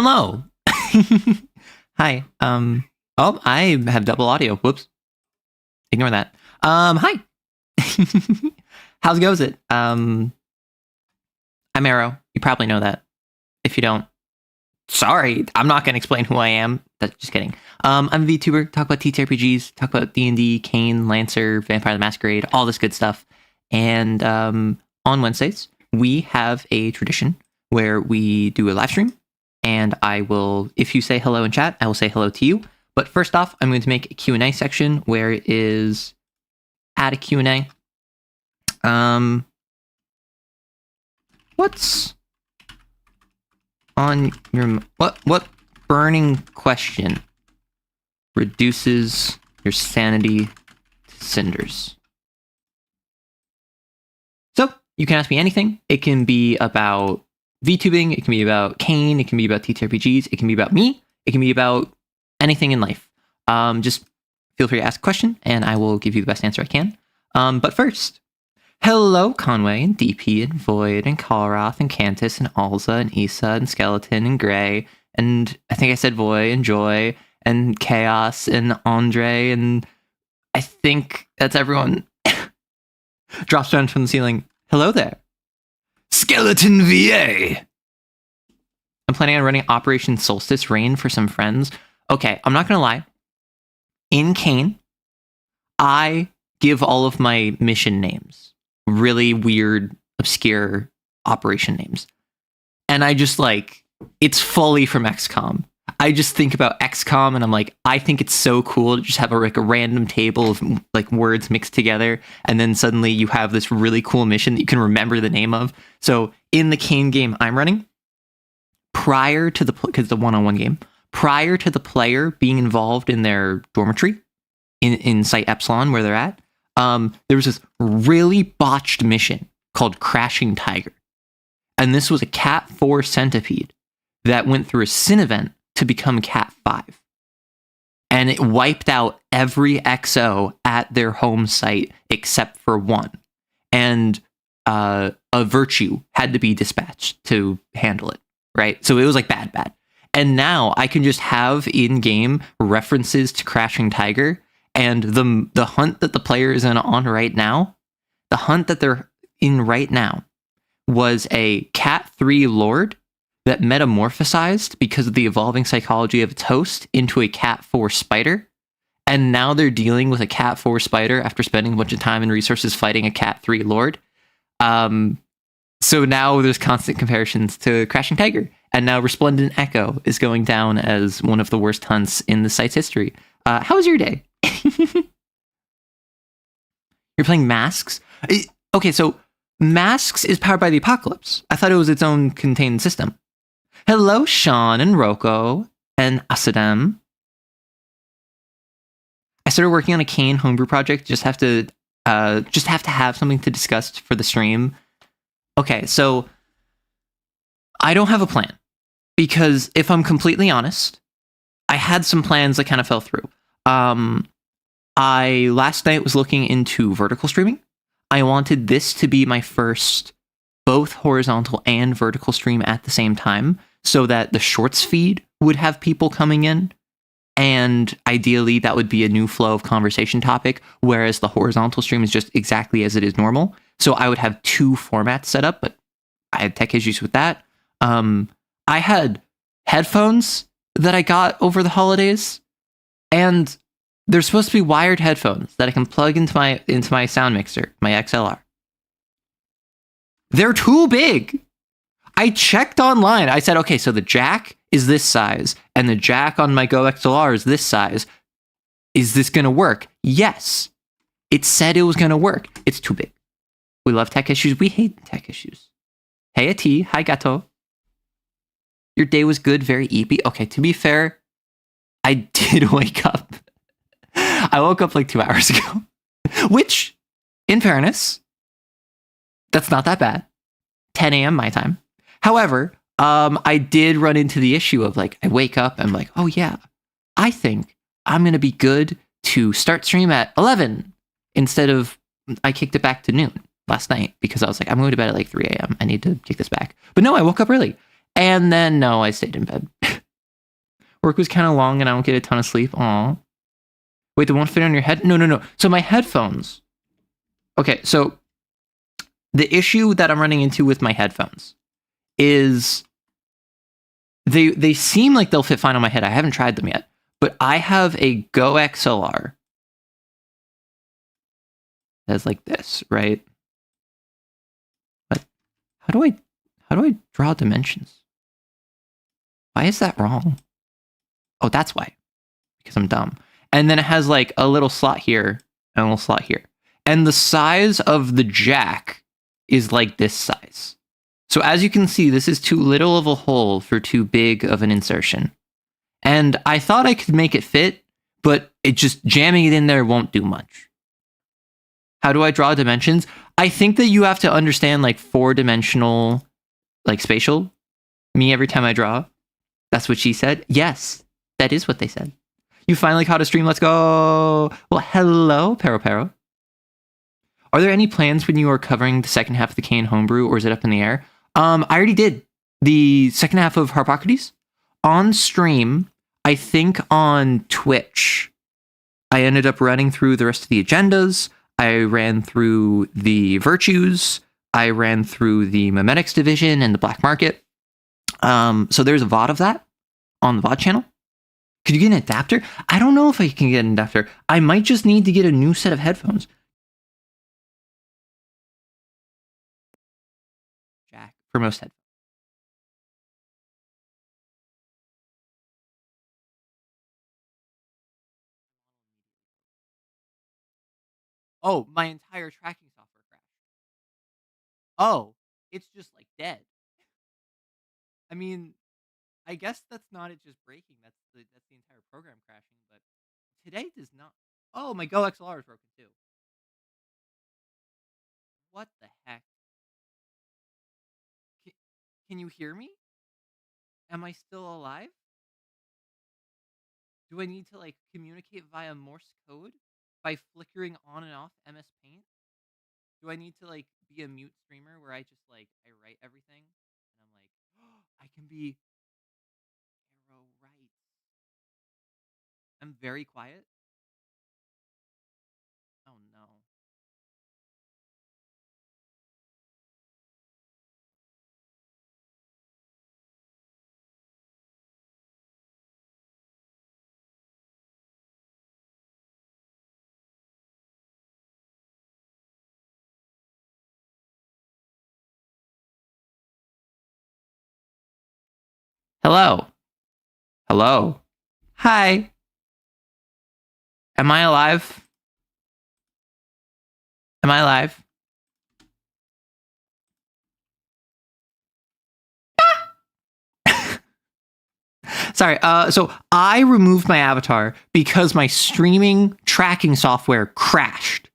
Hello. Hi. Oh, I have double audio. Whoops. Ignore that. Hi. How's goes it? I'm Arrow. You probably know that. If you don't, sorry, I'm not going to explain who I am. That's just kidding. I'm a VTuber. Talk about TTRPGs. Talk about D&D, CAIN, Lancer, Vampire the Masquerade, all this good stuff. And on Wednesdays, we have a tradition where we do a live stream. And I will, if you say hello in chat, I will say hello to you. But first off, I'm going to make a Q&A section where it is add a Q&A. What's on your, what burning question reduces your sanity to cinders? So you can ask me anything. It can be about VTubing, it can be about CAIN, it can be about TTRPGs, it can be about me, it can be about anything in life. Just feel free to ask a question and I will give you the best answer I can. But first, hello Conway and DP and Void and Kalroth and Cantus and Alza and Isa and Skeleton and Gray and I think I said Void and Joy and Chaos and Andre and I think that's everyone. Drops down from the ceiling. Hello there. Skeleton VA. I'm planning on running Operation Solstice Rain for some friends. Okay, I'm not gonna lie. In CAIN, I give all of my mission names. Really weird, obscure operation names. And I just it's fully from XCOM. I just think about XCOM and I'm like, I think it's so cool to just have a random table of words mixed together. And then suddenly you have this really cool mission that you can remember the name of. So in the CAIN game I'm running, prior to because it's a one-on-one game, prior to the player being involved in their dormitory in Site Epsilon where they're at, there was this really botched mission called Crashing Tiger. And this was a Cat 4 centipede that went through a sin event to become Cat 5. And it wiped out every XO at their home site except for one. And a Virtue had to be dispatched to handle it, right? So it was bad. And now I can just have in-game references to Crashing Tiger, and the hunt that the player is on right now, the hunt that they're in right now was a Cat 3 Lord that metamorphosized because of the evolving psychology of its host into a Cat 4 spider. And now they're dealing with a Cat 4 spider after spending a bunch of time and resources fighting a Cat 3 Lord. So now there's constant comparisons to Crashing Tiger. And now Resplendent Echo is going down as one of the worst hunts in the site's history. How was your day? You're playing Masks? Okay, so Masks is powered by the Apocalypse. I thought it was its own contained system. Hello, Sean and Roko and Asadam. I started working on a CAIN homebrew project. Just have to have something to discuss for the stream. Okay, so I don't have a plan because if I'm completely honest, I had some plans that kind of fell through. I last night was looking into vertical streaming. I wanted this to be my first both horizontal and vertical stream at the same time so that the shorts feed would have people coming in. And ideally that would be a new flow of conversation topic, whereas the horizontal stream is just exactly as it is normal. So I would have two formats set up, but I had tech issues with that. I had headphones that I got over the holidays, and they're supposed to be wired headphones that I can plug into my sound mixer, my XLR. They're too big. I checked online. I said, okay, so the jack is this size, and the jack on my Go XLR is this size. Is this going to work? Yes. It said it was going to work. It's too big. We love tech issues. We hate tech issues. Hey, Ati. Hi, Gato. Your day was good, very eepy. Okay, to be fair, I did wake up. I woke up 2 hours ago. Which, in fairness, that's not that bad. 10 a.m. my time. However, I did run into the issue of I wake up, I'm like, oh yeah, I think I'm going to be good to start stream at 11 instead of, I kicked it back to noon last night because I was like, I'm going to bed at 3 a.m. I need to kick this back. But no, I woke up early And then, no, I stayed in bed. Work was kind of long and I don't get a ton of sleep. Aw. Wait, they won't fit on your head? No. So my headphones. Okay, so the issue that I'm running into with my headphones is they seem like they'll fit fine on my head. I haven't tried them yet, but I have a Go XLR that's like this, right? But how do I draw dimensions? Why is that wrong? Oh, that's why. Because I'm dumb. And then it has like a little slot here and a little slot here. And the size of the jack is like this size. So as you can see, this is too little of a hole for too big of an insertion. And I thought I could make it fit, but it just jamming it in there won't do much. How do I draw dimensions? I think that you have to understand like 4-dimensional, like spatial. Me every time I draw. That's what she said. Yes, that is what they said. You finally caught a stream. Let's go. Well, hello, Pero. Are there any plans when you are covering the second half of the CAIN homebrew, or is it up in the air? I already did the second half of Harpocrates on stream. I think on Twitch, I ended up running through the rest of the agendas. I ran through the virtues. I ran through the memetics division and the black market. So there's a VOD of that on the VOD channel. Could you get an adapter? I don't know if I can get an adapter. I might just need to get a new set of headphones. Jack for most headphones. Oh, my entire tracking software crashed. Oh, it's just like dead. I mean, I guess that's not it just breaking. That's the entire program crashing. But today does not. Oh, my Go XLR is broken too. What the heck? Can you hear me? Am I still alive? Do I need to like communicate via Morse code by flickering on and off MS Paint? Do I need to like be a mute streamer where I just like I write everything and I'm like, oh, I can be arrow right. I'm very quiet. Oh no. Hello. Hello. Hi. Am I alive? Am I alive? Sorry. So I removed my avatar because my streaming tracking software crashed.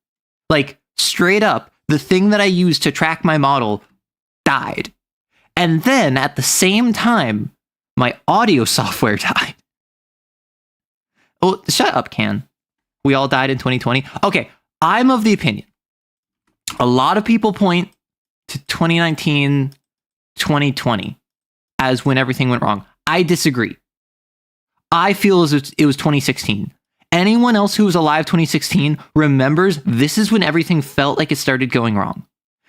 Like straight up, the thing that I used to track my model died. And then at the same time, my audio software died. Oh, shut up, CAN. We all died in 2020. Okay, I'm of the opinion. A lot of people point to 2019, 2020 as when everything went wrong. I disagree. I feel as if it was 2016. Anyone else who was alive 2016 remembers this is when everything felt like it started going wrong.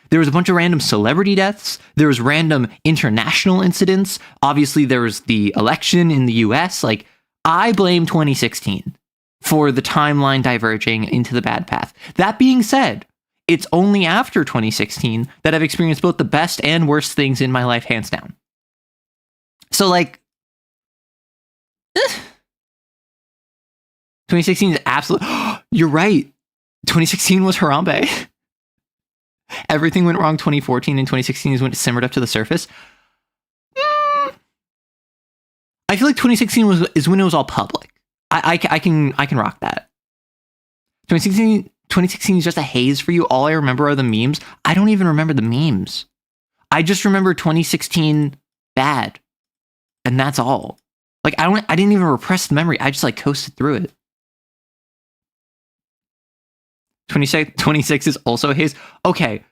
There was a bunch of random celebrity deaths. There was random international incidents. Obviously, there was the election in the US. Like, I blame 2016 for the timeline diverging into the bad path. That being said, it's only after 2016 that I've experienced both the best and worst things in my life, hands down. So, like, 2016 is absolute. You're right. 2016 was Harambe. Everything went wrong 2014 and 2016 is when it simmered up to the surface. I feel like 2016 is when it was all public. I can rock that. 2016 is just a haze for you. All I remember are the memes. I don't even remember the memes. I just remember 2016 bad. And that's all. Like I didn't even repress the memory. I just like coasted through it. 26 is also a haze. Okay.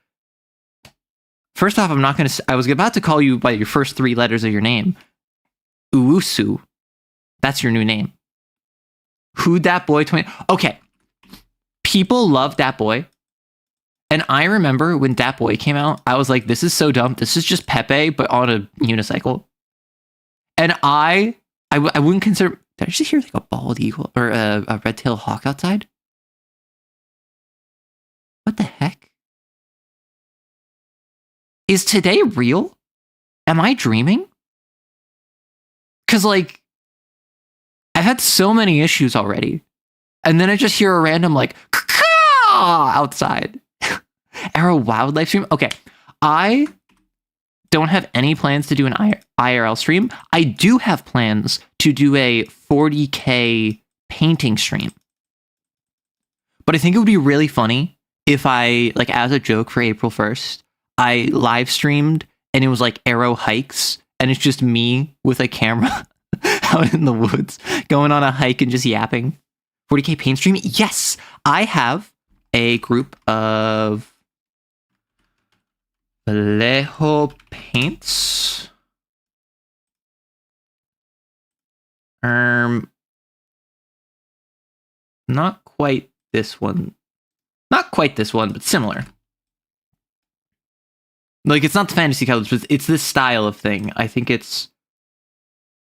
First off, I'm not going to... I was about to call you by your first 3 letters of your name. Uwusu. That's your new name. Who Dat Boy 20... Okay. People love Dat Boy. And I remember when Dat Boy came out, I was like, this is so dumb. This is just Pepe, but on a unicycle. And I wouldn't consider... Did I just hear like a bald eagle or a red-tailed hawk outside? What the heck? Is today real? Am I dreaming? Because, like, I've had so many issues already. And then I just hear a random, like, outside. Arrow Wildlife stream? Okay. I don't have any plans to do an IRL stream. I do have plans to do a 40K painting stream. But I think it would be really funny if I, like, as a joke for April 1st, I live streamed and it was like Arrow hikes and it's just me with a camera out in the woods going on a hike and just yapping. 40K paint stream? Yes! I have a group of Vallejo paints. Not quite this one. Not quite this one, but similar. Like, it's not the fantasy colors, but it's this style of thing. I think it's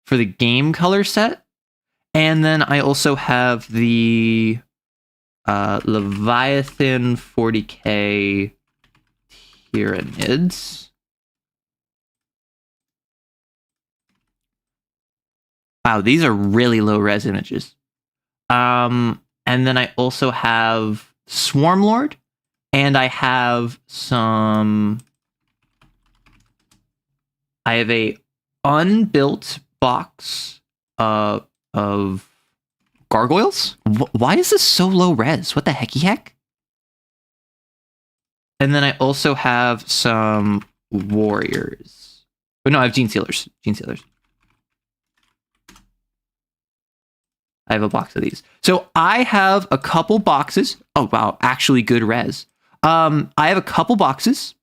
for the game color set. And then I also have the Leviathan 40K Tyranids. Wow, these are really low res images. And then I also have Swarmlord, and I have some... I have a unbuilt box of gargoyles. Why is this so low res? What the hecky heck? And then I also have some warriors. But no, I have Gene Sealers. Gene Sealers. I have a box of these. So I have a couple boxes. Oh, wow. Actually good res. I have a couple boxes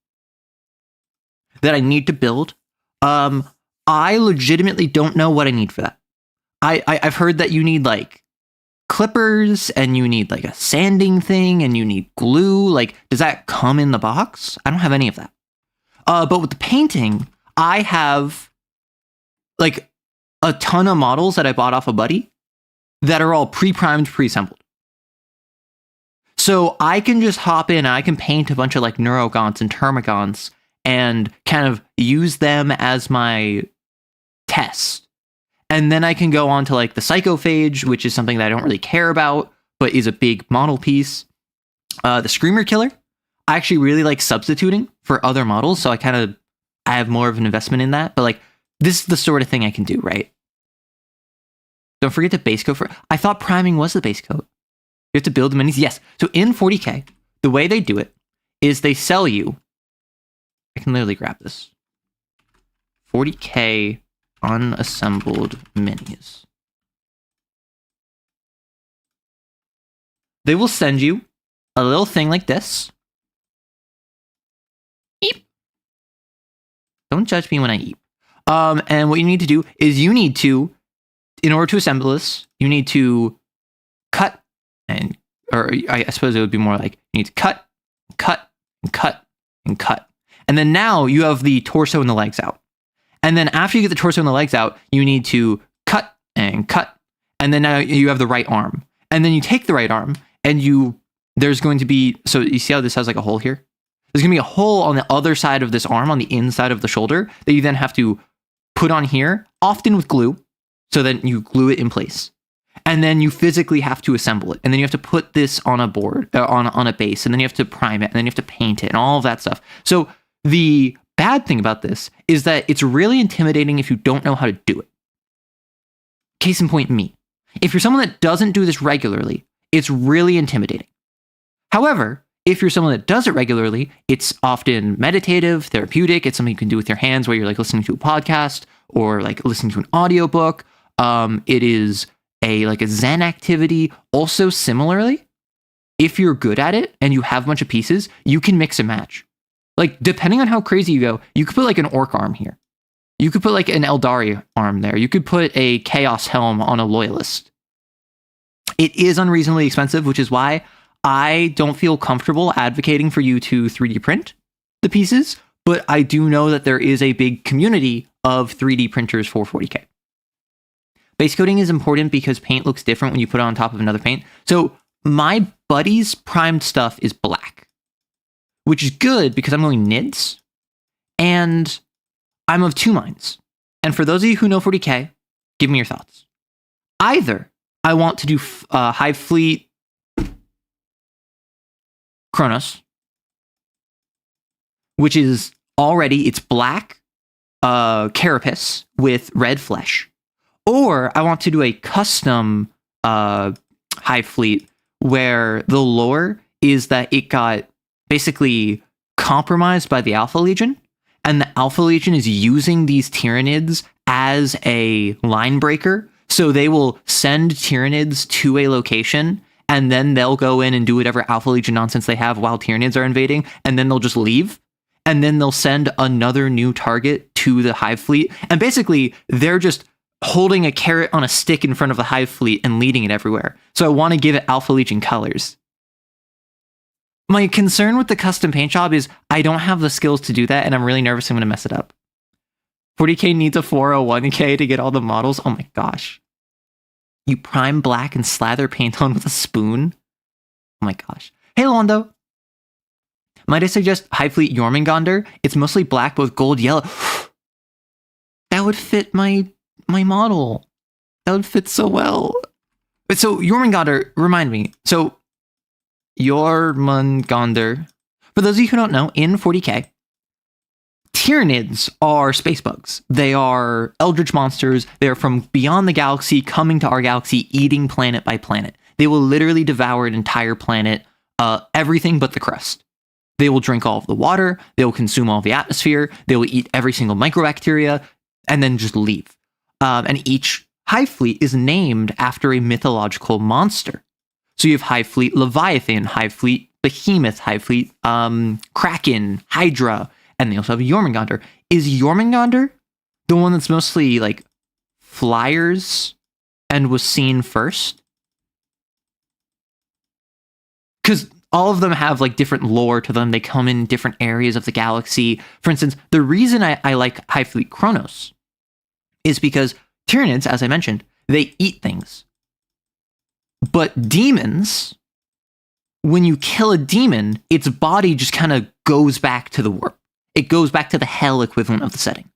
that I need to build. I legitimately don't know what I need for that. I've heard that you need like clippers and you need like a sanding thing and you need glue. Like, does that come in the box? I don't have any of that. But with the painting, I have like a ton of models that I bought off a buddy that are all pre-primed, pre-assembled. So I can just hop in and I can paint a bunch of like Neurogons and Termagons and kind of use them as my test. And then I can go on to like the Psychophage, which is something that I don't really care about, but is a big model piece. The Screamer Killer, I actually really like substituting for other models. So I have more of an investment in that. But like, this is the sort of thing I can do, right? Don't forget the base coat I thought priming was the base coat. You have to build the minis. Yes. So in 40K, the way they do it is they sell you. I can literally grab this. 40K unassembled minis. They will send you a little thing like this. Eep. Don't judge me when I eep. And what you need to do is you need to, in order to assemble this, you need to cut and, or I suppose it would be more like you need to cut, cut, and cut, and cut. And then now you have the torso and the legs out. And then after you get the torso and the legs out, you need to cut and cut. And then now you have the right arm. And then you take the right arm and there's going to be, so you see how this has like a hole here? There's going to be a hole on the other side of this arm, on the inside of the shoulder, that you then have to put on here, often with glue. So then you glue it in place. And then you physically have to assemble it. And then you have to put this on a board, on a base. And then you have to prime it. And then you have to paint it and all of that stuff. So the bad thing about this is that it's really intimidating if you don't know how to do it. Case in point, me. If you're someone that doesn't do this regularly, it's really intimidating. However, if you're someone that does it regularly, it's often meditative, therapeutic. It's something you can do with your hands where you're like listening to a podcast or like listening to an audiobook. It is a Zen activity. Also, similarly, if you're good at it and you have a bunch of pieces, you can mix and match. Like, depending on how crazy you go, you could put like an orc arm here. You could put like an Eldari arm there. You could put a Chaos helm on a Loyalist. It is unreasonably expensive, which is why I don't feel comfortable advocating for you to 3D print the pieces, but I do know that there is a big community of 3D printers for 40K. Base coating is important because paint looks different when you put it on top of another paint. So my buddy's primed stuff is black, which is good because I'm going NIDS, and I'm of two minds. And for those of you who know 40K, give me your thoughts. Either I want to do Hive Fleet Kronos, which is already, it's black carapace with red flesh. Or I want to do a custom Hive Fleet where the lore is that it got basically compromised by the Alpha Legion, and the Alpha Legion is using these Tyranids as a line breaker. So they will send Tyranids to a location, and then they'll go in and do whatever Alpha Legion nonsense they have while Tyranids are invading, and then they'll just leave. And then they'll send another new target to the Hive Fleet. And basically, they're just holding a carrot on a stick in front of the Hive Fleet and leading it everywhere. So I want to give it Alpha Legion colors. My concern with the custom paint job is I don't have the skills to do that, and I'm really nervous I'm going to mess it up. 40K needs a 401K to get all the models. Oh my gosh. You prime black and slather paint on with a spoon? Oh my gosh. Hey, Londo. Might I suggest Hive Fleet Jormungandr? It's mostly black, but with gold yellow. That would fit my model. That would fit so well. So Jormungandr, remind me. So Jormungandr, for those of you who don't know, in 40K, Tyranids are space bugs. They are eldritch monsters. They're from beyond the galaxy, coming to our galaxy, eating planet by planet. They will literally devour an entire planet, everything but the crust. They will drink all of the water. They will consume all the atmosphere. They will eat every single microbacteria and then just leave. And each Hive Fleet is named after a mythological monster. So you have Hive Fleet Leviathan, Hive Fleet Behemoth, Hive Fleet Kraken, Hydra, and they also have Jormungandr. Is Jormungandr the one that's mostly like flyers and was seen first? Because all of them have like different lore to them. They come in different areas of the galaxy. For instance, the reason I like Hive Fleet Kronos is because Tyranids, as I mentioned, they eat things. But demons, when you kill a demon, its body just kind of goes back to the warp. It goes back to the hell equivalent of the setting.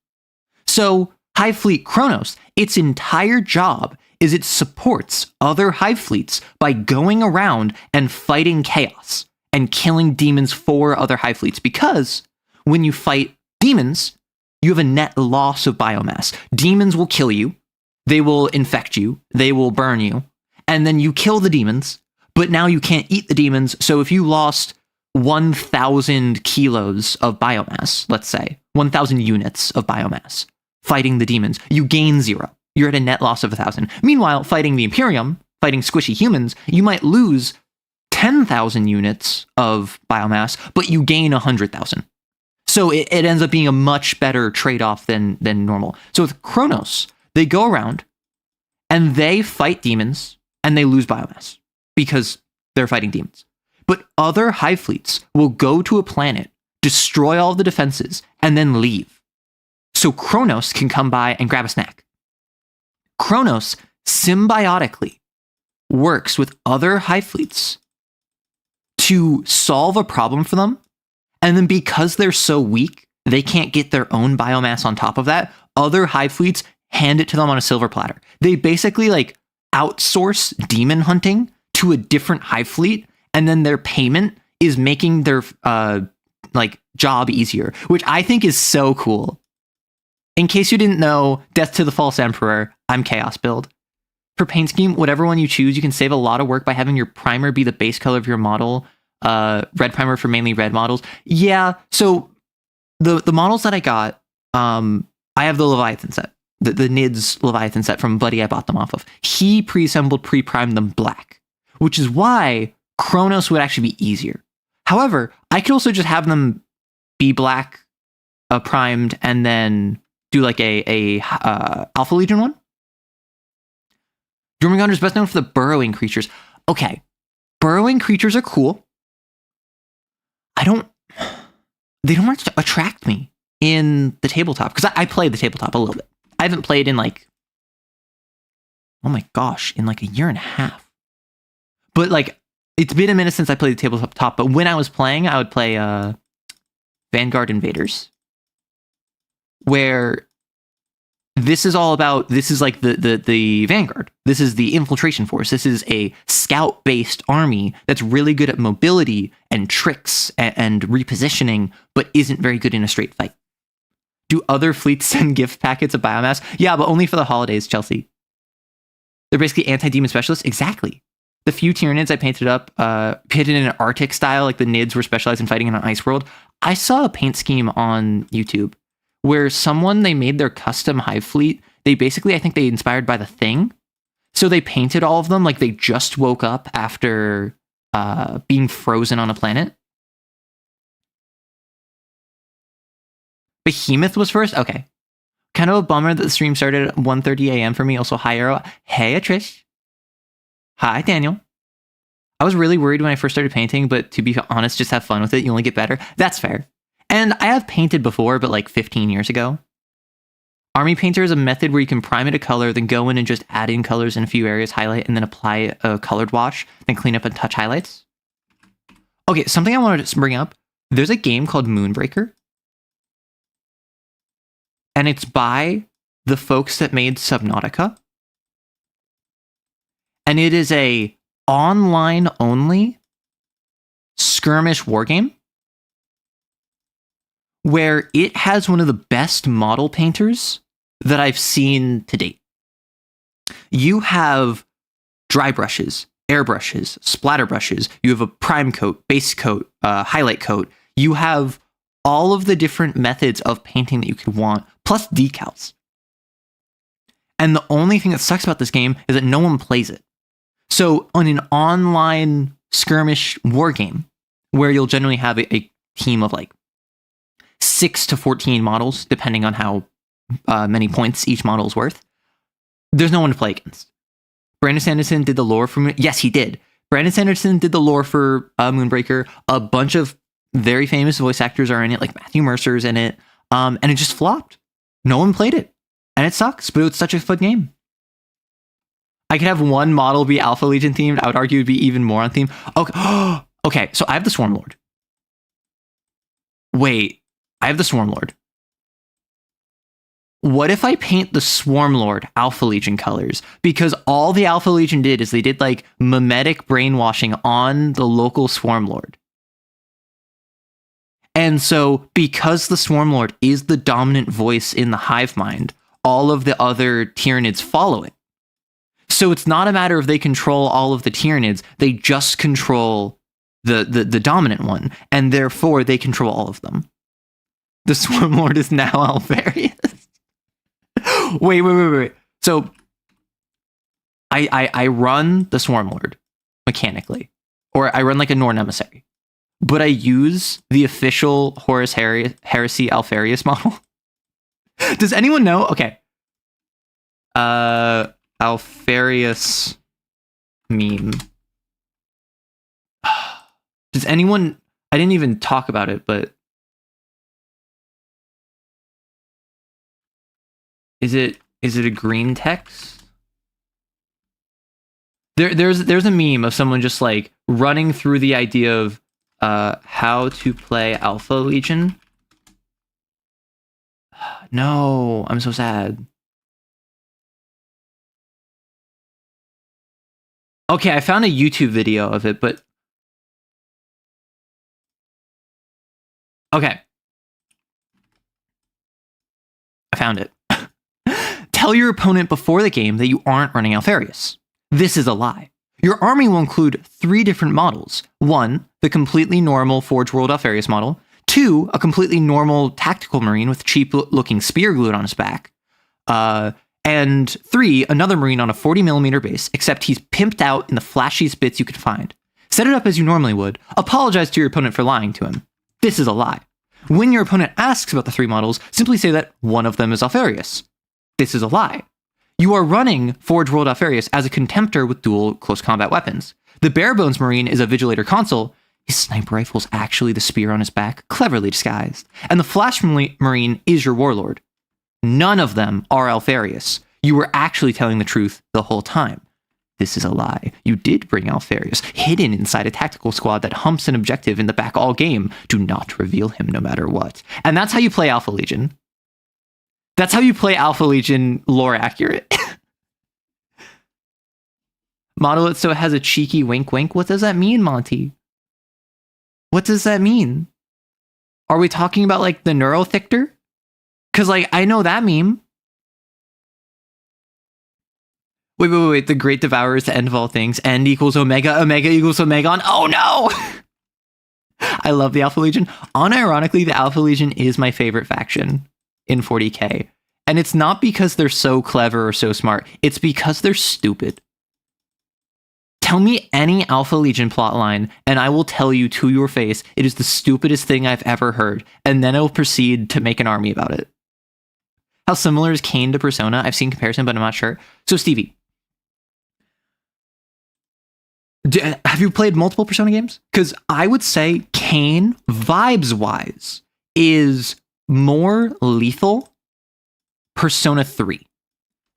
So Hive Fleet Kronos, its entire job is it supports other Hive Fleets by going around and fighting chaos and killing demons for other Hive Fleets. Because when you fight demons, you have a net loss of biomass. Demons will kill you. They will infect you. They will burn you. And then you kill the demons, but now you can't eat the demons. So if you lost 1,000 kilos of biomass, let's say, 1,000 units of biomass fighting the demons, you gain 0. You're at a net loss of 1,000. Meanwhile, fighting the Imperium, fighting squishy humans, you might lose 10,000 units of biomass, but you gain 100,000. So it ends up being a much better trade-off than normal. So with Kronos, they go around and they fight demons and they lose biomass because they're fighting demons. But other Hive Fleets will go to a planet, destroy all the defenses, and then leave. So Kronos can come by and grab a snack. Kronos symbiotically works with other Hive Fleets to solve a problem for them. And then because they're so weak, they can't get their own biomass on top of that, other Hive Fleets hand it to them on a silver platter. They basically like outsource demon hunting to a different Hive Fleet, and then their payment is making their job easier, which I think is so cool. In case you didn't know, Death to the False Emperor, I'm Chaos build. For paint scheme, whatever one you choose, you can save a lot of work by having your primer be the base color of your model. Red primer for mainly red models. Yeah, so the models that I got, I have the Leviathan set, the NIDS Leviathan set from Buddy I bought them off of. He pre-assembled, pre-primed them black, which is why Kronos would actually be easier. However, I could also just have them be black primed, and then do like a Alpha Legion one. Jormungandr is best known for the burrowing creatures. Okay, burrowing creatures are cool. They don't attract me in the tabletop, because I played the tabletop a little bit. I haven't played in like, oh my gosh, in like a year and a half. But like, it's been a minute since I played the tabletop. But when I was playing, I would play Vanguard Invaders, where this is all about, this is like the Vanguard. This is the infiltration force. This is a scout-based army that's really good at mobility and tricks and repositioning, but isn't very good in a straight fight. Do other fleets send gift packets of biomass? Yeah, but only for the holidays, Chelsea. They're basically anti-demon specialists. Exactly. The few Tyranids I painted up, painted in an Arctic style, like the Nids were specialized in fighting in an ice world. I saw a paint scheme on YouTube where they made their custom hive fleet. They basically, I think they inspired by the Thing. So they painted all of them like they just woke up after being frozen on a planet. Behemoth was first? Okay. Kind of a bummer that the stream started at 1:30 a.m. for me. Also, hi, Arrow. Hey, Atrish. Hi, Daniel. I was really worried when I first started painting, but to be honest, just have fun with it. You only get better. That's fair. And I have painted before, but like 15 years ago. Army Painter is a method where you can prime it a color, then go in and just add in colors in a few areas, highlight, and then apply a colored wash, then clean up and touch highlights. Okay, something I wanted to bring up. There's a game called Moonbreaker. And it's by the folks that made Subnautica. And it is a online-only skirmish wargame where it has one of the best model painters that I've seen to date. You have dry brushes, airbrushes, splatter brushes. You have a prime coat, base coat, highlight coat. You have all of the different methods of painting that you could want, plus decals. And the only thing that sucks about this game is that no one plays it. So on an online skirmish war game, where you'll generally have a team of like 6 to 14 models, depending on how many points each model is worth, there's no one to play against. Brandon Sanderson did the lore for... Yes, he did. Brandon Sanderson did the lore for Moonbreaker. A bunch of very famous voice actors are in it, like Matthew Mercer's in it. And it just flopped. No one played it. And it sucks, but it's such a fun game. I could have one model be Alpha Legion themed. I would argue it would be even more on theme. Okay. Okay, so I have the Swarm Lord. Wait, I have the Swarm Lord. What if I paint the Swarm Lord Alpha Legion colors? Because all the Alpha Legion did is they did like mimetic brainwashing on the local Swarm Lord. And so, because the Swarm Lord is the dominant voice in the hive mind, all of the other Tyranids follow it. So it's not a matter of they control all of the Tyranids, they just control the dominant one, and therefore they control all of them. The Swarm Lord is now Alpharius. Wait. So, I run the Swarm Lord, mechanically. Or I run like a Norn Emissary. But I use the official Horus Heresy Alpharius model. Does anyone know? Okay. Alpharius meme. Does anyone... I didn't even talk about it, but... Is it a green text? There's a meme of someone just like running through the idea of how to play Alpha Legion. No, I'm so sad. Okay, I found a YouTube video of it, but... Okay. I found it. Tell your opponent before the game that you aren't running Alpharius. This is a lie. Your army will include 3 different models. 1, the completely normal Forge World Alpharius model. 2, a completely normal tactical marine with cheap-looking spear glued on his back. And 3, another marine on a 40mm base, except he's pimped out in the flashiest bits you could find. Set it up as you normally would. Apologize to your opponent for lying to him. This is a lie. When your opponent asks about the 3 models, simply say that one of them is Alfarius. This is a lie. You are running Forge World Alfarius as a contemptor with dual close combat weapons. The Barebones Marine is a Vigilator Consul. His sniper rifle is actually the spear on his back, cleverly disguised. And the Flash Marine is your Warlord. None of them are Alfarius. You were actually telling the truth the whole time. This is a lie. You did bring Alfarius, hidden inside a tactical squad that humps an objective in the back all game. Do not reveal him no matter what. And that's how you play Alpha Legion. That's how you play Alpha Legion lore accurate. Model it so it has a cheeky wink wink. What does that mean, Monty? What does that mean? Are we talking about like the Neurothictor? Because like I know that meme. Wait. The Great Devourer is the end of all things. End equals Omega. Omega equals Omegon. Oh no! I love the Alpha Legion. Unironically, the Alpha Legion is my favorite faction in 40k. And it's not because they're so clever or so smart. It's because they're stupid. Tell me any Alpha Legion plotline, and I will tell you to your face it is the stupidest thing I've ever heard, and then I'll proceed to make an army about it. How similar is CAIN to Persona? I've seen comparison, but I'm not sure. So, Stevie, have you played multiple Persona games? Because I would say CAIN, vibes-wise, is more lethal Persona 3.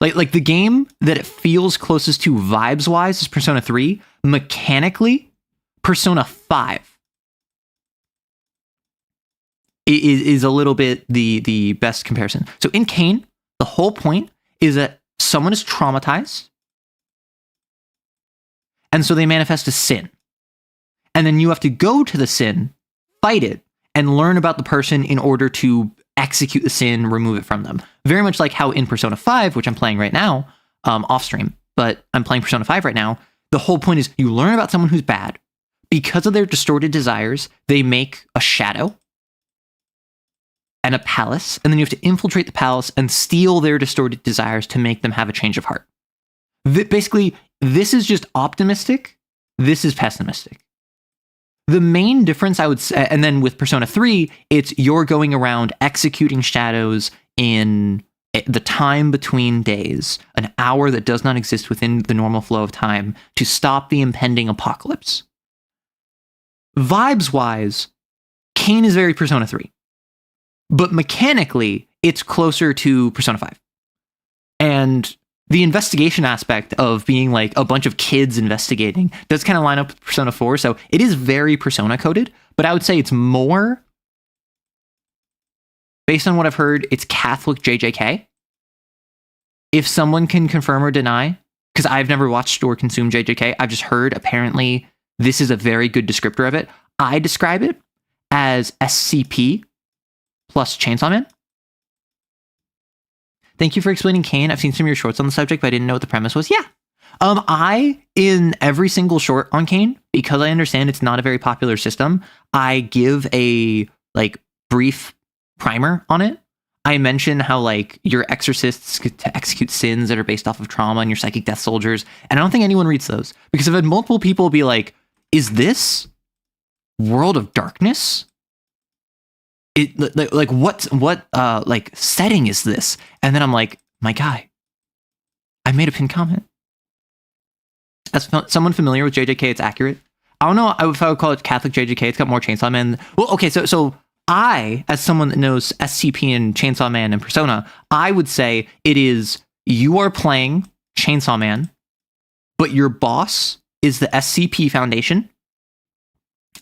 Like the game that it feels closest to vibes-wise is Persona 3. Mechanically, Persona 5 is a little bit the best comparison. So in CAIN, the whole point is that someone is traumatized, and so they manifest a sin. And then you have to go to the sin, fight it, and learn about the person in order to execute the sin, remove it from them. Very much like how in Persona 5, which I'm playing right now, off stream, but I'm playing Persona 5 right now, the whole point is you learn about someone who's bad. Because of their distorted desires, they make a shadow and a palace, and then you have to infiltrate the palace and steal their distorted desires to make them have a change of heart. Basically, this is just optimistic, this is pessimistic. The main difference, I would say, and then with Persona 3, it's you're going around executing shadows in the time between days, an hour that does not exist within the normal flow of time, to stop the impending apocalypse. Vibes-wise, CAIN is very Persona 3. But mechanically, it's closer to Persona 5. And the investigation aspect of being like a bunch of kids investigating does kind of line up with Persona 4. So it is very Persona coded, but I would say it's more, based on what I've heard, it's Catholic JJK. If someone can confirm or deny, because I've never watched or consumed JJK, I've just heard apparently this is a very good descriptor of it. I describe it as SCP plus Chainsaw Man. Thank you for explaining CAIN. I've seen some of your shorts on the subject, but I didn't know what the premise was. Yeah. In every single short on CAIN, because I understand it's not a very popular system, I give a brief primer on it. I mention how your exorcists get to execute sins that are based off of trauma and your psychic death soldiers. And I don't think anyone reads those, because I've had multiple people be like, is this World of Darkness? What setting is this? And then I'm like, my guy, I made a pinned comment. As someone familiar with JJK, it's accurate. I don't know if I would call it Catholic JJK. It's got more Chainsaw Man. Well, okay, so I, as someone that knows SCP and Chainsaw Man and Persona, I would say it is you are playing Chainsaw Man, but your boss is the SCP Foundation,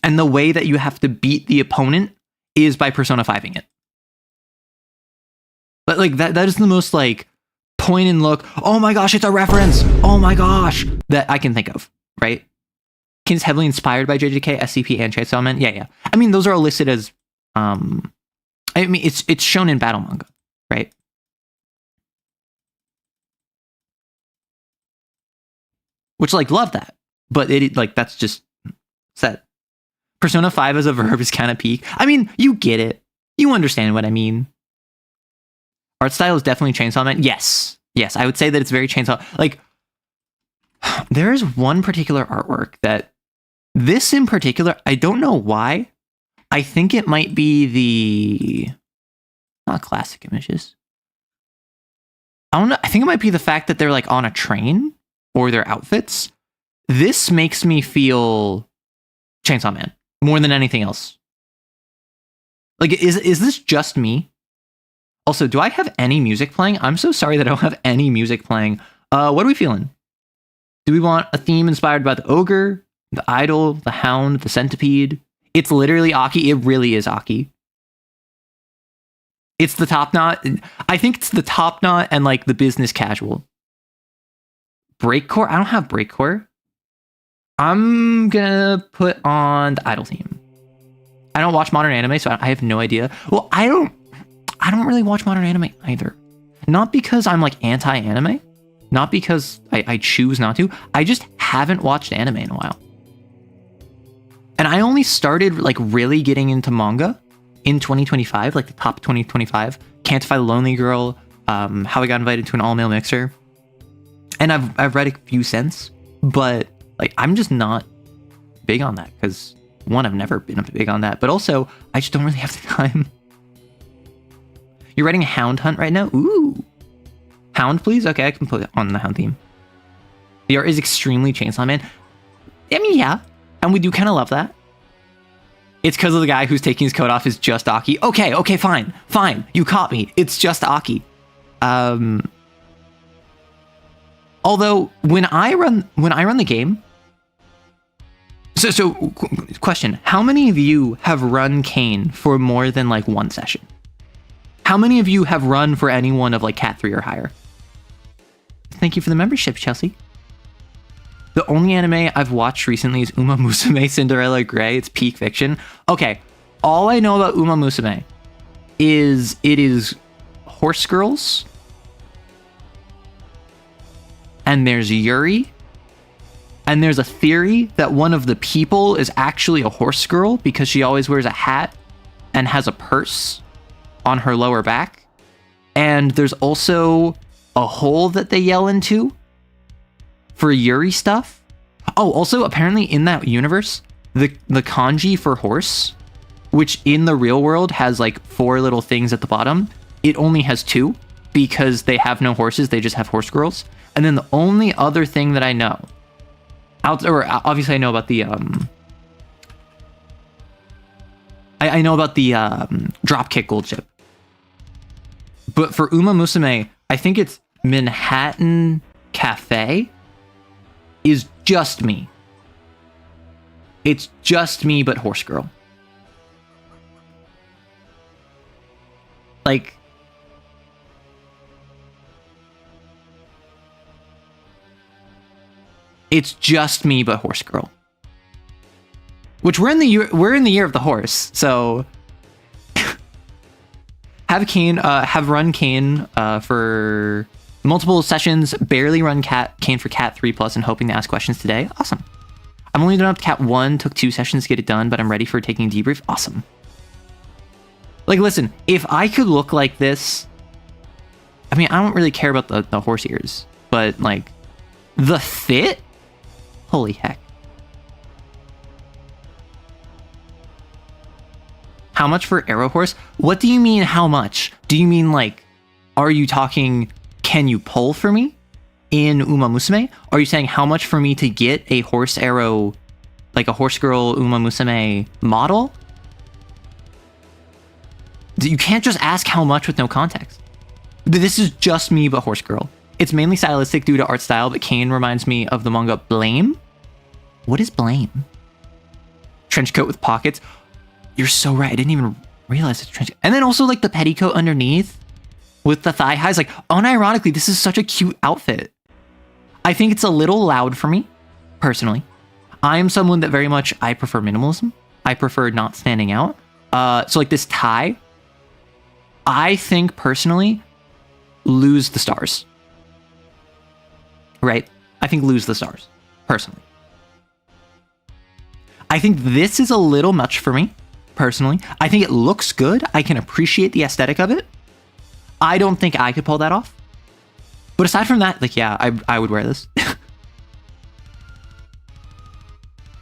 and the way that you have to beat the opponent is by Persona 5ing it. But that is the most point and look, oh my gosh, it's a reference, oh my gosh, that I can think of, right? CAIN's heavily inspired by JJK, SCP, and Chainsaw Man. Yeah. I mean, those are all listed as it's shown in battle manga, right? Which love that. But it that's just set. Persona 5 as a verb is kind of peak. I mean, you get it. You understand what I mean. Art style is definitely Chainsaw Man. Yes, I would say that it's very Chainsaw. There is one particular artwork that this in particular, I don't know why. I think it might be the not classic images. I don't know. I think it might be the fact that they're like on a train or their outfits. This makes me feel Chainsaw Man more than anything else. Like, is this just me? Also, do I have any music playing? I'm so sorry that I don't have any music playing. What are we feeling? Do we want a theme inspired by the ogre, the idol, the hound, the centipede? It's literally Aki. It really is Aki. It's the top knot. I think it's the top knot and like the business casual. Breakcore? I don't have breakcore. I'm gonna put on the idol theme. I don't watch modern anime, so I have no idea. Well, I don't really watch modern anime either. Not because I'm like anti-anime. Not because I choose not to. I just haven't watched anime in a while. And I only started like really getting into manga in 2025, like the top 2025. Can't Fight a Lonely Girl, How I Got Invited to an All-Male Mixer. And I've read a few since, but like I'm just not big on that because one, I've never been big on that, but also I just don't really have the time. You're writing a Hound Hunt right now? Ooh. Hound, please? Okay, I can put it on the Hound theme. The art is extremely Chainsaw Man. I mean, yeah. And we do kind of love that. It's because of the guy who's taking his coat off is just Aki. Okay, fine. You caught me. It's just Aki. Although when I run the game. So question, how many of you have run CAIN for more than like one session? How many of you have run for anyone of like Cat 3 or higher? Thank you for the membership, Chelsea. The only anime I've watched recently is Uma Musume Cinderella Grey. It's peak fiction. Okay, all I know about Uma Musume is it is horse girls. And there's Yuri. And there's a theory that one of the people is actually a horse girl because she always wears a hat and has a purse on her lower back. And there's also a hole that they yell into for Yuri stuff. Oh, also apparently in that universe, the kanji for horse, which in the real world has like 4 little things at the bottom, it only has 2 because they have no horses, they just have horse girls. And then the only other thing that I know, obviously I know about the I know about the dropkick gold chip. But for Uma Musume, I think it's Manhattan Cafe is just me. It's just me, but horse girl. Like, it's just me, but horse girl. Which we're in the year of the horse, so have run CAIN for multiple sessions, barely run CAIN for Cat 3+, and hoping to ask questions today. Awesome. I'm only done up to Cat 1, took 2 sessions to get it done, but I'm ready for taking a debrief. Awesome. Like, listen, if I could look like this, I mean, I don't really care about the horse ears, but like the fit, holy heck. How much for Arrow Horse? What do you mean how much? Do you mean like, are you talking, can you pull for me in Uma Musume? Are you saying how much for me to get a horse arrow, like a horse girl Uma Musume model? You can't just ask how much with no context. This is just me, but horse girl. It's mainly stylistic due to art style, but CAIN reminds me of the manga Blame. What is Blame? Trench coat with pockets. You're so right. I didn't even realize it's trench coat. And then also like the petticoat underneath with the thigh highs. Like, unironically, this is such a cute outfit. I think it's a little loud for me, personally. I am someone that very much, I prefer minimalism. I prefer not standing out. So like this tie, I think personally, lose the stars. Right? I think lose the stars, personally. I think this is a little much for me, personally. I think it looks good. I can appreciate the aesthetic of it. I don't think I could pull that off. But aside from that, like, yeah, I would wear this.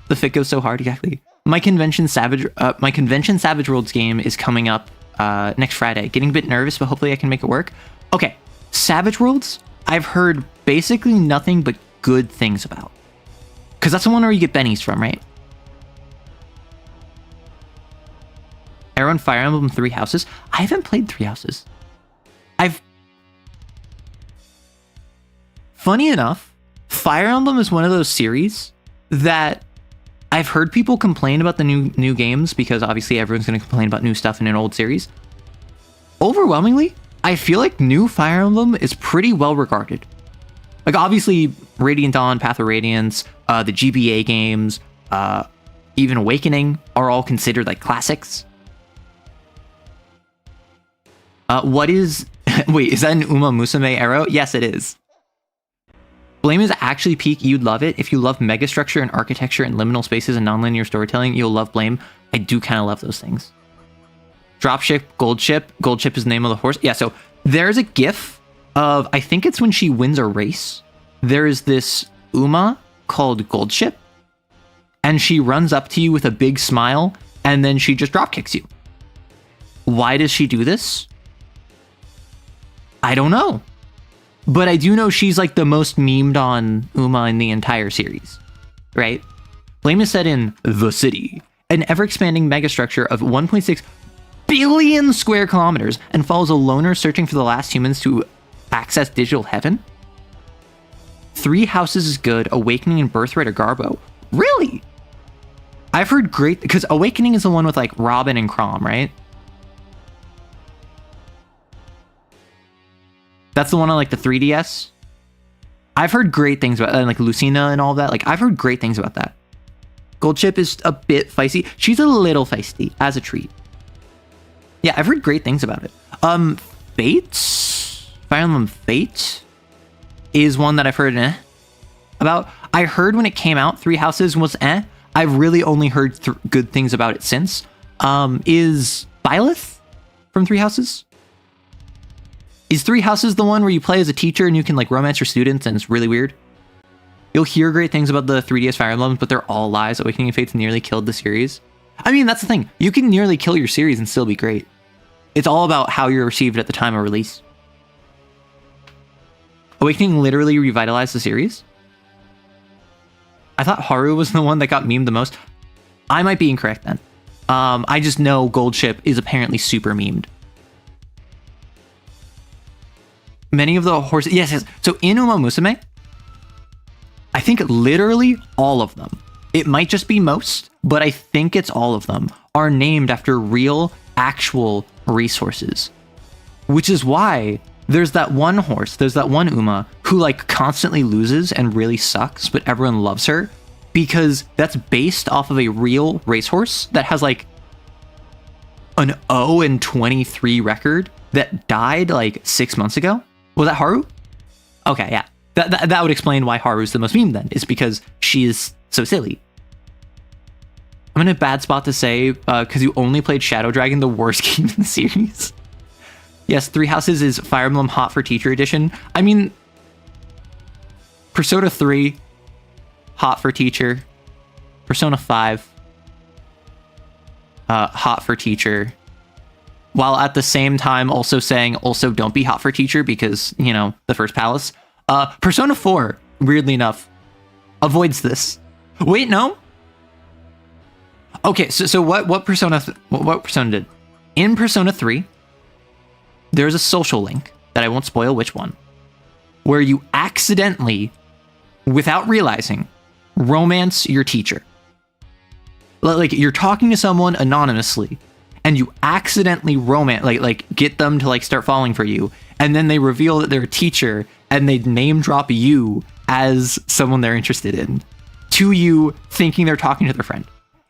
The fit goes so hard, exactly. my convention Savage Worlds game is coming up next Friday. Getting a bit nervous, but hopefully I can make it work. Okay, Savage Worlds, I've heard basically nothing but good things about. Because that's the one where you get bennies from, right? Arrow and Fire Emblem 3 Houses. I haven't played 3 Houses. Funny enough, Fire Emblem is one of those series that I've heard people complain about the new games, because obviously everyone's going to complain about new stuff in an old series. Overwhelmingly, I feel like new Fire Emblem is pretty well regarded. Like, obviously, Radiant Dawn, Path of Radiance, the GBA games, even Awakening are all considered like classics. What is... Wait, is that an Uma Musume arrow? Yes, it is. Blame is actually peak. You'd love it. If you love megastructure and architecture and liminal spaces and nonlinear storytelling, you'll love Blame. I do kind of love those things. Dropship, Gold Ship. Gold Ship is the name of the horse. Yeah, so there's a gif of, I think it's when she wins a race. There's this Uma called Gold Ship, and she runs up to you with a big smile, and then she just drop kicks you. Why does she do this? I don't know. But I do know she's like the most memed on Uma in the entire series, right? Blame is set in the city, an ever-expanding megastructure of 1.6 billion square kilometers, and follows a loner searching for the last humans to access digital heaven. 3 Houses is good. Awakening and Birthright are Garbo. Really? I've heard great, because Awakening is the one with like Robin and Crom, right? That's the one on like the 3DS. I've heard great things about, and like Lucina and all that. Like, I've heard great things about that. Gold Chip is a bit feisty. She's a little feisty as a treat. Yeah, I've heard great things about it. Fates? Fire Emblem Fate is one that I've heard about. I heard when it came out, 3 Houses was I've really only heard good things about it since. Is Byleth from 3 Houses? Is 3 Houses the one where you play as a teacher and you can like romance your students and it's really weird? You'll hear great things about the 3DS Fire Emblems, but they're all lies. Awakening of Fates nearly killed the series. I mean, that's the thing. You can nearly kill your series and still be great. It's all about how you're received at the time of release. Awakening literally revitalized the series. I thought Haru was the one that got memed the most. I might be incorrect then. I just know Gold Ship is apparently super memed. Many of the horses... Yes. So in Uma Musume, I think literally all of them, it might just be most, but I think it's all of them, are named after real, actual resources. Which is why there's that one horse, there's that one Uma, who like constantly loses and really sucks, but everyone loves her, because that's based off of a real racehorse that has like an 0-23 record that died like 6 months ago. Was that Haru? Okay, yeah. That would explain why Haru's the most meme then, is because she is so silly. I'm in a bad spot to say, because you only played Shadow Dragon, the worst game in the series. Yes, 3 Houses is Fire Emblem Hot for Teacher Edition. I mean, Persona 3, Hot for Teacher. Persona 5, Hot for Teacher. While at the same time also saying, also don't be hot for teacher because, you know, the first palace. Persona 4, weirdly enough, avoids this. Wait, no? Okay, so what Persona did? In Persona 3, there's a social link that I won't spoil which one, where you accidentally, without realizing, romance your teacher. Like you're talking to someone anonymously, and you accidentally romance, like get them to like start falling for you, and then they reveal that they're a teacher, and they name drop you as someone they're interested in, to you thinking they're talking to their friend.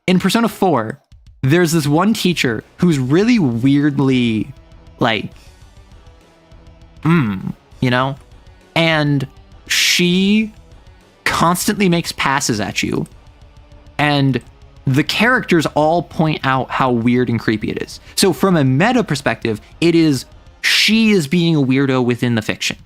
In Persona 4, there's this one teacher who's really weirdly, like, you know? And she constantly makes passes at you, and the characters all point out how weird and creepy it is. So from a meta perspective, it is she is being a weirdo within the fiction.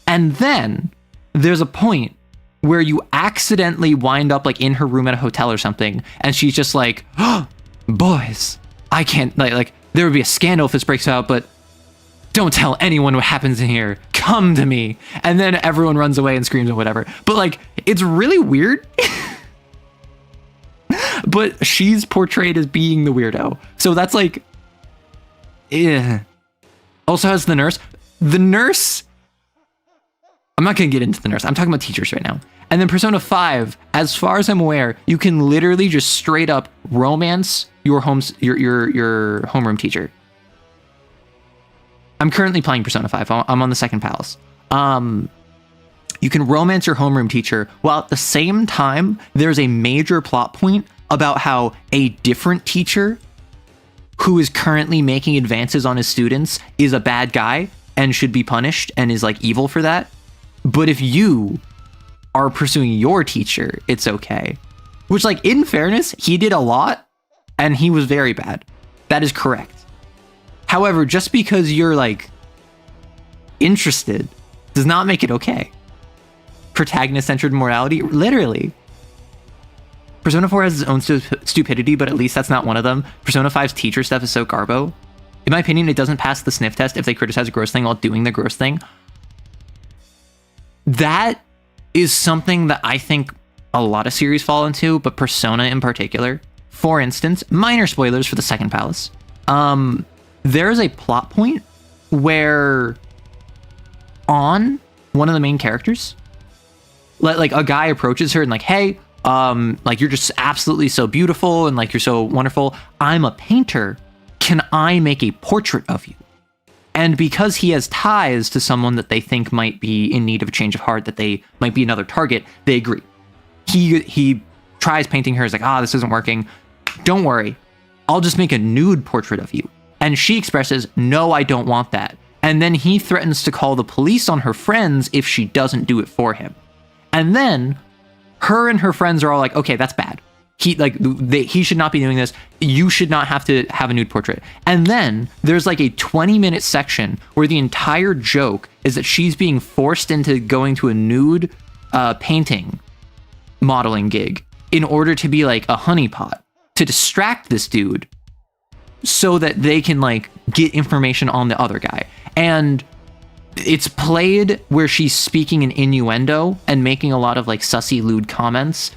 And then there's a point where you accidentally wind up like in her room at a hotel or something, and she's just like, oh, boys, I can't, like there would be a scandal if this breaks out, but don't tell anyone what happens in here. Come to me. And then everyone runs away and screams or whatever. But like, it's really weird. But she's portrayed as being the weirdo. So that's like, yeah. Also has the nurse. The nurse, I'm not going to get into the nurse. I'm talking about teachers right now. And then Persona 5, as far as I'm aware, you can literally just straight up romance your homeroom teacher. I'm currently playing Persona 5. I'm on the second palace. You can romance your homeroom teacher, while at the same time, there's a major plot point about how a different teacher who is currently making advances on his students is a bad guy and should be punished and is like evil for that. But if you are pursuing your teacher, it's okay. Which, like, in fairness, he did a lot and he was very bad. That is correct. However, just because you're like interested does not make it okay. Protagonist-centered morality, literally. Persona 4 has its own stupidity, but at least that's not one of them. Persona 5's teacher stuff is so garbo. In my opinion, it doesn't pass the sniff test if they criticize a gross thing while doing the gross thing. That is something that I think a lot of series fall into, but Persona in particular. For instance, minor spoilers for the second palace. There is a plot point where one of the main characters, like a guy approaches her and like, hey, like you're just absolutely so beautiful and like you're so wonderful. I'm a painter. Can I make a portrait of you? And because he has ties to someone that they think might be in need of a change of heart, that they might be another target, they agree. He tries painting her. He's like, this isn't working. Don't worry. I'll just make a nude portrait of you. And she expresses, no, I don't want that. And then he threatens to call the police on her friends if she doesn't do it for him. And then her and her friends are all like, okay, that's bad. He should not be doing this. You should not have to have a nude portrait. And then there's like a 20-minute section where the entire joke is that she's being forced into going to a nude painting modeling gig in order to be like a honeypot to distract this dude so that they can like get information on the other guy. And it's played where she's speaking in innuendo and making a lot of like sussy lewd comments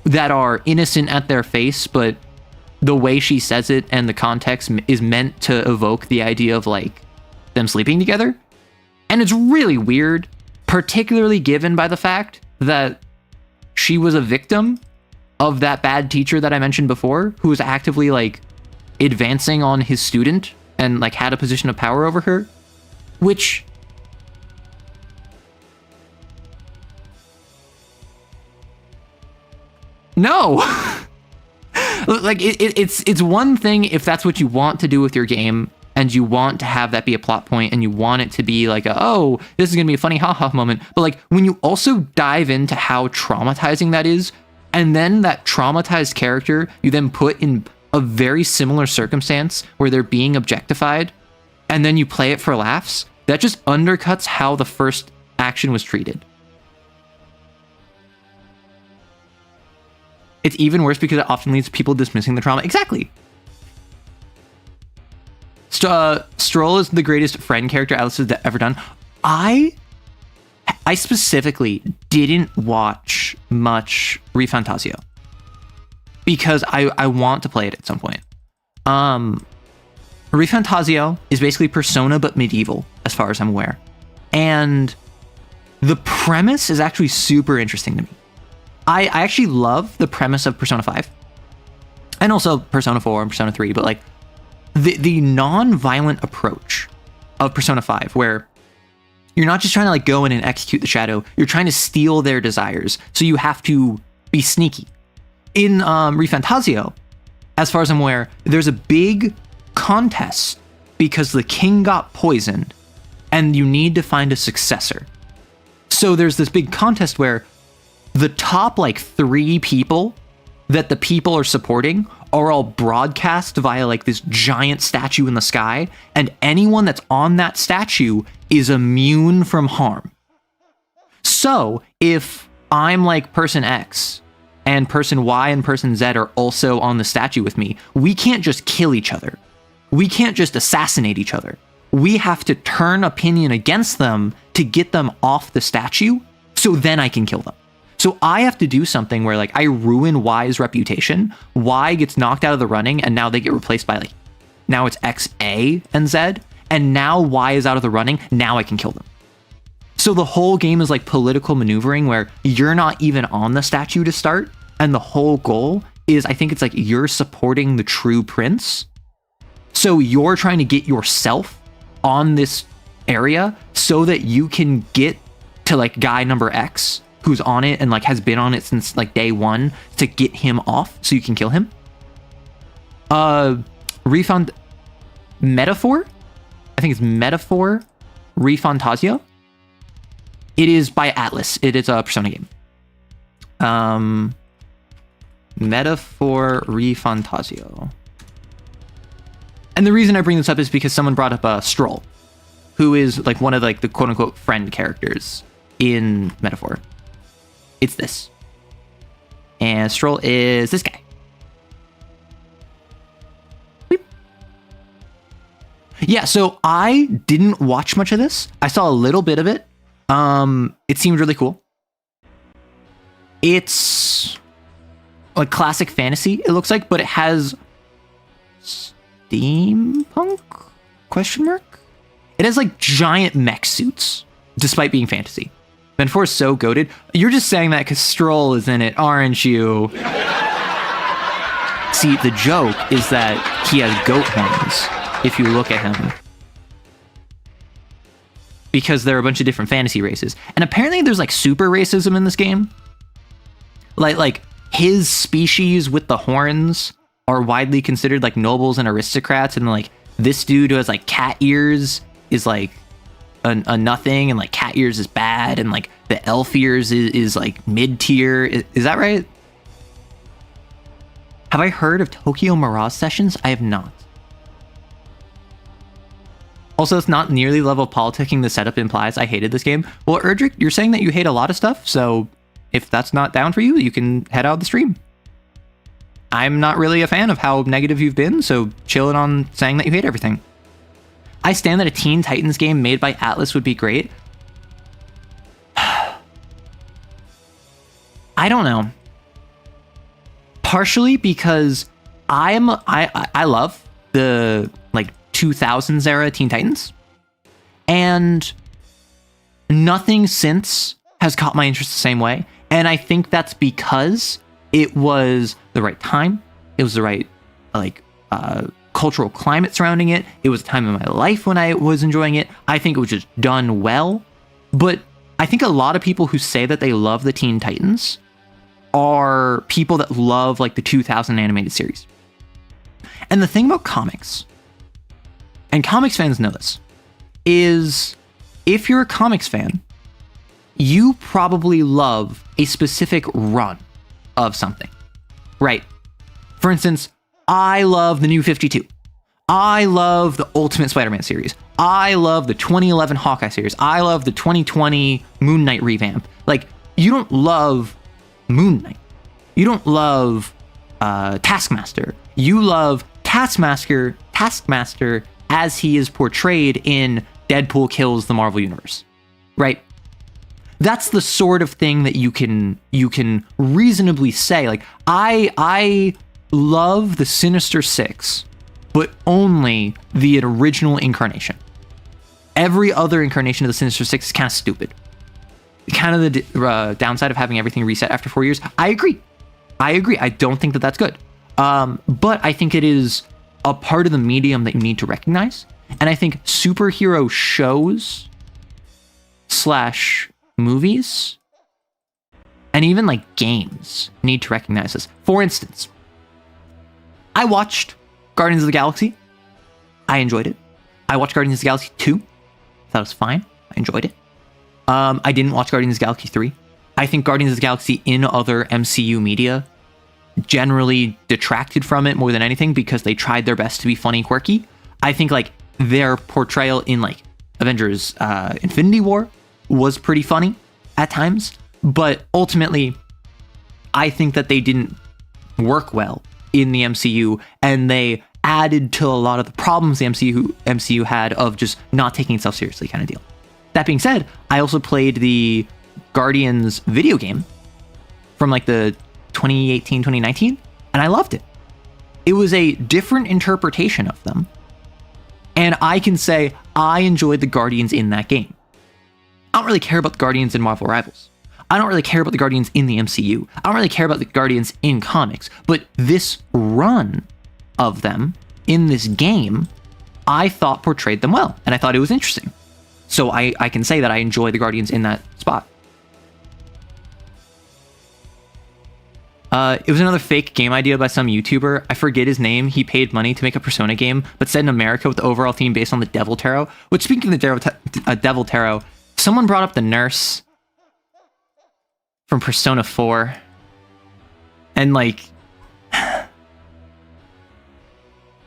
that are innocent at their face, but the way she says it and the context is meant to evoke the idea of like them sleeping together. And it's really weird, particularly given by the fact that she was a victim of that bad teacher that I mentioned before, who was actively like advancing on his student and like had a position of power over her, which no. Like it's one thing if that's what you want to do with your game and you want to have that be a plot point and you want it to be like this is gonna be a funny haha moment, but like when you also dive into how traumatizing that is, and then that traumatized character you then put in a very similar circumstance where they're being objectified, and then you play it for laughs, that just undercuts how the first action was treated. It's even worse because it often leads to people dismissing the trauma. Exactly. Stroll is the greatest friend character Alice has ever done. I specifically didn't watch much ReFantazio because I want to play it at some point. ReFantazio is basically Persona but medieval, as far as I'm aware. And the premise is actually super interesting to me. I actually love the premise of Persona 5 and also Persona 4 and Persona 3, but like the non-violent approach of Persona 5, where you're not just trying to like go in and execute the shadow, you're trying to steal their desires. So you have to be sneaky. In ReFantazio, as far as I'm aware, there's a big contest because the king got poisoned and you need to find a successor. So there's this big contest where the top like 3 people that the people are supporting are all broadcast via like this giant statue in the sky, and anyone that's on that statue is immune from harm. So if I'm like person X and person Y and person Z are also on the statue with me, we can't just kill each other. We can't just assassinate each other. We have to turn opinion against them to get them off the statue, so then I can kill them. So I have to do something where like I ruin Y's reputation. Y gets knocked out of the running, and now they get replaced by like, now it's X, A, and Z, and now Y is out of the running. Now I can kill them. So the whole game is like political maneuvering where you're not even on the statue to start, and the whole goal is, I think it's like you're supporting the true prince. So you're trying to get yourself on this area so that you can get to like guy number X who's on it and like has been on it since like day one to get him off so you can kill him. Refund Metaphor? I think it's Metaphor Refantasio. It is by Atlas. It is a Persona game. Metaphor Refantasio. And the reason I bring this up is because someone brought up Stroll, who is like one of like the quote unquote friend characters in Metaphor. It's this. And Stroll is this guy. Beep. Yeah, so I didn't watch much of this. I saw a little bit of it. It seemed really cool. It's like classic fantasy, it looks like, but it has steampunk? Question mark? It has like giant mech suits, despite being fantasy. Metaphor is so goated. You're just saying that because Stroll is in it, aren't you? See, the joke is that he has goat horns, if you look at him. Because there are a bunch of different fantasy races. And apparently there's like super racism in this game. Like his species with the horns are widely considered like nobles and aristocrats, and like this dude who has like cat ears is like a nothing, and like cat ears is bad, and like the elf ears is like mid-tier. Is that right? Have I heard of Tokyo Mirage Sessions? I have not. Also, it's not nearly the level of politicking the setup implies. I hated this game. Well, Erdrick, you're saying that you hate a lot of stuff, so if that's not down for you, you can head out the stream. I'm not really a fan of how negative you've been, so chill it on saying that you hate everything. I stand that a Teen Titans game made by Atlas would be great. I don't know. Partially because I love the like 2000s era Teen Titans, and nothing since has caught my interest the same way. And I think that's because it was the right time. It was the right cultural climate surrounding it. It was a time in my life when I was enjoying it. I think it was just done well. But I think a lot of people who say that they love the Teen Titans are people that love like the 2000 animated series. And the thing about comics, and comics fans know this, is if you're a comics fan, you probably love a specific run of something, right? For instance, I love the New 52. I love the Ultimate Spider-Man series. I love the 2011 Hawkeye series. I love the 2020 Moon Knight revamp. Like, you don't love Moon Knight. You don't love Taskmaster. You love Taskmaster as he is portrayed in Deadpool Kills the Marvel Universe, right? That's the sort of thing that you can reasonably say, like, I love the Sinister Six, but only the original incarnation. Every other incarnation of the Sinister Six is kind of stupid. Kind of the downside of having everything reset after 4 years. I agree. I don't think that that's good. But I think it is a part of the medium that you need to recognize. And I think superhero shows / movies and even like games need to recognize this. For instance, I watched Guardians of the Galaxy. I enjoyed it. I watched Guardians of the Galaxy 2. Thought it was fine. I enjoyed it. I didn't watch Guardians of the Galaxy 3. I think Guardians of the Galaxy in other MCU media generally detracted from it more than anything because they tried their best to be funny, quirky. I think like their portrayal in like Avengers Infinity War was pretty funny at times, But ultimately, I think that they didn't work well in the MCU, and they added to a lot of the problems the MCU had of just not taking itself seriously kind of deal. That being said, I also played the Guardians video game from like the 2018, 2019, and I loved it. It was a different interpretation of them. And I can say I enjoyed the Guardians in that game. I don't really care about the Guardians in Marvel Rivals. I don't really care about the Guardians in the MCU. I don't really care about the Guardians in comics. But this run of them in this game, I thought portrayed them well. And I thought it was interesting. So I can say that I enjoy the Guardians in that spot. It was another fake game idea by some YouTuber. I forget his name. He paid money to make a Persona game, but set in America with the overall theme based on the Devil Tarot. Which, speaking of the Devil Tarot, someone brought up the nurse from Persona 4. And, like,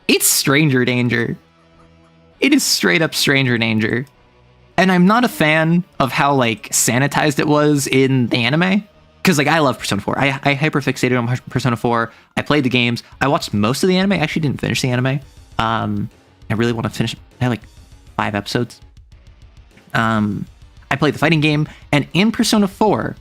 it's stranger danger. It is straight up stranger danger. And I'm not a fan of how, like, sanitized it was in the anime. Because, like, I love Persona 4. I hyperfixated on Persona 4. I played the games. I watched most of the anime. I actually didn't finish the anime. I really want to finish. I have, like, 5 episodes. I played the fighting game. And in Persona 4,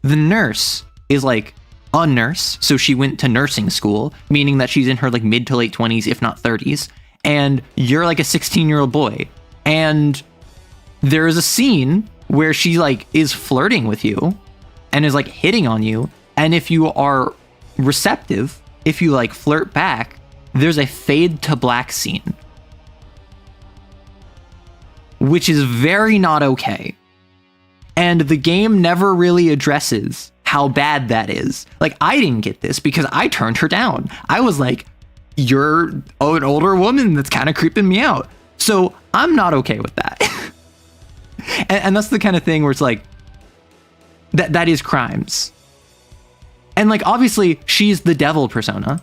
the nurse is, like, a nurse. So she went to nursing school, meaning that she's in her, like, mid to late 20s, if not 30s. And you're, like, a 16-year-old boy. And there is a scene where she, like, is flirting with you. And is like hitting on you, and if you are receptive, if you like flirt back, there's a fade to black scene, which is very not okay. And the game never really addresses how bad that is. Like, I didn't get this because I turned her down. I was like, you're an older woman that's kind of creeping me out. So I'm not okay with that. and that's the kind of thing where it's like, that is crimes. And like, obviously she's the devil persona.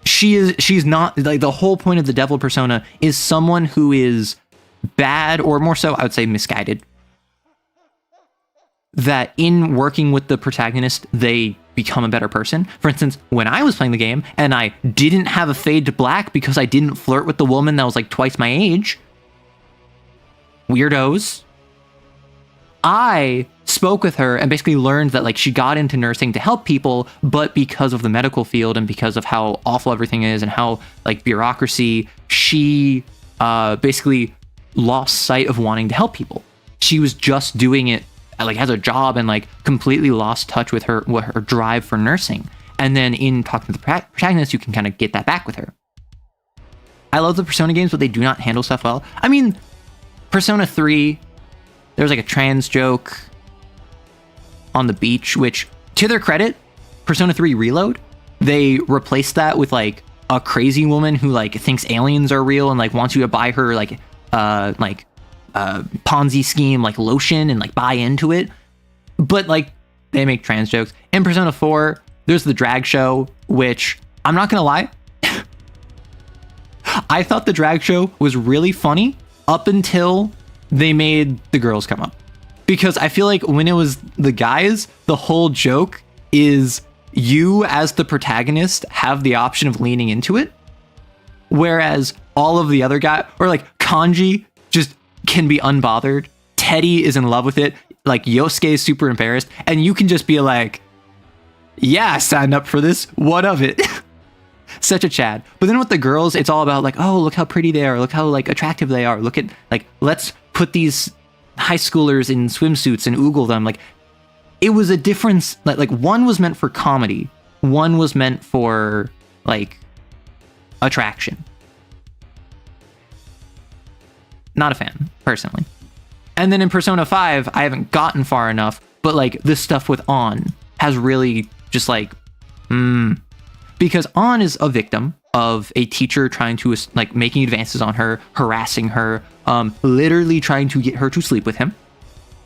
She's not, like, the whole point of the devil persona is someone who is bad, or more so I would say misguided. That in working with the protagonist, they become a better person. For instance, when I was playing the game and I didn't have a fade to black because I didn't flirt with the woman that was like twice my age. Weirdos. I spoke with her and basically learned that, like, she got into nursing to help people, but because of the medical field and because of how awful everything is and how, like, bureaucracy, she basically lost sight of wanting to help people. She was just doing it, like, as a job, and, like, completely lost touch with her drive for nursing. And then in talking to the protagonist, you can kind of get that back with her. I love the Persona games, but they do not handle stuff well. I mean, Persona 3... There's like a trans joke on the beach, which, to their credit, Persona 3 Reload, they replaced that with like a crazy woman who like thinks aliens are real and like wants you to buy her like Ponzi scheme like lotion and like buy into it. But like, they make trans jokes. In Persona 4, there's the drag show, which, I'm not gonna lie, I thought the drag show was really funny up until they made the girls come up. Because I feel like when it was the guys, the whole joke is you as the protagonist have the option of leaning into it. Whereas all of the other guys, or like Kanji just can be unbothered. Teddy is in love with it. Like Yosuke is super embarrassed. And you can just be like, yeah, I signed up for this. What of it? Such a Chad. But then with the girls, it's all about like, oh, look how pretty they are. Look how like attractive they are. Look at like, let's put these high schoolers in swimsuits and oogle them. Like, it was a difference. Like one was meant for comedy. One was meant for like attraction. Not a fan, personally. And then in Persona 5, I haven't gotten far enough, but like this stuff with On has really just like, because On is a victim of a teacher trying to like making advances on her, harassing her, literally trying to get her to sleep with him.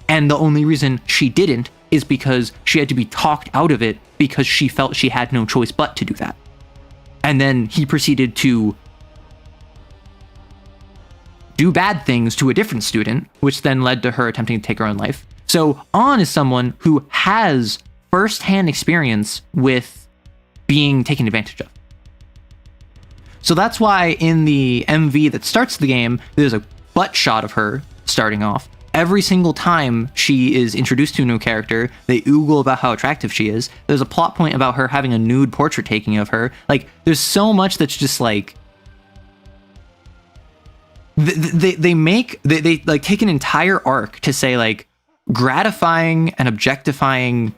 And the only reason she didn't is because she had to be talked out of it because she felt she had no choice but to do that. And then he proceeded to do bad things to a different student, which then led to her attempting to take her own life. So On is someone who has firsthand experience with being taken advantage of. So that's why in the MV that starts the game, there's a butt shot of her starting off. Every single time she is introduced to a new character, they oogle about how attractive she is. There's a plot point about her having a nude portrait taking of her. Like, there's so much that's just like... They like take an entire arc to say like, gratifying and objectifying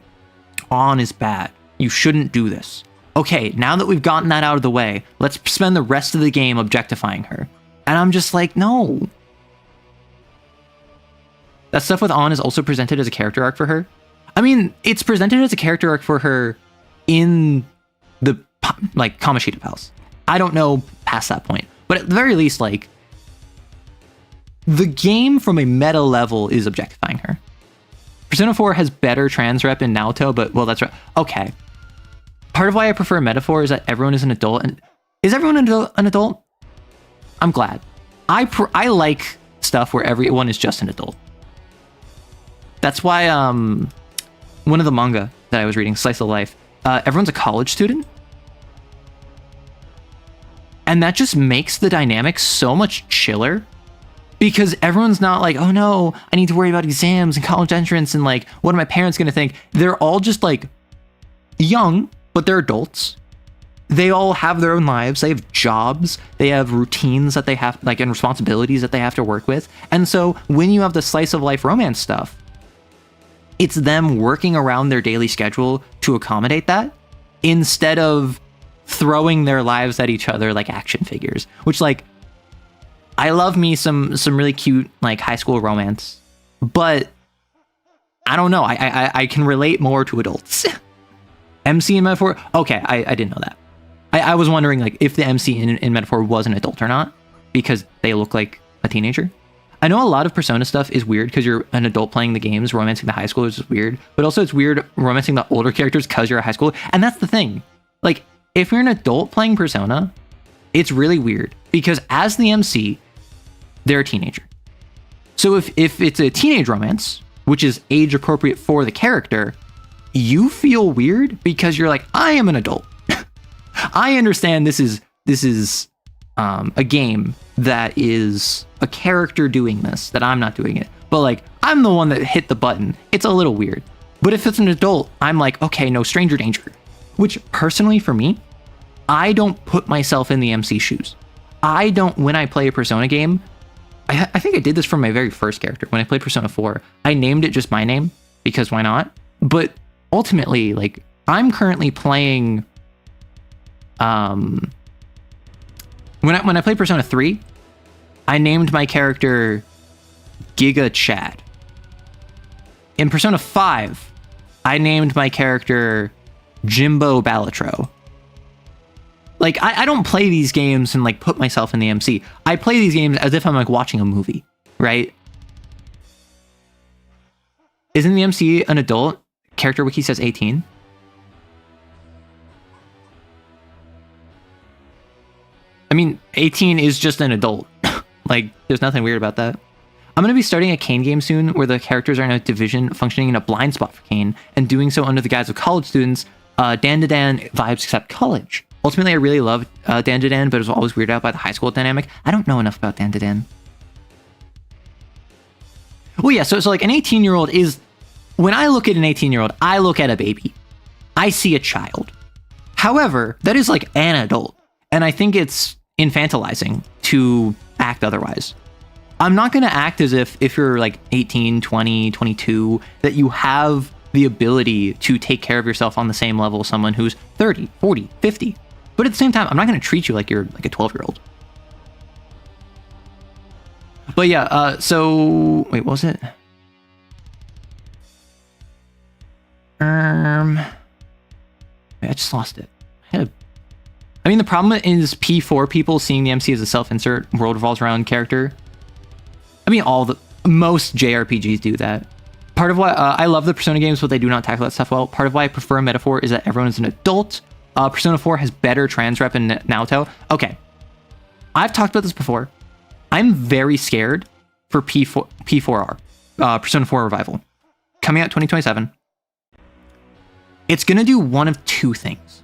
On is bad. You shouldn't do this. Okay, now that we've gotten that out of the way, let's spend the rest of the game objectifying her. And I'm just like, no. That stuff with On is also presented as a character arc for her. I mean, it's presented as a character arc for her in the, like, Kamoshida Palace. I don't know past that point. But at the very least, like, the game from a meta level is objectifying her. Persona 4 has better trans rep in Naoto, but, well, that's right. Okay. Part of why I prefer Metaphor is that everyone is an adult. And is everyone an adult? I'm glad. I like stuff where everyone is just an adult. That's why one of the manga that I was reading, Slice of Life, everyone's a college student. And that just makes the dynamic so much chiller. Because everyone's not like, oh no, I need to worry about exams and college entrance and like, what are my parents going to think? They're all just like young, but they're adults. They all have their own lives. They have jobs. They have routines that they have, like, and responsibilities that they have to work with. And so when you have the slice of life romance stuff, it's them working around their daily schedule to accommodate that instead of throwing their lives at each other like action figures, which, like, I love me some really cute, like, high school romance, but I don't know. I can relate more to adults. MC in Metaphor? Okay, I didn't know that. I was wondering, like, if the MC in Metaphor was an adult or not, because they look like a teenager. I know a lot of Persona stuff is weird because you're an adult playing the games, romancing the high schoolers is weird, but also it's weird romancing the older characters because you're a high schooler. And that's the thing. Like, if you're an adult playing Persona, it's really weird because as the MC, they're a teenager. So if it's a teenage romance, which is age appropriate for the character, you feel weird because you're like, I am an adult. I understand this is a game that is a character doing this, that I'm not doing it. But like, I'm the one that hit the button. It's a little weird. But if it's an adult, I'm like, okay, no, stranger danger. Which personally for me, I don't put myself in the MC shoes. I don't, when I play a Persona game, I think I did this for my very first character. When I played Persona 4, I named it just my name because why not? But ultimately, like, I'm currently playing, when I played Persona 3, I named my character Giga Chad. In Persona 5, I named my character Jimbo Balatro. Like, I don't play these games and, like, put myself in the MC. I play these games as if I'm, like, watching a movie, right? Isn't the MC an adult? Character Wiki says 18. I mean, 18 is just an adult. Like, there's nothing weird about that. I'm going to be starting a CAIN game soon where the characters are in a division functioning in a blind spot for CAIN and doing so under the guise of college students. Dan to Dan vibes except college. Ultimately, I really loved Dan to Dan, but it was always weirded out by the high school dynamic. I don't know enough about Dan to Dan. Well, yeah, so like an 18-year-old is... When I look at an 18-year-old, I look at a baby. I see a child. However, that is like an adult. And I think it's infantilizing to act otherwise. I'm not going to act as if you're like 18, 20, 22, that you have the ability to take care of yourself on the same level as someone who's 30, 40, 50. But at the same time, I'm not going to treat you like you're like a 12-year-old. But yeah, so... Wait, what was it? Wait, I just lost it. I mean, the problem is P4 people seeing the MC as a self-insert world revolves around character. I mean, most JRPGs do that. Part of why I love the Persona games, but they do not tackle that stuff well. Part of why I prefer Metaphor is that everyone is an adult. Persona 4 has better trans rep in Naoto. Okay. I've talked about this before. I'm very scared for P4R, Persona 4 Revival. coming out 2027. It's going to do one of two things.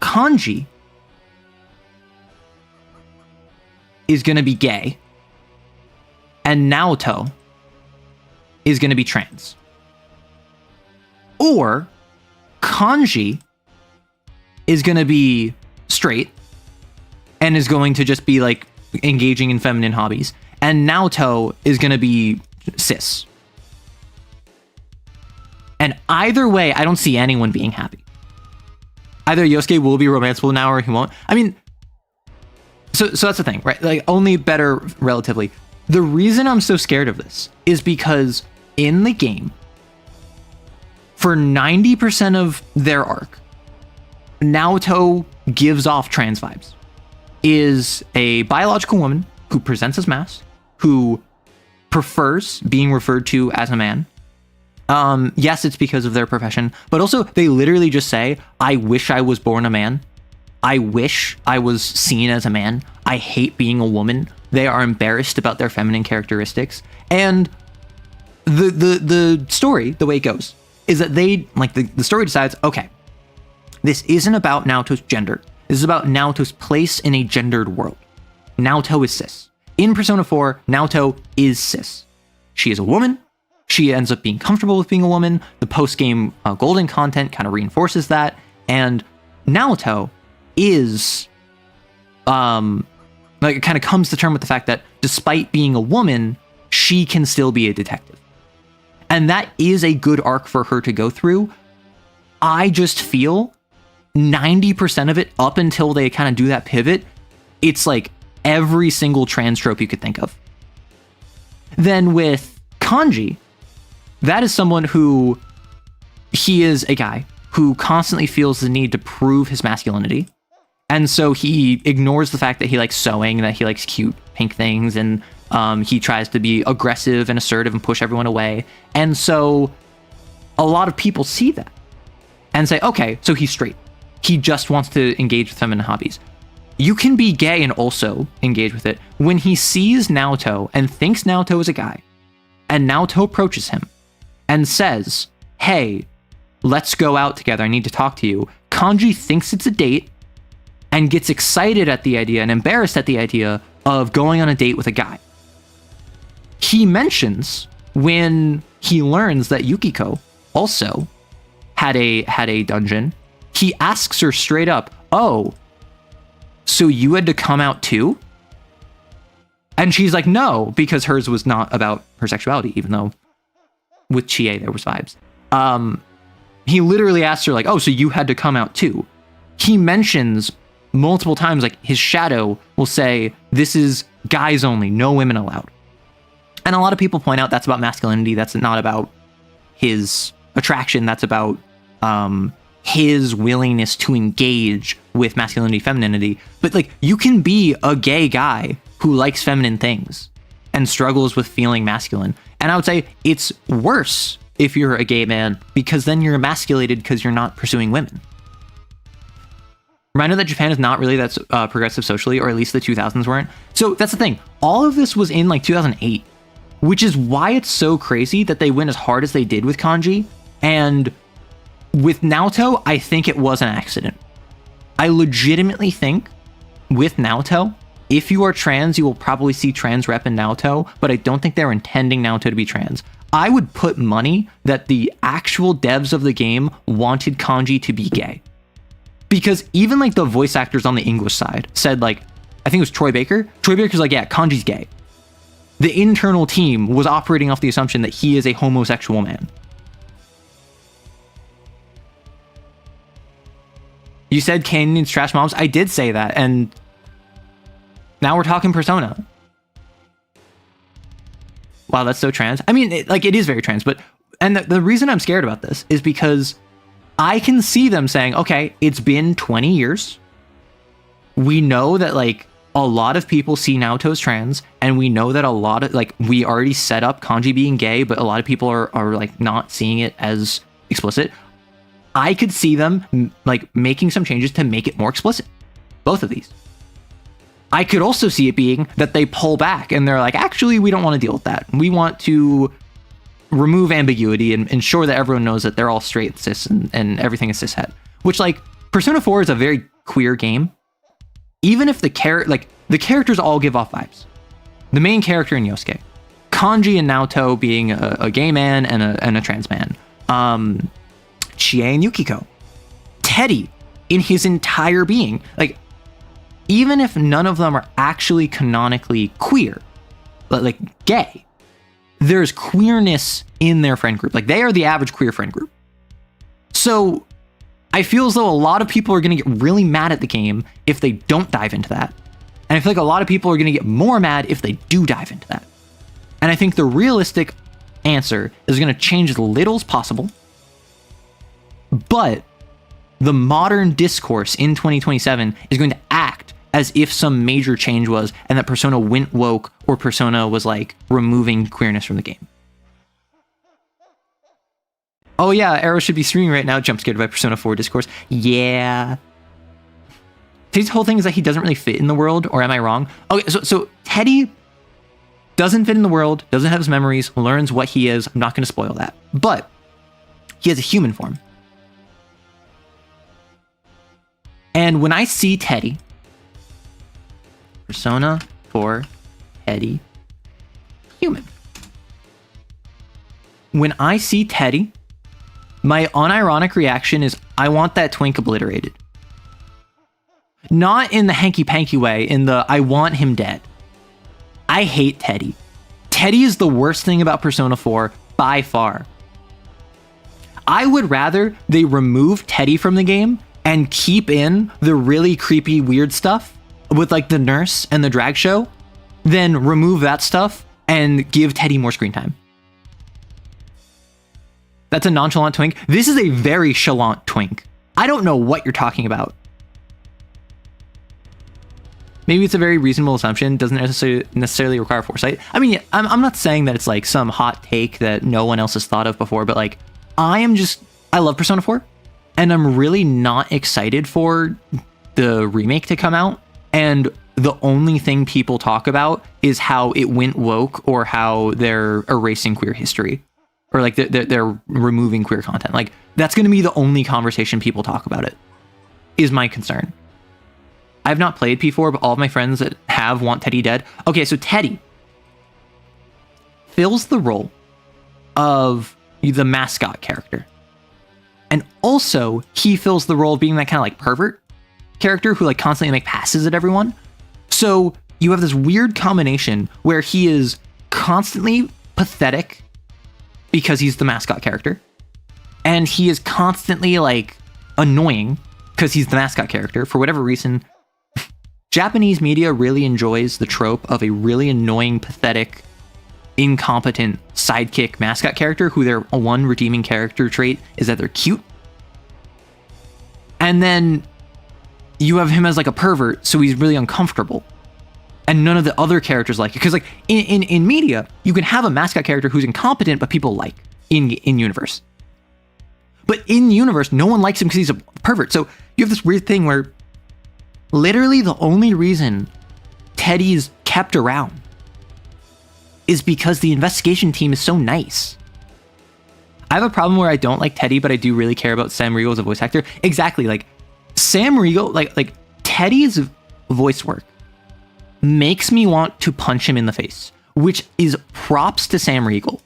Kanji is going to be gay, and Naoto is going to be trans. Or Kanji is going to be straight and is going to just be like engaging in feminine hobbies, and Naoto is going to be cis. And either way, I don't see anyone being happy. Either Yosuke will be romanceable now or he won't. I mean, so that's the thing, right? Like, only better relatively. The reason I'm so scared of this is because in the game, for 90% of their arc, Naoto gives off trans vibes. Is a biological woman who presents as masked, who prefers being referred to as a man. Yes, it's because of their profession, but also they literally just say, I wish I was born a man. I wish I was seen as a man. I hate being a woman. They are embarrassed about their feminine characteristics. And the story, the way it goes, is that they, like, the story decides, okay, this isn't about Naoto's gender. This is about Naoto's place in a gendered world. Naoto is cis. In Persona 4, Naoto is cis. She is a woman. She ends up being comfortable with being a woman. The post-game golden content kind of reinforces that. And Naoto is, like, it kind of comes to terms with the fact that despite being a woman, she can still be a detective. And that is a good arc for her to go through. I just feel 90% of it, up until they kind of do that pivot, it's like every single trans trope you could think of. Then with Kanji, that is someone who, he is a guy who constantly feels the need to prove his masculinity. And so he ignores the fact that he likes sewing, that he likes cute pink things, and he tries to be aggressive and assertive and push everyone away. And so a lot of people see that and say, okay, so he's straight. He just wants to engage with feminine hobbies. You can be gay and also engage with it. When he sees Naoto and thinks Naoto is a guy, and Naoto approaches him and says, hey, let's go out together, I need to talk to you, Kanji thinks it's a date and gets excited at the idea and embarrassed at the idea of going on a date with a guy. He mentions when he learns that Yukiko also had a dungeon, he asks her straight up, oh, so you had to come out too? And she's like, no, because hers was not about her sexuality, even though with Chie there was vibes. He literally asked her, like, oh, so you had to come out too? He mentions multiple times, like, his shadow will say, this is guys only, no women allowed. And a lot of people point out that's about masculinity, that's not about his attraction, that's about his willingness to engage with masculinity, femininity. But, like, you can be a gay guy who likes feminine things and struggles with feeling masculine. And I would say it's worse if you're a gay man, because then you're emasculated because you're not pursuing women. Reminder that Japan is not really that progressive socially, or at least the 2000s weren't. So that's the thing. All of this was in like 2008, which is why it's so crazy that they went as hard as they did with Kanji. And with Naoto, I think it was an accident. I legitimately think with Naoto, if you are trans, you will probably see trans rep in Naoto, but I don't think they're intending Naoto to be trans. I would put money that the actual devs of the game wanted Kanji to be gay. Because even like the voice actors on the English side said, like, I think it was Troy Baker. Troy Baker's like, yeah, Kanji's gay. The internal team was operating off the assumption that he is a homosexual man. You said CAIN needs trash moms. I did say that, and now we're talking Persona. Wow, that's so trans. I mean, it is very trans, but, and the reason I'm scared about this is because I can see them saying, okay, it's been 20 years. We know that, like, a lot of people see Naoto as trans, and we know that a lot of, like, we already set up Kanji being gay, but a lot of people are like not seeing it as explicit. I could see them like making some changes to make it more explicit. Both of these. I could also see it being that they pull back and they're like, actually, we don't want to deal with that. We want to remove ambiguity and ensure that everyone knows that they're all straight cis and everything is cishet. Which, like, Persona 4 is a very queer game. Even if the characters all give off vibes. The main character in Yosuke, Kanji and Naoto being a gay man and a trans man. Chie and Yukiko, Teddy in his entire being. Like, even if none of them are actually canonically queer, but like gay, there's queerness in their friend group. Like, they are the average queer friend group. So I feel as though a lot of people are going to get really mad at the game if they don't dive into that. And I feel like a lot of people are going to get more mad if they do dive into that. And I think the realistic answer is going to change as little as possible. But the modern discourse in 2027 is going to act as if some major change was, and that Persona went woke, or Persona was like removing queerness from the game. Oh yeah, Arrow should be streaming right now, jump scared by Persona 4 discourse. Yeah. Teddy's whole thing is that he doesn't really fit in the world, or am I wrong? Okay, so Teddy doesn't fit in the world, doesn't have his memories, learns what he is. I'm not going to spoil that. But he has a human form. And when I see Teddy, Persona 4, Teddy, human. When I see Teddy, my unironic reaction is, I want that twink obliterated. Not in the hanky-panky way, in the, I want him dead. I hate Teddy. Teddy is the worst thing about Persona 4, by far. I would rather they remove Teddy from the game and keep in the really creepy, weird stuff with like the nurse and the drag show, than remove that stuff and give Teddy more screen time. That's a nonchalant twink. This is a very chalant twink. I don't know what you're talking about. Maybe it's a very reasonable assumption. Doesn't necessarily require foresight. I mean, I'm not saying that it's like some hot take that no one else has thought of before, but like, I love Persona 4, and I'm really not excited for the remake to come out. And the only thing people talk about is how it went woke, or how they're erasing queer history, or like they're removing queer content. Like, that's going to be the only conversation people talk about it, is my concern. I've not played P4, but all of my friends that have want Teddy dead. Okay, so Teddy fills the role of the mascot character. And also, he fills the role of being that kind of like pervert character who like constantly make passes at everyone. So you have this weird combination where he is constantly pathetic because he's the mascot character, and he is constantly like annoying because he's the mascot character. For whatever reason, Japanese media really enjoys the trope of a really annoying, pathetic, incompetent sidekick mascot character who their one redeeming character trait is that they're cute. And then you have him as like a pervert, so he's really uncomfortable. And none of the other characters like it. Because like in media, you can have a mascot character who's incompetent, but people like in universe. But in universe, no one likes him because he's a pervert. So you have this weird thing where literally the only reason Teddy's kept around is because the investigation team is so nice. I have a problem where I don't like Teddy, but I do really care about Sam Riegel as a voice actor. Exactly, like Sam Riegel, like Teddy's voice work makes me want to punch him in the face, which is props to Sam Riegel.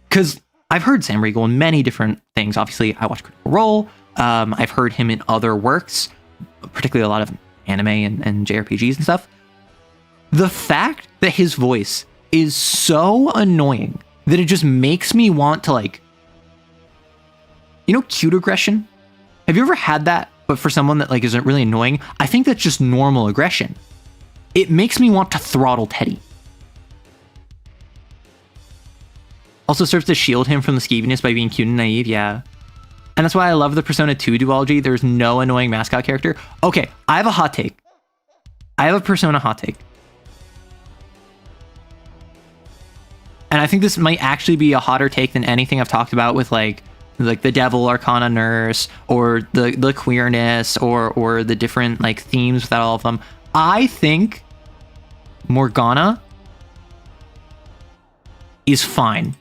Because I've heard Sam Riegel in many different things. Obviously, I watch Critical Role. I've heard him in other works, particularly a lot of anime and JRPGs and stuff. The fact that his voice is so annoying that it just makes me want to like, cute aggression? Have you ever had that, but for someone that like isn't really annoying? I think that's just normal aggression. It makes me want to throttle Teddy. Also serves to shield him from the skeeviness by being cute and naive, yeah. And that's why I love the Persona 2 duology. There's no annoying mascot character. Okay, I have a hot take. I have a Persona hot take. And I think this might actually be a hotter take than anything I've talked about with like the Devil Arcana Nurse, or the queerness, or the different like themes without all of them. I think Morgana is fine.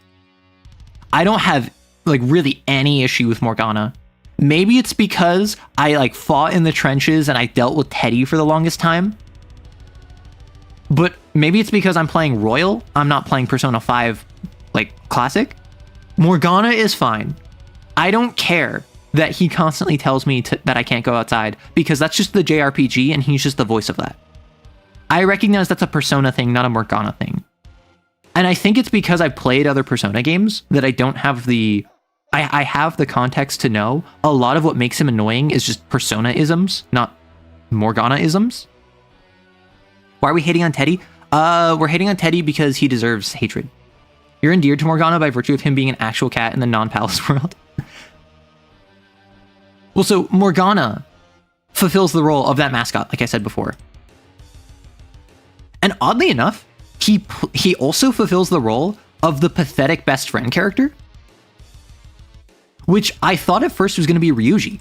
I don't have like really any issue with Morgana. Maybe it's because I like fought in the trenches and I dealt with Teddy for the longest time. But maybe it's because I'm playing Royal. I'm not playing Persona 5 like Classic. Morgana is fine. I don't care that he constantly tells me that I can't go outside, because that's just the JRPG and he's just the voice of that. I recognize that's a Persona thing, not a Morgana thing. And I think it's because I've played other Persona games that I don't have I have the context to know a lot of what makes him annoying is just Persona-isms, not Morgana-isms. Why are we hating on Teddy? We're hating on Teddy because he deserves hatred. You're endeared to Morgana by virtue of him being an actual cat in the non-palace world. Well, so Morgana fulfills the role of that mascot, like I said before. And oddly enough, he also fulfills the role of the pathetic best friend character, which I thought at first was going to be Ryuji.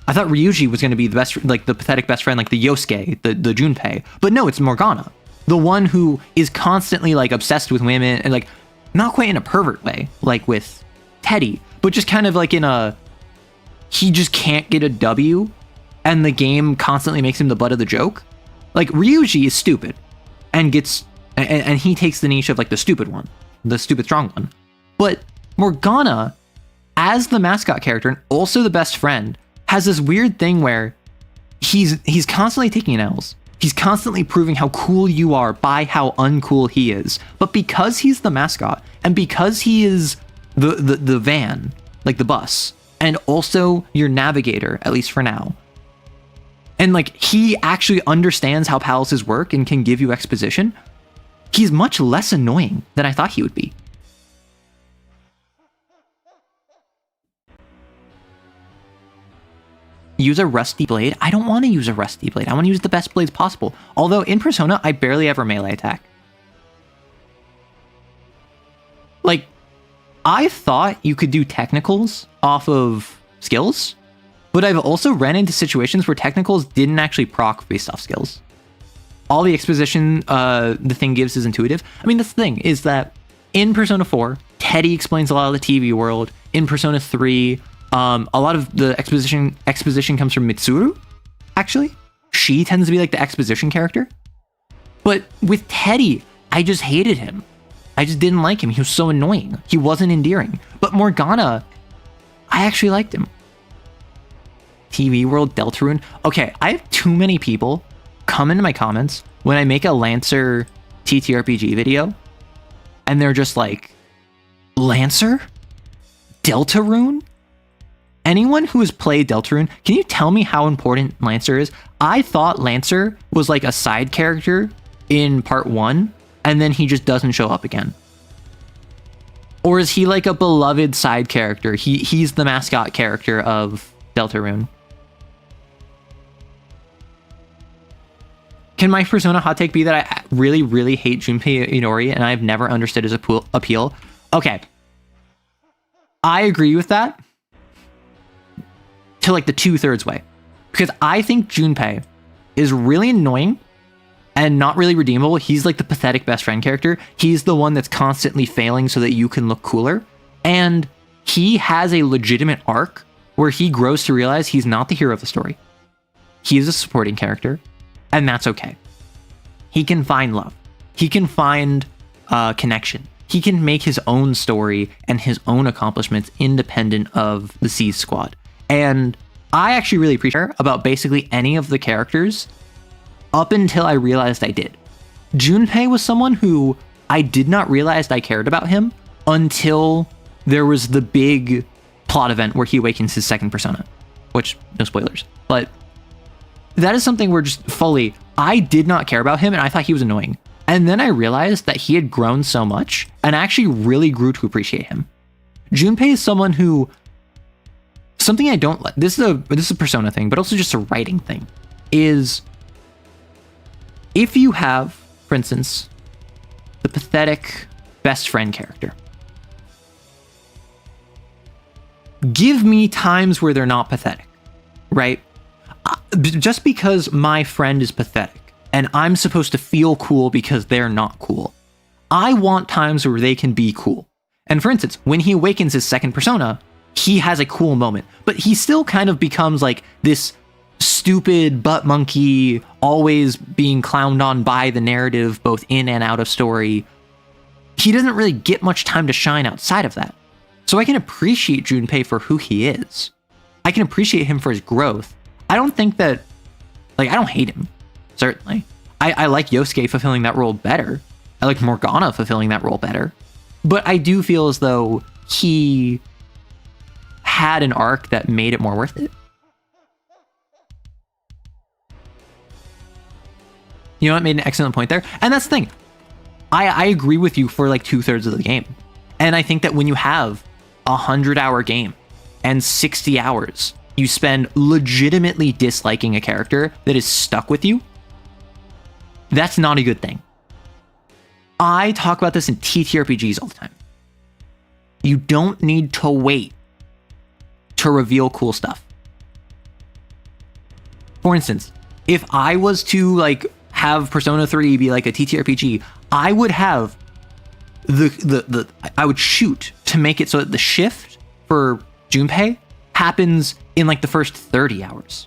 I thought Ryuji was going to be the best, like the pathetic best friend, like the Yosuke, the Junpei. But no, it's Morgana, the one who is constantly like obsessed with women, and like not quite in a pervert way, like with Teddy, but just kind of like in a, he just can't get a W, and the game constantly makes him the butt of the joke. Like Ryuji is stupid, and gets, and he takes the niche of like the stupid one, the stupid strong one. But Morgana, as the mascot character and also the best friend, has this weird thing where he's constantly taking L's. He's constantly proving how cool you are by how uncool he is. But because he's the mascot, and because he is the van, like the bus, and also your navigator, at least for now, and like he actually understands how palaces work and can give you exposition, he's much less annoying than I thought he would be. Use a rusty blade? I don't want to use a rusty blade. I want to use the best blades possible. Although in Persona, I barely ever melee attack. Like, I thought you could do technicals off of skills, but I've also ran into situations where technicals didn't actually proc based off skills. All the exposition the thing gives is intuitive. I mean, that's the thing, is that in Persona 4, Teddy explains a lot of the TV world. In Persona 3, a lot of the exposition comes from Mitsuru, actually. She tends to be like the exposition character. But with Teddy, I just hated him. I just didn't like him. He was so annoying. He wasn't endearing. But Morgana, I actually liked him. TV World, Deltarune. Okay, I have too many people come into my comments when I make a Lancer TTRPG video, and they're just like, Lancer? Deltarune? Anyone who has played Deltarune, can you tell me how important Lancer is? I thought Lancer was like a side character in part 1, and then he just doesn't show up again. Or is he like a beloved side character? He's the mascot character of Deltarune. Can my Persona hot take be that I really, really hate Junpei Inori and I've never understood his appeal? Okay. I agree with that. To like the 2/3 way. Because I think Junpei is really annoying and not really redeemable. He's like the pathetic best friend character. He's the one that's constantly failing so that you can look cooler. And he has a legitimate arc where he grows to realize he's not the hero of the story. He is a supporting character, and that's okay. He can find love. He can find connection. He can make his own story and his own accomplishments independent of the C's squad. And I actually really appreciate about basically any of the characters up until I realized I did. Junpei was someone who I did not realize I cared about him until there was the big plot event where he awakens his second persona, which, no spoilers, but that is something where just fully, I did not care about him and I thought he was annoying. And then I realized that he had grown so much and I actually really grew to appreciate him. Junpei is someone who, something I don't like, this is a persona thing, but also just a writing thing, is if you have, for instance, the pathetic best friend character, give me times where they're not pathetic, right? Just because my friend is pathetic and I'm supposed to feel cool because they're not cool, I want times where they can be cool. And for instance, when he awakens his second persona, he has a cool moment, but he still kind of becomes like this stupid butt monkey, always being clowned on by the narrative, both in and out of story. He doesn't really get much time to shine outside of that. So I can appreciate Junpei for who he is. I can appreciate him for his growth. I don't think that, like, I don't hate him, certainly. I like Yosuke fulfilling that role better. I like Morgana fulfilling that role better. But I do feel as though he had an arc that made it more worth it. You know what, made an excellent point there. And that's the thing. I agree with you for like 2/3 of the game. And I think that when you have a 100-hour game and 60 hours you spend legitimately disliking a character that is stuck with you, that's not a good thing. I talk about this in TTRPGs all the time. You don't need to wait to reveal cool stuff. For instance, if I was to like have Persona 3 be like a TTRPG, I would have I would shoot to make it so that the shift for Junpei happens in like the first 30 hours,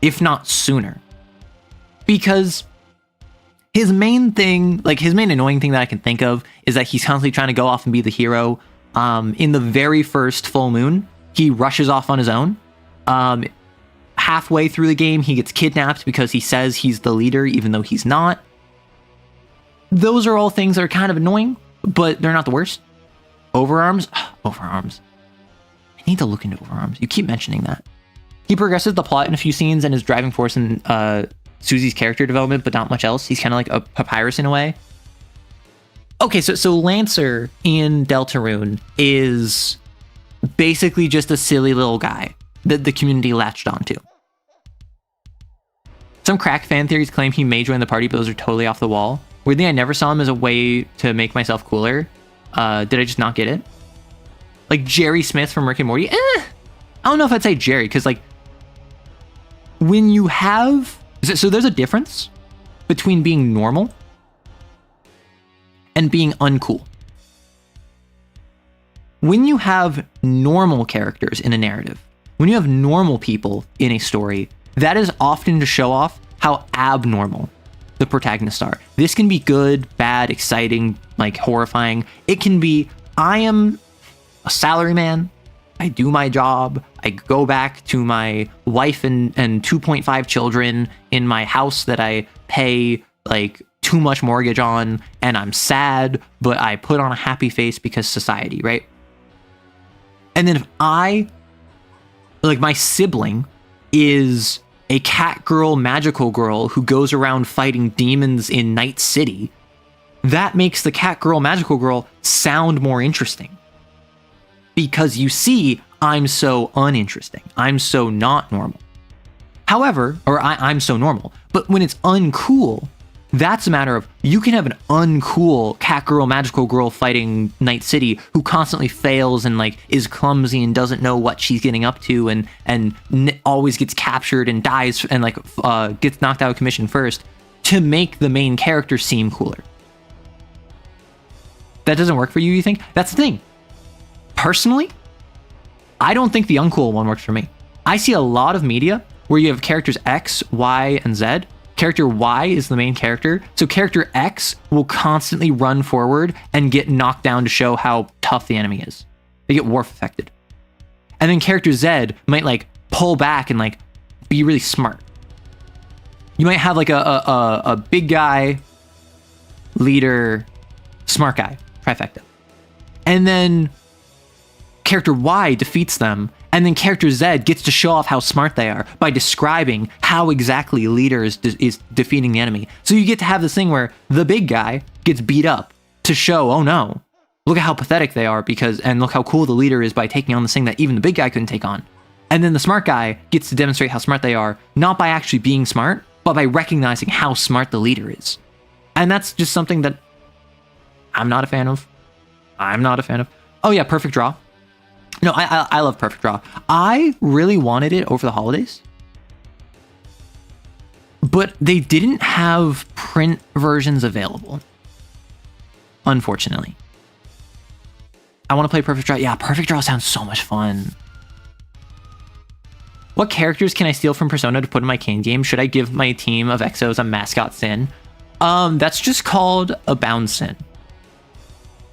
if not sooner. Because his main thing, like his main annoying thing that I can think of is that he's constantly trying to go off and be the hero. In the very first full moon, he rushes off on his own. Halfway through the game, he gets kidnapped because he says he's the leader, even though he's not. Those are all things that are kind of annoying, but they're not the worst. Overarms? Overarms. I need to look into Overarms. You keep mentioning that. He progresses the plot in a few scenes and is driving force in Susie's character development, but not much else. He's kind of like a papyrus in a way. Okay, so Lancer in Deltarune is basically just a silly little guy that the community latched onto. Some crack fan theories claim he may join the party, but those are totally off the wall. Weirdly, I never saw him as a way to make myself cooler. Did I just not get it? Like Jerry Smith from Rick and Morty? I don't know if I'd say Jerry, because like, when you have... So there's a difference between being normal and being uncool. When you have normal characters in a narrative, when you have normal people in a story, that is often to show off how abnormal the protagonists are. This can be good, bad, exciting, like horrifying. It can be, I am a salaryman, I do my job, I go back to my wife and 2.5 children in my house that I pay like too much mortgage on, and I'm sad, but I put on a happy face because society, right? And then if I, like my sibling is a cat girl, magical girl who goes around fighting demons in Night City, that makes the cat girl, magical girl sound more interesting. Because you see, I'm so uninteresting. I'm so not normal. However, or I'm so normal. But when it's uncool, that's a matter of, you can have an uncool cat girl, magical girl fighting Night City who constantly fails and like is clumsy and doesn't know what she's getting up to and always gets captured and dies and like gets knocked out of commission first, to make the main character seem cooler. That doesn't work for you, you think? That's the thing. Personally, I don't think the uncool one works for me. I see a lot of media where you have characters X, Y, and Z. Character Y is the main character, so character X will constantly run forward and get knocked down to show how tough the enemy is. They get warp affected. And then character Z might like pull back and like be really smart. You might have like a big guy, leader, smart guy, trifecta. And then character Y defeats them, and then character Z gets to show off how smart they are by describing how exactly leader is defeating the enemy. So you get to have this thing where the big guy gets beat up to show, oh no, look at how pathetic they are, and look how cool the leader is by taking on this thing that even the big guy couldn't take on. And then the smart guy gets to demonstrate how smart they are, not by actually being smart, but by recognizing how smart the leader is. And that's just something that I'm not a fan of. Oh yeah, Perfect Draw. No, I love Perfect Draw. I really wanted it over the holidays, but they didn't have print versions available, unfortunately. I want to play Perfect Draw. Yeah, Perfect Draw sounds so much fun. What characters can I steal from Persona to put in my CAIN game? Should I give my team of Exos a mascot sin? That's just called a bound sin.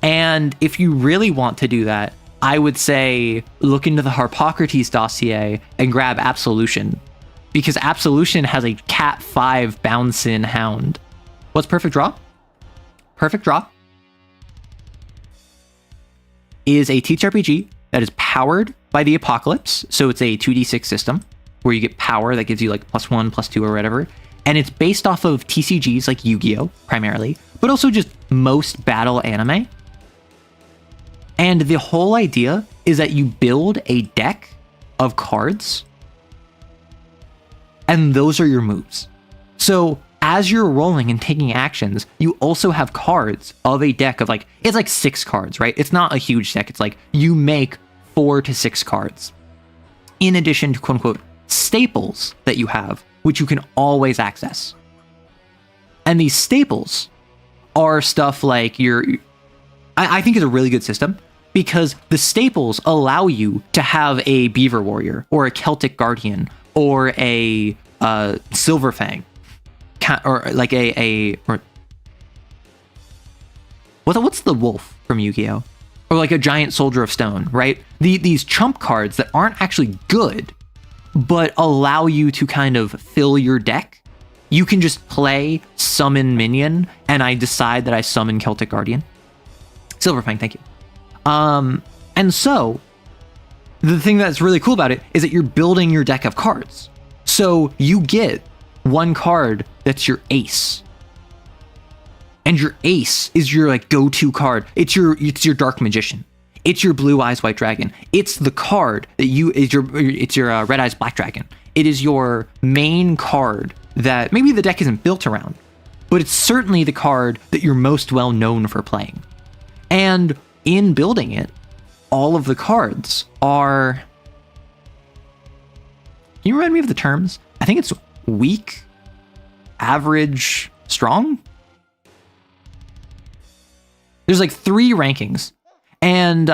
And if you really want to do that, I would say look into the Harpocrates dossier and grab Absolution, because Absolution has a Cat 5 bound sin hound. What's Perfect Draw? Perfect Draw is a TTRPG that is powered by the Apocalypse. So it's a 2d6 system where you get power that gives you like +1, +2, or whatever. And it's based off of TCGs like Yu-Gi-Oh! Primarily, but also just most battle anime. And the whole idea is that you build a deck of cards, and those are your moves. So as you're rolling and taking actions, you also have cards of a deck of like, it's like 6 cards, right? It's not a huge deck. It's like you make 4 to 6 cards, in addition to quote unquote staples that you have, which you can always access. And these staples are stuff like I think it's a really good system, because the staples allow you to have a Beaver Warrior or a Celtic Guardian or a Silverfang, or like what's the wolf from Yu-Gi-Oh? Or like a Giant Soldier of Stone, right? These trump cards that aren't actually good, but allow you to kind of fill your deck. You can just play summon minion, and I decide that I summon Celtic Guardian. Silverfang, thank you. And so the thing that's really cool about it is that you're building your deck of cards. So you get one card that's your ace. And your ace is your like go-to card. It's your Dark Magician. It's your Blue Eyes White Dragon. It's the card that it's your Red Eyes Black Dragon. It is your main card that maybe the deck isn't built around, but it's certainly the card that you're most well known for playing. And in building it, all of the cards are... Can you remind me of the terms? I think it's weak, average, strong? There's like 3 rankings, and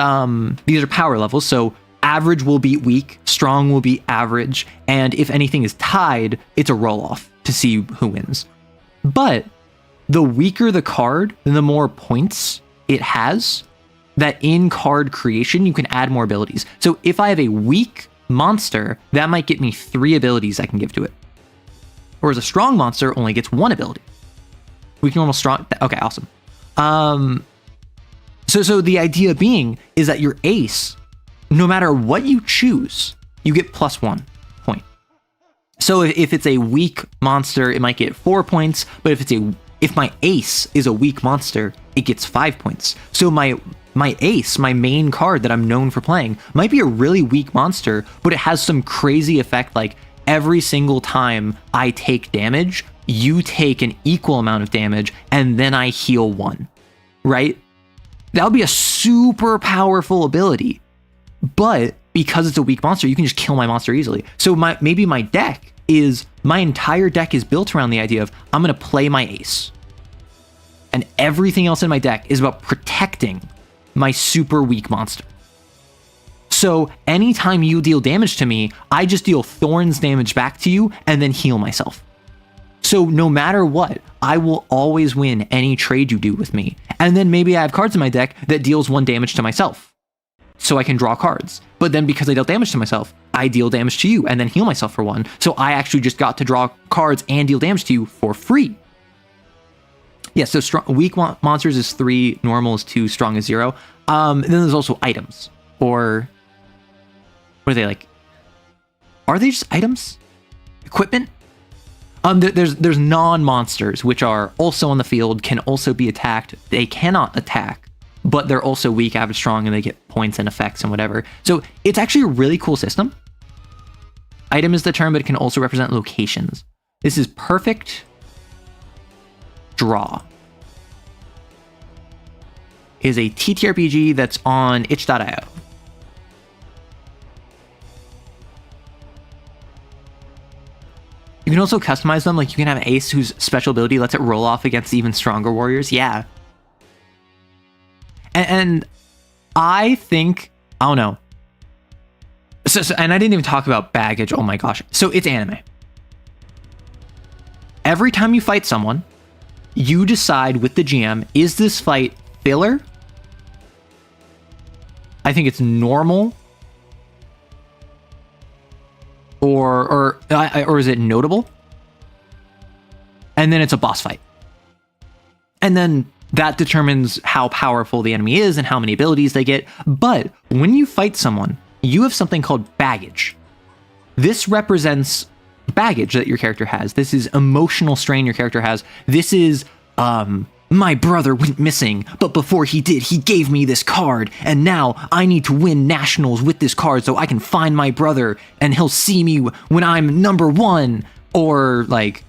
these are power levels. So average will beat weak, strong will beat average, and if anything is tied, it's a roll-off to see who wins. But the weaker the card, the more points it has, that in card creation, you can add more abilities. So if I have a weak monster, that might get me 3 abilities I can give to it. Whereas a strong monster only gets 1 ability. Weak, normal, strong. Okay, awesome. So the idea being is that your ace, no matter what you choose, you get +1 point. So if it's a weak monster, it might get 4 points, but if my ace is a weak monster, it gets 5 points. So my ace, my main card that I'm known for playing, might be a really weak monster, but it has some crazy effect like every single time I take damage, you take an equal amount of damage, and then I heal 1, right? That would be a super powerful ability. But because it's a weak monster, you can just kill my monster easily. So maybe my entire deck is built around the idea of I'm going to play my ace. And everything else in my deck is about protecting my super weak monster. So anytime you deal damage to me, I just deal Thorns damage back to you and then heal myself. So no matter what, I will always win any trade you do with me. And then maybe I have cards in my deck that deals 1 damage to myself, so I can draw cards. But then because I dealt damage to myself, I deal damage to you and then heal myself for 1. So I actually just got to draw cards and deal damage to you for free. Yeah, so weak monsters is 3, normal is 2, strong is 0. And then there's also items, or what are they like? Are they just items? Equipment? There's non-monsters, which are also on the field, can also be attacked. They cannot attack, but they're also weak, average, strong, and they get points and effects and whatever. So it's actually a really cool system. Item is the term, but it can also represent locations. This is Perfect Draw. Is a TTRPG that's on itch.io. You can also customize them, like you can have an ace whose special ability lets it roll off against even stronger warriors. Yeah. And I don't know. So, and I didn't even talk about baggage. Oh my gosh. So it's anime. Every time you fight someone, you decide with the GM, is this fight filler? I think it's normal. Or is it notable? And then it's a boss fight. And then that determines how powerful the enemy is and how many abilities they get. But when you fight someone, you have something called baggage. This represents baggage that your character has. This is emotional strain your character has. This is, my brother went missing, but before he did, he gave me this card, and now I need to win nationals with this card so I can find my brother, and he'll see me when I'm number 1. Or like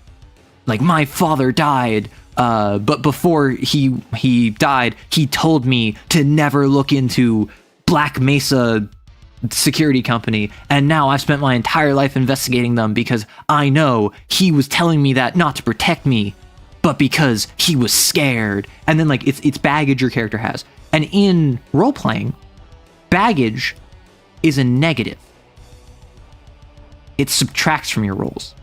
my father died, but before he died, he told me to never look into Black Mesa security company, and now I've spent my entire life investigating them because I know he was telling me that not to protect me, but because he was scared. And then like it's baggage your character has. And in role-playing, baggage is a negative. It subtracts from your rolls.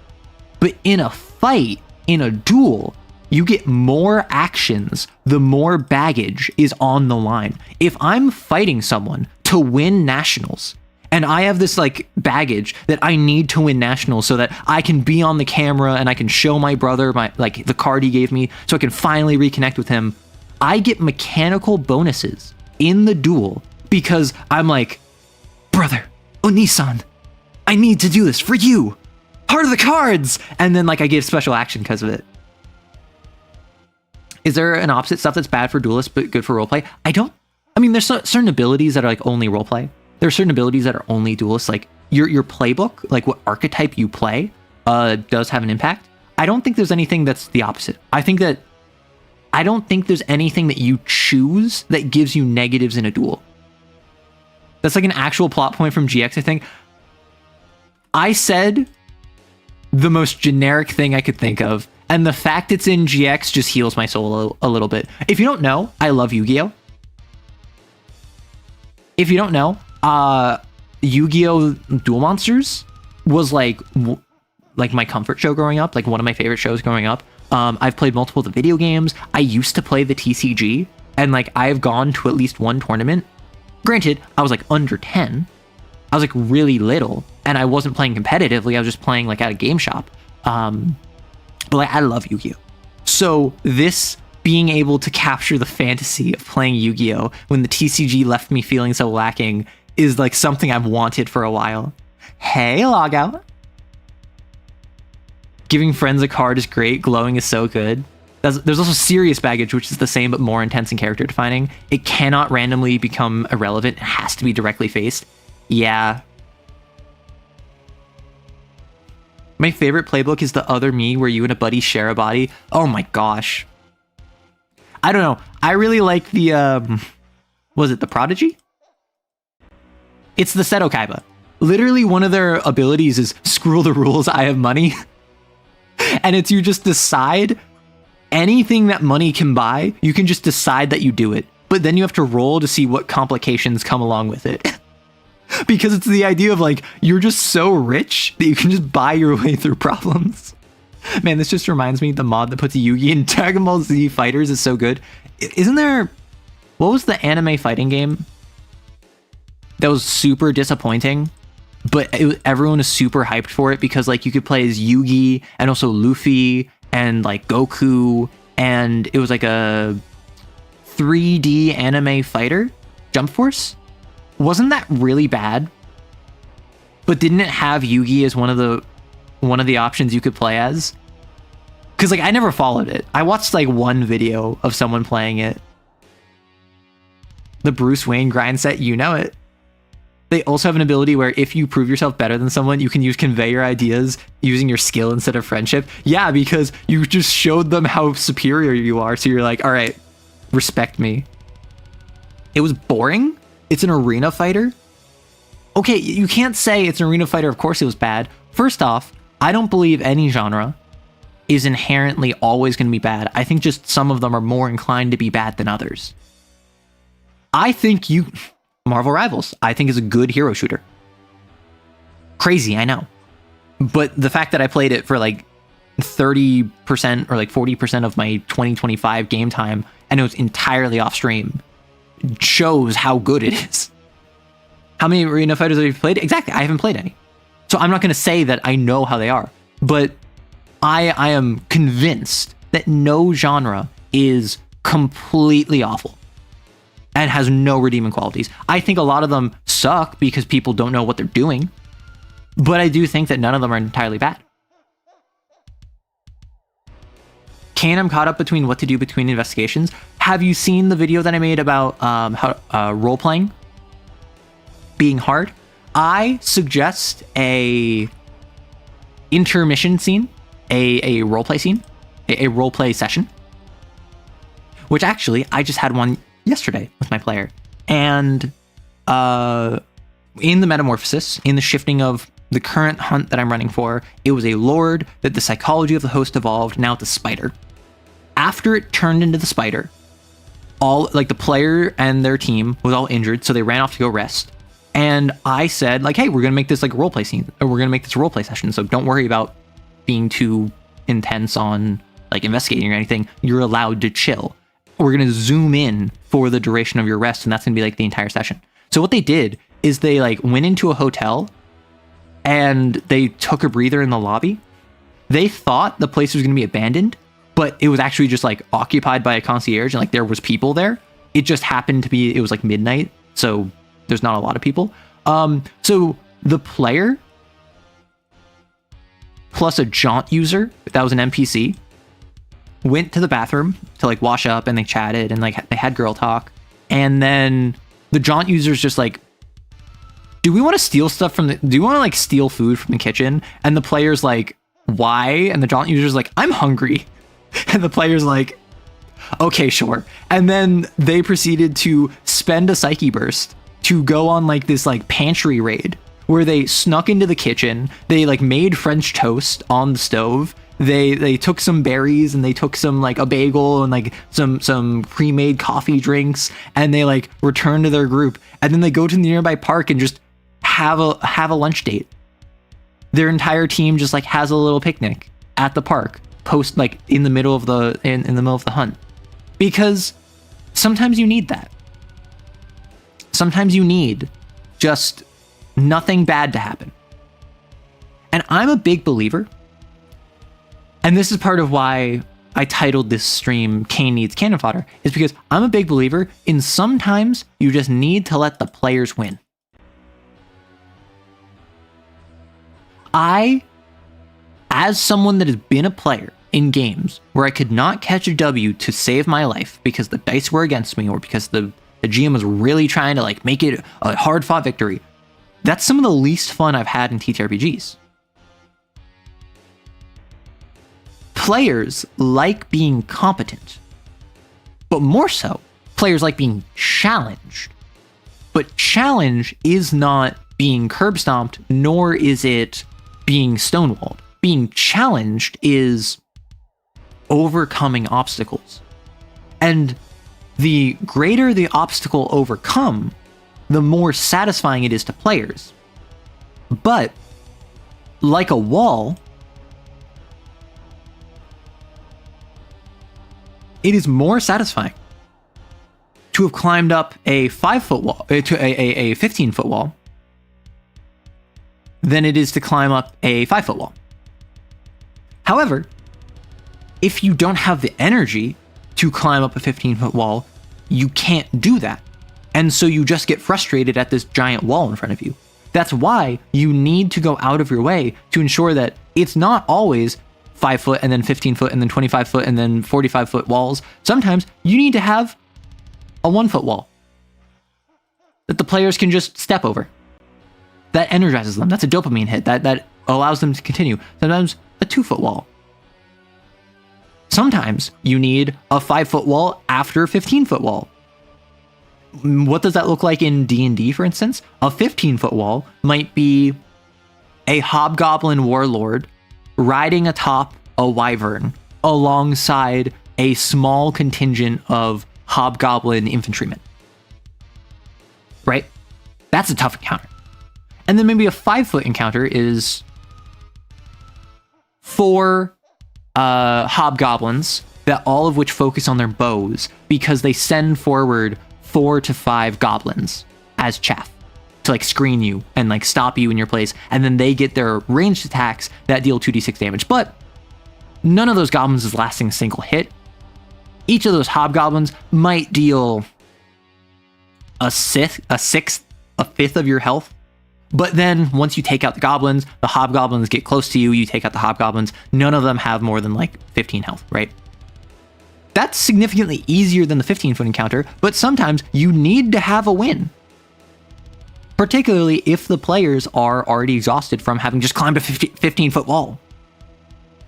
But in a fight, in a duel, you get more actions the more baggage is on the line. If I'm fighting someone to win nationals, and I have this like baggage that I need to win nationals so that I can be on the camera and I can show my brother the card he gave me so I can finally reconnect with him, I get mechanical bonuses in the duel because I'm like, brother, Onisan, I need to do this for you. Heart of the cards! And then like I get special action because of it. Is there an opposite, stuff that's bad for duelists but good for roleplay? There's certain abilities that are like only roleplay. There are certain abilities that are only duelists. Like your playbook, like what archetype you play, does have an impact. I don't think there's anything that's the opposite. I don't think there's anything that you choose that gives you negatives in a duel. That's like an actual plot point from GX, I think. I said the most generic thing I could think of, and the fact it's in GX just heals my soul a little bit. If you don't know, I love Yu-Gi-Oh! If you don't know, Yu-Gi-Oh! Duel Monsters was like my comfort show growing up, like one of my favorite shows growing up. I've played multiple of the video games. I used to play the TCG, and like I've gone to at least one tournament. Granted, I was like under 10. I was like really little, and I wasn't playing competitively. I was just playing like at a game shop. But like I love Yu-Gi-Oh! So this being able to capture the fantasy of playing Yu-Gi-Oh! When the TCG left me feeling so lacking is like something I've wanted for a while. Hey, logout. Giving friends a card is great. Glowing is so good. There's also serious baggage, which is the same but more intense and character defining. It cannot randomly become irrelevant. It has to be directly faced. Yeah. My favorite playbook is The Other Me, where you and a buddy share a body. Oh my gosh. I don't know. I really like the, was it the Prodigy? It's the Seto Kaiba. Literally one of their abilities is screw the rules, I have money. And it's you just decide anything that money can buy, you can just decide that you do it. But then you have to roll to see what complications come along with it. Because it's the idea of like, you're just so rich that you can just buy your way through problems. Man, this just reminds me, the mod that puts Yugi in Dragon Ball Z Fighters is so good. Isn't there... What was the anime fighting game that was super disappointing? But everyone is super hyped for it because like you could play as Yugi and also Luffy and like Goku. And it was like a 3D anime fighter, Jump Force. Wasn't that really bad? But didn't it have Yugi as one of the options you could play as? Because like I never followed it. I watched like one video of someone playing it. The Bruce Wayne grind set, you know it. They also have an ability where if you prove yourself better than someone, you can convey your ideas using your skill instead of friendship. Yeah, because you just showed them how superior you are. So you're like, all right, respect me. It was boring. It's an arena fighter. Okay, you can't say it's an arena fighter. Of course it was bad. First off, I don't believe any genre is inherently always going to be bad. I think just some of them are more inclined to be bad than others. I think Marvel Rivals, I think, is a good hero shooter. Crazy, I know. But the fact that I played it for like 30% or like 40% of my 2025 game time, and it was entirely off stream, shows how good it is. How many arena fighters have you played? Exactly, I haven't played any. So I'm not going to say that I know how they are, but I am convinced that no genre is completely awful and has no redeeming qualities. I think a lot of them suck because people don't know what they're doing, but I do think that none of them are entirely bad. CAIN, I'm caught up between what to do between investigations. Have you seen the video that I made about how role-playing being hard? I suggest a intermission scene, a roleplay scene, a roleplay session, which actually I just had one yesterday with my player. And in the metamorphosis, in the shifting of the current hunt that I'm running for, it was a lord that the psychology of the host evolved. Now it's a spider. After it turned into the spider, all like the player and their team was all injured, so they ran off to go rest. And I said, like, hey, we're gonna make this like a roleplay scene, or we're gonna make this a roleplay session. So don't worry about being too intense on like investigating or anything. You're allowed to chill. We're gonna zoom in for the duration of your rest, and that's gonna be like the entire session. So what they did is they like went into a hotel and they took a breather in the lobby. They thought the place was gonna be abandoned, but it was actually just like occupied by a concierge, and like there was people there. It just happened to be, it was like midnight, so there's not a lot of people. So the player plus a jaunt user, that was an NPC, went to the bathroom to like wash up, and they chatted and like they had girl talk. And then the jaunt user's just like, do we want to steal stuff from do you want to like steal food from the kitchen? And the player's like, why? And the jaunt user's like, I'm hungry. And the player's like, okay, sure. And then they proceeded to spend a psyche burst to go on like this like pantry raid where they snuck into the kitchen. They like made French toast on the stove. They took some berries, and they took some like a bagel and like some pre-made coffee drinks, and they like return to their group. And then they go to the nearby park and just have a lunch date. Their entire team just like has a little picnic at the park, post like in the middle of the in the middle of the hunt, because sometimes you need that. Sometimes you need just nothing bad to happen. And I'm a big believer, and this is part of why I titled this stream CAIN Needs Cannon Fodder, is because I'm a big believer in sometimes you just need to let the players win. I, as someone that has been a player in games where I could not catch a W to save my life because the dice were against me, or because the GM was really trying to like make it a hard fought victory, that's some of the least fun I've had in TTRPGs. Players like being competent, but more so, players like being challenged. But challenge is not being curb stomped, nor is it being stonewalled. Being challenged is overcoming obstacles. And the greater the obstacle overcome, the more satisfying it is to players. But like a wall, it is more satisfying to have climbed up a 5-foot wall, to a 15-foot wall, than it is to climb up a 5-foot wall. However, if you don't have the energy to climb up a 15-foot wall, you can't do that. And so you just get frustrated at this giant wall in front of you. That's why you need to go out of your way to ensure that it's not always 5-foot and then 15-foot and then 25-foot and then 45-foot walls. Sometimes you need to have a 1-foot wall that the players can just step over. That energizes them. That's a dopamine hit that allows them to continue. Sometimes a 2-foot wall. Sometimes you need a 5-foot wall after a 15-foot wall. What does that look like in D&D, for instance? A 15-foot wall might be a hobgoblin warlord riding atop a wyvern alongside a small contingent of hobgoblin infantrymen. Right? That's a tough encounter. And then maybe a 5-foot encounter is 4 hobgoblins that all of which focus on their bows because they send forward 4 to 5 goblins as chaff to like screen you and like stop you in your place, and then they get their ranged attacks that deal 2d6 damage. But none of those goblins is lasting a single hit. Each of those hobgoblins might deal a fifth of your health. But then once you take out the goblins, the hobgoblins get close to you, you take out the hobgoblins, none of them have more than like 15 health, right? That's significantly easier than the 15-foot encounter, but sometimes you need to have a win. Particularly if the players are already exhausted from having just climbed a 15-foot wall.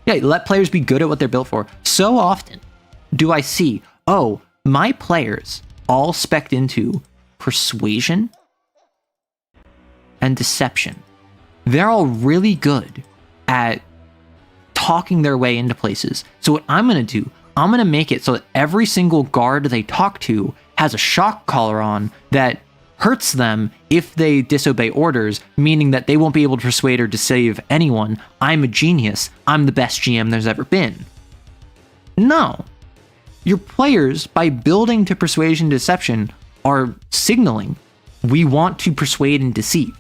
Yeah, let players be good at what they're built for. So often do I see, oh, my players all spec'd into persuasion and deception. They're all really good at talking their way into places. So what I'm going to do, I'm going to make it so that every single guard they talk to has a shock collar on that hurts them if they disobey orders, meaning that they won't be able to persuade or deceive anyone. I'm a genius. I'm the best GM there's ever been. No. Your players, by building to persuasion and deception, are signaling, we want to persuade and deceive.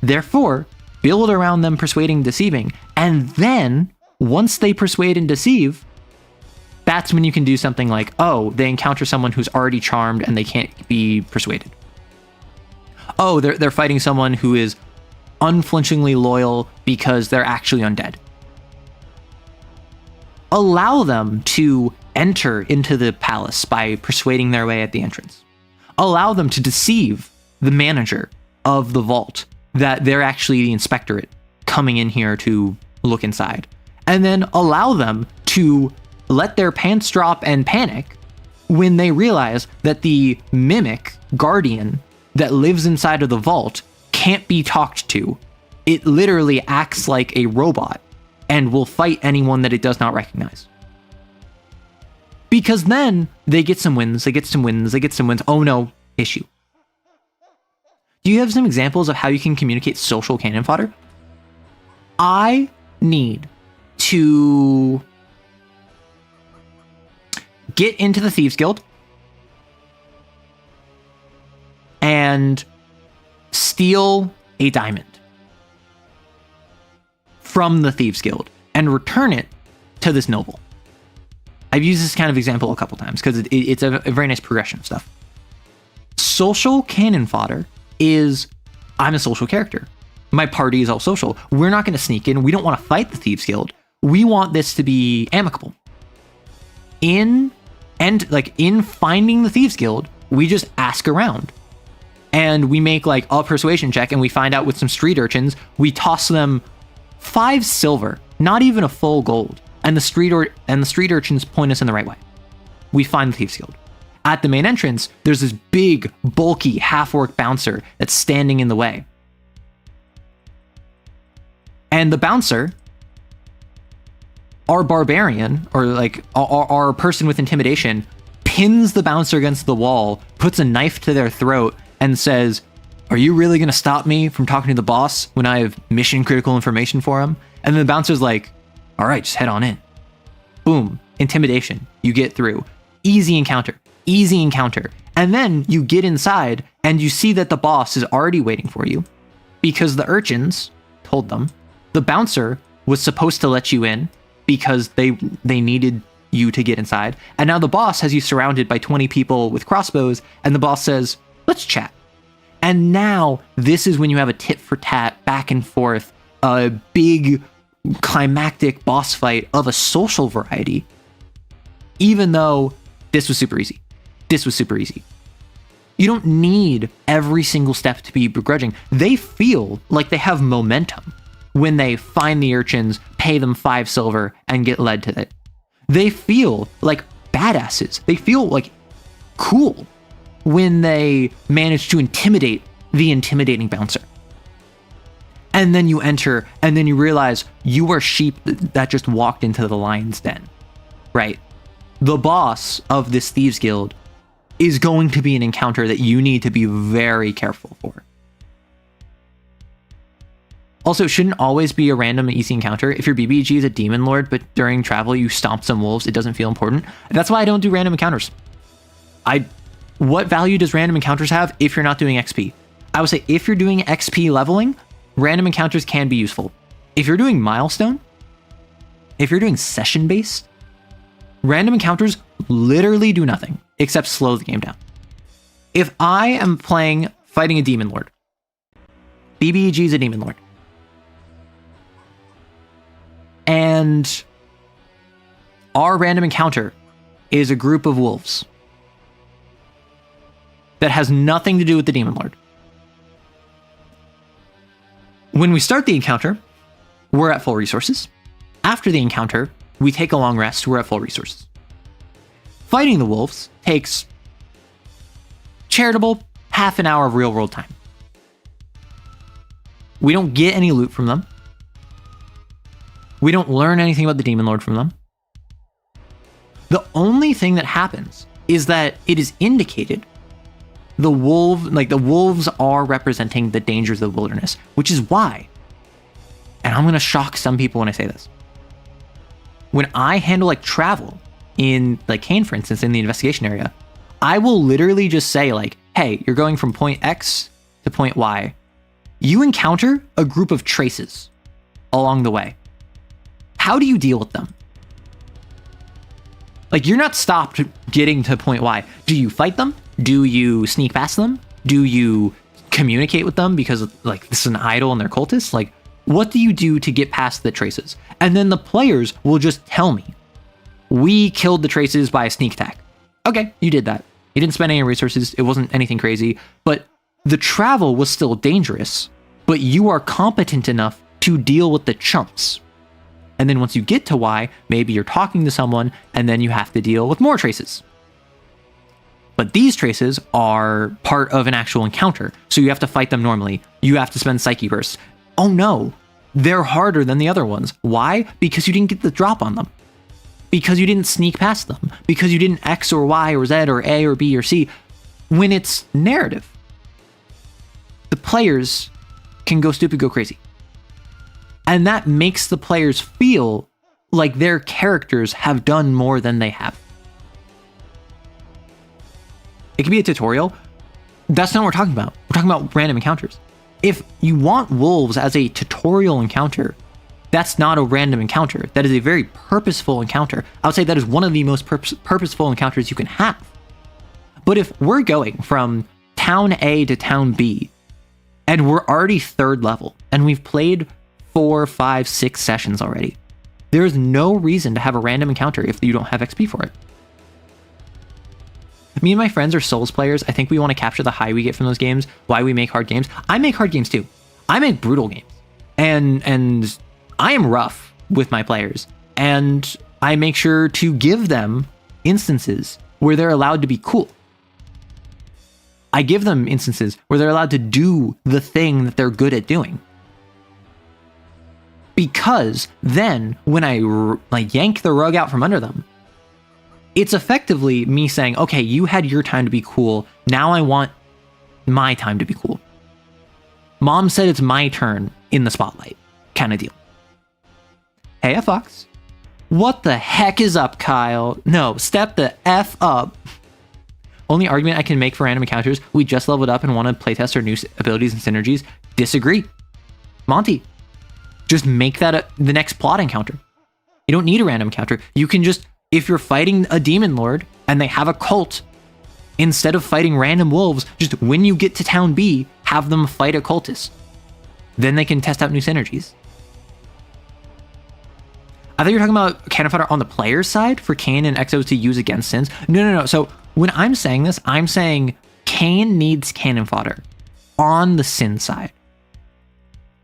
Therefore, build around them persuading and deceiving, and then, once they persuade and deceive, that's when you can do something like, oh, they encounter someone who's already charmed and they can't be persuaded. Oh, they're fighting someone who is unflinchingly loyal because they're actually undead. Allow them to enter into the palace by persuading their way at the entrance. Allow them to deceive the manager of the vault that they're actually the inspectorate coming in here to look inside. And then allow them to let their pants drop and panic when they realize that the mimic guardian that lives inside of the vault can't be talked to. It literally acts like a robot and will fight anyone that it does not recognize. Because then they get some wins, oh no, issue. Do you have some examples of how you can communicate social cannon fodder? I need to get into the Thieves Guild and steal a diamond from the Thieves Guild and return it to this noble. I've used this kind of example a couple times because it's a very nice progression of stuff. Social cannon fodder is, I'm a social character. My party is all social. We're not going to sneak in. We don't want to fight the Thieves Guild. We want this to be amicable. In finding the Thieves Guild, we just ask around. And we make like a persuasion check and we find out with some street urchins, we toss them 5 silver, not even a full gold. And the street urchins point us in the right way. We find the Thieves Guild. At the main entrance, there's this big, bulky, half-orc bouncer that's standing in the way. And the bouncer, our barbarian, or like our person with intimidation, pins the bouncer against the wall, puts a knife to their throat, and says, "Are you really going to stop me from talking to the boss when I have mission-critical information for him?" And then the bouncer's like, "All right, just head on in." Boom, intimidation. You get through. Easy encounter. And then you get inside and you see that the boss is already waiting for you because the urchins told them the bouncer was supposed to let you in because they needed you to get inside. And now the boss has you surrounded by 20 people with crossbows and the boss says, "Let's chat." And now this is when you have a tit for tat, back and forth, a big climactic boss fight of a social variety, even though this was super easy. You don't need every single step to be begrudging. They feel like they have momentum when they find the urchins, pay them 5 silver, and get led to it. They feel like badasses. They feel like cool when they manage to intimidate the intimidating bouncer. And then you enter, and then you realize you are sheep that just walked into the lion's den, right? The boss of this Thieves Guild is going to be an encounter that you need to be very careful for. Also, it shouldn't always be a random and easy encounter. If your BBG is a demon lord, but during travel you stomp some wolves, it doesn't feel important. That's why I don't do random encounters. What value does random encounters have if you're not doing XP? I would say if you're doing XP leveling, random encounters can be useful. If you're doing milestone, if you're doing session-based, random encounters literally do nothing except slow the game down. If I am fighting a demon lord, BBG is a demon lord, and our random encounter is a group of wolves that has nothing to do with the demon lord. When we start the encounter, we're at full resources. After the encounter, we take a long rest, we're at full resources. Fighting the wolves takes charitable half an hour of real world time. We don't get any loot from them. We don't learn anything about the demon lord from them. The only thing that happens is that it is indicated the wolves are representing the dangers of the wilderness, which is why, and I'm going to shock some people when I say this, when I handle like travel in like CAIN, for instance, in the investigation area, I will literally just say like, hey, you're going from point X to point Y. You encounter a group of traces along the way. How do you deal with them? Like, you're not stopped getting to point Y. Do you fight them? Do you sneak past them? Do you communicate with them because like this is an idol and they're cultists? Like, what do you do to get past the traces? And then the players will just tell me, we killed the traces by a sneak attack. Okay, you did that. You didn't spend any resources. It wasn't anything crazy, but the travel was still dangerous, but you are competent enough to deal with the chumps. And then once you get to Y, maybe you're talking to someone and then you have to deal with more traces. But these traces are part of an actual encounter, so you have to fight them normally. You have to spend psyche bursts. Oh no, they're harder than the other ones. Why? Because you didn't get the drop on them. Because you didn't sneak past them. Because you didn't X or Y or Z or A or B or C. When it's narrative, the players can go stupid, go crazy. And that makes the players feel like their characters have done more than they have. It can be a tutorial. That's not what we're talking about. We're talking about random encounters. If you want wolves as a tutorial encounter, that's not a random encounter. That is a very purposeful encounter. I would say that is one of the most purposeful encounters you can have. But if we're going from town A to town B, and we're already 3rd level, and we've played 4, 5, 6 sessions already, there's no reason to have a random encounter if you don't have XP for it. Me and my friends are Souls players. I think we want to capture the high we get from those games, why we make hard games. I make hard games too. I make brutal games. And I am rough with my players. And I make sure to give them instances where they're allowed to be cool. I give them instances where they're allowed to do the thing that they're good at doing. Because then when I yank the rug out from under them, it's effectively me saying, okay, you had your time to be cool. Now I want my time to be cool. Mom said it's my turn in the spotlight, kind of deal. Hey, Fox. What the heck is up, Kyle? No, step the F up. Only argument I can make for random encounters, we just leveled up and want to playtest our new abilities and synergies. Disagree. Monty, just make that the next plot encounter. You don't need a random encounter. You can just, if you're fighting a demon lord and they have a cult, instead of fighting random wolves, just when you get to town B, have them fight a cultist. Then they can test out new synergies. I thought you were talking about cannon fodder on the player's side for CAIN and exos to use against sins. No. So when I'm saying this, I'm saying CAIN needs cannon fodder on the sin side.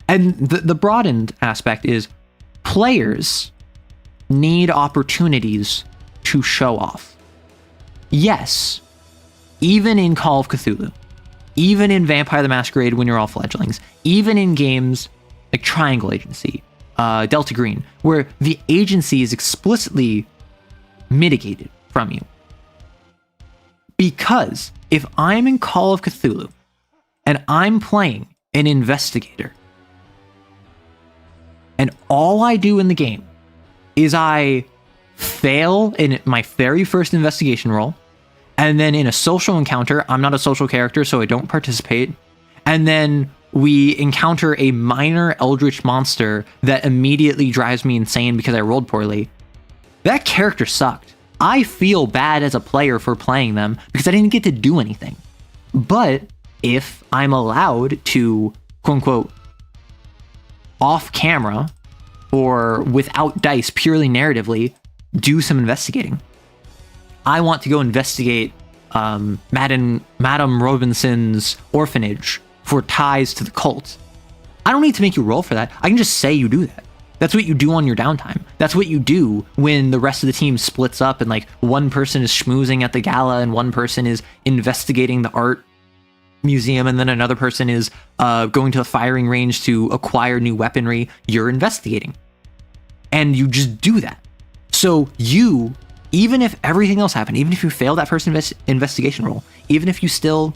And the broadened aspect is players need opportunities to show off. Yes, even in Call of Cthulhu, even in Vampire the Masquerade when you're all fledglings, even in games like Triangle Agency, Delta Green, where the agency is explicitly mitigated from you. Because if I'm in Call of Cthulhu and I'm playing an investigator, and all I do in the game is I fail in my very first investigation roll, and then in a social encounter, I'm not a social character, so I don't participate, and then we encounter a minor eldritch monster that immediately drives me insane because I rolled poorly, that character sucked. I feel bad as a player for playing them because I didn't get to do anything. But if I'm allowed to, quote unquote, off camera or without dice, purely narratively, do some investigating. I want to go investigate Madame Robinson's orphanage for ties to the cult. I don't need to make you roll for that. I can just say you do that. That's what you do on your downtime. That's what you do when the rest of the team splits up and like one person is schmoozing at the gala and one person is investigating the art museum and then another person is going to the firing range to acquire new weaponry. You're investigating. And you just do that. So you, even if everything else happened, even if you failed that first investigation roll, even if you still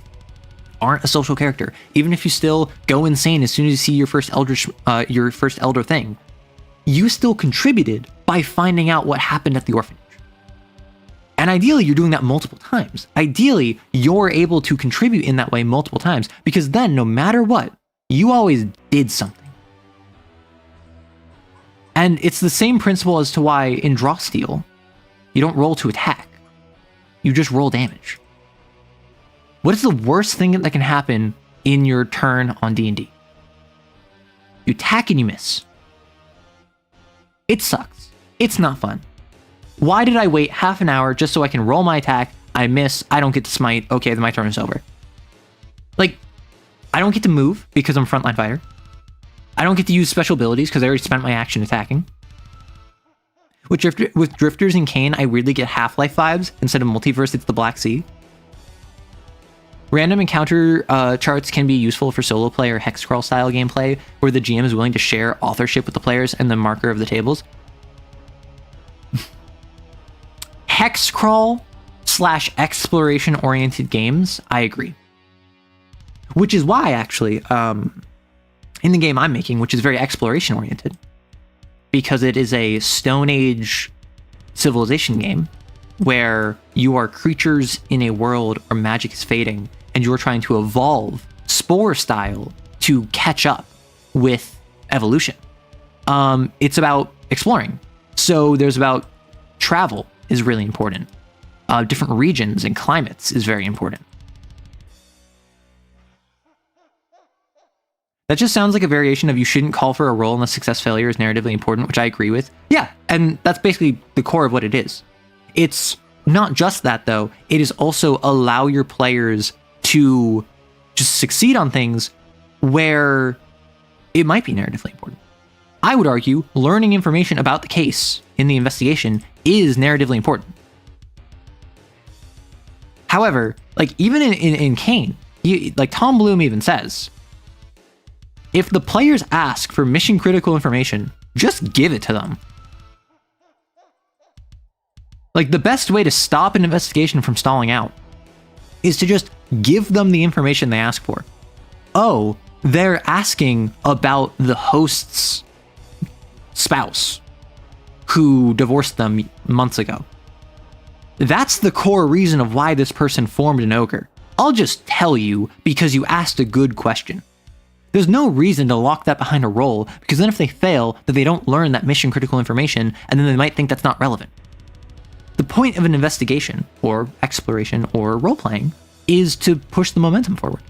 aren't a social character, even if you still go insane as soon as you see your first elder thing, you still contributed by finding out what happened at the orphanage. And ideally, you're doing that multiple times. Ideally, you're able to contribute in that way multiple times, because then no matter what, you always did something. And it's the same principle as to why in Draw Steal, you don't roll to attack. You just roll damage. What is the worst thing that can happen in your turn on D&D? You attack and you miss. It sucks. It's not fun. Why did I wait half an hour just so I can roll my attack? I miss. I don't get to smite. Okay, then my turn is over. Like, I don't get to move because I'm frontline fighter. I don't get to use special abilities because I already spent my action attacking. With Drifters and CAIN, I weirdly get Half-Life vibes. Instead of Multiverse, it's the Black Sea. Random encounter charts can be useful for solo play or hexcrawl style gameplay, where the GM is willing to share authorship with the players and the marker of the tables. Hexcrawl / exploration oriented games, I agree. Which is why, actually, in the game I'm making, which is very exploration oriented, because it is a Stone Age civilization game where you are creatures in a world where magic is fading and you're trying to evolve spore style to catch up with evolution. It's about exploring. So there's about travel is really important. Different regions and climates is very important. That just sounds like a variation of you shouldn't call for a roll unless success failure is narratively important, which I agree with. Yeah, and that's basically the core of what it is. It's not just that, though. It is also allow your players to just succeed on things where it might be narratively important. I would argue learning information about the case in the investigation is narratively important. However, like even in CAIN, like Tom Bloom even says, if the players ask for mission critical information, just give it to them. Like the best way to stop an investigation from stalling out is to just give them the information they ask for. Oh, they're asking about the host's spouse who divorced them months ago. That's the core reason of why this person formed an ogre. I'll just tell you because you asked a good question. There's no reason to lock that behind a roll, because then if they fail, then they don't learn that mission critical information, and then they might think that's not relevant. The point of an investigation, or exploration, or role-playing, is to push the momentum forward.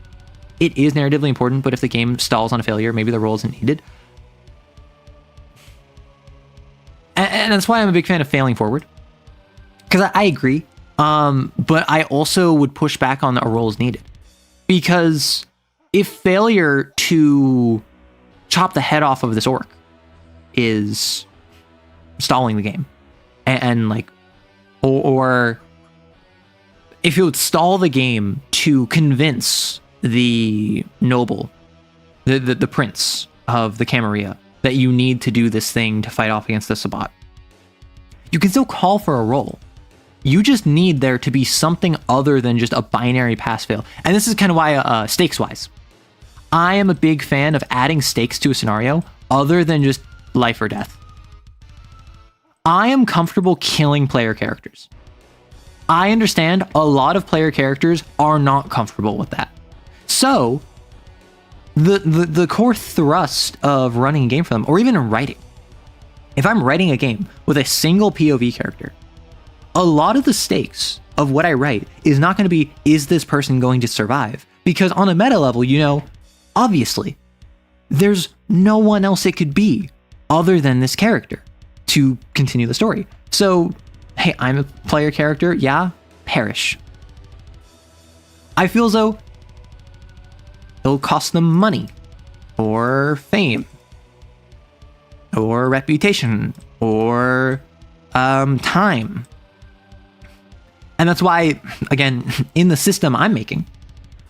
It is narratively important, but if the game stalls on a failure, maybe the roll isn't needed. And that's why I'm a big fan of failing forward. Because I agree, but I also would push back on a roll is needed. Because if failure to chop the head off of this orc is stalling the game, and like, or if it would stall the game to convince the noble, the prince of the Camarilla, that you need to do this thing to fight off against the Sabbat, you can still call for a roll. You just need there to be something other than just a binary pass-fail. And this is kind of why, stakes-wise, I am a big fan of adding stakes to a scenario other than just life or death. I am comfortable killing player characters. I understand a lot of player characters are not comfortable with that. So, the core thrust of running a game for them, or even in writing, if I'm writing a game with a single POV character, a lot of the stakes of what I write is not going to be, is this person going to survive? Because on a meta level, obviously, there's no one else it could be other than this character to continue the story. So, hey, I'm a player character, yeah, perish. I feel as though it'll cost them money, or fame, or reputation, or time. And that's why, again, in the system I'm making,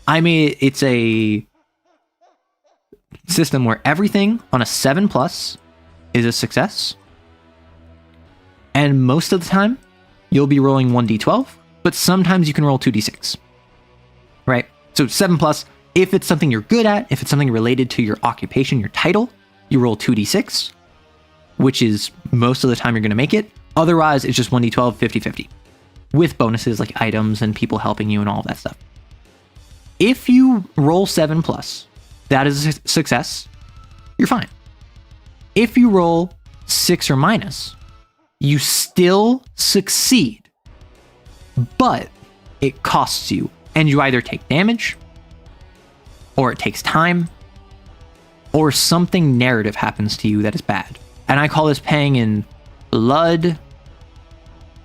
it's a system where everything on a 7+ is a success. And most of the time, you'll be rolling 1d12, but sometimes you can roll 2d6. Right? So 7+, if it's something you're good at, if it's something related to your occupation, your title, you roll 2d6, which is most of the time you're going to make it. Otherwise, it's just 1d12, 50-50. With bonuses like items and people helping you and all of that stuff. If you roll 7+, that is a success, you're fine. If you roll 6 or minus, you still succeed, but it costs you, and you either take damage, or it takes time, or something narrative happens to you that is bad. And I call this paying in blood,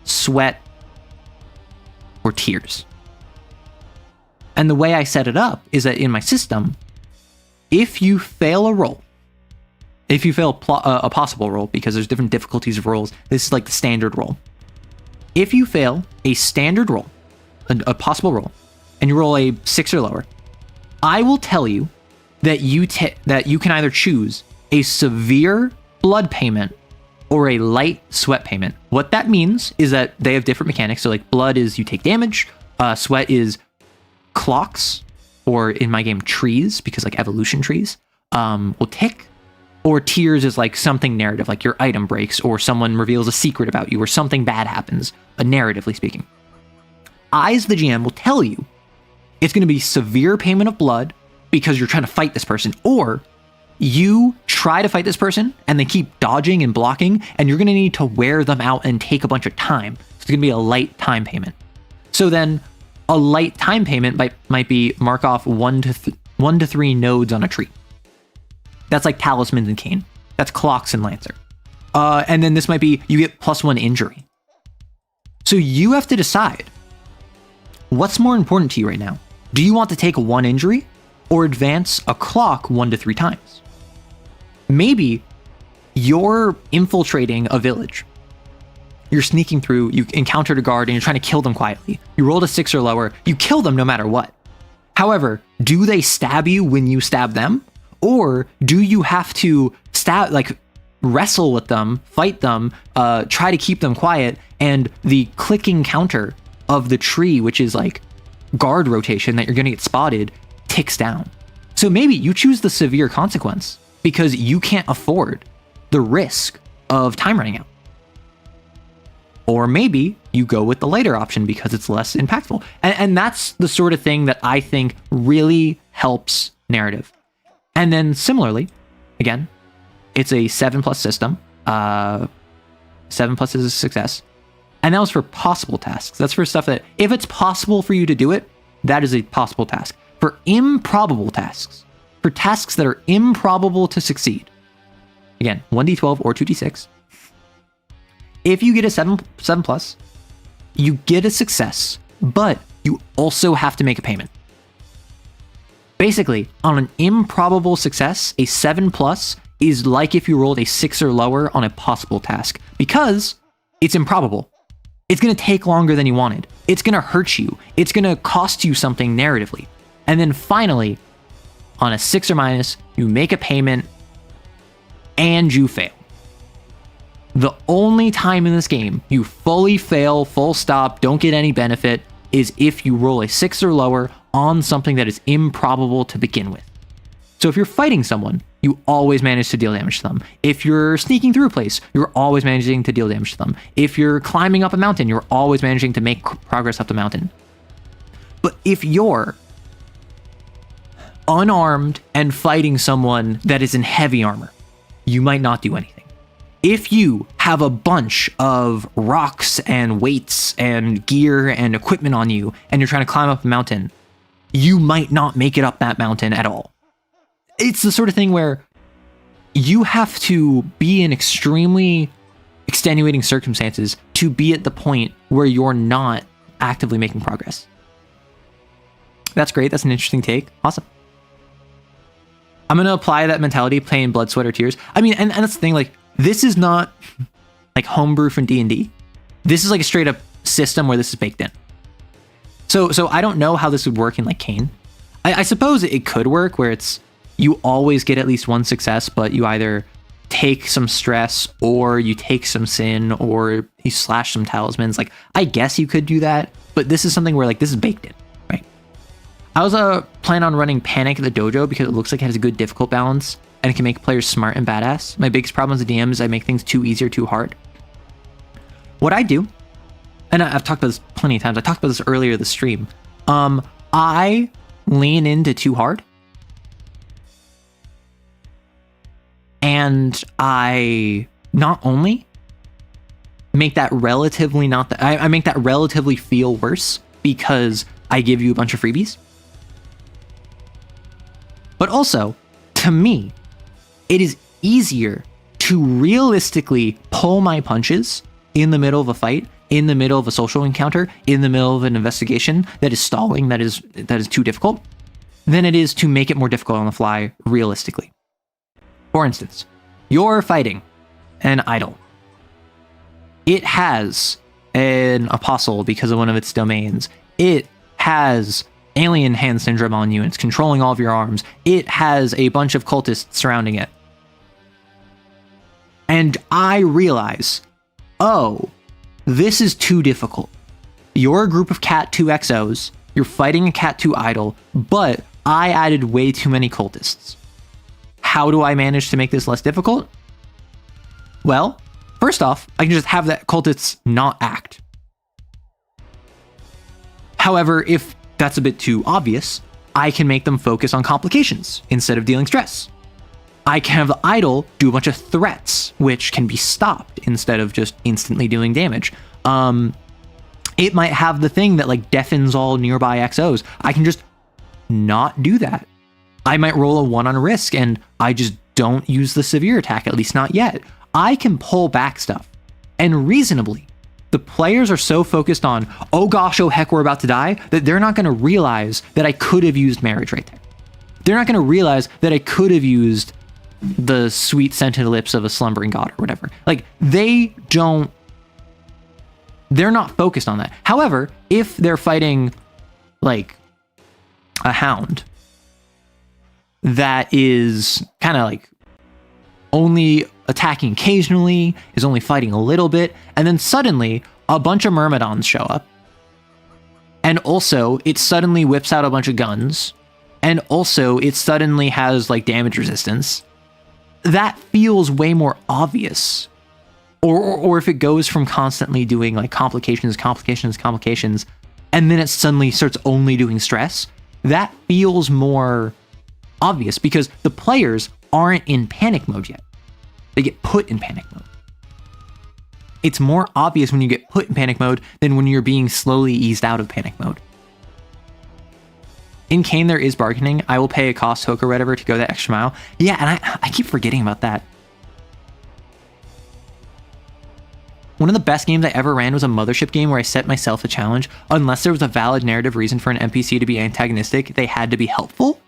sweat, or tears. And the way I set it up is that in my system, if you fail a roll, if you fail a possible roll, because there's different difficulties of rolls, this is like the standard roll. If you fail a standard roll, a possible roll, and you roll a 6 or lower, I will tell you that you can either choose a severe blood payment or a light sweat payment. What that means is that they have different mechanics. So like blood is you take damage, sweat is clocks, or in my game trees, because like evolution trees will tick, or tears is like something narrative, like your item breaks, or someone reveals a secret about you, or something bad happens, narratively speaking. I, as the GM, will tell you it's going to be severe payment of blood because you're trying to fight this person, or you try to fight this person and they keep dodging and blocking, and you're going to need to wear them out and take a bunch of time. So it's going to be a light time payment. So then a light time payment might be mark off 1 to 3 nodes on a tree. That's like talismans and CAIN. That's clocks and Lancer. And then this might be you get +1 injury. So you have to decide what's more important to you right now. Do you want to take 1 injury or advance a clock 1 to 3 times? Maybe you're infiltrating a village. You're sneaking through, you encountered a guard and you're trying to kill them quietly. You rolled a 6 or lower, you kill them no matter what. However, do they stab you when you stab them? Or do you have to wrestle with them, fight them, try to keep them quiet, and the clicking counter of the tree, which is like guard rotation that you're going to get spotted, ticks down. So maybe you choose the severe consequence because you can't afford the risk of time running out. Or maybe you go with the lighter option because it's less impactful. And that's the sort of thing that I think really helps narrative. And then similarly, again, it's a 7+ system. 7+ is a success. And that was for possible tasks. That's for stuff that, if it's possible for you to do it, that is a possible task. For improbable tasks, for tasks that are improbable to succeed, again, 1d12 or 2d6. If you get a 7+, you get a success, but you also have to make a payment. Basically, on an improbable success, a 7+ is like if you rolled a 6 or lower on a possible task, because it's improbable. It's going to take longer than you wanted. It's going to hurt you. It's going to cost you something narratively. And then finally, on a 6 or minus, you make a payment and you fail. The only time in this game you fully fail, full stop, don't get any benefit, is if you roll a 6 or lower on something that is improbable to begin with. So if you're fighting someone, you always manage to deal damage to them. If you're sneaking through a place, you're always managing to deal damage to them. If you're climbing up a mountain, you're always managing to make progress up the mountain. But if you're unarmed and fighting someone that is in heavy armor, you might not do anything. If you have a bunch of rocks and weights and gear and equipment on you and you're trying to climb up a mountain, you might not make it up that mountain at all. It's the sort of thing where you have to be in extremely extenuating circumstances to be at the point where you're not actively making progress. That's great. That's an interesting take. Awesome. I'm going to apply that mentality playing Blood, Sweat, or Tears. I mean, and that's the thing, like, this is not like homebrew from D&D. This is like a straight up system where this is baked in. So I don't know how this would work in like CAIN. I suppose it could work where it's you always get at least one success, but you either take some stress or you take some sin or you slash some talismans. Like, I guess you could do that, but this is something where like this is baked in, right? I was planning on running Panic at the Dojo because it looks like it has a good difficult balance and it can make players smart and badass. My biggest problem as a DM is I make things too easy or too hard. What I do, and I've talked about this plenty of times, I talked about this earlier this stream, I lean into too hard. And I not only make that relatively I make that relatively feel worse because I give you a bunch of freebies. But also, to me, it is easier to realistically pull my punches in the middle of a fight, in the middle of a social encounter, in the middle of an investigation that is stalling, that is too difficult, than it is to make it more difficult on the fly realistically. For instance, you're fighting an idol. It has an apostle because of one of its domains. It has alien hand syndrome on you and it's controlling all of your arms. It has a bunch of cultists surrounding it. And I realize, oh, this is too difficult. You're a group of Cat 2 XOs, you're fighting a Cat 2 idol, but I added way too many cultists. How do I manage to make this less difficult? Well, first off, I can just have that cultists not act. However, if that's a bit too obvious, I can make them focus on complications instead of dealing stress. I can have the idol do a bunch of threats, which can be stopped instead of just instantly doing damage. It might have the thing that like deafens all nearby XOs. I can just not do that. I might roll a 1 on a risk and I just don't use the severe attack, at least not yet. I can pull back stuff. And reasonably, the players are so focused on, oh gosh, oh heck, we're about to die, that they're not going to realize that I could have used marriage right there. They're not going to realize that I could have used the sweet scented lips of a slumbering god or whatever. Like, they're not focused on that. However, if they're fighting like a hound that is kind of like only attacking occasionally, is only fighting a little bit, and then suddenly a bunch of myrmidons show up, and also it suddenly whips out a bunch of guns, and also it suddenly has like damage resistance, that feels way more obvious. Or if it goes from constantly doing like complications, and then it suddenly starts only doing stress, that feels more obvious because the players aren't in panic mode yet. They get put in panic mode. It's more obvious when you get put in panic mode than when you're being slowly eased out of panic mode. In CAIN, there is bargaining. I will pay a cost hook or whatever to go that extra mile. Yeah, and I keep forgetting about that. One of the best games I ever ran was a mothership game where I set myself a challenge. Unless there was a valid narrative reason for an NPC to be antagonistic, they had to be helpful.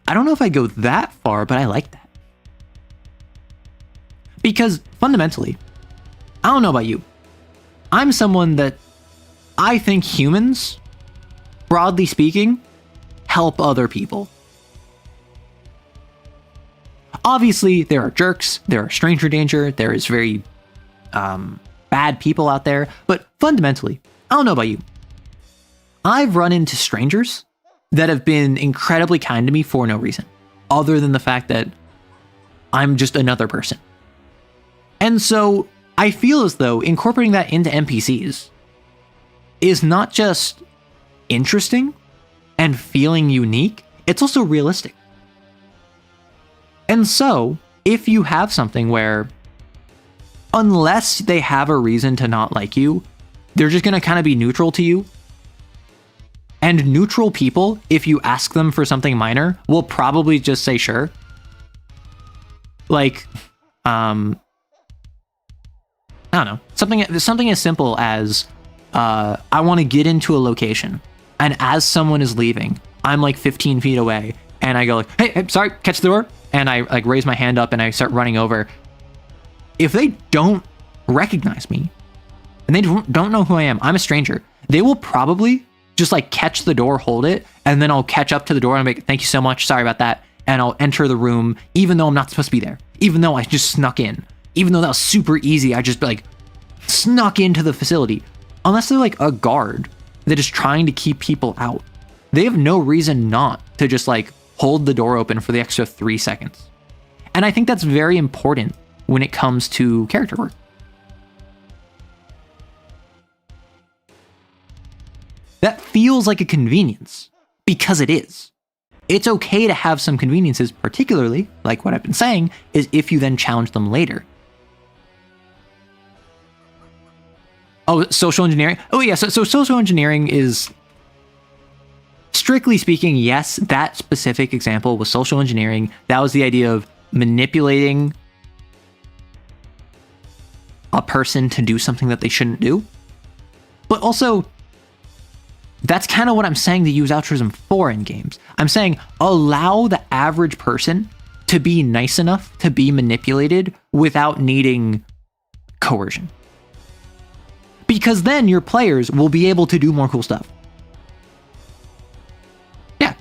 I don't know if I go that far, but I like that. Because fundamentally, I don't know about you, I'm someone that I think humans, broadly speaking, help other people. Obviously, there are jerks, there are stranger danger, there is very bad people out there, but fundamentally, I don't know about you, I've run into strangers that have been incredibly kind to me for no reason, other than the fact that I'm just another person. And so I feel as though incorporating that into NPCs is not just interesting and feeling unique, it's also realistic. And so, if you have something where, unless they have a reason to not like you, they're just going to kind of be neutral to you. And neutral people, if you ask them for something minor, will probably just say sure. Like, I don't know, something as simple as, I want to get into a location, and as someone is leaving, I'm like 15 feet away, and I go like, hey, sorry, catch the door, and I like raise my hand up and I start running over. If they don't recognize me, and they don't know who I am, I'm a stranger, they will probably just like catch the door, hold it, and then I'll catch up to the door and be like, thank you so much, sorry about that, and I'll enter the room, even though I'm not supposed to be there, even though I just snuck in, even though that was super easy, I just like snuck into the facility. Unless they're like a guard that is trying to keep people out, they have no reason not to just like hold the door open for the extra 3 seconds. And I think that's very important when it comes to character work. That feels like a convenience, because it is. It's okay to have some conveniences, particularly, like what I've been saying, is if you then challenge them later. Oh, social engineering? Oh yeah, so social engineering is, strictly speaking, yes, that specific example was social engineering. That was the idea of manipulating a person to do something that they shouldn't do. But also, that's kind of what I'm saying to use altruism for in games. I'm saying allow the average person to be nice enough to be manipulated without needing coercion. Because then your players will be able to do more cool stuff. Yeah.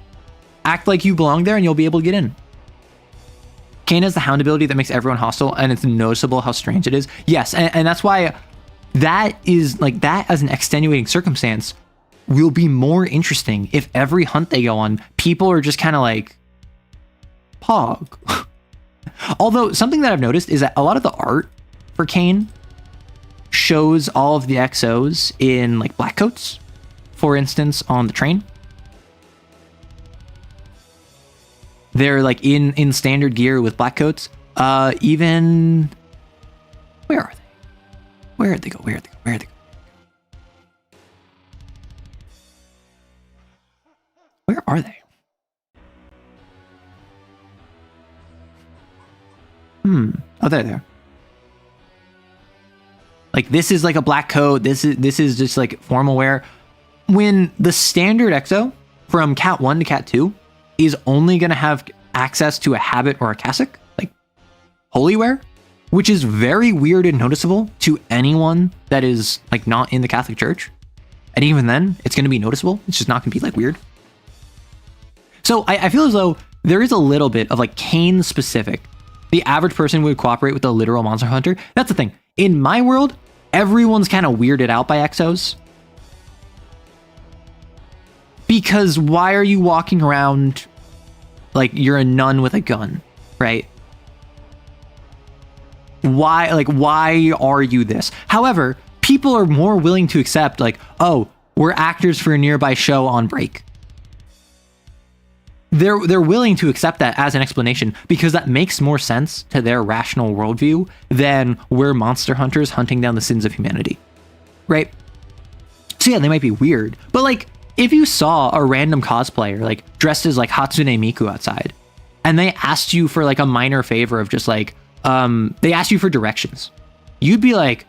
Act like you belong there and you'll be able to get in. CAIN has the hound ability that makes everyone hostile, and it's noticeable how strange it is. Yes, and that's why that is like, that as an extenuating circumstance will be more interesting if every hunt they go on, people are just kind of like, pog. Although something that I've noticed is that a lot of the art for CAIN shows all of the XOs in like black coats, for instance, on the train. They're like in standard gear with black coats. Even, where are they? Where'd they go? Where'd they go? Where'd they go? Where are they? Oh, there. Like, this is like a black coat. This is just like formal wear. When the standard XO from Cat 1 to Cat 2 is only going to have access to a habit or a cassock, like holy wear, which is very weird and noticeable to anyone that is like not in the Catholic Church. And even then, it's going to be noticeable. It's just not going to be like weird. So I feel as though there is a little bit of like CAIN specific. The average person would cooperate with the literal monster hunter. That's the thing. In my world, everyone's kind of weirded out by XOs. Because why are you walking around like you're a nun with a gun, right? Why are you this? However, people are more willing to accept like, oh, we're actors for a nearby show on break. They're willing to accept that as an explanation because that makes more sense to their rational worldview than we're monster hunters hunting down the sins of humanity, right? So yeah, they might be weird, but like if you saw a random cosplayer like dressed as like Hatsune Miku outside, and they asked you for like a minor favor of just like they asked you for directions, you'd be like,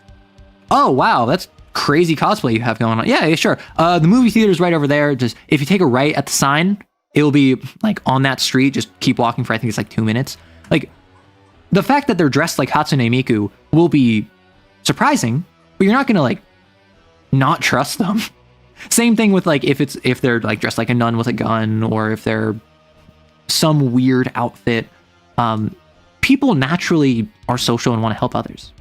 oh wow, that's crazy cosplay you have going on. Yeah, sure. The movie theater's right over there. Just if you take a right at the sign, it will be like on that street. Just keep walking for I think it's like 2 minutes. Like the fact that they're dressed like Hatsune Miku will be surprising, but you're not gonna like not trust them. Same thing with like if they're like dressed like a nun with a gun, or if they're some weird outfit. people naturally are social and want to help others.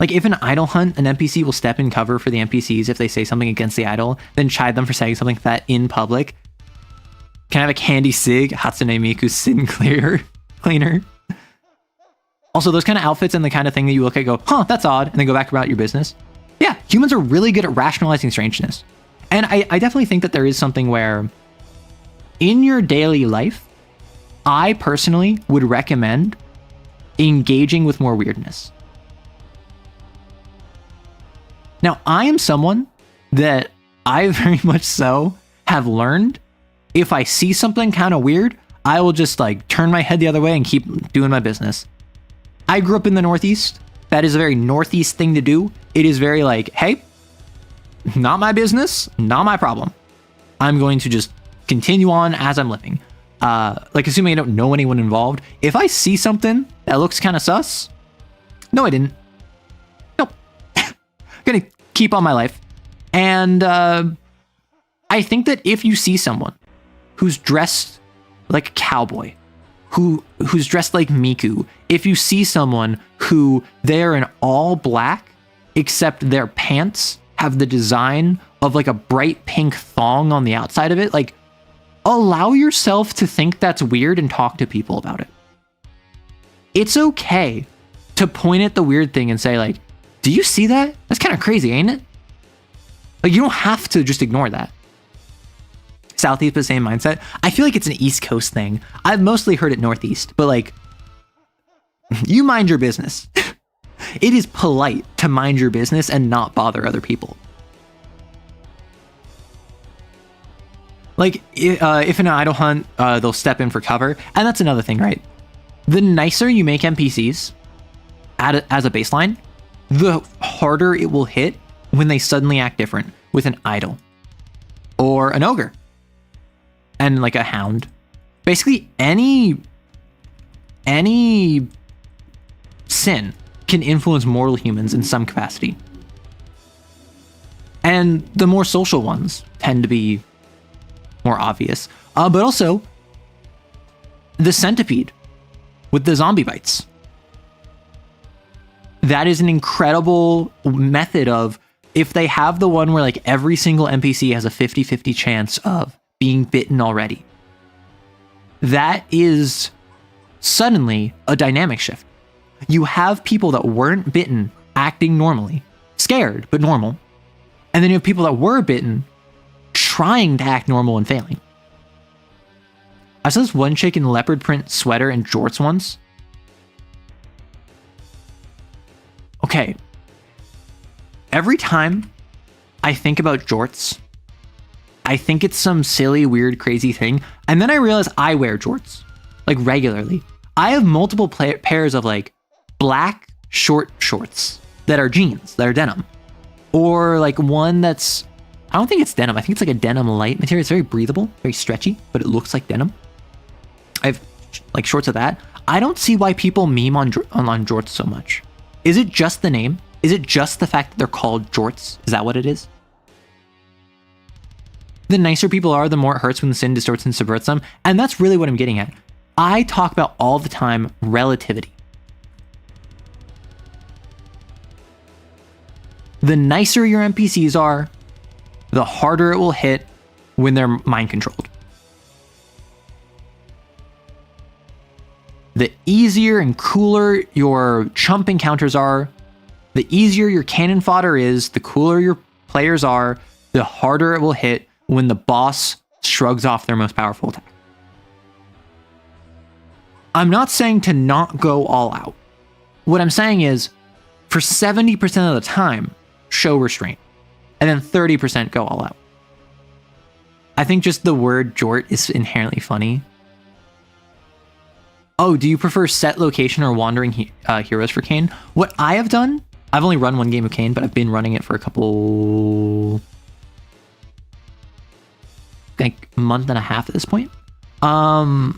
Like if an idol hunt, an NPC will step in cover for the NPCs if they say something against the idol, then chide them for saying something like that in public. Can I have a candy cig? Hatsune Miku's sin cleaner. Also, those kind of outfits and the kind of thing that you look at go, huh, that's odd, and then go back about your business. Yeah, humans are really good at rationalizing strangeness. And I definitely think that there is something where in your daily life, I personally would recommend engaging with more weirdness. Now, I am someone that I very much so have learned if I see something kind of weird, I will just like turn my head the other way and keep doing my business. I grew up in the Northeast. That is a very Northeast thing to do. It is very like, hey, not my business, not my problem. I'm going to just continue on as I'm living. Like assuming I don't know anyone involved. If I see something that looks kind of sus, no, I didn't. Nope. Gonna keep on my life. And I think that if you see someone who's dressed like a cowboy, who's dressed like Miku, if you see someone who they're in all black, except their pants have the design of like a bright pink thong on the outside of it, like allow yourself to think that's weird and talk to people about it. It's okay to point at the weird thing and say like, do you see that? That's kind of crazy, ain't it? Like you don't have to just ignore that. Southeast, the same mindset. I feel like it's an East Coast thing. I've mostly heard it Northeast, but like, you mind your business. It is polite to mind your business and not bother other people. Like, if in an idol hunt, they'll step in for cover, and that's another thing, right? The nicer you make NPCs as a baseline, the harder it will hit when they suddenly act different with an idol or an ogre and like a hound. Basically any sin can influence mortal humans in some capacity. And the more social ones tend to be more obvious. But also the centipede with the zombie bites. That is an incredible method of, if they have the one where like every single NPC has a 50-50 chance of being bitten already, that is suddenly a dynamic shift. You have people that weren't bitten acting normally, scared, but normal. And then you have people that were bitten trying to act normal and failing. I saw this one chick in leopard print sweater and jorts once. Okay. Every time I think about jorts, I think it's some silly, weird, crazy thing. And then I realize I wear jorts, like regularly. I have multiple pairs of like black short shorts that are jeans, that are denim. Or like one that's, I don't think it's denim. I think it's like a denim light material. It's very breathable, very stretchy, but it looks like denim. I have like shorts of that. I don't see why people meme on jorts so much. Is it just the name? Is it just the fact that they're called jorts? Is that what it is? The nicer people are, the more it hurts when the sin distorts and subverts them. And that's really what I'm getting at. I talk about all the time relativity. The nicer your NPCs are, the harder it will hit when they're mind controlled. The easier and cooler your chump encounters are, the easier your cannon fodder is, the cooler your players are, the harder it will hit when the boss shrugs off their most powerful attack. I'm not saying to not go all out. What I'm saying is, for 70% of the time, show restraint. And then 30% go all out. I think just the word jort is inherently funny. Oh, do you prefer set location or wandering heroes for CAIN? What I have done, I've only run one game of CAIN, but I've been running it for a couple, like month and a half at this point. I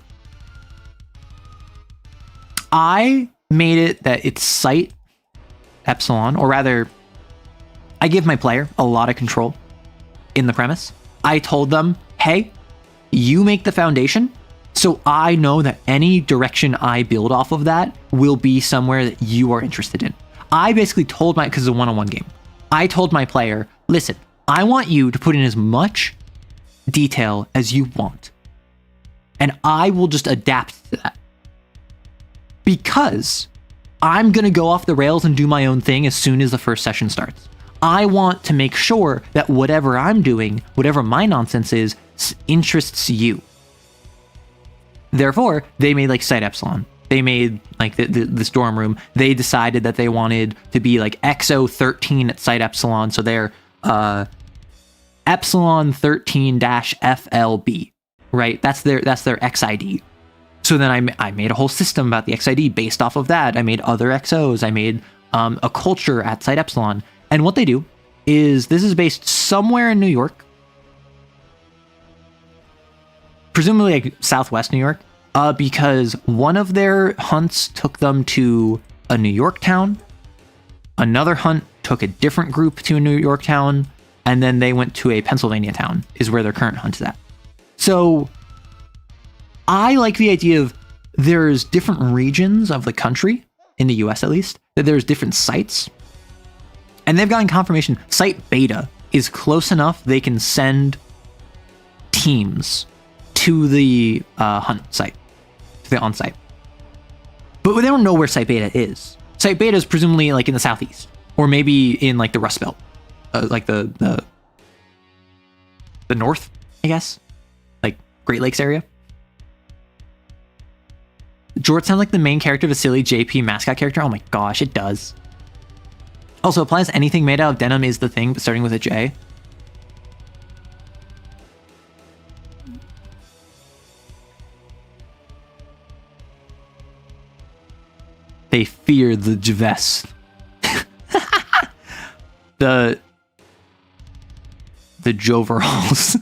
made it that it's site epsilon, or rather, I give my player a lot of control. in the premise. I told them, hey, you make the foundation, So I know that any direction I build off of that will be somewhere that you are interested in. I basically told because it's a one-on-one game, I told my player, listen, I want you to put in as much detail as you want. And I will just adapt to that. Because I'm going to go off the rails and do my own thing as soon as the first session starts. I want to make sure that whatever I'm doing, whatever my nonsense is, interests you. Therefore, they made like Site Epsilon. They made like this dorm room. They decided that they wanted to be like XO13 at Site Epsilon. So they're Epsilon 13-FLB, right? That's their XID. So then I made a whole system about the XID based off of that. I made other XOs. I made a culture at Site Epsilon. And what they do is this is based somewhere in New York, presumably like Southwest New York, because one of their hunts took them to a New York town. Another hunt took a different group to a New York town. And then they went to a Pennsylvania town is where their current hunt is at. So I like the idea of there's different regions of the country, in the US at least, that there's different sites. And they've gotten confirmation site beta is close enough they can send teams to the hunt site, to the on-site. But they don't know where site beta is. Site beta is presumably like in the southeast, or maybe in like the Rust Belt, like the north, I guess, like Great Lakes area. Jort sounds like the main character of a silly JP mascot character. Oh my gosh, it does. Also applies to anything made out of denim is the thing, but starting with a J. They fear the vest. the Joveralls.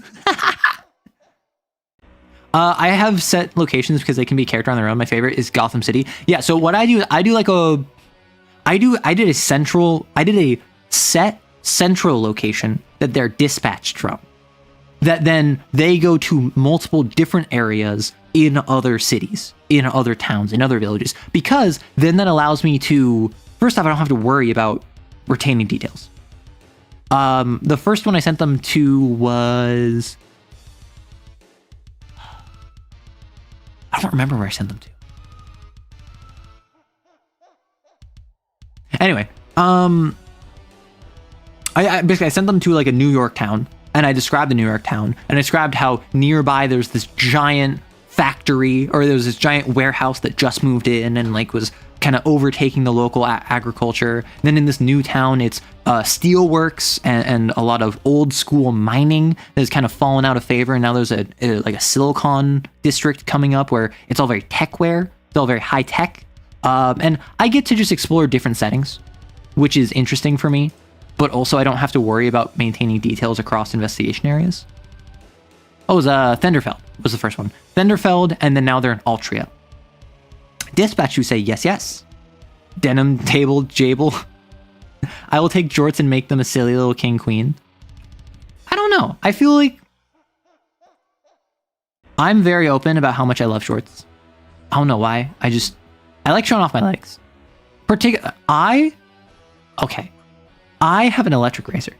I have set locations because they can be a character on their own. My favorite is Gotham City. Yeah, so what I do, I did a set central location that they're dispatched from. That then they go to multiple different areas in other cities, in other towns, in other villages. Because then that allows me to, first off, I don't have to worry about retaining details. The first one I sent them to was, I don't remember where I sent them to. Anyway, I basically I sent them to like a New York town, and I described the New York town, and I described how nearby there's this giant factory, or there was this giant warehouse that just moved in and like was kind of overtaking the local agriculture. And then in this new town, it's steelworks and a lot of old school mining that has kind of fallen out of favor. And now there's like a silicon district coming up where it's all very techware, it's all very high tech. And I get to just explore different settings, which is interesting for me, but also I don't have to worry about maintaining details across investigation areas. Oh, it was Thunderfeld was the first one. Thunderfeld, and then now they're in Altria. Dispatch, you say, yes, yes. Denim, table, Jable. I will take jorts and make them a silly little king queen. I don't know. I feel like I'm very open about how much I love shorts. I don't know why. I like showing off my legs. I have an electric razor.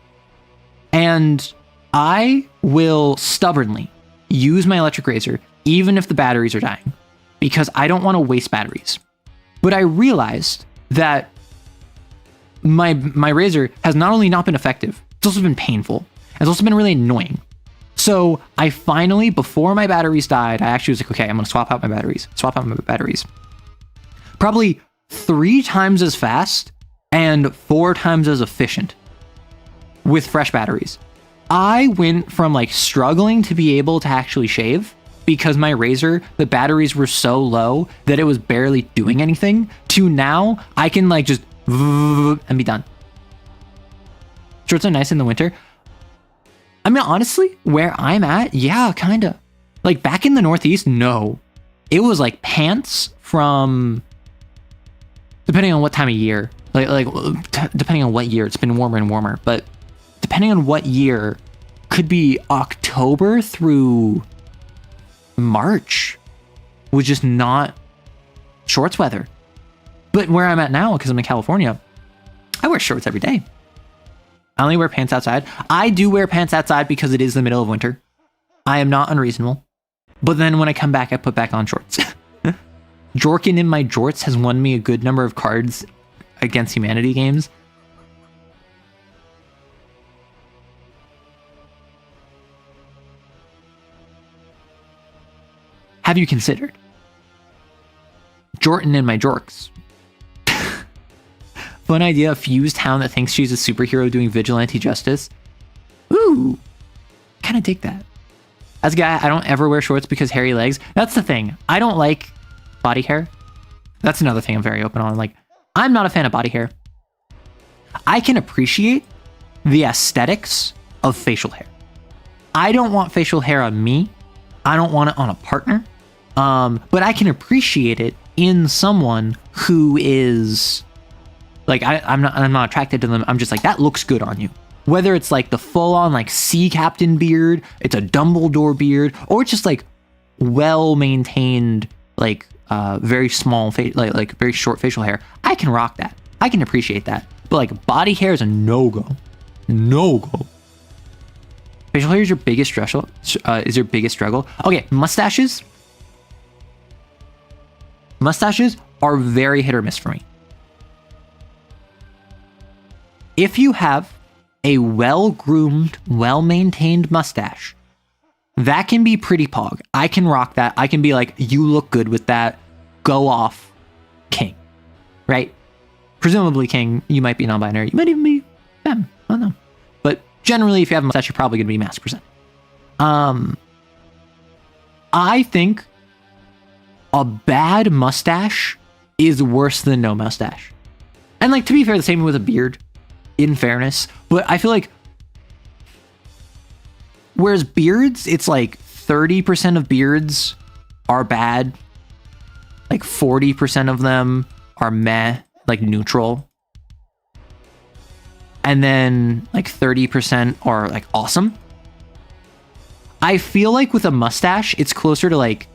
And I will stubbornly use my electric razor even if the batteries are dying, because I don't want to waste batteries. But I realized that my razor has not only not been effective, it's also been painful. It's also been really annoying. So I finally, before my batteries died, I actually was like, okay, I'm going to swap out my batteries. Probably 3 times as fast and 4 times as efficient with fresh batteries. I went from like struggling to be able to actually shave because my razor, the batteries were so low that it was barely doing anything, to now I can like just and be done. Shorts are nice in the winter. I mean, honestly, where I'm at, yeah, kind of. Like back in the Northeast, no. It was like pants from, depending on what time of year, depending on what year, it's been warmer and warmer, but depending on what year, could be October through March was just not shorts weather. But where I'm at now, because I'm in California, I wear shorts every day. I only wear pants outside. I do wear pants outside because it is the middle of winter. I am not unreasonable. But then when I come back, I put back on shorts. Jorkin in my jorts has won me a good number of cards against humanity games. Have you considered Jordan in my jorks? Fun idea, a fused hound that thinks she's a superhero doing vigilante justice. Ooh, kind of dig that. As a guy, I don't ever wear shorts because hairy legs. That's the thing. I don't like body hair. That's another thing I'm very open on. Like, I'm not a fan of body hair. I can appreciate the aesthetics of facial hair. I don't want facial hair on me. I don't want it on a partner. But I can appreciate it in someone who is like, I'm not attracted to them. I'm just like, that looks good on you. Whether it's like the full on like sea captain beard, it's a Dumbledore beard, or it's just like well maintained, like very small face, like very short facial hair. I can rock that. I can appreciate that. But like body hair is a no-go. No-go. Facial hair is your biggest struggle. Okay, mustaches. Mustaches are very hit or miss for me. If you have a well-groomed, well-maintained mustache, that can be pretty pog. I can rock that. I can be like, you look good with that. Go off, king. Right? Presumably king, you might be non-binary. You might even be femme. I don't know. But generally, if you have a mustache, you're probably going to be masc%. I think a bad mustache is worse than no mustache. And like, to be fair, the same with a beard, in fairness. But I feel like, whereas beards, it's like 30% of beards are bad. Like 40% of them are meh, like neutral. And then like 30% are like awesome. I feel like with a mustache, it's closer to like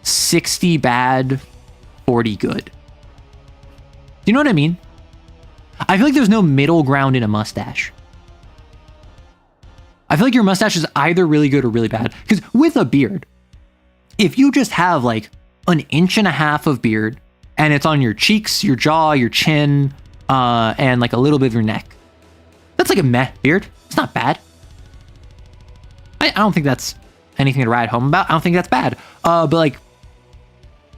60 bad, 40 good. Do you know what I mean? I feel like there's no middle ground in a mustache. I feel like your mustache is either really good or really bad. Because with a beard, if you just have like an 1.5 inches of beard and it's on your cheeks, your jaw, your chin, and like a little bit of your neck, that's like a meh beard. It's not bad. I don't think that's anything to write home about. I don't think that's bad. But like,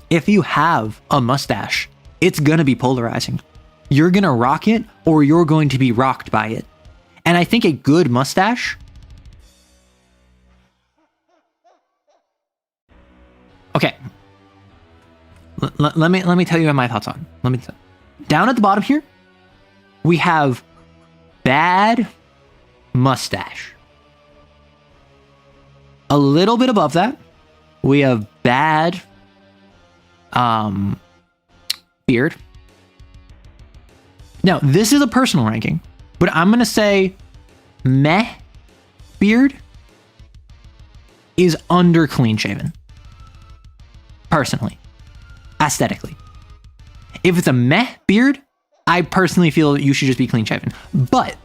if you have a mustache, it's gonna be polarizing. You're gonna rock it or you're going to be rocked by it. And I think a good mustache, okay, let me tell you my thoughts on. Down at the bottom here, we have bad mustache. A little bit above that, we have bad beard. Now, this is a personal ranking, but I'm going to say meh beard is under clean shaven. Personally. Aesthetically. If it's a meh beard, I personally feel you should just be clean shaven. But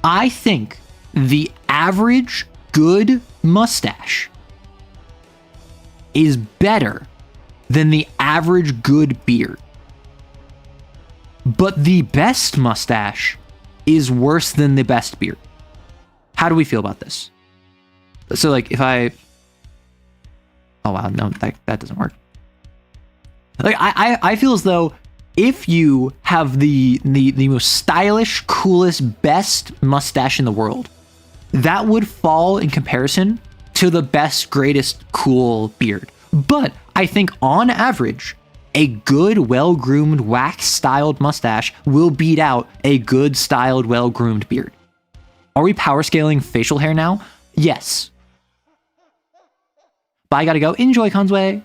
I think the average good mustache is better than the average good beard. But the best mustache is worse than the best beard. How do we feel about this? So like if I... Oh wow, no, that doesn't work. Like I feel as though if you have the most stylish, coolest, best mustache in the world, that would fall in comparison to the best, greatest, cool beard. But I think on average, a good, well-groomed, wax-styled mustache will beat out a good, styled, well-groomed beard. Are we power scaling facial hair now? Yes. But I gotta go. Enjoy, Conway.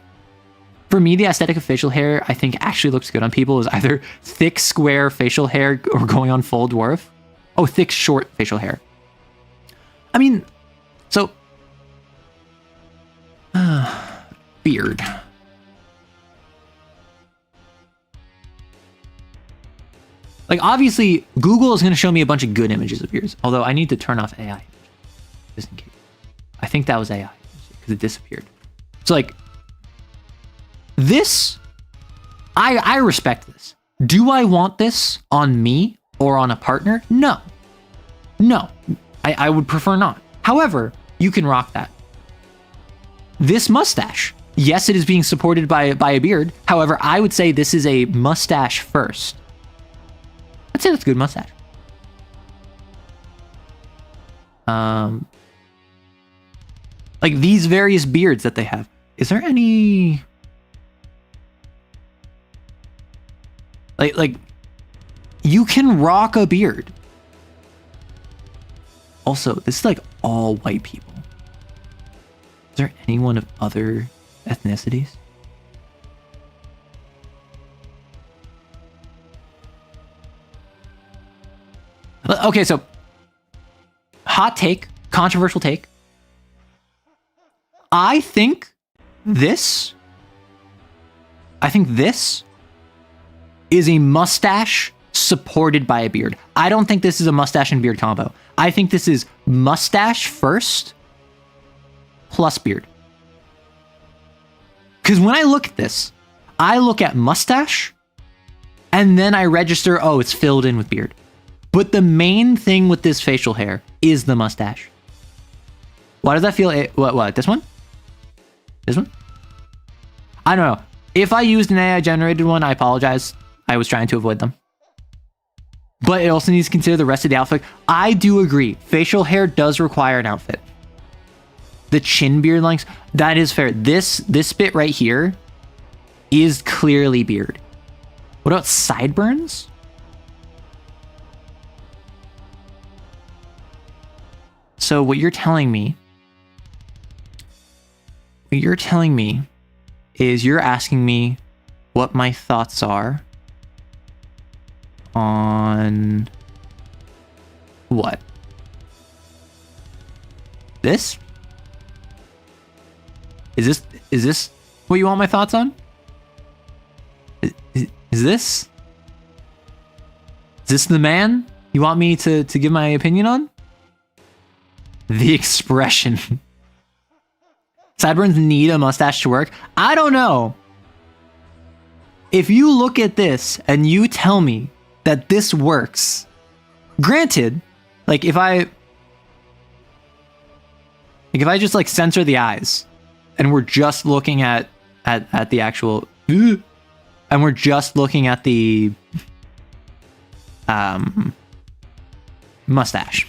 For me, the aesthetic of facial hair, I think actually looks good on people is either thick, square facial hair or going on full dwarf. Oh, thick, short facial hair. I mean, so... beard. Like, obviously, Google is going to show me a bunch of good images of beards. Although I need to turn off AI, just in case. I think that was AI because it disappeared. So, like, this, I respect this. Do I want this on me or on a partner? No. No. I would prefer not. However, you can rock that. This mustache. Yes, it is being supported by a beard. However, I would say this is a mustache first. I'd say that's a good mustache. Like these various beards that they have. Is there any like you can rock a beard. Also, this is like all white people. Is there anyone of other ethnicities? Okay, so hot take, controversial take. I think this is a mustache supported by a beard. I don't think this is a mustache and beard combo. I think this is mustache first plus beard. Because when I look at this, I look at mustache and then I register, oh, it's filled in with beard. But the main thing with this facial hair is the mustache. Why does that feel? What? This one? This one? I don't know. If I used an AI generated one, I apologize. I was trying to avoid them. But it also needs to consider the rest of the outfit. I do agree. Facial hair does require an outfit. The chin beard lengths, that is fair. This bit right here is clearly beard. What about sideburns? So what you're telling me is you're asking me what my thoughts are on what? This? Is this what you want my thoughts on? Is this the man you want me to give my opinion on? The expression. Sideburns need a mustache to work. I don't know. If you look at this and you tell me that this works, granted, like if I just like censor the eyes and we're just looking at the actual and we're just looking at the mustache,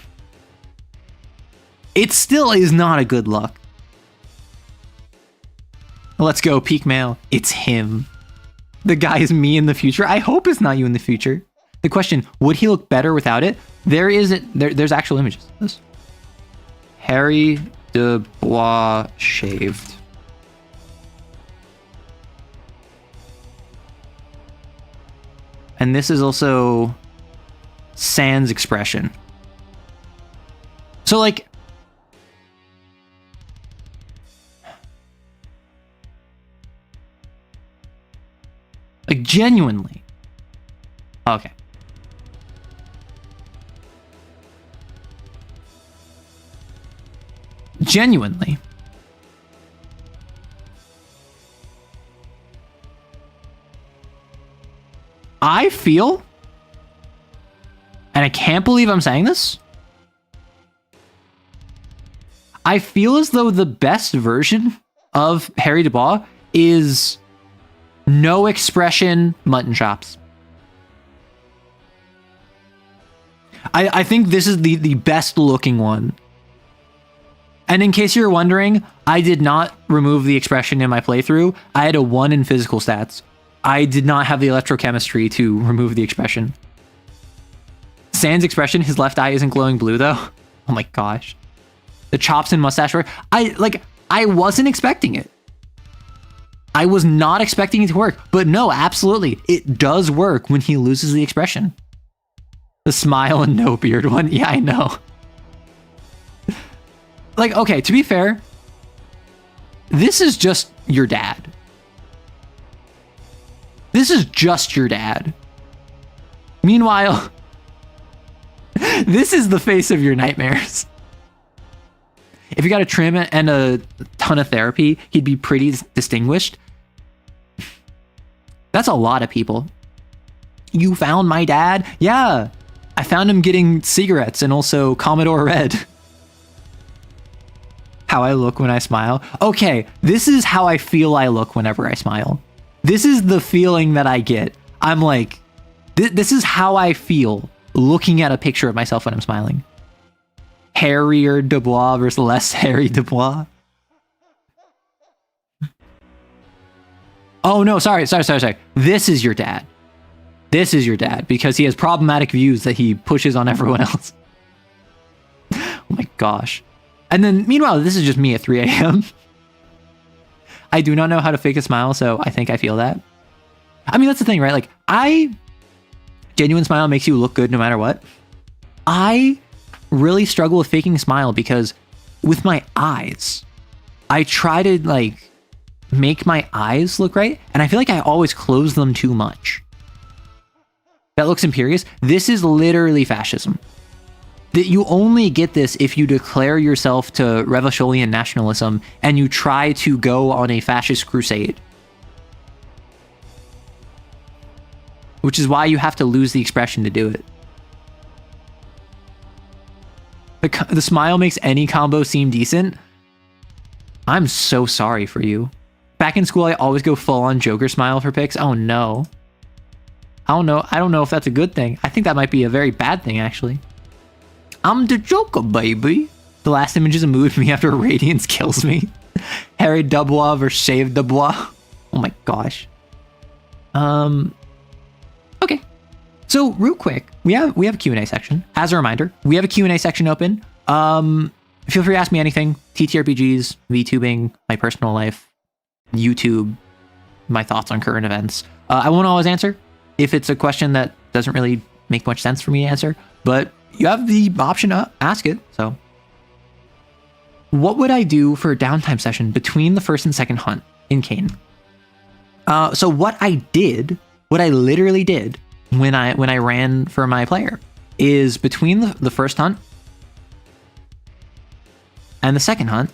it still is not a good look. Let's go, peak male. It's him. The guy is me in the future. I hope it's not you in the future. The question, would he look better without it? There's actual images of this. Harry Dubois shaved. And this is also Sans expression. So like, genuinely. Okay. Genuinely. I feel, and I can't believe I'm saying this, I feel as though the best version of Harry Dubois is no expression mutton chops. I think this is the best looking one. And in case you're wondering, I did not remove the expression in my playthrough. I had a 1 in physical stats. I did not have the electrochemistry to remove the expression. Sans expression, his left eye isn't glowing blue though. Oh my gosh. The chops and mustache work. I wasn't expecting it. I was not expecting it to work, but no, absolutely. It does work when he loses the expression. The smile and no beard one. Yeah, I know. Like, okay, to be fair, this is just your dad. This is just your dad. Meanwhile, this is the face of your nightmares. If you got a trim and a ton of therapy, he'd be pretty distinguished. That's a lot of people. You found my dad? Yeah, I found him getting cigarettes and also Commodore Red. How I look when I smile. Okay, this is how I feel I look whenever I smile. This is the feeling that I get. I'm like, this is how I feel looking at a picture of myself when I'm smiling. Hairier Dubois versus less hairy Dubois. Oh no, sorry. This is your dad. This is your dad because he has problematic views that he pushes on everyone else. Oh my gosh. And then meanwhile, this is just me at 3 a.m. I do not know how to fake a smile, so I think I feel that. I mean, that's the thing, right? Like, genuine smile makes you look good no matter what. I really struggle with faking a smile because with my eyes, I try to like make my eyes look right, and I feel like I always close them too much. That looks imperious. This is literally fascism. That you only get this if you declare yourself to Revacholian nationalism and you try to go on a fascist crusade. Which is why you have to lose the expression to do it. The smile makes any combo seem decent. I'm so sorry for you. Back in school, I always go full on Joker smile for pics. Oh no. I don't know if that's a good thing. I think that might be a very bad thing, actually. I'm the Joker, baby. The last image is a mood me after Radiance kills me. Harry Dubois versus Shave Dubois. Oh my gosh. Okay. So real quick, we have a Q&A section. As a reminder, we have a Q&A section open. Feel free to ask me anything. TTRPGs, VTubing, my personal life, YouTube, my thoughts on current events. I won't always answer if it's a question that doesn't really make much sense for me to answer, but you have the option to ask it. So what would I do for a downtime session between the first and second hunt in CAIN? So what I literally did when I ran for my player is between the first hunt and the second hunt,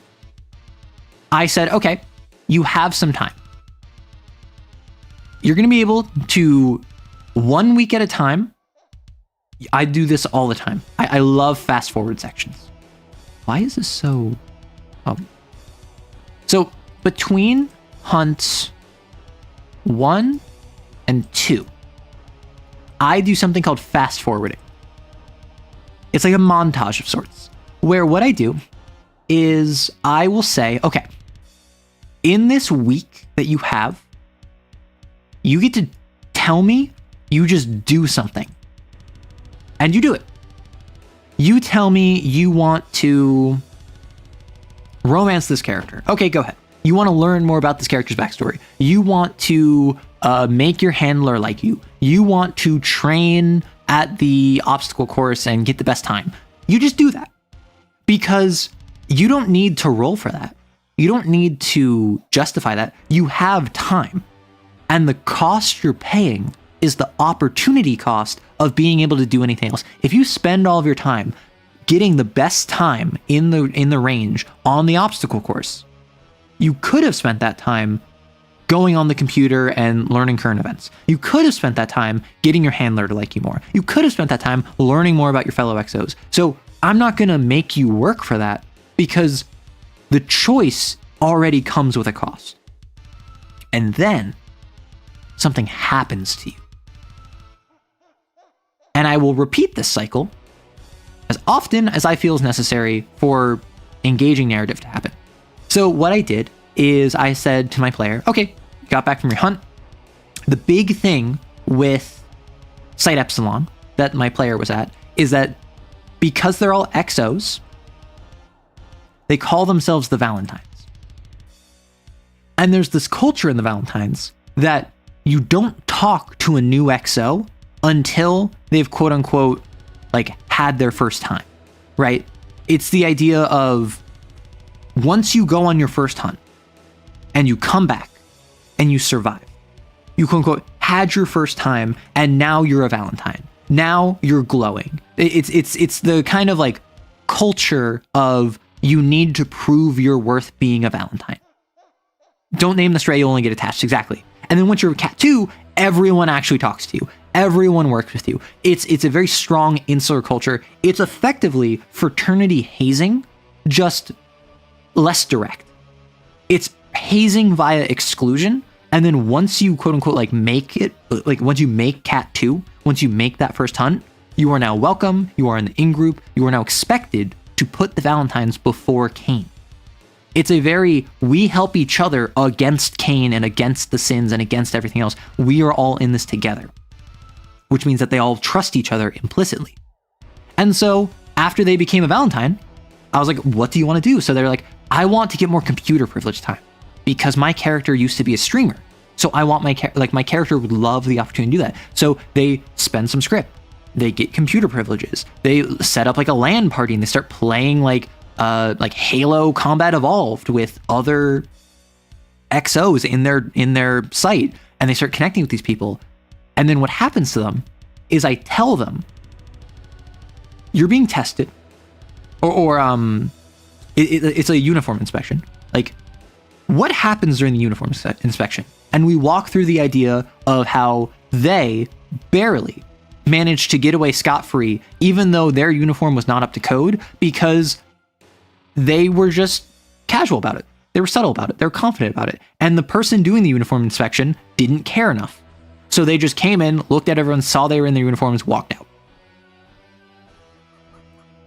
I said, okay, you have some time. You're going to be able to 1 week at a time. I do this all the time. I love fast forward sections. Why is this so... Oh. So between hunts 1 and 2, I do something called fast forwarding. It's like a montage of sorts, where what I do is I will say, okay, in this week that you have, you get to tell me you just do something. And you do it. You tell me you want to romance this character. Okay, go ahead. You want to learn more about this character's backstory. You want to make your handler like you. You want to train at the obstacle course and get the best time. You just do that. Because you don't need to roll for that. You don't need to justify that. You have time. And the cost you're paying is the opportunity cost of being able to do anything else. If you spend all of your time getting the best time in the range on the obstacle course, you could have spent that time going on the computer and learning current events. You could have spent that time getting your handler to like you more. You could have spent that time learning more about your fellow XOs. So I'm not going to make you work for that because the choice already comes with a cost. And then something happens to you. And I will repeat this cycle as often as I feel is necessary for engaging narrative to happen. So what I did is I said to my player, okay, you got back from your hunt. The big thing with Site Epsilon that my player was at is that because they're all XOs, they call themselves the Valentines. And there's this culture in the Valentines that you don't talk to a new XO until they've quote unquote like had their first time, right? It's the idea of once you go on your first hunt and you come back and you survive, you quote unquote had your first time and now you're a Valentine. Now you're glowing. It's the kind of like culture of you need to prove your worth being a Valentine. Don't name the stray, you'll only get attached. Exactly. And then once you're a cat 2, everyone actually talks to you. Everyone works with you. It's a very strong insular culture. It's effectively fraternity hazing, just less direct. It's hazing via exclusion. And then once you quote unquote like make it, like once you make cat 2, once you make that first hunt, you are now welcome. You are in the in-group. You are now expected to put the Valentines before CAIN. It's a very, we help each other against CAIN and against the sins and against everything else. We are all in this together, which means that they all trust each other implicitly. And so after they became a Valentine, I was like, what do you want to do? So they're like, I want to get more computer privilege time because my character used to be a streamer. So I want my character would love the opportunity to do that. So they spend some script. They get computer privileges. They set up like a LAN party and they start playing like Halo Combat Evolved with other XOs in their site, and they start connecting with these people. And then what happens to them is I tell them, you're being tested, or it's a uniform inspection. Like, what happens during the uniform inspection? And we walk through the idea of how they barely managed to get away scot-free, even though their uniform was not up to code, because they were just casual about it. They were subtle about it. They were confident about it. And the person doing the uniform inspection didn't care enough. So they just came in, looked at everyone, saw they were in their uniforms, walked out.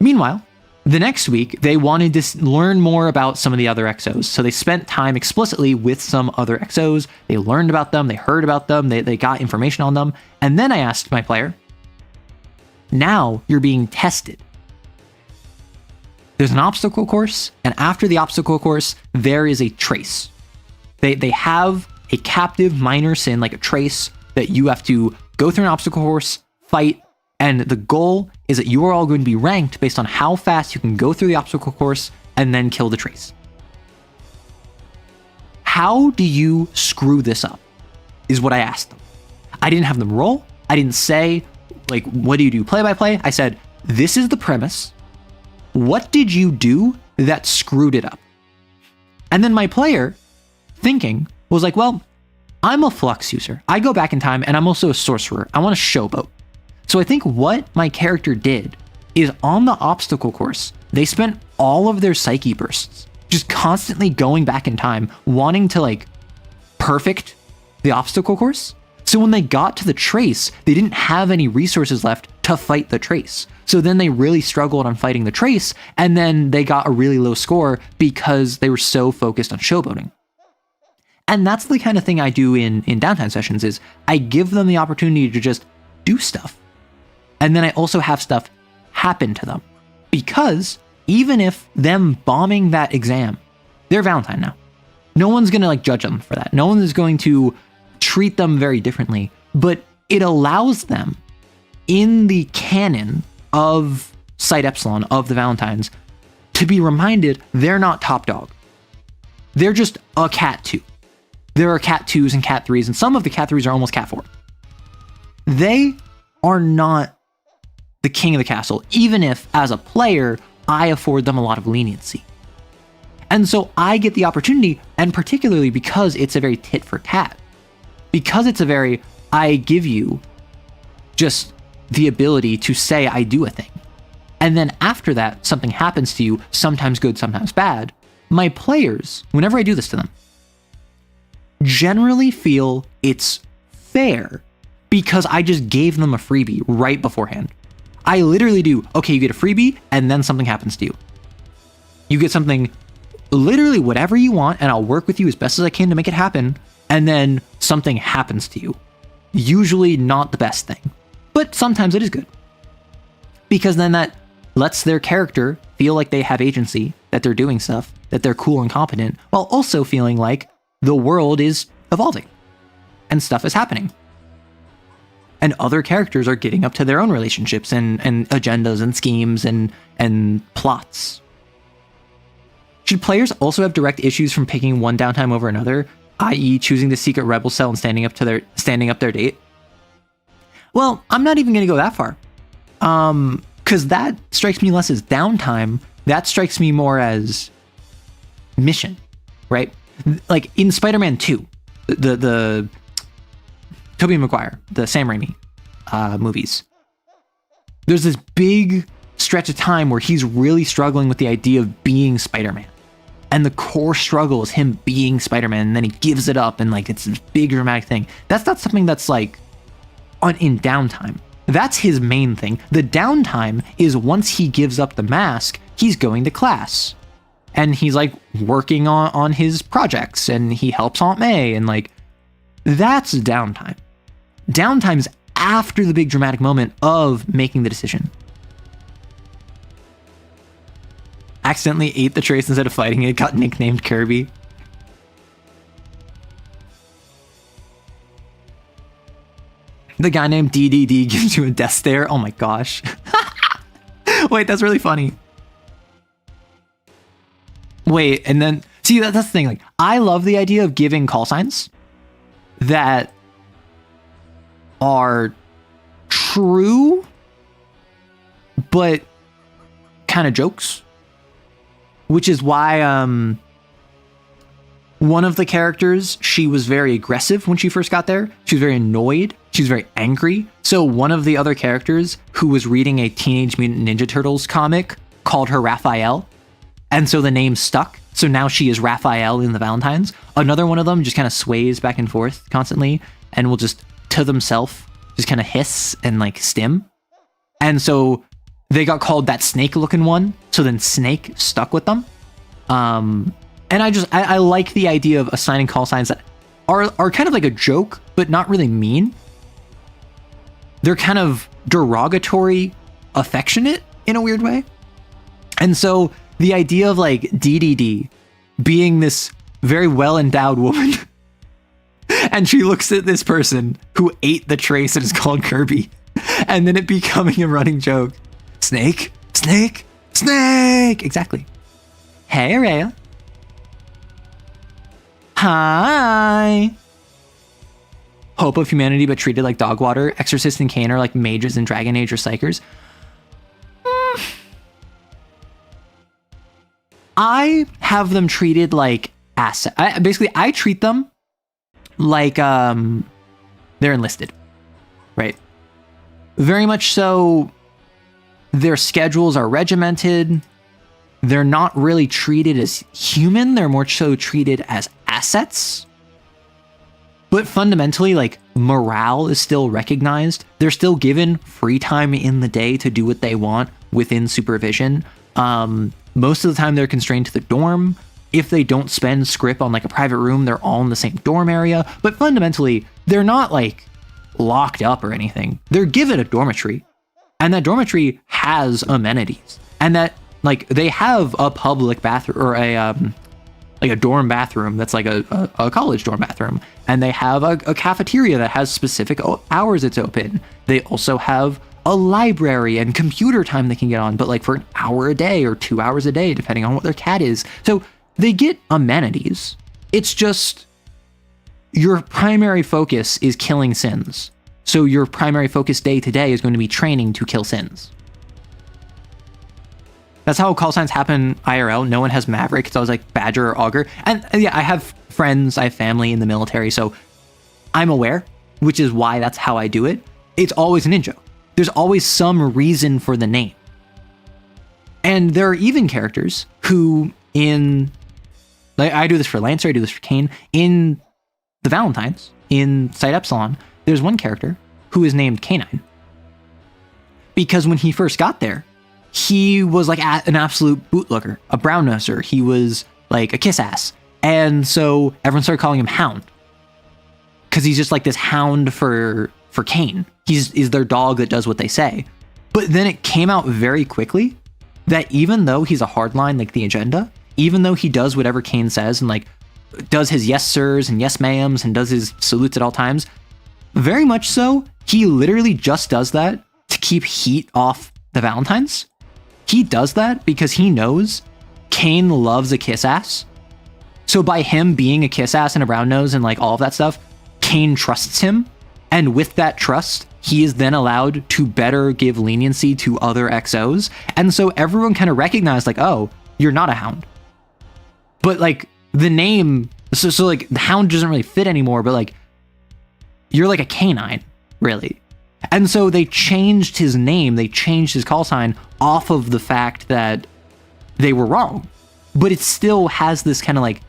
Meanwhile, the next week, they wanted to learn more about some of the other XOs. So they spent time explicitly with some other XOs. They learned about them. They heard about them. They got information on them. And then I asked my player, now you're being tested. There's an obstacle course, and after the obstacle course, there is a trace. They have a captive minor sin, like a trace, that you have to go through an obstacle course, fight, and the goal is that you are all going to be ranked based on how fast you can go through the obstacle course and then kill the trace. How do you screw this up? Is what I asked them. I didn't have them roll. I didn't say, like, what do you do play by play? I said, this is the premise. What did you do that screwed it up? And then my player, thinking, was like, well, I'm a flux user. I go back in time, and I'm also a sorcerer. I want to showboat. So I think what my character did is on the obstacle course, they spent all of their psyche bursts just constantly going back in time, wanting to like perfect the obstacle course. So when they got to the trace, they didn't have any resources left to fight the trace. So then they really struggled on fighting the trace, and then they got a really low score because they were so focused on showboating. And that's the kind of thing I do in downtime sessions is I give them the opportunity to just do stuff. And then I also have stuff happen to them. Because even if them bombing that exam, they're Valentine now. No one's going to like judge them for that. No one is going to treat them very differently. But it allows them in the canon of Site Epsilon, of the Valentines, to be reminded they're not top dog. They're just a cat 2. There are cat 2s and cat 3s, and some of the cat 3s are almost cat 4. They are not the king of the castle, even if, as a player, I afford them a lot of leniency. And so I get the opportunity, and particularly because it's a very tit for tat, because it's a very, I give you just the ability to say I do a thing. And then after that, something happens to you, sometimes good, sometimes bad. My players, whenever I do this to them, generally feel it's fair because I just gave them a freebie right beforehand. I literally do, okay, you get a freebie and then something happens to you. You get something, literally whatever you want, and I'll work with you as best as I can to make it happen, and then something happens to you. Usually not the best thing, but sometimes it is good. Because then that lets their character feel like they have agency, that they're doing stuff, that they're cool and competent, while also feeling like the world is evolving and stuff is happening. And other characters are getting up to their own relationships and agendas and schemes and plots. Should players also have direct issues from picking one downtime over another, i.e. choosing the secret rebel cell and standing up their date? Well, I'm not even going to go that far. Because that strikes me less as downtime. That strikes me more as mission, right? Like in Spider-Man 2, the Tobey Maguire, the Sam Raimi movies, there's this big stretch of time where he's really struggling with the idea of being Spider-Man. And the core struggle is him being Spider-Man, and then he gives it up, and like it's this big dramatic thing. That's not something that's like in downtime. That's his main thing. The downtime is once he gives up the mask, he's going to class. And he's like working on his projects, and he helps Aunt May, and like that's downtime. Downtime's after the big dramatic moment of making the decision. Accidentally ate the trace instead of fighting it, got nicknamed Kirby. The guy named DDD gives you a death stare. Oh my gosh. Wait, that's really funny. Wait, and then, see, that's the thing. Like, I love the idea of giving call signs that are true, but kind of jokes. Which is why one of the characters, she was very aggressive when she first got there. She was very annoyed. She was very angry. So one of the other characters who was reading a Teenage Mutant Ninja Turtles comic called her Raphael. And so the name stuck. So now she is Raphael in the Valentines. Another one of them just kind of sways back and forth constantly and will just, to themselves, just kind of hiss and like stim. And so they got called that snake-looking one, so then Snake stuck with them. And I like the idea of assigning call signs that are kind of like a joke, but not really mean. They're kind of derogatory, affectionate in a weird way. And so the idea of like DDD being this very well-endowed woman, and she looks at this person who ate the trace and is called Kirby, and then it becoming a running joke. Snake, Snake, Snake! Exactly. Hey, Araya. Hi! Hope of humanity but treated like dog water. Exorcist and CAIN are like mages in Dragon Age or Psychers. I have them treated like assets. I treat them like they're enlisted. Right? Very much so. Their schedules are regimented. They're not really treated as human. They're more so treated as assets. But fundamentally, like, morale is still recognized. They're still given free time in the day to do what they want within supervision. Most of the time, they're constrained to the dorm. If they don't spend script on, like, a private room, they're all in the same dorm area. But fundamentally, they're not, like, locked up or anything. They're given a dormitory. And that dormitory has amenities, and that like they have a public bathroom or a dorm bathroom that's like a college dorm bathroom, and they have a cafeteria that has specific hours it's open. They also have a library and computer time they can get on, but like for an hour a day or 2 hours a day, depending on what their cat is. So they get amenities. It's just your primary focus is killing sins. So your primary focus day to day is going to be training to kill sins. That's how call signs happen IRL. No one has Maverick. It's always like Badger or Augur. And yeah, I have friends, I have family in the military, so I'm aware, which is why that's how I do it. It's always an in-joke. There's always some reason for the name. And there are even characters who like I do this for Lancer, I do this for CAIN. In the Valentines, in Site Epsilon, there's one character who is named Canine. Because when he first got there, he was like an absolute bootlicker, a brown noser. He was like a kiss ass. And so everyone started calling him Hound. Because he's just like this hound for CAIN. He's their dog that does what they say. But then it came out very quickly that even though he's a hardline like the agenda, even though he does whatever CAIN says and like does his yes sirs and yes ma'ams and does his salutes at all times, very much so, he literally just does that to keep heat off the Valentines. He does that because he knows CAIN loves a kiss ass. So by him being a kiss ass and a brown nose and like all of that stuff, CAIN trusts him. And with that trust, he is then allowed to better give leniency to other XOs. And so everyone kind of recognized like, oh, you're not a hound. But like the name, so like the hound doesn't really fit anymore, but like you're like a canine, really. And so they changed his name, they changed his call sign off of the fact that they were wrong. But it still has this kind of like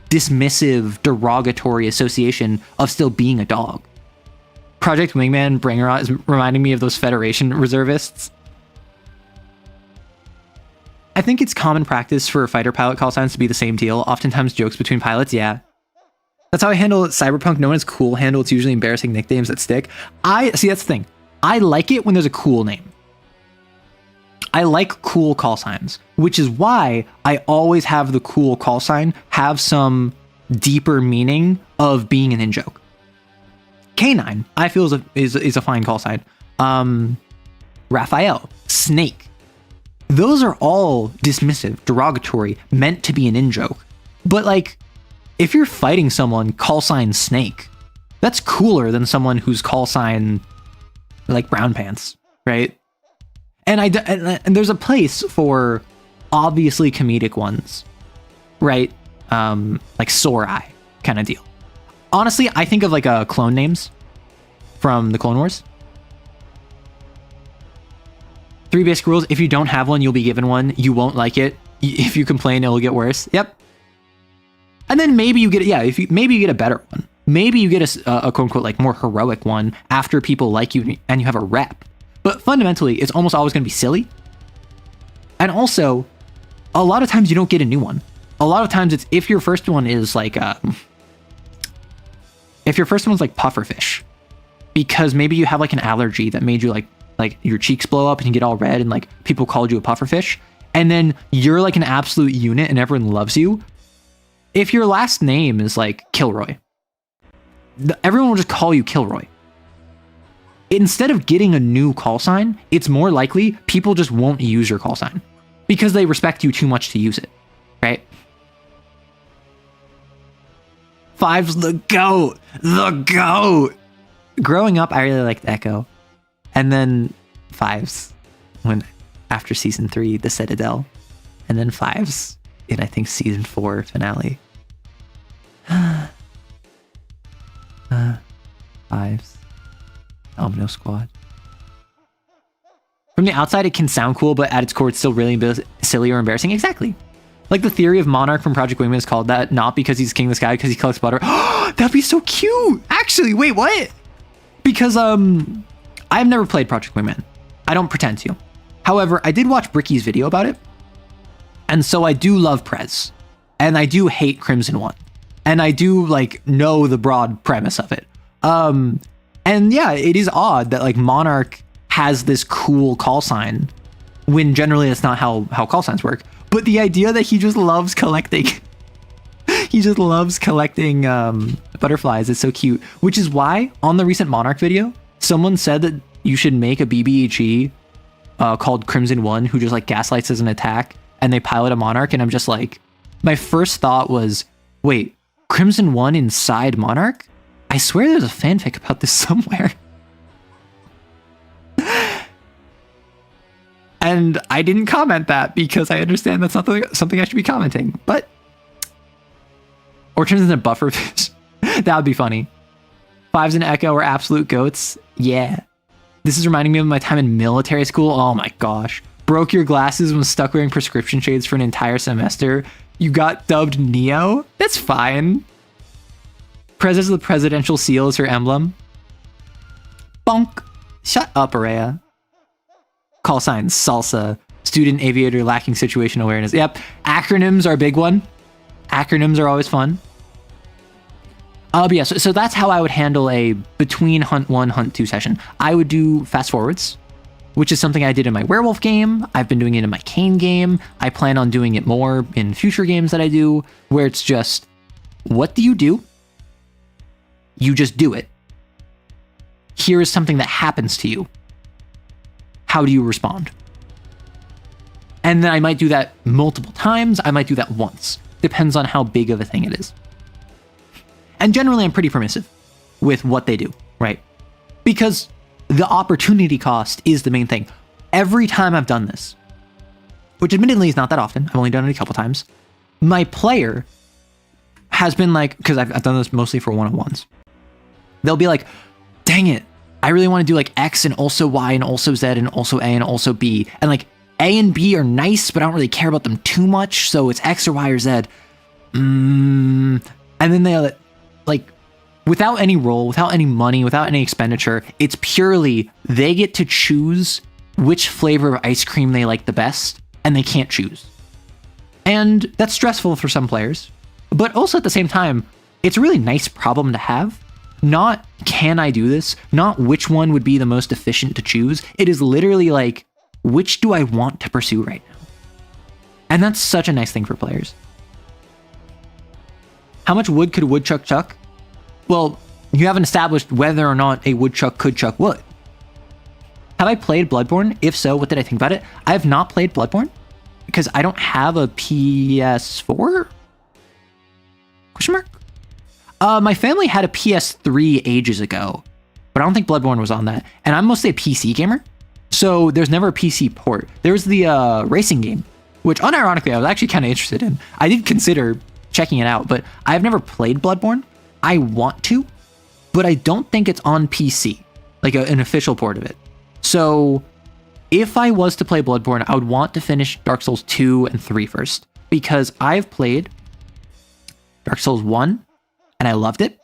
dismissive, derogatory association of still being a dog. Project Wingman Bringer is reminding me of those Federation reservists. I think it's common practice for fighter pilot call signs to be the same deal. Oftentimes jokes between pilots, yeah. That's how I handle Cyberpunk. No one has cool handle. It's usually embarrassing nicknames that stick. See, that's the thing. I like it when there's a cool name. I like cool call signs, which is why I always have the cool call sign have some deeper meaning of being an in-joke. Canine, I feel is a fine call sign. Raphael, Snake. Those are all dismissive, derogatory, meant to be an in-joke. But like, if you're fighting someone, call sign Snake, that's cooler than someone whose call sign like Brown Pants, right? And and there's a place for obviously comedic ones, right? Like Sore Eye kind of deal. Honestly, I think of like clone names from the Clone Wars. 3 basic rules. If you don't have one, you'll be given one. You won't like it. If you complain, it'll get worse. Yep. And then maybe you get, maybe you get a better one. Maybe you get a quote unquote like more heroic one after people like you and you have a rep. But fundamentally, it's almost always going to be silly. And also, a lot of times you don't get a new one. A lot of times it's if your first one is like if your first one's like pufferfish, because maybe you have like an allergy that made you like your cheeks blow up and you get all red and like people called you a pufferfish, and then you're like an absolute unit and everyone loves you. If your last name is like Kilroy, everyone will just call you Kilroy. Instead of getting a new call sign, it's more likely people just won't use your call sign because they respect you too much to use it, right? Five's the GOAT! The GOAT! Growing up, I really liked Echo. And then Fives, when after season 3, the Citadel. And then Fives in, I think, season 4 finale. Fives. Domino Squad. From the outside, it can sound cool, but at its core, it's still really silly or embarrassing. Exactly. Like the theory of Monarch from Project Wingman is called that, not because he's king of the sky, because he collects butter. That'd be so cute! Actually, wait, what? Because, I've never played Project Wingman. I don't pretend to. However, I did watch Bricky's video about it. And so I do love Prez. And I do hate Crimson One. And I do, like, know the broad premise of it. And yeah, it is odd that, like, Monarch has this cool call sign when generally that's not how call signs work. But the idea that he just loves collecting... he just loves collecting butterflies is so cute. Which is why, on the recent Monarch video, someone said that you should make a BBHE called Crimson One who just, like, gaslights as an attack, and they pilot a Monarch, and I'm just like... My first thought was, wait, Crimson One inside Monarch? I swear there's a fanfic about this somewhere. And I didn't comment that because I understand that's not something I should be commenting. But... Or turns into bufferfish. That would be funny. Fives and Echo are absolute goats. Yeah. This is reminding me of my time in military school. Oh my gosh. Broke your glasses and was stuck wearing prescription shades for an entire semester. You got dubbed Neo? That's fine. Prez is the presidential seal is her emblem. Bonk. Shut up, Araya. Call signs, salsa. Student aviator lacking situation awareness. Yep. Acronyms are a big one. Acronyms are always fun. But yeah, so that's how I would handle a between Hunt 1, Hunt 2 session. I would do fast forwards, which is something I did in my werewolf game. I've been doing it in my CAIN game. I plan on doing it more in future games that I do, where it's just, what do? You just do it. Here is something that happens to you. How do you respond? And then I might do that multiple times. I might do that once. Depends on how big of a thing it is. And generally, I'm pretty permissive with what they do, right? Because the opportunity cost is the main thing. Every time I've done this, which admittedly is not that often, I've only done it a couple times, my player has been like, because I've done this mostly for one-on-ones, they'll be like, dang it, I really want to do like X and also Y and also Z and also A and also B. And like A and B are nice, but I don't really care about them too much. So it's X or Y or Z. And then they like, without any role, without any money, without any expenditure, it's purely they get to choose which flavor of ice cream they like the best, and they can't choose. And that's stressful for some players, but also at the same time, it's a really nice problem to have. Not, can I do this? Not which one would be the most efficient to choose. It is literally like, which do I want to pursue right now? And that's such a nice thing for players. How much wood could a woodchuck chuck? Well, you haven't established whether or not a woodchuck could chuck wood. Have I played Bloodborne? If so, what did I think about it? I have not played Bloodborne because I don't have a PS4? Question mark? My family had a PS3 ages ago, but I don't think Bloodborne was on that. And I'm mostly a PC gamer, so there's never a PC port. There's the racing game, which unironically I was actually kind of interested in. I did consider checking it out, but I've never played Bloodborne. I want to, but I don't think it's on PC, like an official port of it. So if I was to play Bloodborne, I would want to finish Dark Souls 2 and 3 first, because I've played Dark Souls 1 and I loved it.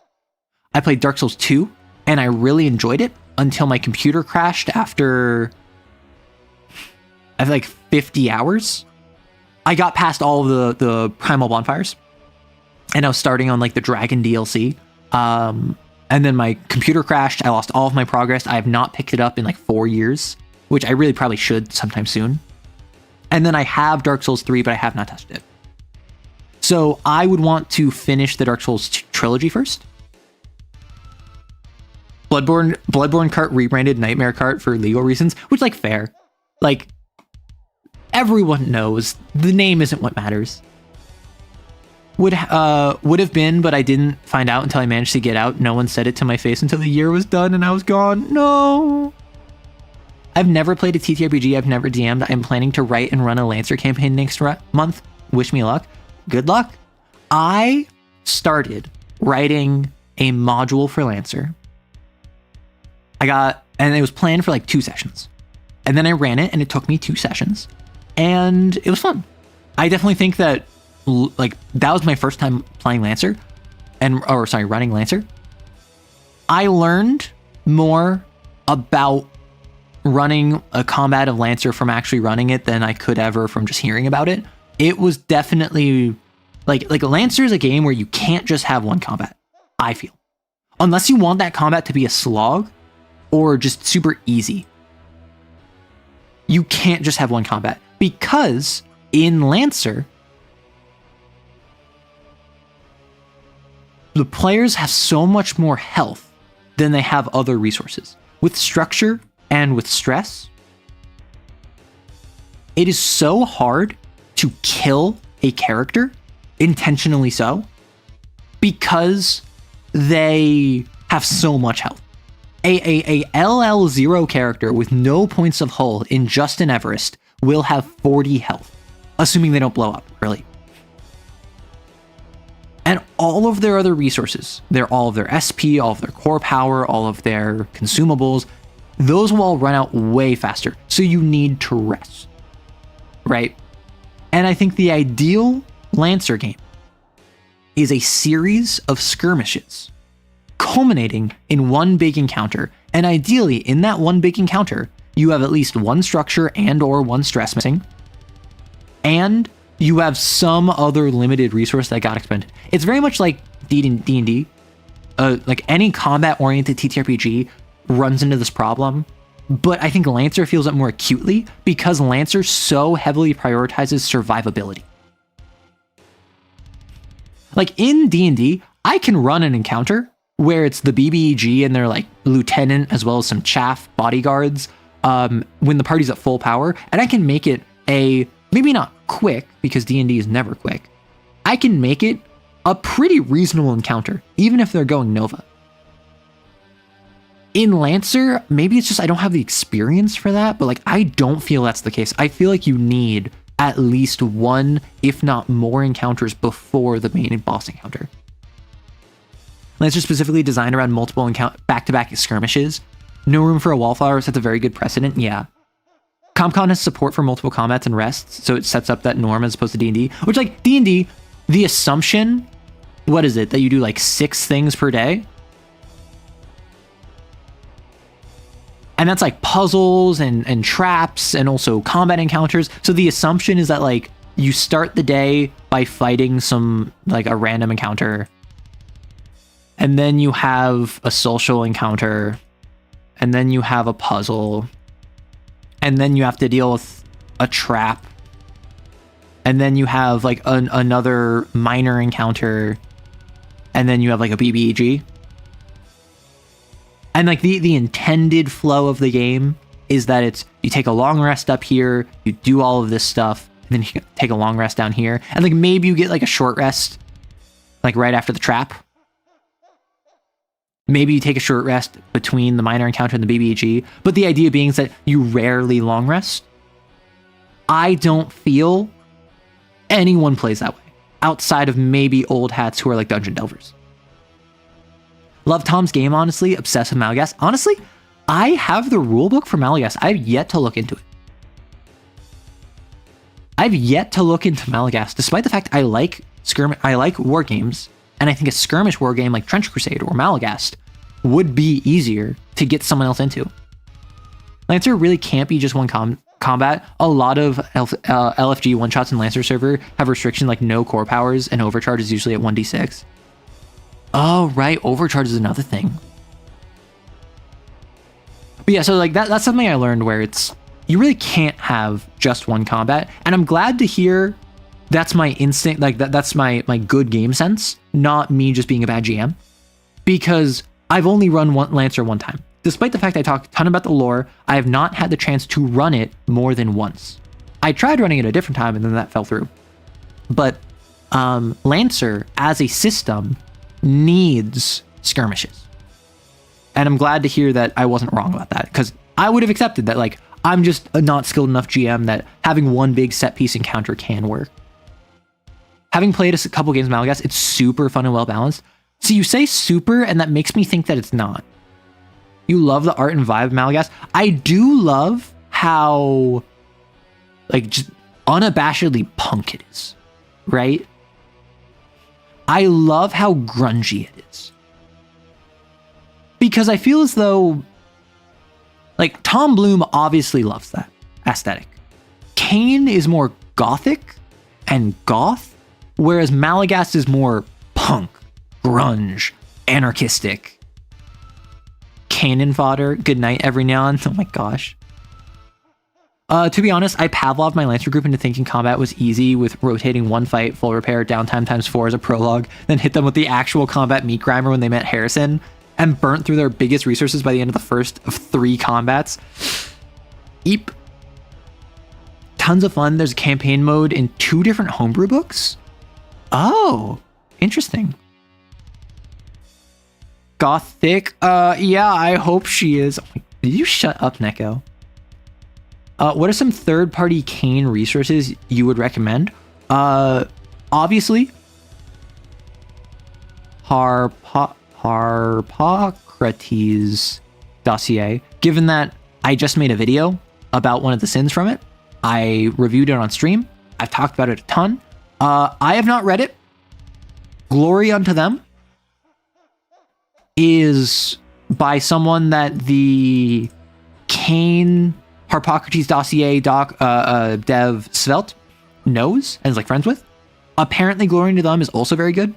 I played Dark Souls 2 and I really enjoyed it until my computer crashed after like 50 hours. I got past all of the Primal Bonfires and I was starting on like the Dragon DLC. And then my computer crashed. I lost all of my progress. I have not picked it up in like 4 years, which I really probably should sometime soon. And then I have Dark Souls 3, but I have not touched it. So I would want to finish the Dark Souls trilogy first. Bloodborne Cart rebranded Nightmare Cart for legal reasons, which, like, fair. Like, everyone knows the name isn't what matters. Would have been, but I didn't find out until I managed to get out. No one said it to my face until the year was done and I was gone. No. I've never played a TTRPG. I've never DM'd. I'm planning to write and run a Lancer campaign next month. Wish me luck. Good luck. I started writing a module for Lancer. And it was planned for like 2 sessions. And then I ran it and it took me 2 sessions. And it was fun. I definitely think that like that was my first time playing Lancer running Lancer. I learned more about running a combat of Lancer from actually running it than I could ever from just hearing about it. It was definitely like Lancer is a game where you can't just have one combat, I feel. Unless you want that combat to be a slog or just super easy. You can't just have one combat because in Lancer, the players have so much more health than they have other resources. With structure and with stress, it is so hard to kill a character, intentionally so, because they have so much health. A LL0 character with no points of hull in Justin Everest will have 40 health, assuming they don't blow up early. And all of their other resources, all of their SP, all of their core power, all of their consumables, those will all run out way faster. So you need to rest, right? And I think the ideal Lancer game is a series of skirmishes culminating in one big encounter. And ideally, in that one big encounter, you have at least one structure and or one stress missing. And you have some other limited resource that got expended. It's very much like D&D. Like any combat-oriented TTRPG runs into this problem. But I think Lancer feels it more acutely because Lancer so heavily prioritizes survivability. Like in D&D, I can run an encounter where it's the BBEG and their like lieutenant as well as some chaff bodyguards when the party's at full power, and I can make it a, maybe not quick because D&D is never quick, I can make it a pretty reasonable encounter even if they're going Nova. In Lancer, maybe it's just I don't have the experience for that, but like I don't feel that's the case. I feel like you need at least one, if not more, encounters before the main boss encounter. Lancer specifically designed around multiple back-to-back skirmishes. No room for a wallflower sets a very good precedent, yeah. CompCon has support for multiple combats and rests, so it sets up that norm as opposed to D&D, which like D&D, the assumption, what is it, that you do like 6 things per day? And that's like puzzles and traps and also combat encounters. So the assumption is that like you start the day by fighting some like a random encounter. And then you have a social encounter. And then you have a puzzle. And then you have to deal with a trap. And then you have like another minor encounter. And then you have like a BBEG. And like the intended flow of the game is that it's you take a long rest up here, you do all of this stuff, and then you take a long rest down here. And like maybe you get like a short rest like right after the trap. Maybe you take a short rest between the minor encounter and the BBEG. But the idea being is that you rarely long rest. I don't feel anyone plays that way outside of maybe old hats who are like dungeon delvers. Love Tom's game, honestly. Obsessed with Malagast. Honestly, I have the rulebook for Malagast. I've yet to look into it. I've yet to look into Malagast, despite the fact I like war games, and I think a skirmish war game like Trench Crusade or Malagast would be easier to get someone else into. Lancer really can't be just one combat. A lot of LFG one-shots in Lancer server have restriction like no core powers, and overcharge is usually at 1d6. Oh, right. Overcharge is another thing. But yeah, so like that's something I learned where it's you really can't have just one combat. And I'm glad to hear that's my instinct, like that's my good game sense, not me just being a bad GM. Because I've only run Lancer one time. Despite the fact I talked a ton about the lore, I have not had the chance to run it more than once. I tried running it a different time and then that fell through. But Lancer as a system needs skirmishes. And I'm glad to hear that I wasn't wrong about that, because I would have accepted that like I'm just a not skilled enough GM that having one big set piece encounter can work. Having played a couple games of Malagast, it's super fun and well balanced. So you say super, and that makes me think that it's not. You love the art and vibe of Malagast. I do love how like just unabashedly punk it is, right? I love how grungy it is. Because I feel as though like Tom Bloom obviously loves that aesthetic. CAIN is more gothic and goth, whereas Malagast is more punk, grunge, anarchistic. Cannon fodder, good night every now and then. Oh my gosh. To be honest, I Pavloved my Lancer group into thinking combat was easy with rotating one fight, full repair, downtime ×4 as a prologue, then hit them with the actual combat meat grinder when they met Harrison, and burnt through their biggest resources by the end of the first of 3 combats. Eep. Tons of fun. There's a campaign mode in 2 different homebrew books. Oh, interesting. Gothic? Yeah, I hope she is. Did you shut up, Neko? What are some third-party CAIN resources you would recommend? Obviously, Harpocrates dossier. Given that I just made a video about one of the sins from it, I reviewed it on stream. I've talked about it a ton. I have not read it. Glory unto them is by someone that the CAIN Harpocrates dossier dev Svelte knows and is like friends with. Apparently Glory to Them is also very good.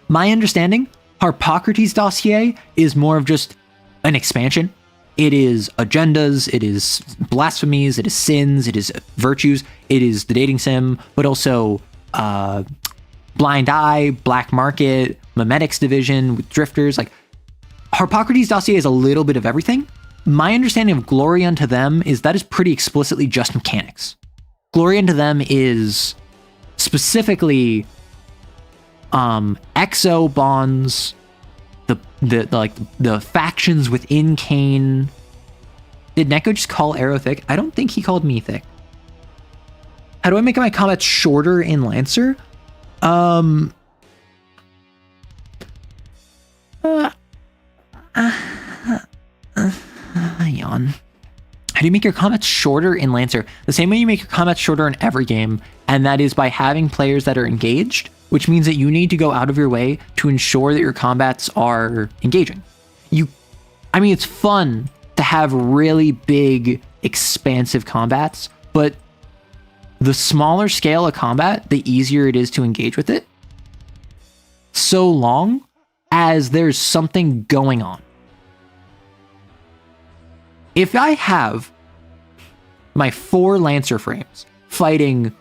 My understanding, Harpocrates dossier is more of just an expansion. It is agendas, it is blasphemies, it is sins, it is virtues, it is the dating sim, but also Blind Eye, Black Market, Memetics Division with drifters. Like Harpocrates dossier is a little bit of everything. My understanding of Glory unto Them is that is pretty explicitly just mechanics. Glory unto Them is specifically exo bonds the factions within CAIN. Did Neko just call Arrow thick? I don't think he called me thick. How do I make my combat shorter in Lancer? Yawn. How do you make your combats shorter in Lancer? The same way you make your combats shorter in every game, and that is by having players that are engaged, which means that you need to go out of your way to ensure that your combats are engaging. It's fun to have really big, expansive combats, but the smaller scale of combat, the easier it is to engage with it, so long as there's something going on. If I have my 4 Lancer frames fighting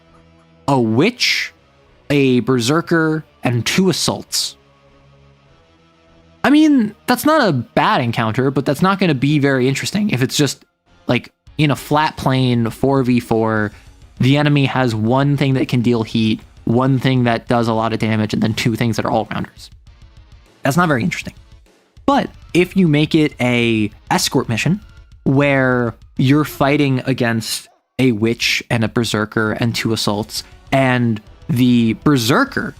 a Witch, a Berserker, and 2 Assaults, that's not a bad encounter, but that's not going to be very interesting. If it's just like in a flat plane 4v4, the enemy has one thing that can deal heat, one thing that does a lot of damage, and then 2 things that are all-rounders. That's not very interesting. But if you make it a escort mission, where you're fighting against a Witch and a Berserker and 2 Assaults, and the Berserker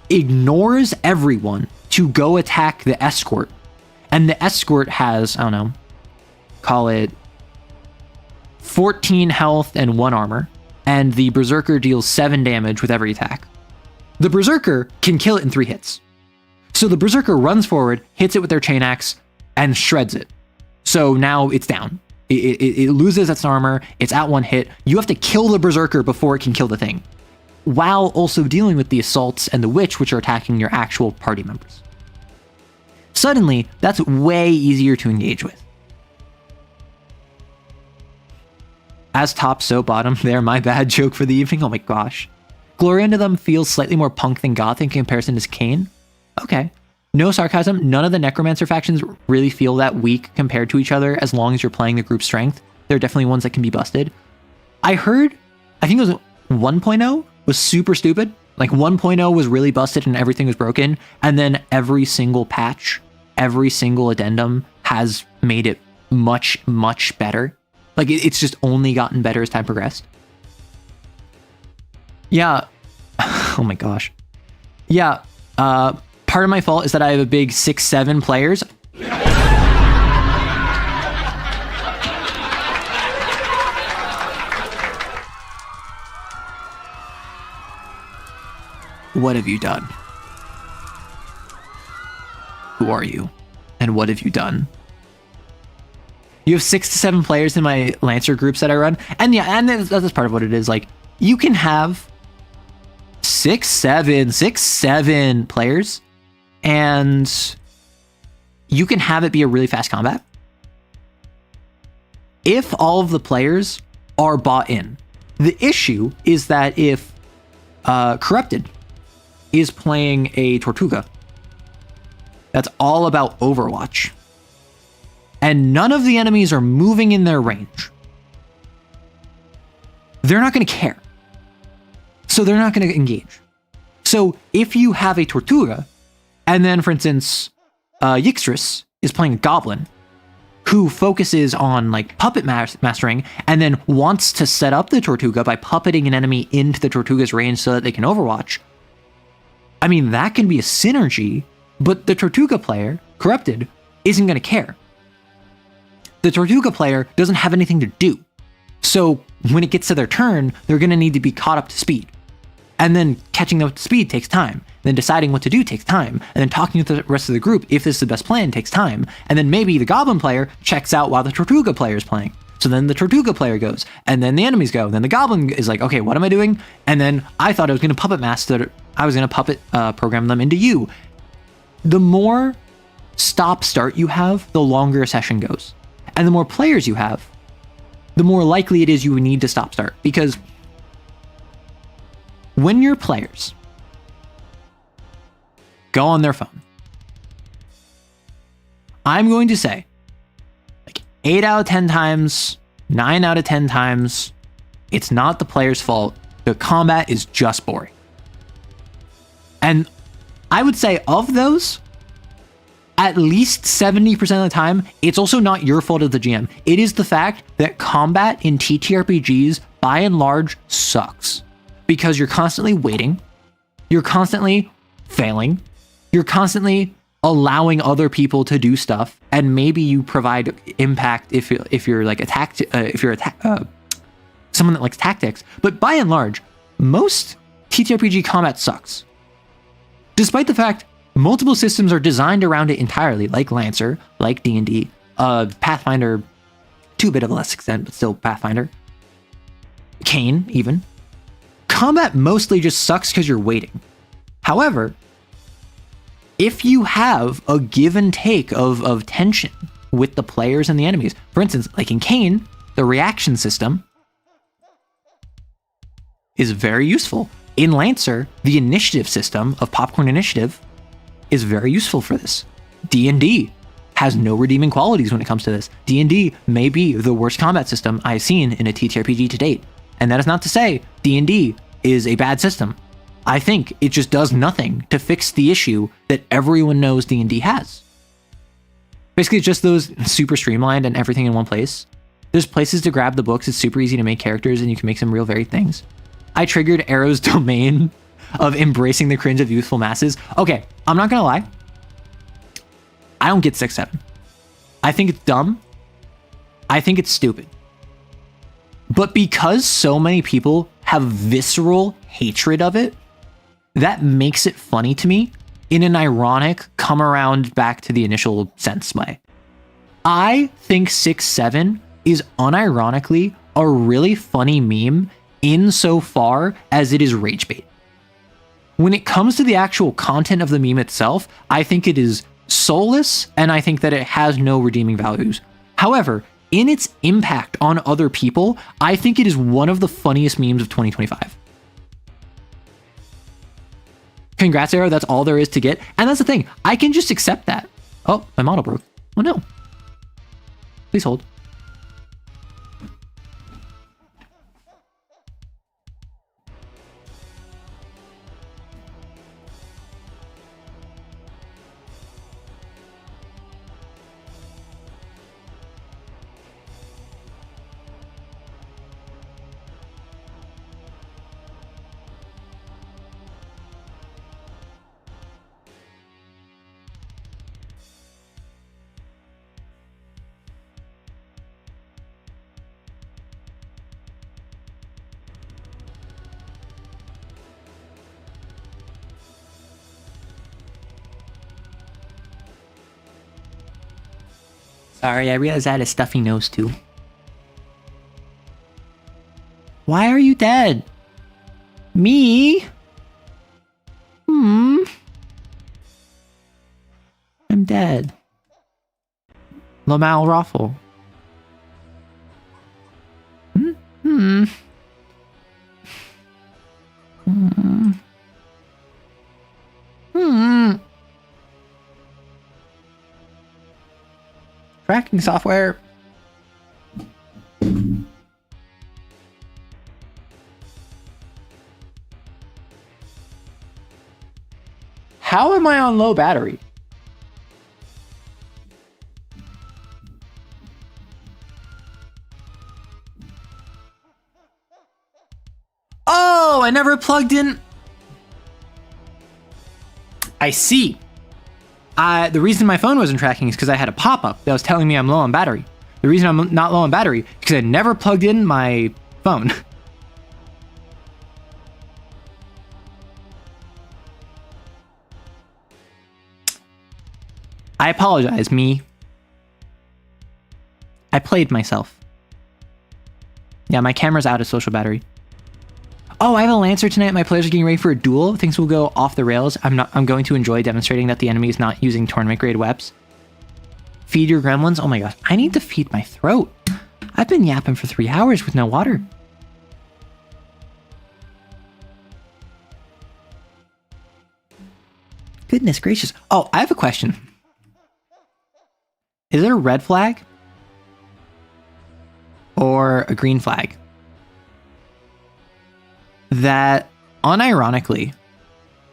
ignores everyone to go attack the escort, and the escort has, I don't know, call it 14 health and 1 armor, and the Berserker deals 7 damage with every attack. The Berserker can kill it in 3 hits. So the Berserker runs forward, hits it with their chain axe, and shreds it. So now it's down. It loses its armor, it's at 1 hit. You have to kill the Berserker before it can kill the thing, while also dealing with the Assaults and the Witch, which are attacking your actual party members. Suddenly, that's way easier to engage with. As top, so bottom. There, my bad joke for the evening. Oh my gosh. Glory unto them feels slightly more punk than goth in comparison to CAIN. Okay. No sarcasm. None of the Necromancer factions really feel that weak compared to each other as long as you're playing the group strength. There are definitely ones that can be busted. I think it was 1.0 was super stupid. Like 1.0 was really busted and everything was broken. And then every single patch, every single addendum has made it much, much better. Like it's just only gotten better as time progressed. Yeah. Oh my gosh. Yeah. Part of my fault is that I have a big 6-7 players. What have you done? Who are you? And what have you done? You have 6 to 7 players in my Lancer groups that I run. And yeah, and that's part of what it is. Like, you can have 6-7 players, and you can have it be a really fast combat if all of the players are bought in. The issue is that if Corrupted is playing a Tortuga that's all about Overwatch, and none of the enemies are moving in their range, they're not going to care. So they're not going to engage. So if you have a Tortuga, and then, for instance, Yixtris is playing a Goblin who focuses on like puppet mastering and then wants to set up the Tortuga by puppeting an enemy into the Tortuga's range so that they can Overwatch, I mean, that can be a synergy, but the Tortuga player, Corrupted, isn't going to care. The Tortuga player doesn't have anything to do. So when it gets to their turn, they're going to need to be caught up to speed. And then catching up to speed takes time. Then deciding what to do takes time. And then talking to the rest of the group, if this is the best plan, takes time. And then maybe the Goblin player checks out while the Tortuga player is playing. So then the Tortuga player goes, and then the enemies go. And then the Goblin is like, okay, what am I doing? And then I thought I was going to puppet master. I was going to puppet program them into you. The more stop-start you have, the longer a session goes. And the more players you have, the more likely it is you need to stop-start. Because when your players go on their phone, I'm going to say, like 8 out of 10 times, 9 out of 10 times, it's not the player's fault. The combat is just boring. And I would say of those, at least 70% of the time, it's also not your fault as the GM. It is the fact that combat in TTRPGs, by and large, sucks. Because you're constantly waiting, you're constantly failing, you're constantly allowing other people to do stuff, and maybe you provide impact if you're like someone that likes tactics. But by and large, most TTRPG combat sucks. Despite the fact multiple systems are designed around it entirely, like Lancer, like D&D, Pathfinder, to a bit of a less extent, but still Pathfinder. CAIN, even. Combat mostly just sucks because you're waiting. However, if you have a give and take of tension with the players and the enemies, for instance, like in CAIN, the reaction system is very useful. In Lancer, the initiative system of Popcorn Initiative is very useful for this. D&D has no redeeming qualities when it comes to this. D&D may be the worst combat system I've seen in a TTRPG to date. And that is not to say D&D is a bad system. I think it just does nothing to fix the issue that everyone knows D&D has. Basically, it's just those super streamlined and everything in one place. There's places to grab the books. It's super easy to make characters and you can make some real varied things. I triggered Arrow's domain of embracing the cringe of youthful masses. Okay, I'm not gonna lie. I don't get 6-7. I think it's dumb. I think it's stupid. But because so many people have visceral hatred of it, that makes it funny to me in an ironic, come around back to the initial sense way. I think 6-7 is unironically a really funny meme insofar as it is rage bait. When it comes to the actual content of the meme itself, I think it is soulless and I think that it has no redeeming values. However, in its impact on other people, I think it is one of the funniest memes of 2025. Congrats, Arrow, that's all there is to get. And that's the thing, I can just accept that. Oh, my model broke. Oh no. Please hold. Sorry, I realized I had a stuffy nose too. Why are you dead? Me? I'm dead. Lamal Raffle. Tracking software. How am I on low battery? Oh, I never plugged in. I see. The reason my phone wasn't tracking is because I had a pop-up that was telling me I'm low on battery. The reason I'm not low on battery is because I never plugged in my phone. I apologize, me. I played myself. Yeah, my camera's out of social battery. Oh, I have a Lancer tonight. My players are getting ready for a duel. Things will go off the rails. I'm going to enjoy demonstrating that the enemy is not using tournament grade weps. Feed your gremlins. Oh my gosh, I need to feed my throat. I've been yapping for 3 hours with no water. Goodness gracious. Oh, I have a question. Is it a red flag or a green flag that unironically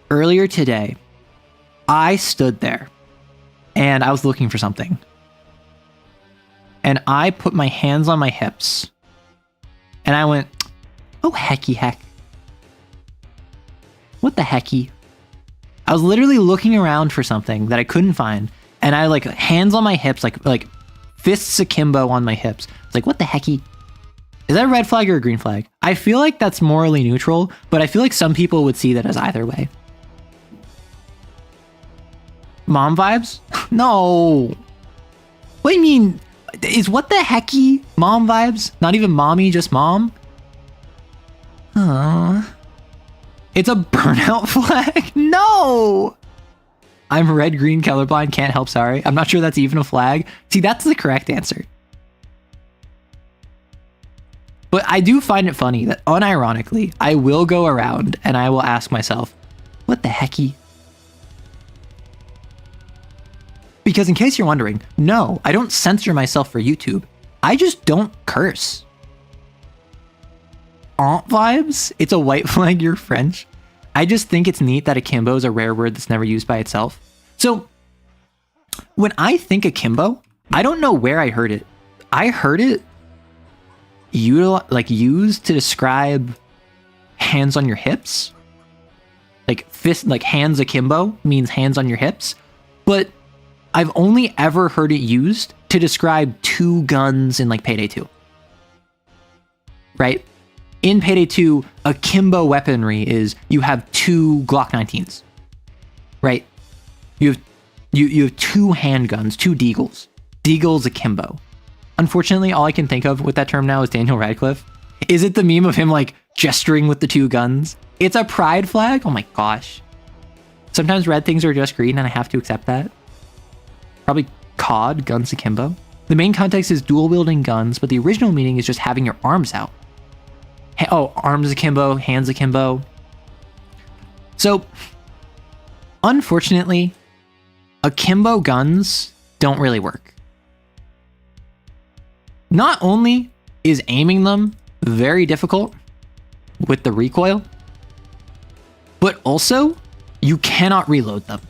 earlier today I stood there and I was looking for something. And I put my hands on my hips. And I went, oh, hecky heck. What the hecky? I was literally looking around for something that I couldn't find. And I like hands on my hips, like fists akimbo on my hips. It's like, what the hecky? Is that a red flag or a green flag? I feel like that's morally neutral, but I feel like some people would see that as either way. Mom vibes? No. What do you mean? Is what the hecky mom vibes? Not even mommy, just mom? It's a burnout flag? No! I'm red-green colorblind, can't help, sorry. I'm not sure that's even a flag. See, that's the correct answer. But I do find it funny that unironically, I will go around and I will ask myself, what the hecky? Because in case you're wondering, no, I don't censor myself for YouTube. I just don't curse. Aunt vibes? It's a white flag, you're French. I just think it's neat that akimbo is a rare word that's never used by itself. So when I think akimbo, I don't know where I heard it. I heard it used to describe hands on your hips. Like fist, like hands akimbo means hands on your hips. But I've only ever heard it used to describe two guns in like Payday 2. Right? In Payday 2, akimbo weaponry is you have two Glock 19s. Right? You have two handguns, two deagles. Deagle's akimbo. Unfortunately, all I can think of with that term now is Daniel Radcliffe. Is it the meme of him like gesturing with the two guns? It's a pride flag? Oh my gosh. Sometimes red things are just green and I have to accept that. Probably COD, guns akimbo. The main context is dual wielding guns, but the original meaning is just having your arms out. Oh, arms akimbo, hands akimbo. So, unfortunately, akimbo guns don't really work. Not only is aiming them very difficult with the recoil, but also you cannot reload them.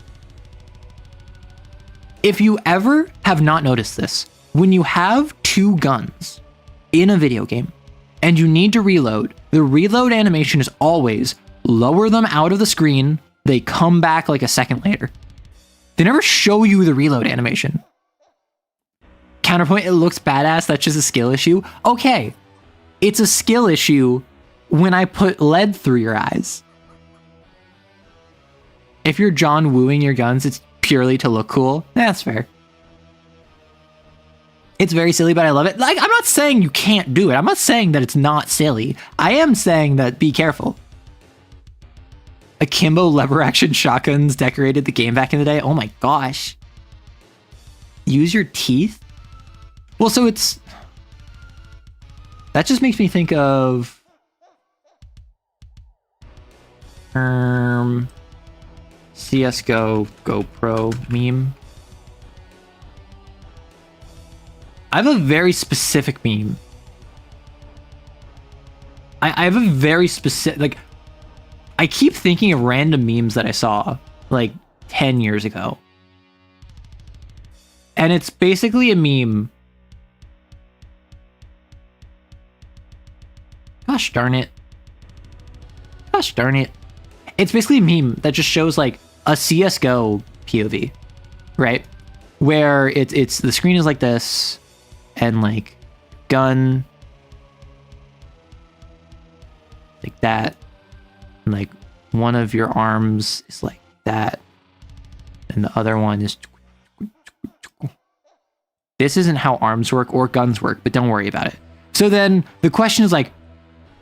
If you ever have not noticed this, when you have two guns in a video game and you need to reload, the reload animation is always lower them out of the screen, they come back like a second later. They never show you the reload animation. Counterpoint, it looks badass, that's just a skill issue. Okay, it's a skill issue when I put lead through your eyes. If you're John Wooing your guns, it's purely to look cool. That's fair. It's very silly, but I love it. Like, I'm not saying you can't do it. I'm not saying that it's not silly. I am saying that be careful. Akimbo lever action shotguns decorated the game back in the day. Oh my gosh. Use your teeth? Well, so it's... That just makes me think of... CSGO GoPro meme. I have a very specific meme. I have a very specific... Like, I keep thinking of random memes that I saw, like, 10 years ago. And it's basically a meme. Gosh darn it. Gosh darn it. It's basically a meme that just shows, like, a CSGO POV, right? Where it's the screen is like this, and, like, gun... like that. And, like, one of your arms is like that. And the other one is... This isn't how arms work or guns work, but don't worry about it. So then the question is, like,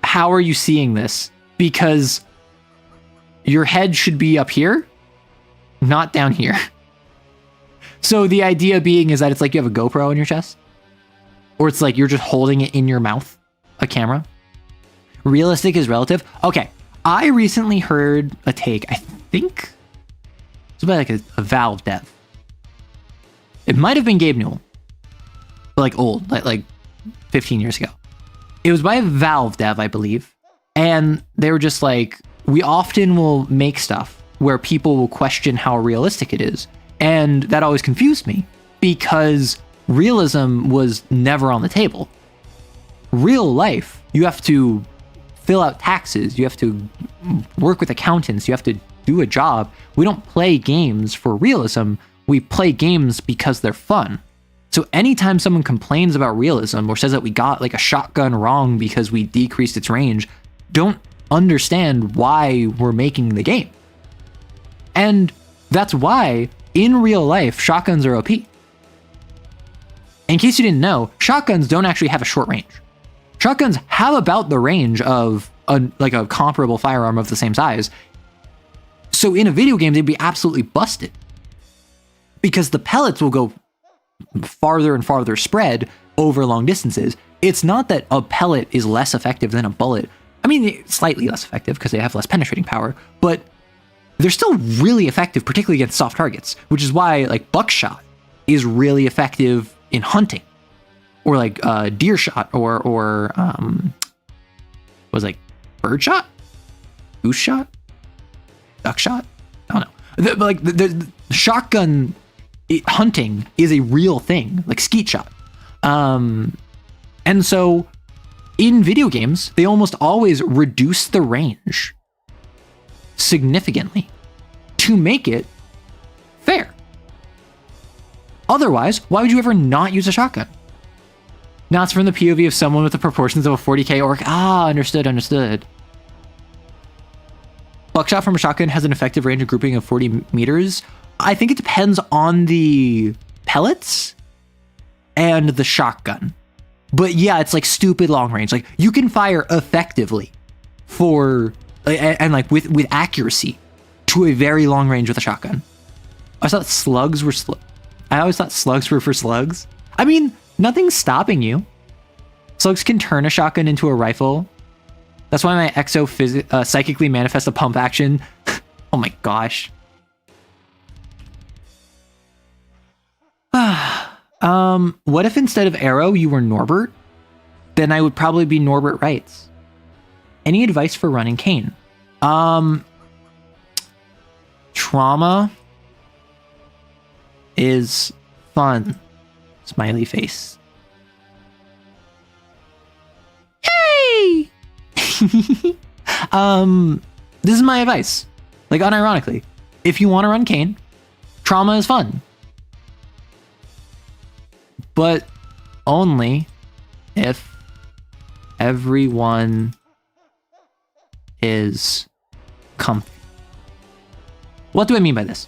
how are you seeing this? Because your head should be up here, not down here. So the idea being is that it's like you have a GoPro in your chest, or it's like you're just holding it in your mouth, a camera. Realistic is relative. Okay, I recently heard a take, I think it's about like a Valve dev. It might have been Gabe Newell, but like old, like 15 years ago. It was by a Valve dev, I believe. And they were just like, we often will make stuff where people will question how realistic it is. And that always confused me because realism was never on the table. Real life, you have to fill out taxes, you have to work with accountants, you have to do a job. We don't play games for realism, we play games because they're fun. So anytime someone complains about realism or says that we got like a shotgun wrong because we decreased its range, don't understand why we're making the game. And that's why in real life, shotguns are OP. In case you didn't know, shotguns don't actually have a short range. Shotguns have about the range of a comparable firearm of the same size. So in a video game, they'd be absolutely busted because the pellets will go farther and farther spread over long distances. It's not that a pellet is less effective than a bullet. I mean, it's slightly less effective because they have less penetrating power, but they're still really effective, particularly against soft targets, which is why like buckshot is really effective in hunting, or like deer shot, or was like bird shot, goose shot, duck shot. I don't know. The shotgun hunting is a real thing, like skeet shot. And so in video games, they almost always reduce the range significantly to make it fair. Otherwise, why would you ever not use a shotgun? Now it's from the POV of someone with the proportions of a 40k orc. Ah, understood. Buckshot from a shotgun has an effective range of grouping of 40 meters. I think it depends on the pellets and the shotgun. But yeah, it's like stupid long range. Like you can fire effectively for and like with accuracy to a very long range with a shotgun. I thought slugs were I always thought slugs were for slugs. I mean, nothing's stopping you. Slugs can turn a shotgun into a rifle. That's why my exo psychically manifests a pump action. Oh my gosh. What if instead of Arrow you were Norbert? Then I would probably be Norbert Wrights. Any advice for running CAIN? Trauma is fun. Smiley face. Yay! This is my advice. Like unironically, if you want to run CAIN, trauma is fun. But only if everyone is comfy. What do I mean by this?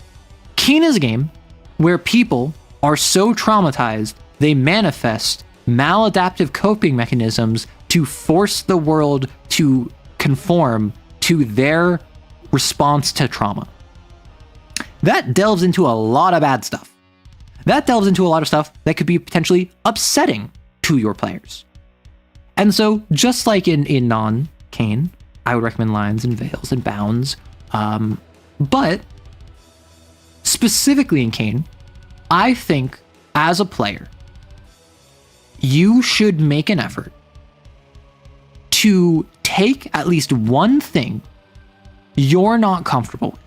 CAIN is a game where people are so traumatized they manifest maladaptive coping mechanisms to force the world to conform to their response to trauma. That delves into a lot of bad stuff. That delves into a lot of stuff that could be potentially upsetting to your players. And so, just like in non-CAIN, I would recommend lines and veils and bounds. But specifically in CAIN, I think as a player, you should make an effort to take at least one thing you're not comfortable with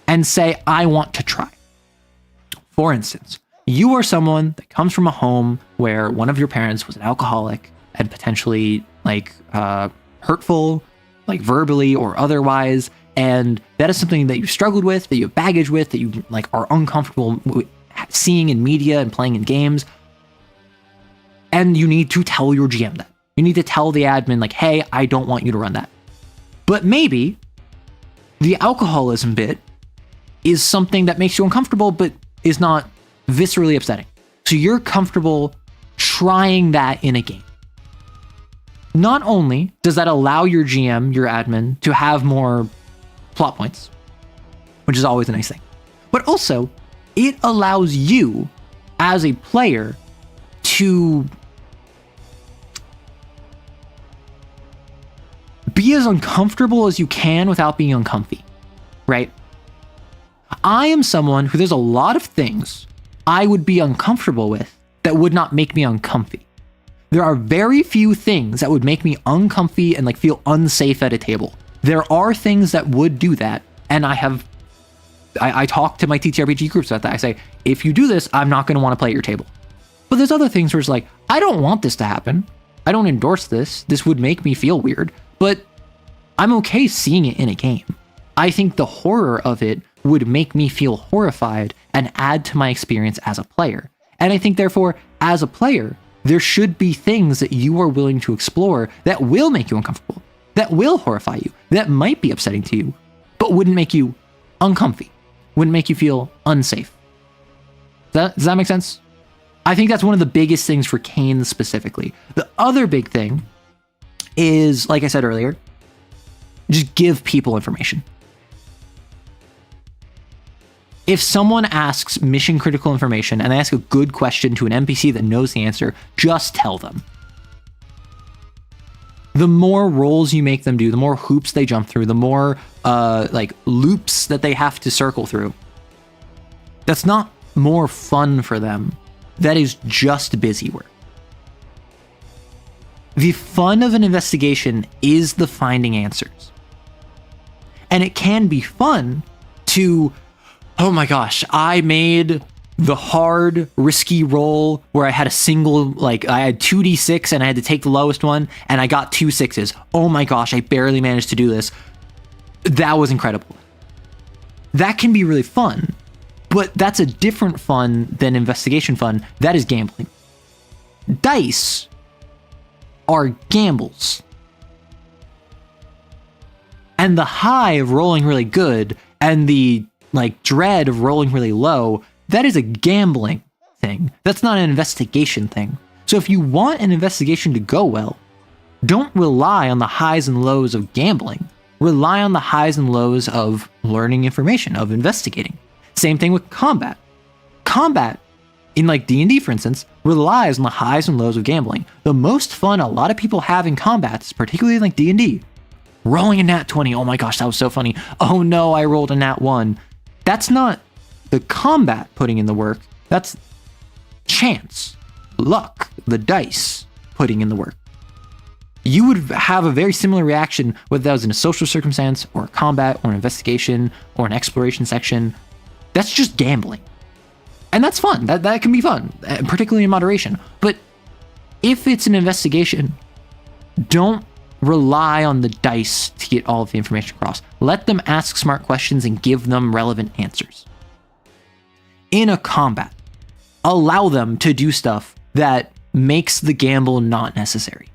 and say, I want to try. For instance, you are someone that comes from a home where one of your parents was an alcoholic and potentially hurtful, like verbally or otherwise, and that is something that you struggled with, that you have baggage with, that you like are uncomfortable with seeing in media and playing in games. And you need to tell your GM that. You need to tell the admin like, hey, I don't want you to run that. But maybe the alcoholism bit is something that makes you uncomfortable, but is not viscerally upsetting. So you're comfortable trying that in a game. Not only does that allow your GM, your admin, to have more plot points, which is always a nice thing, but also it allows you as a player to be as uncomfortable as you can without being uncomfy, right? I am someone who there's a lot of things I would be uncomfortable with that would not make me uncomfy. There are very few things that would make me uncomfy and like feel unsafe at a table. There are things that would do that, and I have I talk to my TTRPG groups about that. I say, if you do this, I'm not going to want to play at your table. But there's other things where it's like, I don't want this to happen. I don't endorse this. This would make me feel weird, but I'm okay seeing it in a game. I think the horror of it would make me feel horrified and add to my experience as a player. And I think, therefore, as a player, there should be things that you are willing to explore that will make you uncomfortable, that will horrify you, that might be upsetting to you, but wouldn't make you uncomfy, wouldn't make you feel unsafe. Does that make sense? I think that's one of the biggest things for CAIN specifically. The other big thing is, like I said earlier, just give people information. If someone asks mission critical information and they ask a good question to an NPC that knows the answer, just tell them. The more roles you make them do, the more hoops they jump through, the more loops that they have to circle through. That's not more fun for them. That is just busy work. The fun of an investigation is the finding answers. And it can be fun to, oh my gosh, I made the hard, risky roll where I had a single, I had 2d6 and I had to take the lowest one and I got 2 6s. Oh my gosh, I barely managed to do this. That was incredible. That can be really fun, but that's a different fun than investigation fun. That is gambling. Dice are gambles. And the high of rolling really good and the dread of rolling really low, that is a gambling thing. That's not an investigation thing. So if you want an investigation to go well, don't rely on the highs and lows of gambling. Rely on the highs and lows of learning information, of investigating. Same thing with combat. Combat, in D&D for instance, relies on the highs and lows of gambling. The most fun a lot of people have in combats, particularly in D&D, rolling a nat 20, oh my gosh, that was so funny. Oh no, I rolled a nat 1. That's not the combat putting in the work. That's chance, luck, the dice putting in the work. You would have a very similar reaction whether that was in a social circumstance or a combat or an investigation or an exploration section. That's just gambling. And that's fun. That can be fun, particularly in moderation. But if it's an investigation, don't rely on the dice to get all of the information across. Let them ask smart questions and give them relevant answers. In a combat, allow them to do stuff that makes the gamble not necessary.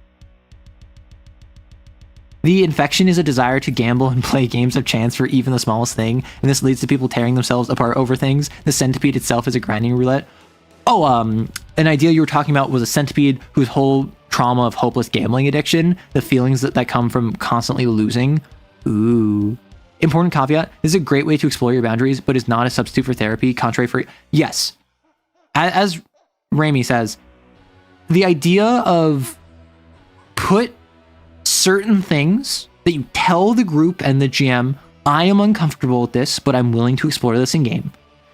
The infection is a desire to gamble and play games of chance for even the smallest thing, and this leads to people tearing themselves apart over things. The centipede itself is a grinding roulette. Oh, an idea you were talking about was a centipede whose whole trauma of hopeless gambling addiction, the feelings that come from constantly losing. Ooh. Important caveat, this is a great way to explore your boundaries, but is not a substitute for therapy, contrary for... Yes. As Rami says, the idea of put certain things that you tell the group and the GM, I am uncomfortable with this, but I'm willing to explore this in game.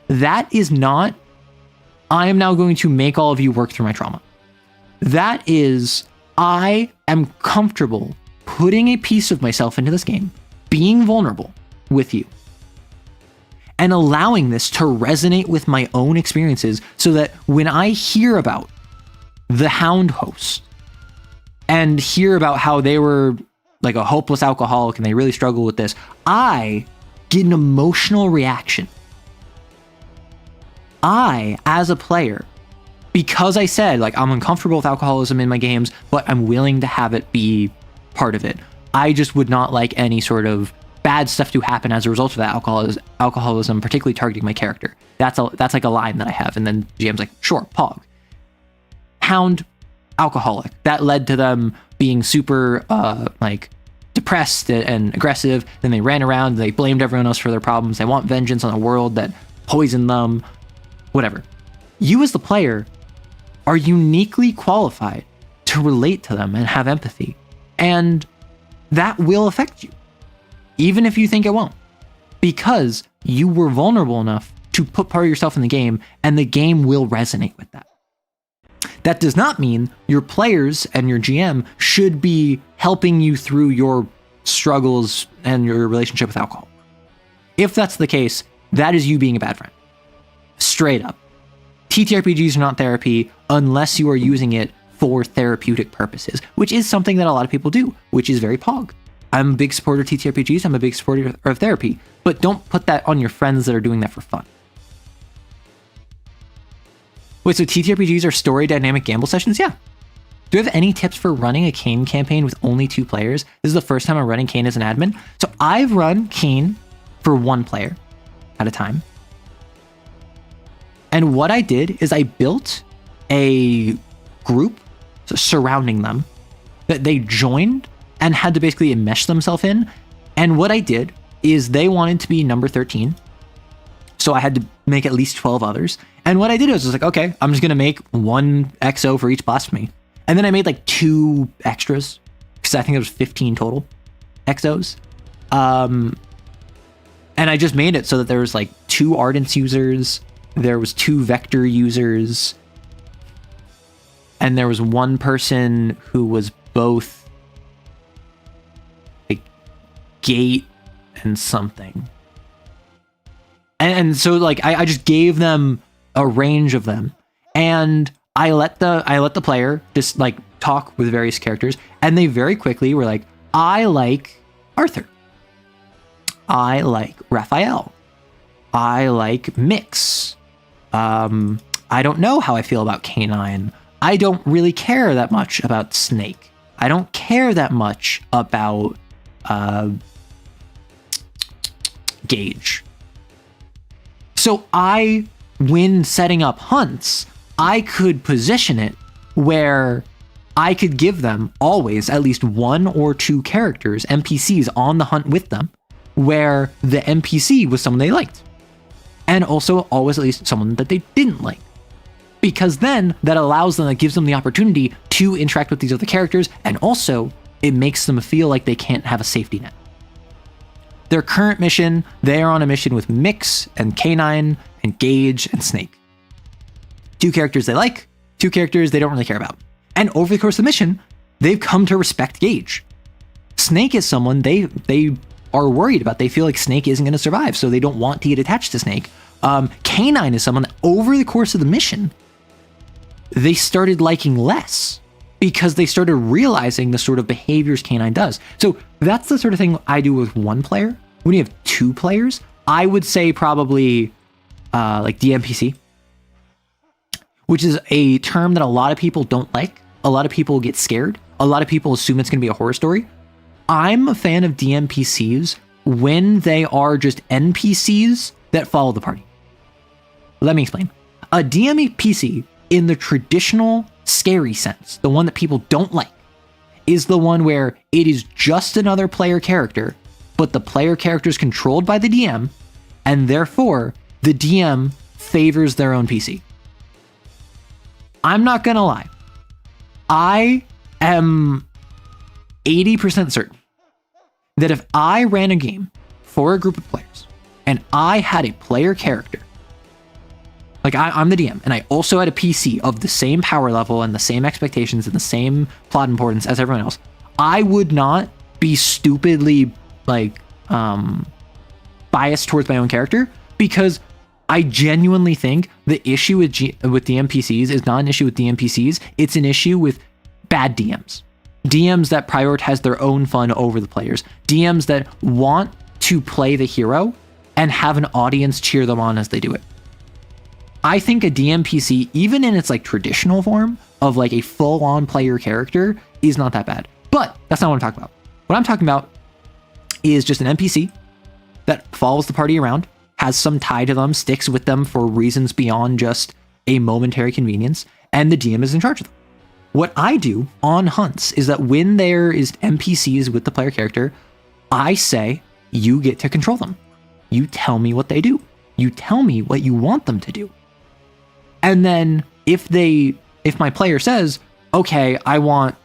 That is not, I am now going to make all of you work through my trauma. That is, I am comfortable putting a piece of myself into this game, being vulnerable with you, and allowing this to resonate with my own experiences so that when I hear about the Hound host and hear about how they were a hopeless alcoholic and they really struggle with this, I get an emotional reaction. I, as a player, because I said, I'm uncomfortable with alcoholism in my games, but I'm willing to have it be part of it. I just would not like any sort of bad stuff to happen as a result of that alcoholism, particularly targeting my character. That's a line that I have. And then GM's sure, Pog. Hound, alcoholic. That led to them being super, depressed and aggressive. Then they ran around, they blamed everyone else for their problems. They want vengeance on a world that poisoned them. Whatever. You as the player are uniquely qualified to relate to them and have empathy. And that will affect you, even if you think it won't, because you were vulnerable enough to put part of yourself in the game, and the game will resonate with that. That does not mean your players and your GM should be helping you through your struggles and your relationship with alcohol. If that's the case, that is you being a bad friend. Straight up. TTRPGs are not therapy unless you are using it for therapeutic purposes, which is something that a lot of people do, which is very pog. I'm a big supporter of TTRPGs, I'm a big supporter of therapy, but don't put that on your friends that are doing that for fun. Wait, so TTRPGs are story dynamic gamble sessions? Yeah. Do you have any tips for running a CAIN campaign with only 2 players? This is the first time I'm running CAIN as an admin. So I've run CAIN for 1 player at a time. And what I did is I built a group surrounding them that they joined and had to basically enmesh themselves in. And what I did is they wanted to be number 13. So I had to make at least 12 others. And what I did was like, okay, I'm just going to make 1 XO for each blasphemy. And then I made like 2 extras because I think it was 15 total XOs. And I just made it so that there was like 2 Ardence users, there was 2 Vector users, and there was 1 person who was both like gate and something. And so like I just gave them a range of them, and I let the player just like talk with various characters, and they very quickly were like, I like Arthur, I like Raphael, I like Mix, I don't know how I feel about Canine, I don't really care that much about Snake, I don't care that much about Gage. So when setting up hunts, I could position it where I could give them always at least 1 or 2 characters, NPCs, on the hunt with them, where the NPC was someone they liked. And also always at least someone that they didn't like. Because then that allows them, that gives them the opportunity to interact with these other characters, and also it makes them feel like they can't have a safety net. Their current mission, they are on a mission with Mix and Canine and Gage and Snake. 2 characters they like, 2 characters they don't really care about. And over the course of the mission, they've come to respect Gage. Snake is someone they are worried about. They feel like Snake isn't going to survive, so they don't want to get attached to Snake. Canine is someone that over the course of the mission, they started liking less because they started realizing the sort of behaviors Canine does. So that's the sort of thing I do with 1 player. When you have 2 players, I would say probably like DMPC, which is a term that a lot of people don't like. A lot of people get scared. A lot of people assume it's going to be a horror story. I'm a fan of DMPCs when they are just NPCs that follow the party. Let me explain. A DMPC in the traditional scary sense, the one that people don't like, is the one where it is just another player character, but the player character is controlled by the DM, and therefore the DM favors their own PC. I'm not gonna lie. I am 80% certain that if I ran a game for a group of players and I had a player character, like I'm the DM, and I also had a PC of the same power level and the same expectations and the same plot importance as everyone else, I would not be stupidly like biased towards my own character, because I genuinely think the issue with the NPCs is not an issue with the NPCs, it's an issue with bad DMs. DMs that prioritize their own fun over the players. DMs that want to play the hero and have an audience cheer them on as they do it. I think a DMPC, even in its like traditional form of like a full-on player character, is not that bad. But that's not what I'm talking about. What I'm talking about is just an NPC that follows the party around, has some tie to them, sticks with them for reasons beyond just a momentary convenience, and the DM is in charge of them. What I do on hunts is that when there is NPCs with the player character, I say, you get to control them. You tell me what they do. You tell me what you want them to do. And then if my player says, okay, I want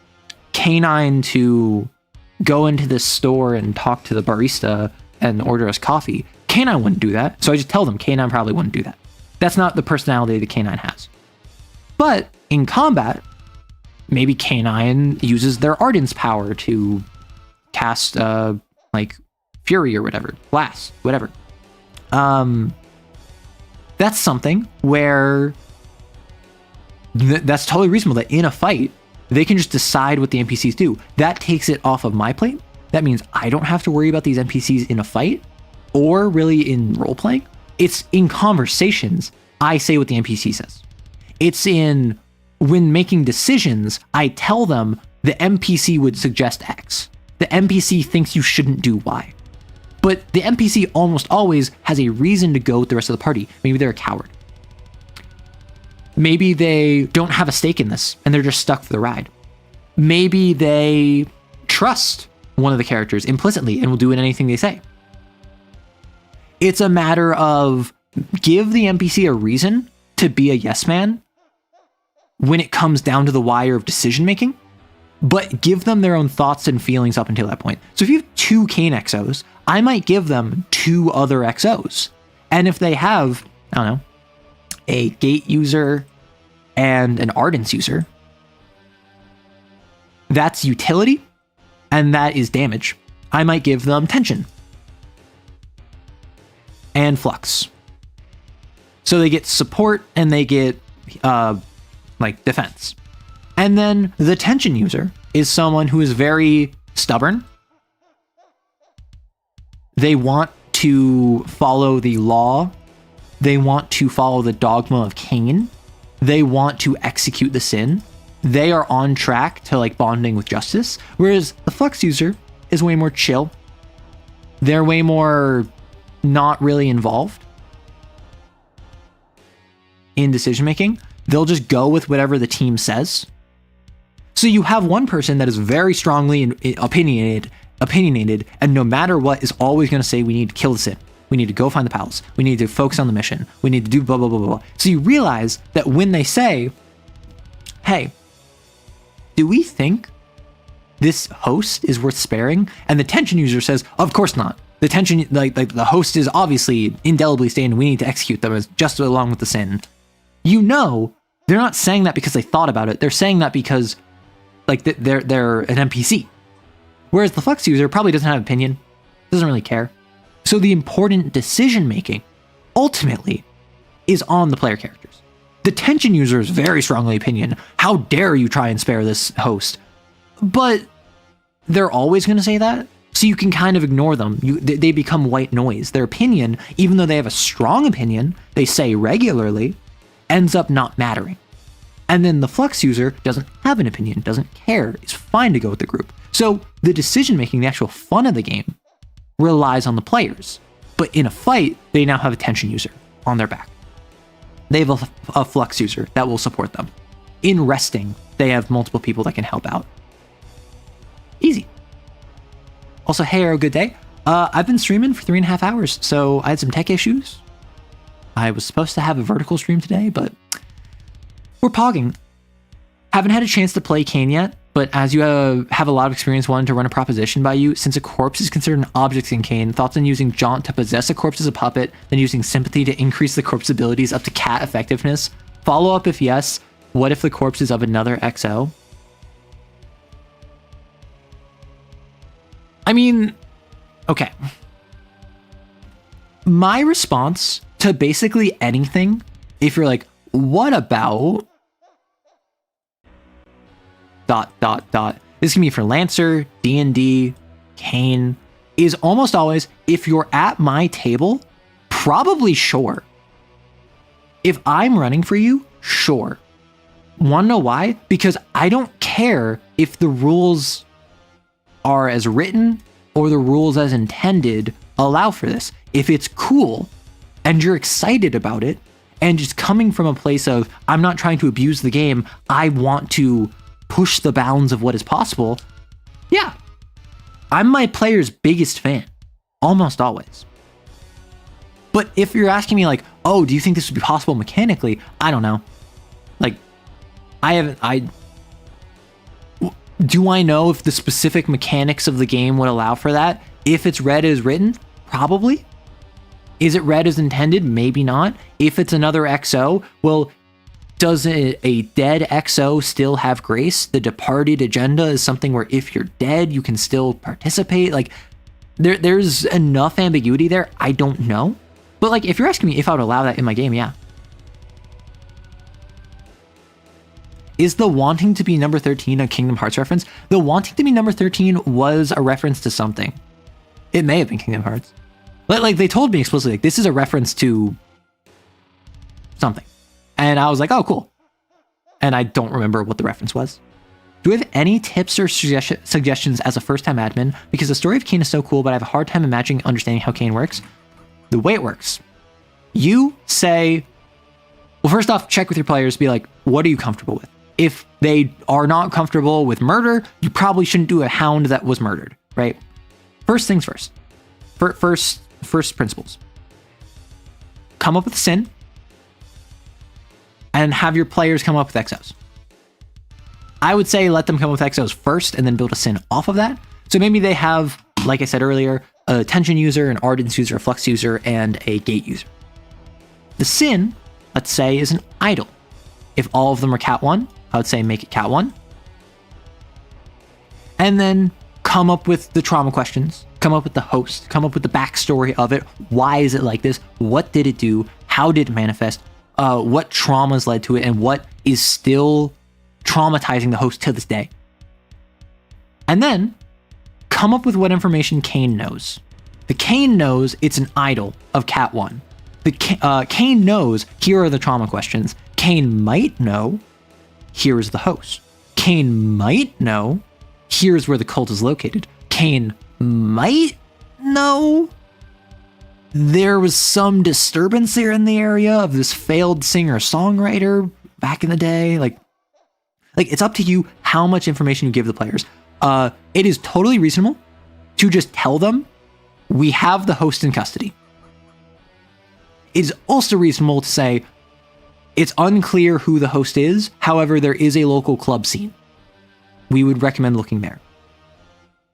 Canine to go into this store and talk to the barista and order us coffee, Canine wouldn't do that. So I just tell them Canine probably wouldn't do that. That's not the personality that Canine has. But in combat, maybe Canine uses their Ardence power to cast like Fury or whatever, Blast, whatever. that's something where that's totally reasonable that in a fight, they can just decide what the NPCs do. That takes it off of my plate. That means I don't have to worry about these NPCs in a fight or really in role playing. It's in conversations, I say what the NPC says. It's in when making decisions, I tell them the NPC would suggest X. The NPC thinks you shouldn't do Y. But the NPC almost always has a reason to go with the rest of the party. Maybe they're a coward. Maybe they don't have a stake in this and they're just stuck for the ride. Maybe they trust one of the characters implicitly and will do anything they say. It's a matter of give the NPC a reason to be a yes man when it comes down to the wire of decision making, but give them their own thoughts and feelings up until that point. So if you have 2 CAIN XOs, I might give them 2 other XOs. And if they have, I don't know, a gate user and an ardence user, that's utility and that is damage. I might give them tension and flux. So they get support and they get defense. And then the tension user is someone who is very stubborn. They want to follow the law. They want to follow the dogma of CAIN. They want to execute the sin. They are on track to bonding with justice. Whereas the flux user is way more chill. They're way more not really involved in decision making. They'll just go with whatever the team says. So you have one person that is very strongly opinionated, and no matter what is always going to say, we need to kill the sin. We need to go find the palace. We need to focus on the mission. We need to do blah, blah, blah, blah. So you realize that when they say, hey, do we think this host is worth sparing? And the tension user says, of course not. The tension, the host is obviously indelibly stained. We need to execute them as just along with the sin. You know, they're not saying that because they thought about it. They're saying that because they're an NPC. Whereas the flux user probably doesn't have an opinion, doesn't really care. So the important decision making ultimately is on the player characters. The tension user is very strongly opinion. How dare you try and spare this host? But they're always going to say that. So you can kind of ignore them. They become white noise. Their opinion, even though they have a strong opinion, they say regularly, ends up not mattering. And then the flux user doesn't have an opinion, doesn't care, is fine to go with the group. So the decision making, the actual fun of the game, relies on the players. But in a fight, they now have a tension user on their back. They have a flux user that will support them. In resting, they have multiple people that can help out. Easy. Also, hey, Arrow, good day. I've been streaming for 3.5 hours, so I had some tech issues. I was supposed to have a vertical stream today, but we're pogging. Haven't had a chance to play CAIN yet, but as you have a lot of experience wanting to run a proposition by you, since a corpse is considered an object in CAIN, thoughts on using Jaunt to possess a corpse as a puppet, then using Sympathy to increase the corpse abilities up to cat effectiveness? Follow up if yes, what if the corpse is of another XO? I mean, okay. My response to basically anything, if you're like, what about ... This can be for Lancer, D&D, CAIN, is almost always, if you're at my table, probably sure. If I'm running for you, sure. Want to know why? Because I don't care if the rules are as written or the rules as intended allow for this. If it's cool and you're excited about it and just coming from a place of, I'm not trying to abuse the game, I want to push the bounds of what is possible, yeah, I'm my player's biggest fan, almost always. But if you're asking me like, oh, do you think this would be possible mechanically? I don't know. Do I know if the specific mechanics of the game would allow for that? If it's read as written, probably. Is it read as intended? Maybe not. If it's another XO, well, does a dead XO still have grace? The departed agenda is something where if you're dead, you can still participate. There's enough ambiguity there. I don't know. But like, if you're asking me if I would allow that in my game, yeah. Is the wanting to be number 13 a Kingdom Hearts reference? The wanting to be number 13 was a reference to something. It may have been Kingdom Hearts. Like they told me explicitly, like, this is a reference to something. And I was like, oh, cool. And I don't remember what the reference was. Do we have any tips or suggestions as a first-time admin? Because the story of CAIN is so cool, but I have a hard time understanding how CAIN works. The way it works. You say, well, first off, check with your players, be like, what are you comfortable with? If they are not comfortable with murder, you probably shouldn't do a hound that was murdered, right? First things first. First principles. Come up with a sin and have your players come up with XOs. I would say let them come up with XOs first and then build a sin off of that. So maybe they have, like I said earlier, a tension user, an ardence user, a flux user, and a gate user. The sin, let's say, is an idol. If all of them are cat 1, I would say make it cat 1. And then come up with the trauma questions, come up with the host, come up with the backstory of it. Why is it like this? What did it do? How did it manifest? What traumas led to it? And what is still traumatizing the host to this day? And then come up with what information CAIN knows. The CAIN knows it's an idol of cat 1. The CAIN knows here are the trauma questions. CAIN might know here is the host. CAIN might know here's where the cult is located. CAIN might know there was some disturbance there in the area of this failed singer-songwriter back in the day. Like it's up to you how much information you give the players. It is totally reasonable to just tell them we have the host in custody. It is also reasonable to say it's unclear who the host is. However, there is a local club scene. We would recommend looking there.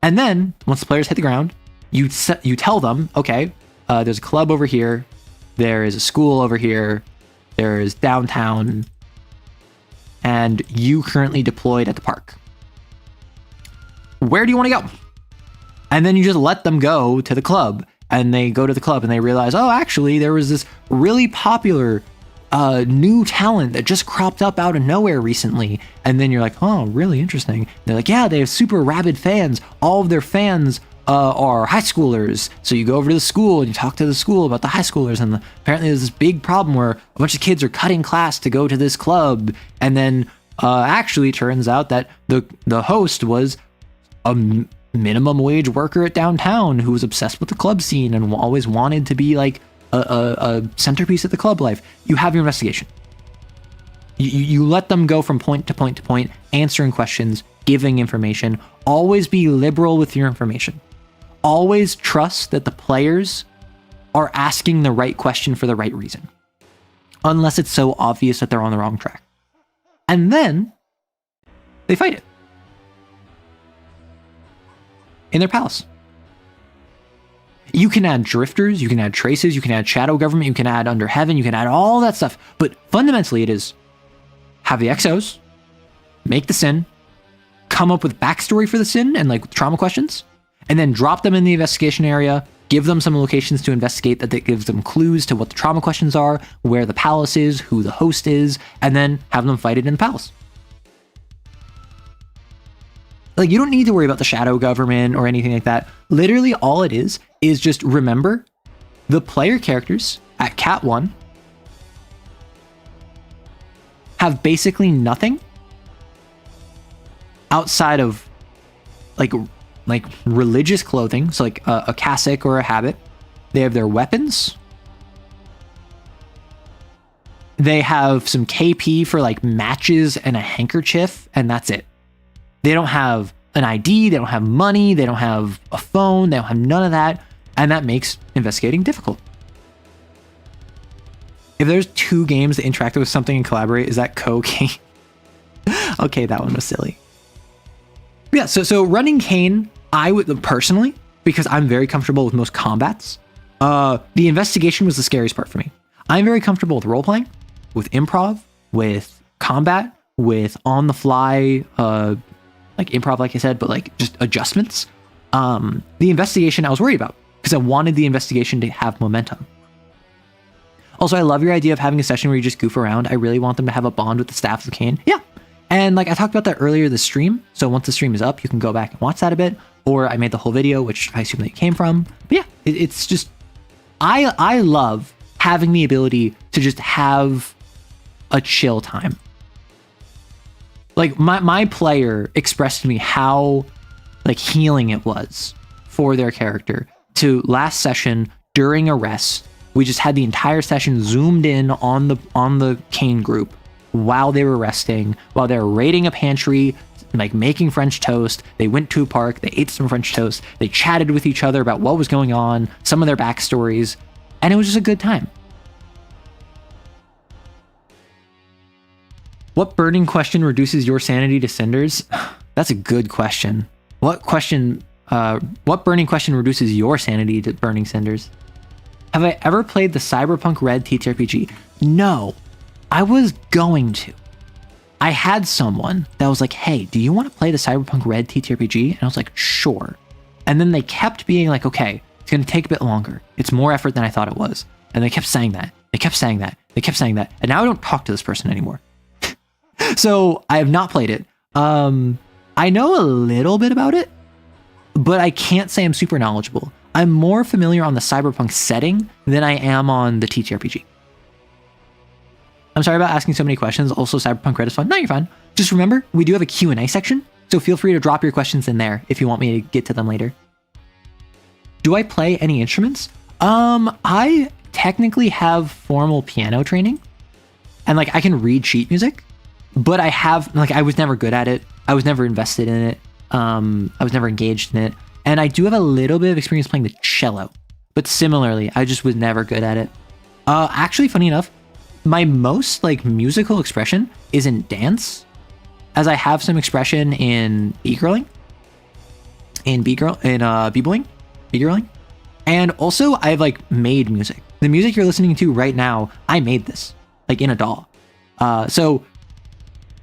And then once the players hit the ground, you tell them, okay, there's a club over here. There is a school over here. There is downtown. And you currently deployed at the park. Where do you want to go? And then you just let them go to the club. And they go to the club and they realize, oh, actually, there was this really popular new talent that just cropped up out of nowhere recently. And then you're like, oh, really interesting. And they're like, yeah, they have super rabid fans. All of their fans are high schoolers. So you go over to the school and you talk to the school about the high schoolers. And apparently there's this big problem where a bunch of kids are cutting class to go to this club. And then actually it turns out that the host was a minimum wage worker at downtown who was obsessed with the club scene and always wanted to be like a centerpiece of the club life. You have your investigation. You let them go from point to point to point, answering questions, giving information. Always be liberal with your information. Always trust that the players are asking the right question for the right reason, unless it's so obvious that they're on the wrong track. And then they fight it in their palace. You can add drifters, you can add traces, you can add shadow government, you can add under heaven, you can add all that stuff. But fundamentally it is have the XOs, make the sin, come up with backstory for the sin and like trauma questions, and then drop them in the investigation area, give them some locations to investigate that gives them clues to what the trauma questions are, where the palace is, who the host is, and then have them fight it in the palace. Like, you don't need to worry about the shadow government or anything like that. Literally all it is just remember the player characters at Cat 1 have basically nothing outside of like religious clothing. So like a cassock or a habit. They have their weapons. They have some KP for like matches and a handkerchief, and that's it. They don't have an ID, they don't have money, they don't have a phone, they don't have none of that, and that makes investigating difficult. If there's two games that interact with something and collaborate, is that CAIN? Okay, that one was silly. Yeah, so running CAIN, I would personally, because I'm very comfortable with most combats, the investigation was the scariest part for me. I'm very comfortable with role-playing, with improv, with combat, with on-the-fly, like improv, like I said, but like just adjustments. The investigation I was worried about because I wanted the investigation to have momentum. Also, I love your idea of having a session where you just goof around. I really want them to have a bond with the staff of CAIN. Yeah. And like I talked about that earlier, the stream. So once the stream is up, you can go back and watch that a bit. Or I made the whole video, which I assume that you came from. But yeah, it's just, I love having the ability to just have a chill time. Like my player expressed to me how like healing it was for their character to last session during a rest. We just had the entire session zoomed in on the CAIN group while they were resting, while they were raiding a pantry, like making French toast. They went to a park, they ate some French toast, they chatted with each other about what was going on, some of their backstories, and it was just a good time. What burning question reduces your sanity to cinders? That's a good question. What burning question reduces your sanity to burning cinders? Have I ever played the Cyberpunk Red TTRPG? No, I was going to. I had someone that was like, hey, do you want to play the Cyberpunk Red TTRPG? And I was like, sure. And then they kept being like, okay, it's going to take a bit longer. It's more effort than I thought it was. And they kept saying that. They kept saying that. They kept saying that. And now I don't talk to this person anymore. So I have not played it. I know a little bit about it, but I can't say I'm super knowledgeable. I'm more familiar on the Cyberpunk setting than I am on the TTRPG. I'm sorry about asking so many questions. Also, Cyberpunk Red is fun. No, you're fine. Just remember, we do have a Q&A section, so feel free to drop your questions in there if you want me to get to them later. Do I play any instruments? I technically have formal piano training, and like I can read sheet music, but I have like I was never good at it. I was never invested in it. I was never engaged in it. And I do have a little bit of experience playing the cello, but similarly, I just was never good at it. Actually, funny enough, my most like musical expression is in dance, as I have some expression in b-girling, b-boying, b-girling. And also I've like made music. The music you're listening to right now, I made this like in a DAW. So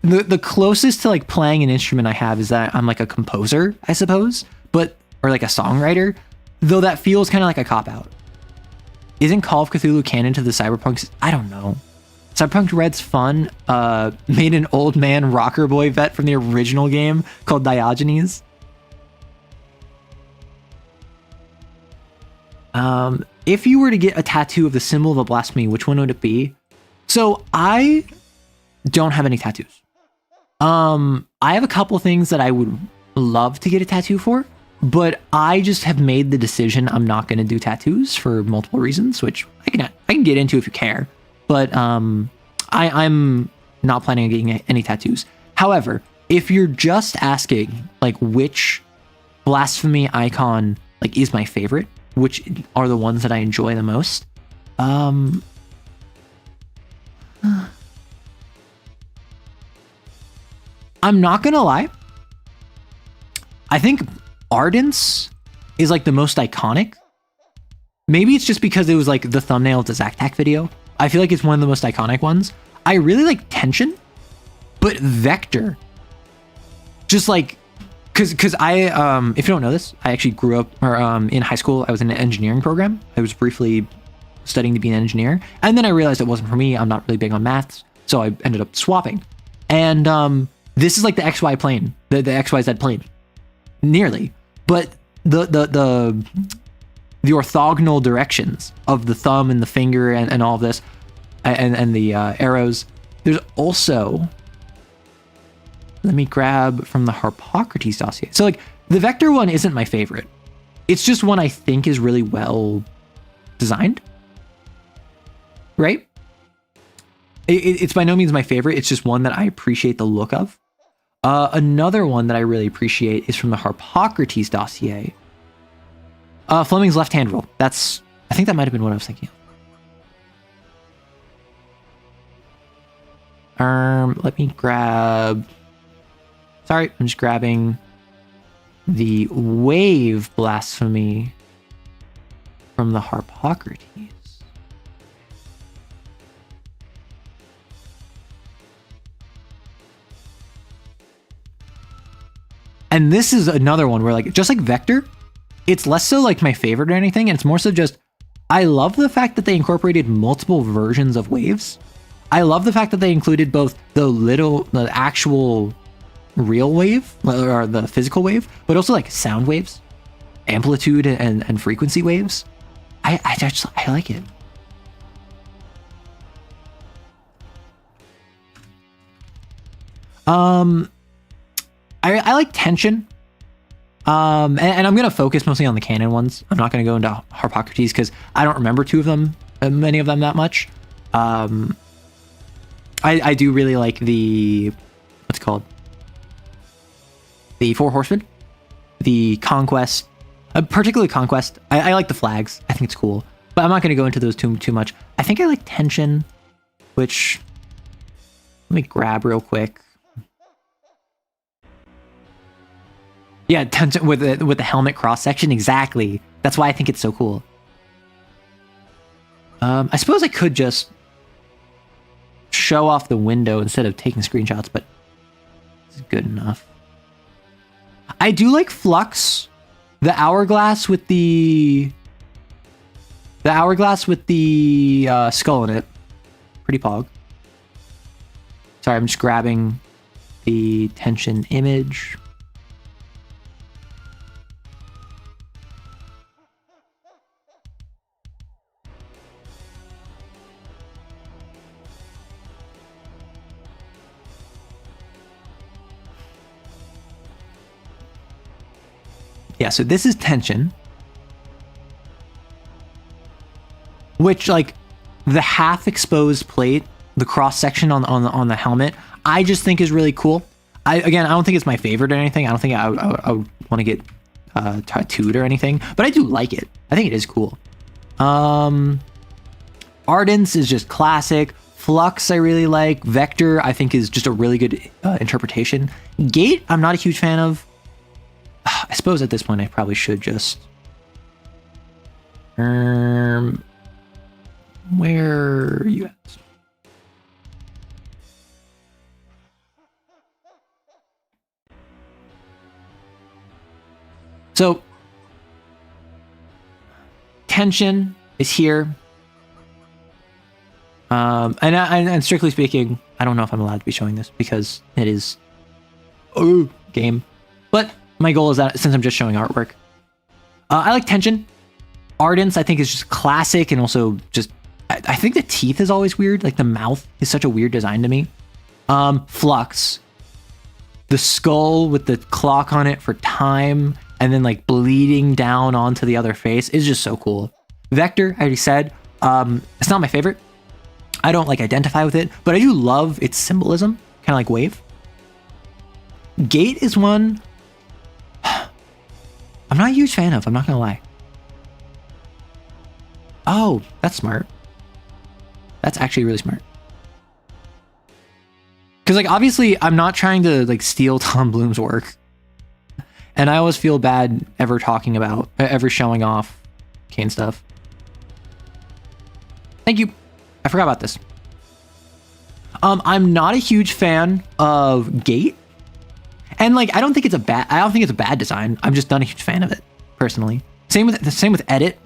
the closest to like playing an instrument I have is that I'm like a composer, I suppose, or like a songwriter, though that feels kind of like a cop-out. Isn't Call of Cthulhu canon to the Cyberpunk? I don't know. Cyberpunk Red's fun. Made an old man rocker boy vet from the original game called Diogenes. If you were to get a tattoo of the symbol of a blasphemy, which one would it be? So I don't have any tattoos. I have a couple things that I would love to get a tattoo for, but I just have made the decision I'm not going to do tattoos for multiple reasons, which I can get into if you care. But I'm not planning on getting any tattoos. However, if you're just asking like which blasphemy icon like is my favorite, which are the ones that I enjoy the most, I'm not gonna lie. I think Ardence is like the most iconic. Maybe it's just because it was like the thumbnail of the Zactac video. I feel like it's one of the most iconic ones. I really like Tension, but Vector, just like, cause I, if you don't know this, I actually grew up, or in high school, I was in an engineering program. I was briefly studying to be an engineer, and then I realized it wasn't for me. I'm not really big on maths, so I ended up swapping. And this is like the XY plane, the XYZ plane, nearly, but the orthogonal directions of the thumb and the finger and all of this, and the arrows. There's also, let me grab from the Harpocrates dossier. So like the Vector one isn't my favorite. It's just one I think is really well designed, right? It's by no means my favorite. It's just one that I appreciate the look of. Another one that I really appreciate is from the Harpocrates dossier. Fleming's left-hand rule. I think that might have been what I was thinking of. Let me grab... Sorry, I'm just grabbing the wave blasphemy from the Harpocrates. And this is another one where like, just like Vector, it's less so like my favorite or anything, and it's more so just I love the fact that they incorporated multiple versions of waves. I love the fact that they included both the actual real wave, or the physical wave, but also like sound waves, amplitude and frequency waves. I like it. I like tension. And I'm gonna focus mostly on the canon ones. I'm not gonna go into Harpocrates because I don't remember many of them that much. I do really like the what's it called? The Four Horsemen, the Conquest, particularly Conquest. I like the flags. I think it's cool, but I'm not gonna go into those too much. I think I like tension, which let me grab real quick. Yeah, tension with the helmet cross section, exactly. That's why I think it's so cool. I suppose I could just show off the window instead of taking screenshots, but it's good enough. I do like Flux, the hourglass with the skull in it. Pretty pog. Sorry, I'm just grabbing the tension image. Yeah, so this is tension, which, like, the half exposed plate, the cross section on the helmet, I just think is really cool. I don't think it's my favorite or anything. I don't think I would want to get tattooed or anything, but I do like it. I think it is cool. Ardence is just classic. Flux I really like. Vector I think is just a really good interpretation. Gate I'm not a huge fan of. I suppose at this point I probably should just where are you at? So tension is here. And strictly speaking, I don't know if I'm allowed to be showing this because it is game. But my goal is that since I'm just showing artwork, I like tension. Ardence I think is just classic, and also just I think the teeth is always weird. Like the mouth is such a weird design to me. Flux, the skull with the clock on it for time, and then like bleeding down onto the other face is just so cool. Vector, I already said, it's not my favorite. I don't like identify with it, but I do love its symbolism, kind of like wave. Gate is one I'm not a huge fan of, I'm not gonna lie. Oh, that's smart. That's actually really smart. Because, like, obviously I'm not trying to like steal Tom Bloom's work, and I always feel bad ever showing off CAIN stuff. Thank you. I forgot about this. I'm not a huge fan of Gate. And like I don't think it's a bad design. I'm just not a huge fan of it, personally. Same with Edit.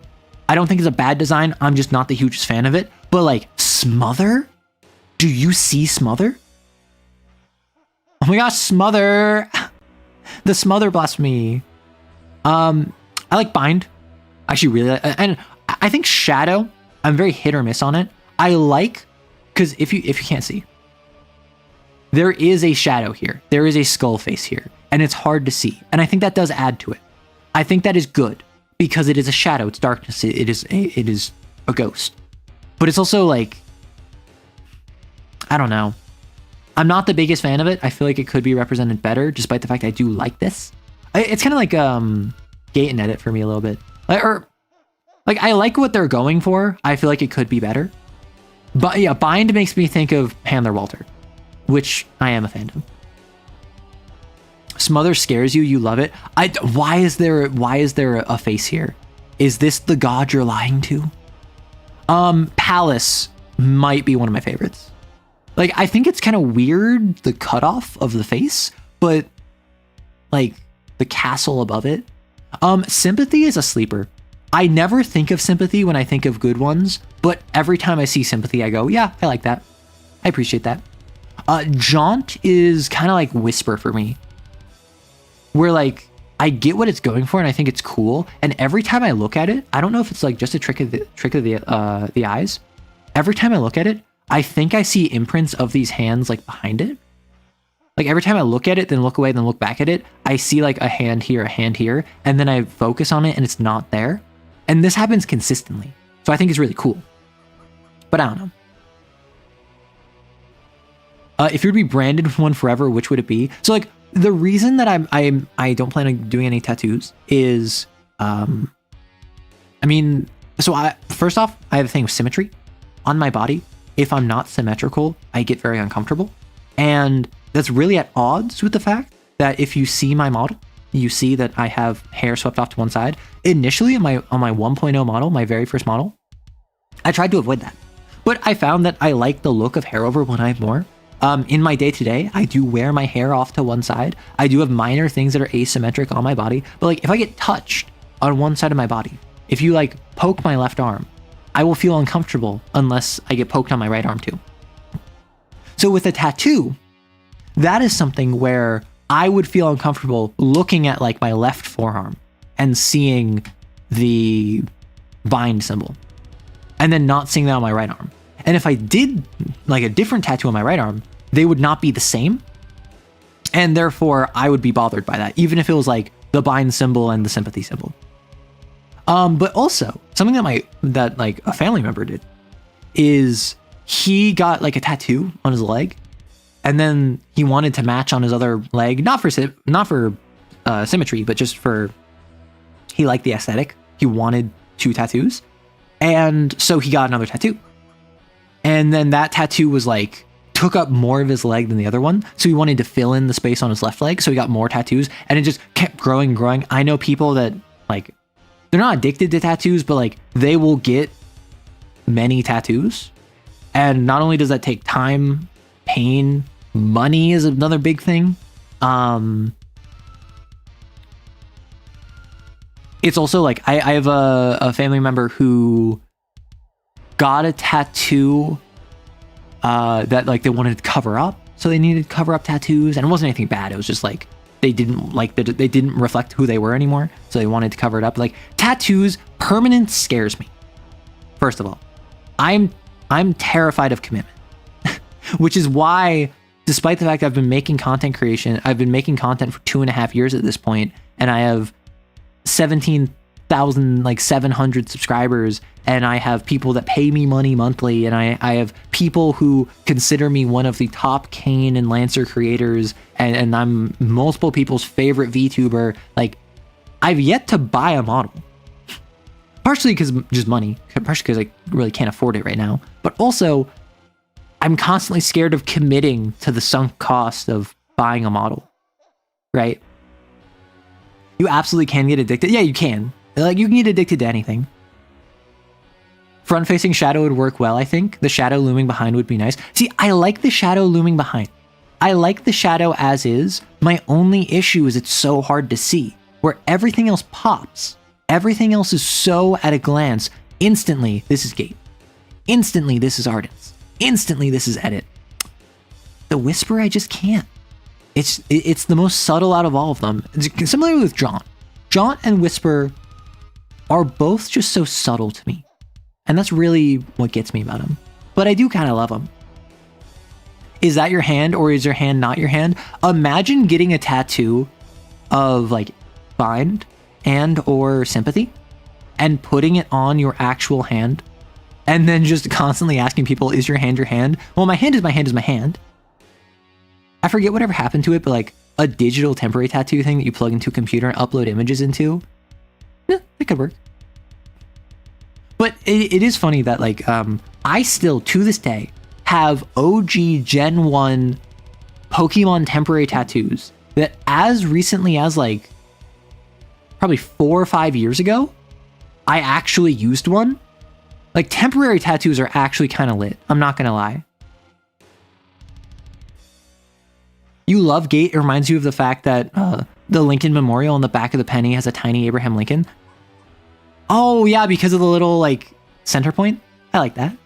I don't think it's a bad design. I'm just not the hugest fan of it. But like Smother? Do you see Smother? Oh my gosh, Smother! The Smother blasphemy. I like Bind. I actually really and I think Shadow, I'm very hit or miss on it. I like, because if you can't see, there is a shadow here. There is a skull face here, and it's hard to see. And I think that does add to it. I think that is good because it is a shadow. It's darkness. It is a ghost. But it's also like, I don't know. I'm not the biggest fan of it. I feel like it could be represented better, despite the fact I do like this. It's kind of like Gate and Edit for me a little bit. Like I like what they're going for. I feel like it could be better. But yeah, Bind makes me think of Handler Walter, which I am a fan of. Smother scares you, you love it. Why is there a face here? Is this the god you're lying to? Palace might be one of my favorites. Like, I think it's kind of weird, the cutoff of the face, but like the castle above it. Sympathy is a sleeper. I never think of sympathy when I think of good ones, but every time I see sympathy, I go, yeah, I like that. I appreciate that. Jaunt is kind of like whisper for me, where like I get what it's going for and I think it's cool. And every time I look at it, I don't know if it's like just a trick of the eyes. Every time I look at it, I think I see imprints of these hands like behind it. Like every time I look at it, then look away, then look back at it, I see like a hand here, and then I focus on it and it's not there. And this happens consistently. So I think it's really cool. But I don't know. If you were to be branded with one forever, which would it be? So like the reason that I don't plan on doing any tattoos is, first off, I have a thing with symmetry on my body. If I'm not symmetrical, I get very uncomfortable. And that's really at odds with the fact that if you see my model, you see that I have hair swept off to one side. Initially on my 1.0 model, my very first model, I tried to avoid that. But I found that I like the look of hair over one eye more. In my day-to-day, I do wear my hair off to one side. I do have minor things that are asymmetric on my body. But like if I get touched on one side of my body, if you like poke my left arm, I will feel uncomfortable unless I get poked on my right arm too. So with a tattoo, that is something where I would feel uncomfortable looking at like my left forearm and seeing the bind symbol and then not seeing that on my right arm. And if I did like a different tattoo on my right arm, they would not be the same. And therefore I would be bothered by that, even if it was like the bind symbol and the sympathy symbol. But also something that like a family member did is he got like a tattoo on his leg, and then he wanted to match on his other leg, not for symmetry, but just for, he liked the aesthetic. He wanted 2 tattoos, and so he got another tattoo. And then that tattoo was like took up more of his leg than the other one, so he wanted to fill in the space on his left leg, so he got more tattoos, and it just kept growing and growing. I know people that like, they're not addicted to tattoos, but like they will get many tattoos. And not only does that take time, pain, money is another big thing. It's also like, I have a family member who got a tattoo that like they wanted to cover up. So they needed to cover up tattoos, and it wasn't anything bad. It was just like, they didn't reflect who they were anymore, so they wanted to cover it up. Like tattoos, permanence scares me. First of all, I'm terrified of commitment, which is why, despite the fact I've been making content for 2.5 years at this point, and I have 17,700 subscribers, and I have people that pay me money monthly, and I have people who consider me one of the top CAIN and Lancer creators, and I'm multiple people's favorite VTuber. Like, I've yet to buy a model. Partially because just money, partially because I really can't afford it right now, but also I'm constantly scared of committing to the sunk cost of buying a model, right? You absolutely can get addicted. Yeah, you can. Like, you can get addicted to anything. Front-facing shadow would work well, I think. The shadow looming behind would be nice. See, I like the shadow looming behind. I like the shadow as is. My only issue is it's so hard to see, where everything else pops. Everything else is so at a glance. Instantly, this is Gate. Instantly, this is Ardence. Instantly, this is Edit. The Whisper, I just can't. It's the most subtle out of all of them. Similarly with Jaunt. Jaunt and Whisper are both just so subtle to me. And that's really what gets me about them. But I do kind of love them. Is that your hand, or is your hand not your hand? Imagine getting a tattoo of like bind and or sympathy and putting it on your actual hand, and then just constantly asking people, is your hand your hand? Well, my hand is my hand is my hand. I forget whatever happened to it, but like a digital temporary tattoo thing that you plug into a computer and upload images into, it could work. But it is funny that like I still to this day have OG Gen 1 Pokemon temporary tattoos that as recently as like probably 4 or 5 years ago, I actually used one. Like, temporary tattoos are actually kind of lit. I'm not gonna lie. You love Gate. It reminds you of the fact that the Lincoln Memorial on the back of the penny has a tiny Abraham Lincoln. Oh yeah, because of the little like center point. I like that.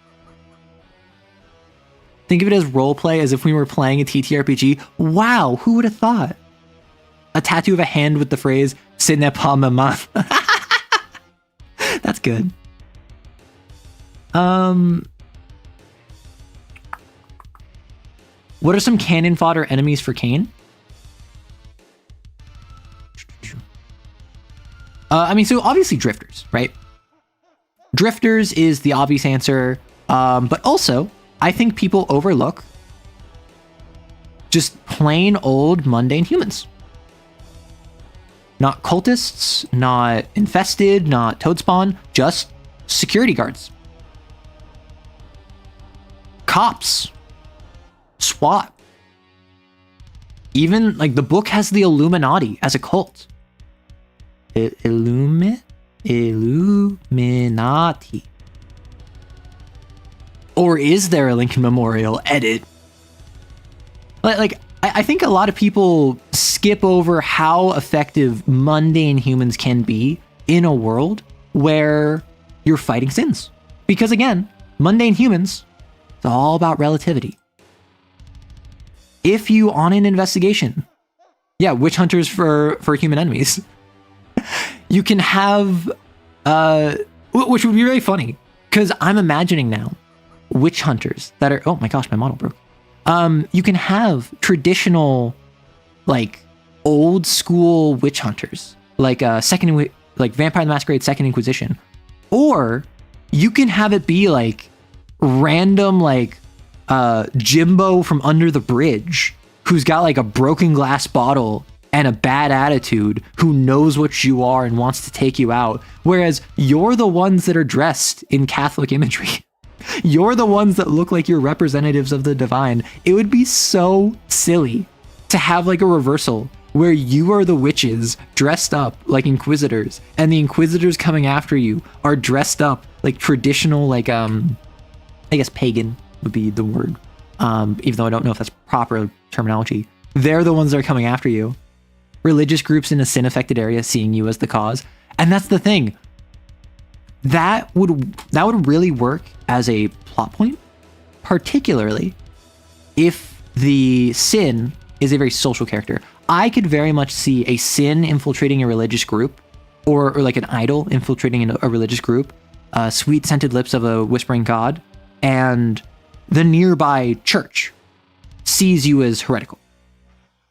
Think of it as roleplay, as if we were playing a TTRPG. Wow, who would have thought? A tattoo of a hand with the phrase "Ce n'est pas maman." That's good. What are some canon fodder enemies for CAIN? So obviously drifters, right? Drifters is the obvious answer, but also I think people overlook just plain old mundane humans. Not cultists, not infested, not toad spawn, just security guards. Cops. SWAT. Even, like, the book has the Illuminati as a cult. Illuminati. Or is there a Lincoln Memorial? Edit. I think a lot of people skip over how effective mundane humans can be in a world where you're fighting sins. Because again, mundane humans, it's all about relativity. If you, on an investigation, witch hunters for human enemies, you can have, which would be really funny, because I'm imagining now witch hunters that are, oh my gosh, my model broke. You can have traditional, like, old school witch hunters, like Vampire the Masquerade Second Inquisition, or you can have it be like random, like, Jimbo from under the bridge, who's got like a broken glass bottle and a bad attitude, who knows what you are and wants to take you out, whereas you're the ones that are dressed in Catholic imagery. You're the ones that look like you're representatives of the divine. It would be so silly to have like a reversal where you are the witches dressed up like inquisitors, and the inquisitors coming after you are dressed up like traditional, like, I guess pagan would be the word, even though I don't know if that's proper terminology. They're the ones that are coming after you. Religious groups in a sin-affected area seeing you as the cause. And that's the thing. That would really work as a plot point, particularly if the sin is a very social character. I could very much see a sin infiltrating a religious group, or like an idol infiltrating a religious group, sweet scented lips of a whispering god, and the nearby church sees you as heretical.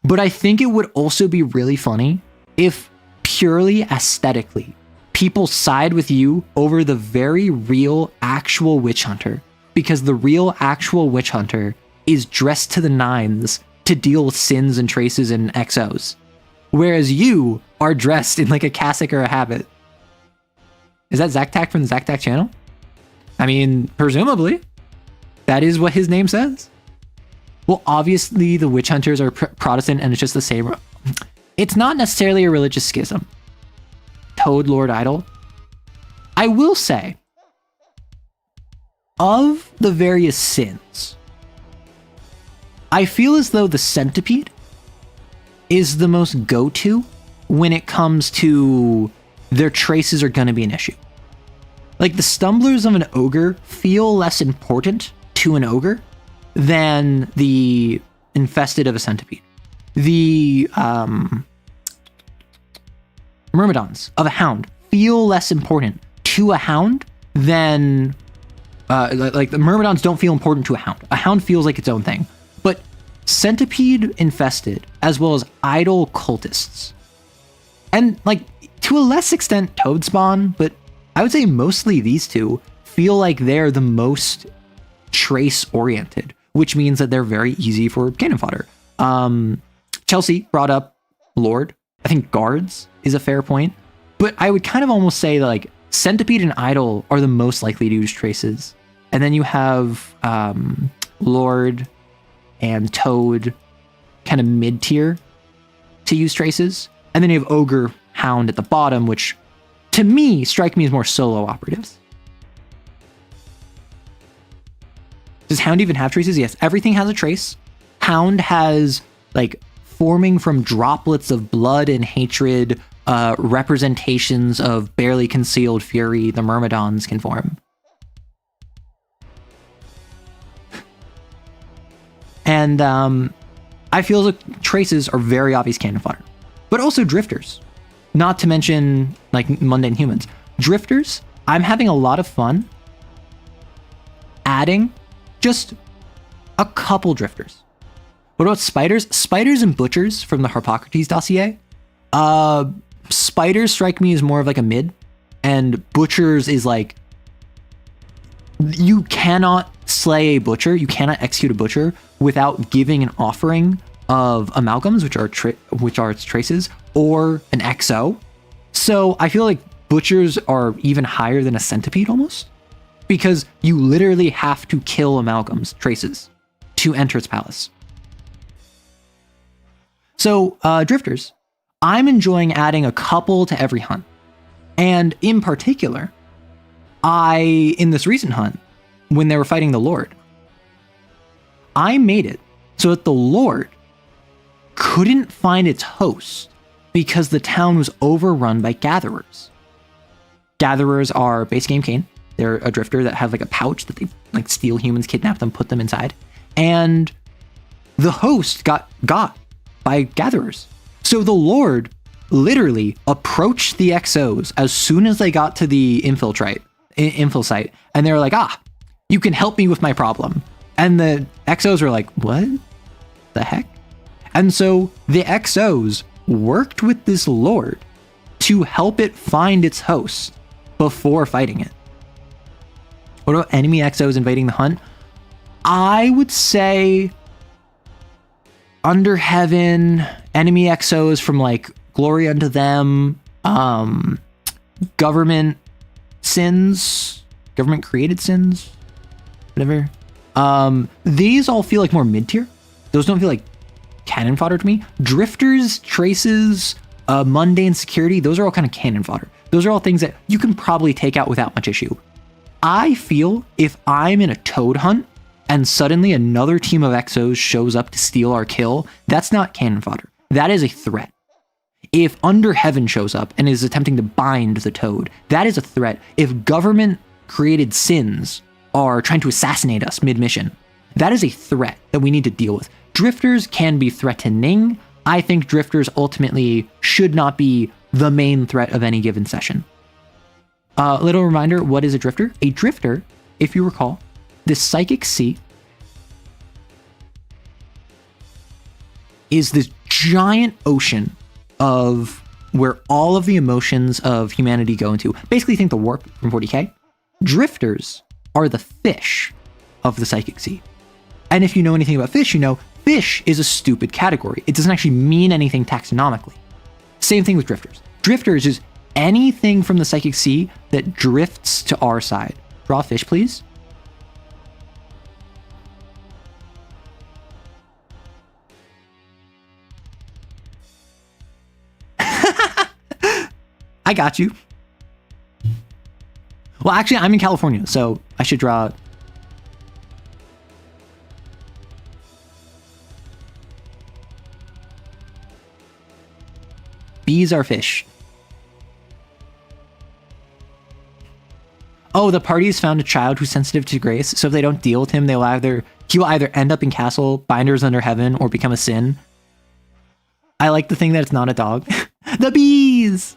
But I think it would also be really funny if, purely aesthetically, people side with you over the very real, actual witch hunter, because the real, actual witch hunter is dressed to the nines to deal with sins and traces and XOs, whereas you are dressed in like a cassock or a habit. Is that Zactac from the Zactac channel? I mean, presumably. That is what his name says. Well, obviously the witch hunters are Protestant, and it's just the same. It's not necessarily a religious schism. Toad Lord Idol. I will say, of the various sins, I feel as though the centipede is the most go-to when it comes to their traces are going to be an issue. Like, the stumblers of an ogre feel less important to an ogre than the infested of a centipede. The myrmidons of a hound feel less important to a hound than like the myrmidons don't feel important to a hound. A hound feels like its own thing. But centipede infested, as well as idol cultists, and like to a less extent toad spawn, but I would say mostly these two feel like they're the most trace oriented, which means that they're very easy for cannon fodder. Chelsea brought up Lord. I think guards is a fair point, but I would kind of almost say that like centipede and idol are the most likely to use traces, and then you have Lord and toad kind of mid tier to use traces, and then you have ogre, hound at the bottom, which to me strike me as more solo operatives. Does hound even have traces? Yes, everything has a trace. Hound has like forming from droplets of blood and hatred, representations of barely concealed fury the myrmidons can form. And I feel like traces are very obvious cannon fodder, but also drifters, not to mention like mundane humans. Drifters, I'm having a lot of fun adding just a couple drifters. What about spiders? Spiders and butchers from the Harpocrates dossier. Spiders strike me as more of like a mid, and butchers is like, you cannot slay a butcher, you cannot execute a butcher without giving an offering of amalgams, which are its traces, or an XO. So I feel like butchers are even higher than a centipede almost, because you literally have to kill amalgams, traces, to enter its palace. So drifters, I'm enjoying adding a couple to every hunt. And in particular, in this recent hunt, when they were fighting the Lord, I made it so that the Lord couldn't find its host because the town was overrun by gatherers. Gatherers are base game CAIN. They're a drifter that have like a pouch that they like steal humans, kidnap them, put them inside. And the host got by gatherers. So the Lord literally approached the XOs as soon as they got to the infil site, and they were like, you can help me with my problem. And the XOs were like, what the heck? And so the XOs worked with this Lord to help it find its host before fighting it. What about enemy XOs invading the hunt? I would say Under Heaven, enemy XOs from like Glory Unto Them, government sins, government created sins, whatever. These all feel like more mid-tier. Those don't feel like cannon fodder to me. Drifters, traces, mundane security, those are all kind of cannon fodder. Those are all things that you can probably take out without much issue. I feel if I'm in a toad hunt and suddenly another team of XOs shows up to steal our kill, that's not cannon fodder. That is a threat. If Under Heaven shows up and is attempting to bind the toad, that is a threat. If government created sins are trying to assassinate us mid-mission, that is a threat that we need to deal with. Drifters can be threatening. I think drifters ultimately should not be the main threat of any given session. Little reminder, what is a drifter? A drifter, if you recall, the Psychic Sea is this giant ocean of where all of the emotions of humanity go into. Basically, think the warp from 40k. Drifters are the fish of the Psychic Sea. And if you know anything about fish, you know fish is a stupid category. It doesn't actually mean anything taxonomically. Same thing with drifters. Drifters is anything from the Psychic Sea that drifts to our side. Draw a fish, please. I got you. Well, actually, I'm in California, so I should draw. Bees are fish. Oh, the party's found a child who's sensitive to grace, so if they don't deal with him, he will either end up in castle, binders under heaven, or become a sin. I like the thing that it's not a dog. The bees!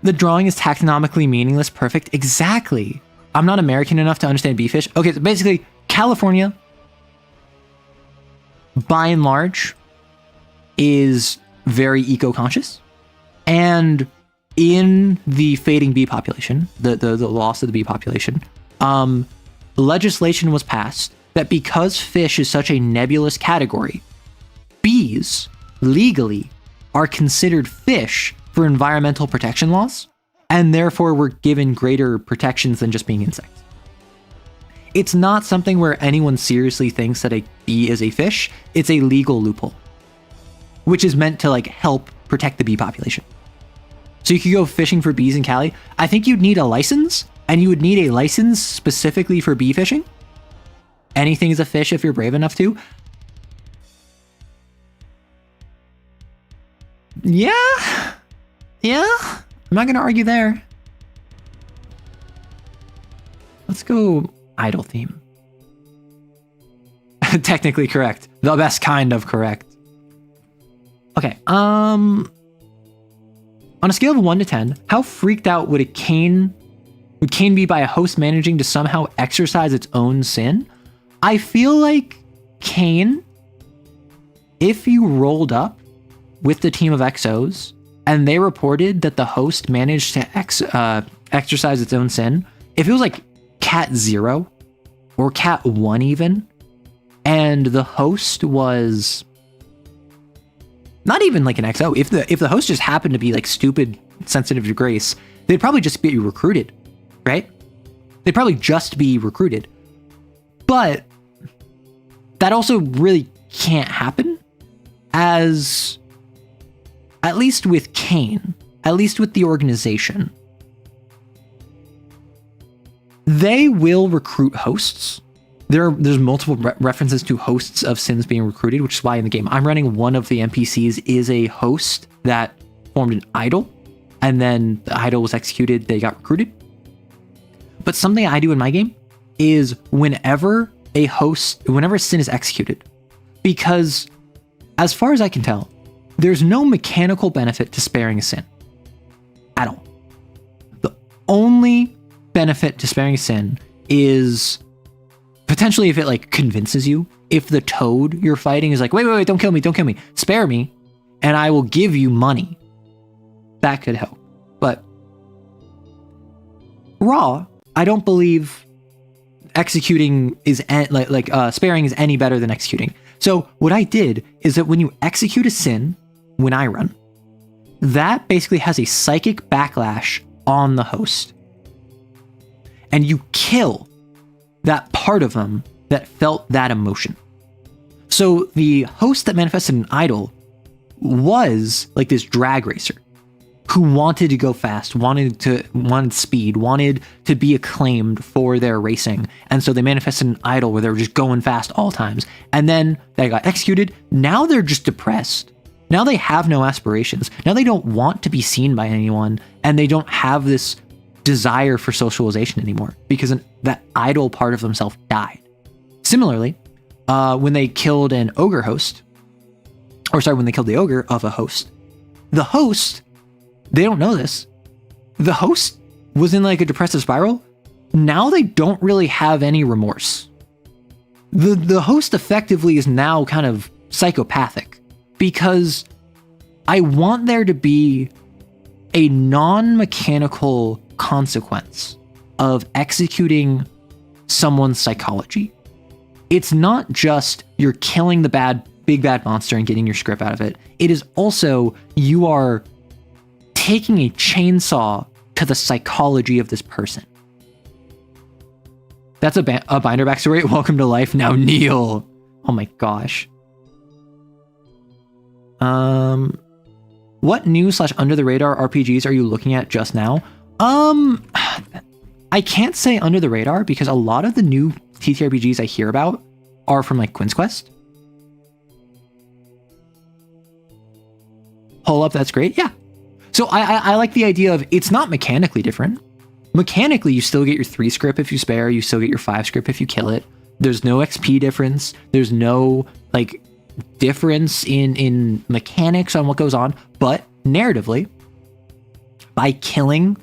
The drawing is taxonomically meaningless. Perfect. Exactly. I'm not American enough to understand bee fish. Okay, so basically, California, by and large, is very eco-conscious. And in the fading bee population, the loss of the bee population, legislation was passed that because fish is such a nebulous category, bees legally are considered fish for environmental protection laws, and therefore were given greater protections than just being insects. It's not something where anyone seriously thinks that a bee is a fish. It's a legal loophole, which is meant to like help protect the bee population. So you could go fishing for bees in Cali. I think you'd need a license, and you would need a license specifically for bee fishing. Anything is a fish if you're brave enough to. Yeah. I'm not going to argue there. Let's go idle theme. Technically correct. The best kind of correct. Okay. On a scale of 1 to 10, how freaked out would CAIN be by a host managing to somehow exercise its own sin? I feel like CAIN, if you rolled up with the team of XOs and they reported that the host managed to exercise its own sin, if it was like Cat 0 or Cat 1 even, and the host was not even like an XO, if the host just happened to be like stupid, sensitive to grace, they'd probably just be recruited, right? They'd probably just be recruited. But that also really can't happen, as at least with CAIN, at least with the organization, they will recruit hosts. There's multiple references to hosts of sins being recruited, which is why in the game I'm running, one of the NPCs is a host that formed an idol, and then the idol was executed, they got recruited. But something I do in my game is whenever a sin is executed, because as far as I can tell, there's no mechanical benefit to sparing a sin at all. The only benefit to sparing a sin is potentially if it like convinces you, if the toad you're fighting is like, wait, don't kill me, spare me, and I will give you money. That could help. But raw, I don't believe executing is sparing is any better than executing. So what I did is that when you execute a sin, when I run, that basically has a psychic backlash on the host. And you kill that part of them that felt that emotion. So the host that manifested an idol was like this drag racer who wanted to go fast, wanted speed, wanted to be acclaimed for their racing. And so they manifested an idol where they were just going fast all times. And then they got executed. Now they're just depressed. Now they have no aspirations. Now they don't want to be seen by anyone, and they don't have this desire for socialization anymore because that idol part of themselves died. Similarly, when they killed an ogre host, when they killed the ogre of a host, the host, they don't know this, the host was in like a depressive spiral. Now they don't really have any remorse. The host effectively is now kind of psychopathic, because I want there to be a non-mechanical consequence of executing someone's psychology. It's not just you're killing the big bad monster and getting your script out of it. It is also you are taking a chainsaw to the psychology of this person. That's a binder backstory. Welcome to life now, Neil. Oh my gosh. What new / under the radar RPGs are you looking at just now? I can't say under the radar because a lot of the new TTRPGs I hear about are from like Quinn's Quest. Hold up, that's great. Yeah. So I like the idea of it's not mechanically different. Mechanically, you still get your 3 script if you spare, you still get your 5 script if you kill it. There's no XP difference. There's no like difference in mechanics on what goes on, but narratively, by killing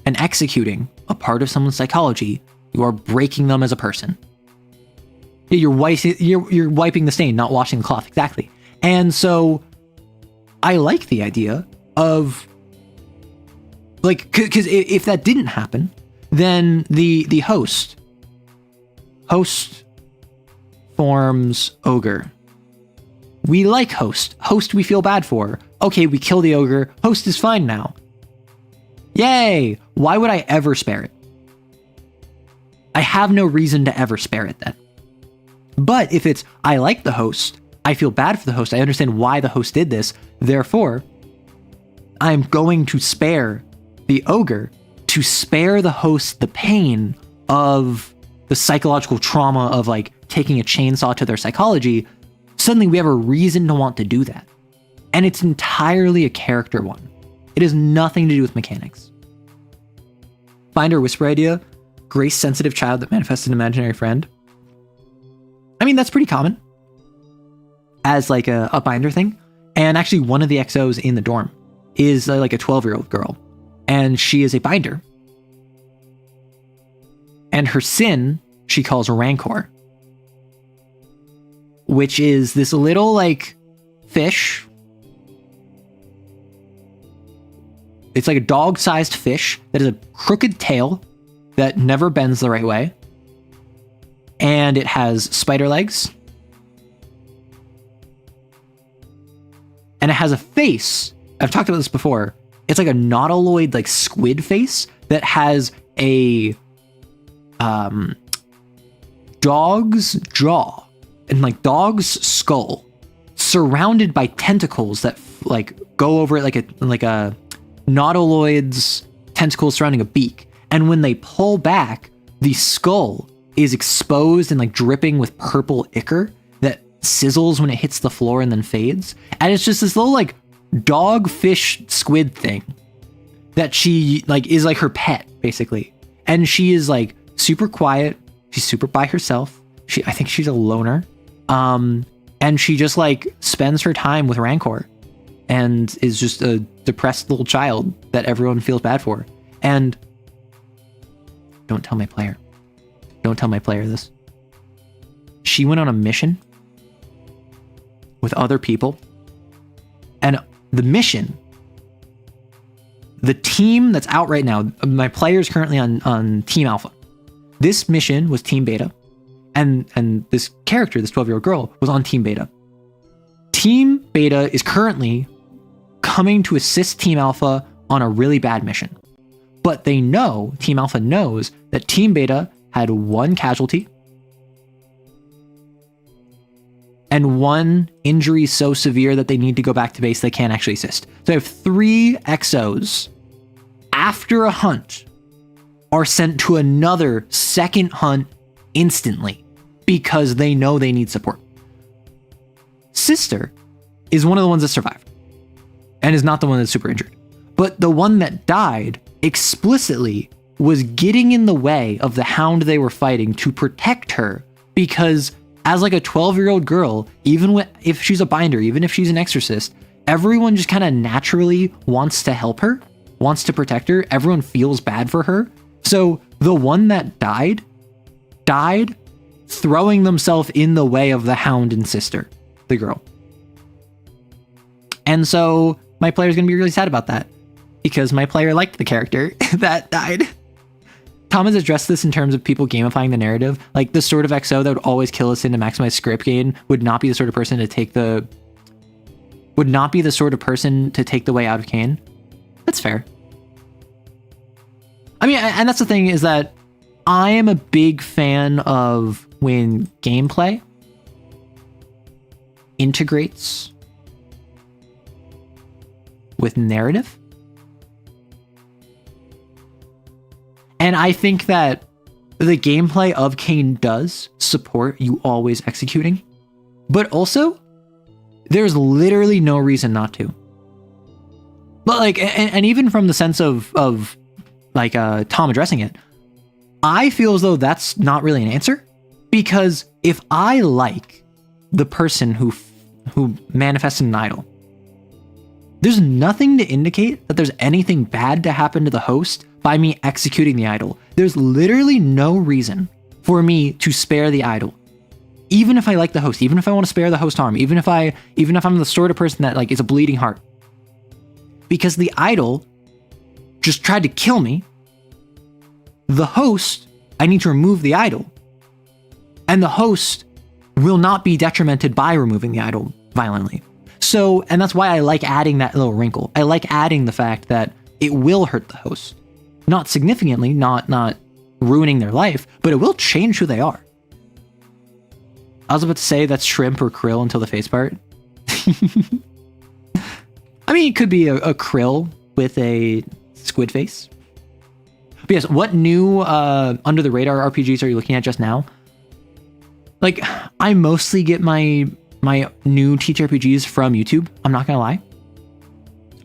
and executing a part of someone's psychology, you are breaking them as a person. You're wiping the stain, not washing the cloth. Exactly. And so I like the idea of like, because if that didn't happen, then the host forms ogre. We like host we feel bad for. Okay, we kill the ogre, host is fine now. Yay! Why would I ever spare it? I have no reason to ever spare it then. But if it's, I like the host, I feel bad for the host, I understand why the host did this, therefore, I'm going to spare the ogre to spare the host the pain of the psychological trauma of like taking a chainsaw to their psychology. Suddenly we have a reason to want to do that. And it's entirely a character one. It has nothing to do with mechanics. Binder whisper idea, grace sensitive child that manifests an imaginary friend. I mean, that's pretty common as like a binder thing. And actually one of the XOs in the dorm is like a 12-year-old girl, and she is a binder. And her sin she calls rancor, which is this little like fish. It's like a dog-sized fish that has a crooked tail that never bends the right way. And it has spider legs. And it has a face. I've talked about this before. It's like a nautiloid, like squid face that has a dog's jaw and like dog's skull surrounded by tentacles that like go over it like a nautiloid's tentacles surrounding a beak. And when they pull back, the skull is exposed and like dripping with purple ichor that sizzles when it hits the floor and then fades. And it's just this little like dogfish squid thing that she like is like her pet basically. And she is like super quiet. She's super by herself. I think she's a loner. And she just like spends her time with Rancor and is just a depressed little child that everyone feels bad for. And don't tell my player. Don't tell my player this. She went on a mission with other people. And the mission, the team that's out right now, my player is currently on Team Alpha. This mission was Team Beta. And this character, this 12-year-old girl, was on Team Beta. Team Beta is currently coming to assist Team Alpha on a really bad mission. But they know, Team Alpha knows, that Team Beta had one casualty and one injury so severe that they need to go back to base they can't actually assist. So they have 3 XOs after a hunt are sent to another second hunt instantly because they know they need support. Sister is one of the ones that survived and is not the one that's super injured. But the one that died explicitly was getting in the way of the hound they were fighting to protect her, because as like a 12-year-old girl, even if she's a binder, even if she's an exorcist, everyone just kind of naturally wants to help her, wants to protect her. Everyone feels bad for her. So the one that died throwing themselves in the way of the hound and sister, the girl. And so my player's going to be really sad about that because my player liked the character that died. Tom has addressed this in terms of people gamifying the narrative. Like the sort of XO that would always kill us in to maximize script gain would not be the sort of person to take the way out of CAIN. That's fair. I mean, and that's the thing, is that I am a big fan of when gameplay integrates with narrative. And I think that the gameplay of CAIN does support you always executing, but also there's literally no reason not to. But like, and even from the sense of like Tom addressing it, I feel as though that's not really an answer, because if I like the person who manifested an idol, there's nothing to indicate that there's anything bad to happen to the host by me executing the idol. There's literally no reason for me to spare the idol. Even if I like the host, even if I want to spare the host harm, even if I'm the sort of person that like is a bleeding heart. Because the idol just tried to kill me. The host, I need to remove the idol. And the host will not be detrimented by removing the idol violently. So, and that's why I like adding that little wrinkle. I like adding the fact that it will hurt the host. Not significantly, not ruining their life, but it will change who they are. I was about to say that's shrimp or krill until the face part. I mean, it could be a krill with a squid face. But yes, what new under the radar RPGs are you looking at just now? Like, I mostly get my my new TTRPGs from YouTube. I'm not gonna lie.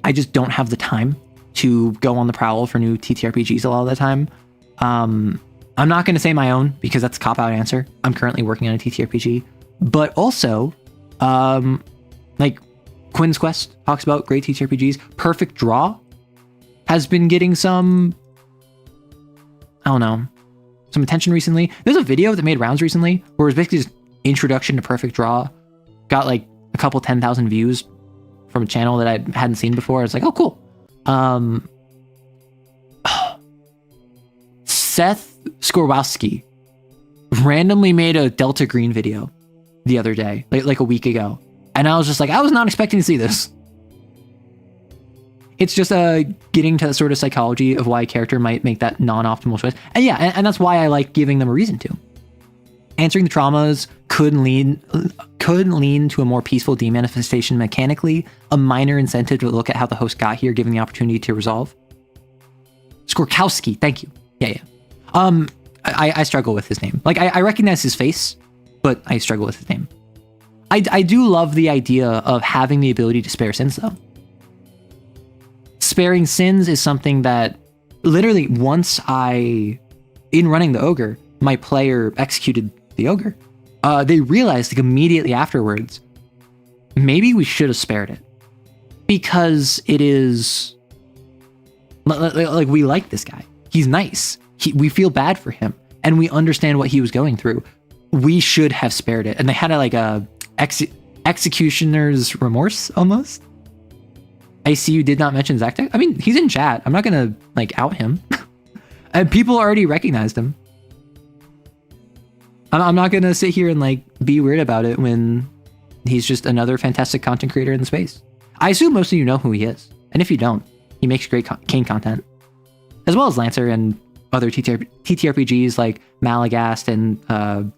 I just don't have the time to go on the prowl for new TTRPGs a lot of the time. I'm not gonna say my own because that's a cop-out answer. I'm currently working on a TTRPG. But also, like Quinn's Quest talks about great TTRPGs. Perfect Draw has been getting some, I don't know, some attention recently. There's a video that made rounds recently where it was basically just introduction to Perfect Draw. Got like a couple 10,000 views from a channel that I hadn't seen before. I was like, oh, cool. Seth Skorwowski randomly made a Delta Green video the other day, like a week ago. And I was just like, I was not expecting to see this. It's just getting to the sort of psychology of why a character might make that non-optimal choice. And yeah, and that's why I like giving them a reason to. Answering the traumas could lean to a more peaceful demanifestation mechanically, a minor incentive to look at how the host got here, given the opportunity to resolve. Skorkowski, thank you. Yeah. I struggle with his name. Like, I recognize his face, but I struggle with his name. I do love the idea of having the ability to spare sins, though. Sparing sins is something that literally once in running the ogre, my player executed the ogre. They realized like immediately afterwards, maybe we should have spared it because it is like we like this guy. He's nice. We feel bad for him and we understand what he was going through. We should have spared it. And they had a executioner's remorse almost. I see you did not mention Zactek. I mean, he's in chat. I'm not gonna like out him. And people already recognized him. I'm not gonna sit here and like be weird about it when he's just another fantastic content creator in the space. I assume most of you know who he is. And if you don't, he makes great CAIN content. As well as Lancer and other TTRPGs like Malagast and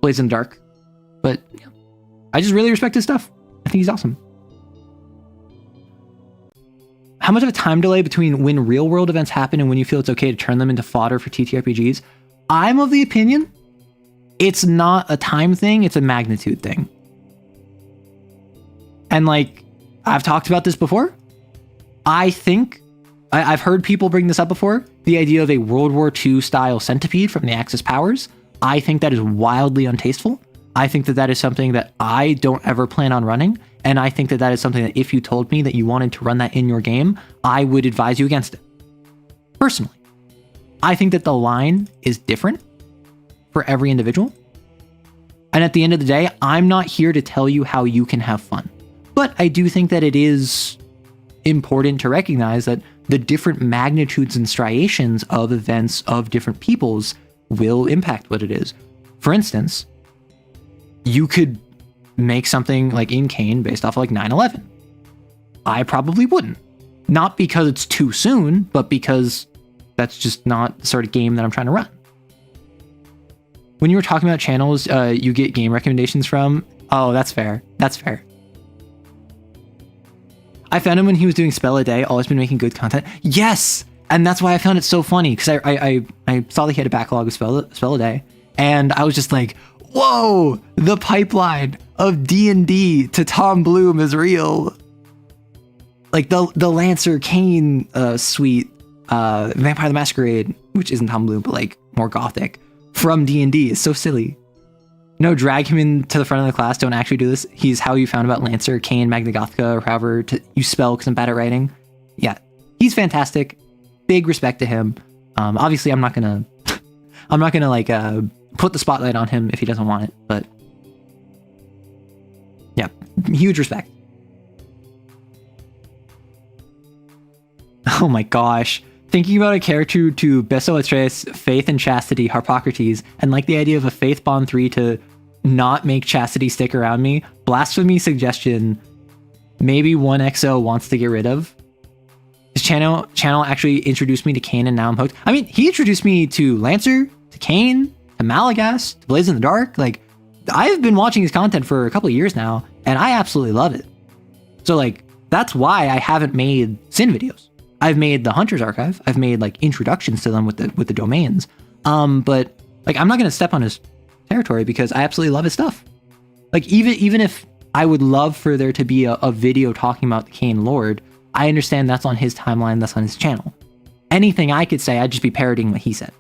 Blaze in the Dark. But yeah, I just really respect his stuff. I think he's awesome. How much of a time delay between when real world events happen and when you feel it's okay to turn them into fodder for TTRPGs? I'm of the opinion it's not a time thing, it's a magnitude thing. And like, I've talked about this before. I think, I've heard people bring this up before, the idea of a World War II style centipede from the Axis powers. I think that is wildly untasteful. I think that that is something that I don't ever plan on running. And I think that that is something that if you told me that you wanted to run that in your game, I would advise you against it. Personally. I think that the line is different for every individual. And at the end of the day, I'm not here to tell you how you can have fun. But I do think that it is important to recognize that the different magnitudes and striations of events of different peoples will impact what it is. For instance, you could make something like in CAIN based off of like 9/11. I probably wouldn't. Not because it's too soon, but because that's just not the sort of game that I'm trying to run. When you were talking about channels you get game recommendations from, oh, that's fair. That's fair. I found him when he was doing Spell a Day, always been making good content. Yes! And that's why I found it so funny, because I saw that he had a backlog of Spell a Day, and I was just like, whoa! The pipeline of D&D to Tom Bloom is real. Like the Lancer CAIN suite, Vampire the Masquerade, which isn't Tom Bloom, but like more gothic, from D&D is so silly. No, drag him into the front of the class. Don't actually do this. He's how you found about Lancer, CAIN, Magna Gothica, or however you spell because I'm bad at writing. Yeah, he's fantastic. Big respect to him. Obviously, I'm not gonna like put the spotlight on him if he doesn't want it. But yeah, huge respect. Oh my gosh. Thinking about a character to Beso Atreus, Faith and Chastity, Harpocrates, and like the idea of a Faith Bond 3 to not make Chastity stick around me. Blasphemy suggestion, maybe 1XO wants to get rid of. His channel actually introduced me to CAIN and now I'm hooked. I mean, he introduced me to Lancer, to CAIN, to Malagast, to Blaze in the Dark. Like, I've been watching his content for a couple of years now, and I absolutely love it. So like, that's why I haven't made Sin videos. I've made the Hunter's Archive. I've made like introductions to them with the domains. But like, I'm not going to step on his territory because I absolutely love his stuff. Like, even if I would love for there to be a video talking about the CAIN Lord, I understand that's on his timeline, that's on his channel. Anything I could say, I'd just be parroting what he said.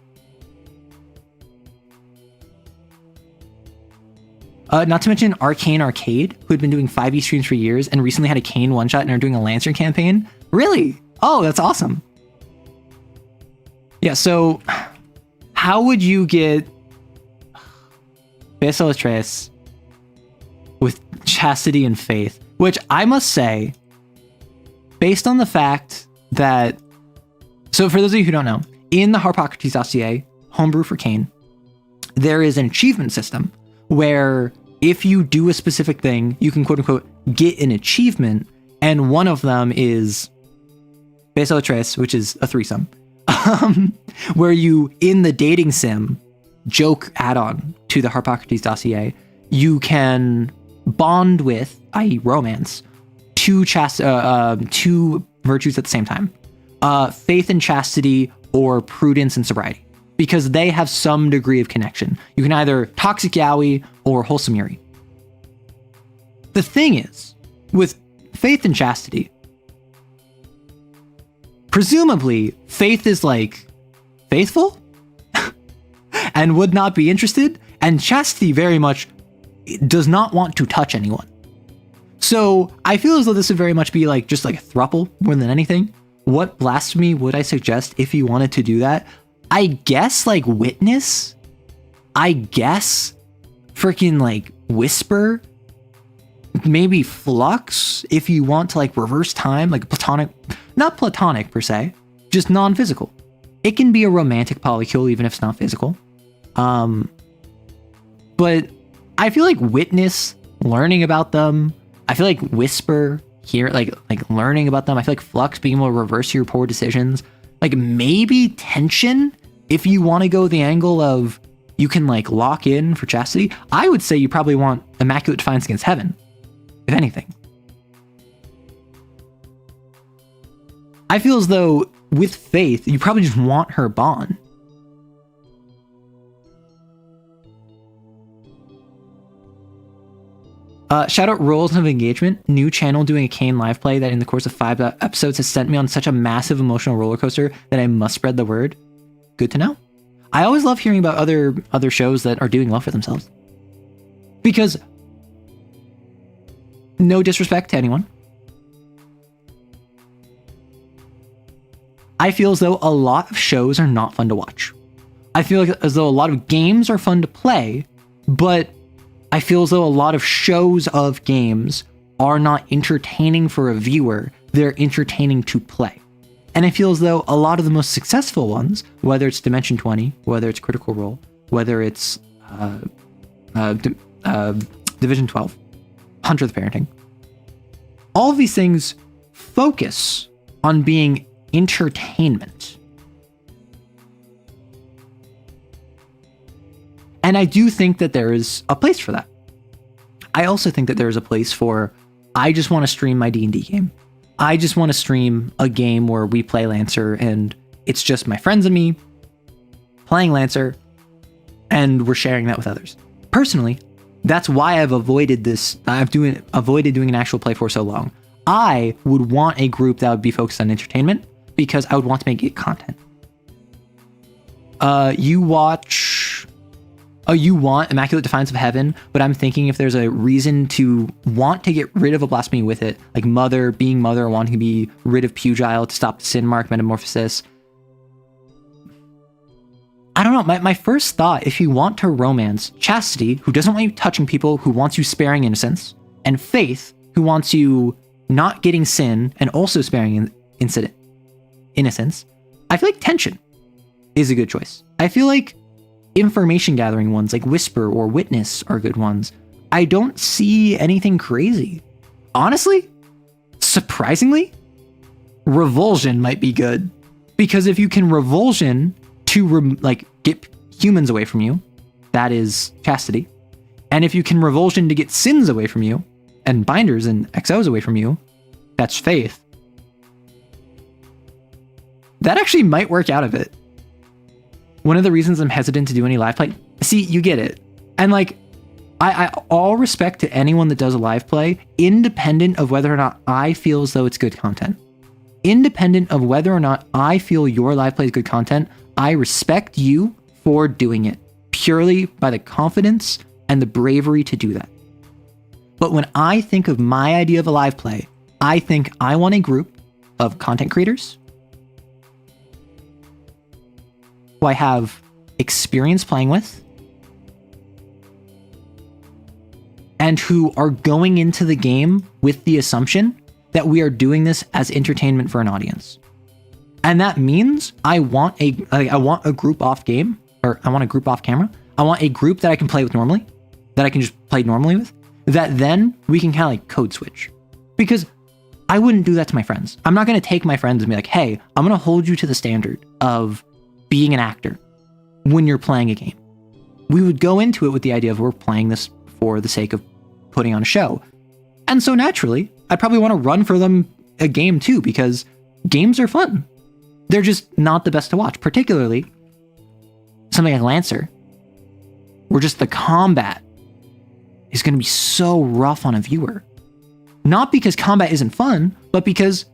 Not to mention Arcane Arcade, who had been doing 5e streams for years and recently had a CAIN one-shot and are doing a Lancer campaign. Really? Oh, that's awesome. Yeah, so how would you get Bigotry with chastity and faith? Which I must say, based on the fact that... So for those of you who don't know, in the Harpocrates dossier, homebrew for CAIN, there is an achievement system where if you do a specific thing, you can quote unquote get an achievement, and one of them is Bigotry, which is a threesome, where you, in the dating sim joke add-on to the Harpocrates dossier, you can bond with, i.e. romance, two virtues at the same time. Faith and chastity, or prudence and sobriety. Because they have some degree of connection. You can either toxic yaoi or wholesome yuri. The thing is, with faith and chastity, presumably faith is like faithful and would not be interested, and chastity very much does not want to touch anyone. So I feel as though this would very much be like just like a throuple more than anything. What blasphemy would I suggest if you wanted to do that? I guess like witness. I guess freaking like whisper. Maybe flux if you want to like reverse time, like platonic, not platonic per se, just non-physical. It can be a romantic polycule even if it's not physical. But I feel like witness, learning about them. I feel like whisper, hear, like learning about them. I feel like flux, being able to reverse your poor decisions. Like maybe tension, if you want to go the angle of you can like lock in for chastity. I would say you probably want immaculate defiance against heaven, if anything. I feel as though with faith, you probably just want her bond. Shout out Roles of Engagement, new channel doing a CAIN live play that in the course of 5 episodes has sent me on such a massive emotional roller coaster that I must spread the word. Good to know. I always love hearing about other shows that are doing well for themselves. Because, no disrespect to anyone, I feel as though a lot of shows are not fun to watch. I feel like as though a lot of games are fun to play, but I feel as though a lot of shows of games are not entertaining for a viewer, they're entertaining to play. And I feel as though a lot of the most successful ones, whether it's Dimension 20, whether it's Critical Role, whether it's Division 12, Hunter the Parenting, all of these things focus on being entertainment. And I do think that there is a place for that. I also think that there is a place for, I just want to stream my D&D game. I just want to stream a game where we play Lancer and it's just my friends and me playing Lancer and we're sharing that with others. Personally, that's why I've avoided this. Avoided doing an actual play for so long. I would want a group that would be focused on entertainment because I would want to make it content. You want Immaculate Defiance of Heaven, but I'm thinking if there's a reason to want to get rid of a blasphemy with it, like Mother, being Mother, wanting to be rid of Pugile to stop the Sin Mark Metamorphosis. I don't know, my first thought, if you want to romance Chastity, who doesn't want you touching people, who wants you sparing innocence, and Faith, who wants you not getting sin and also sparing innocence, I feel like Tension is a good choice. I feel like information gathering ones like Whisper or Witness are good ones. I don't see anything crazy. Honestly, surprisingly, Revulsion might be good. Because if you can Revulsion to get humans away from you, that is Chastity. And if you can Revulsion to get sins away from you, and Binders and XOs away from you, that's Faith. That actually might work out of it. One of the reasons I'm hesitant to do any live play, see, you get it. And like, I all respect to anyone that does a live play, independent of whether or not I feel as though it's good content. Independent of whether or not I feel your live play is good content, I respect you for doing it purely by the confidence and the bravery to do that. But when I think of my idea of a live play, I think I want a group of content creators who I have experience playing with and who are going into the game with the assumption that we are doing this as entertainment for an audience. And that means I want a group off game, or I want a group off camera. I want a group that I can play with normally, that I can just play normally with, that then we can kind of like code switch. Because I wouldn't do that to my friends. I'm not going to take my friends and be like, hey, I'm going to hold you to the standard of being an actor when you're playing a game. We would go into it with the idea of we're playing this for the sake of putting on a show. And so naturally, I'd probably want to run for them a game too, because games are fun. They're just not the best to watch, particularly something like Lancer, where just the combat is going to be so rough on a viewer. Not because combat isn't fun, but because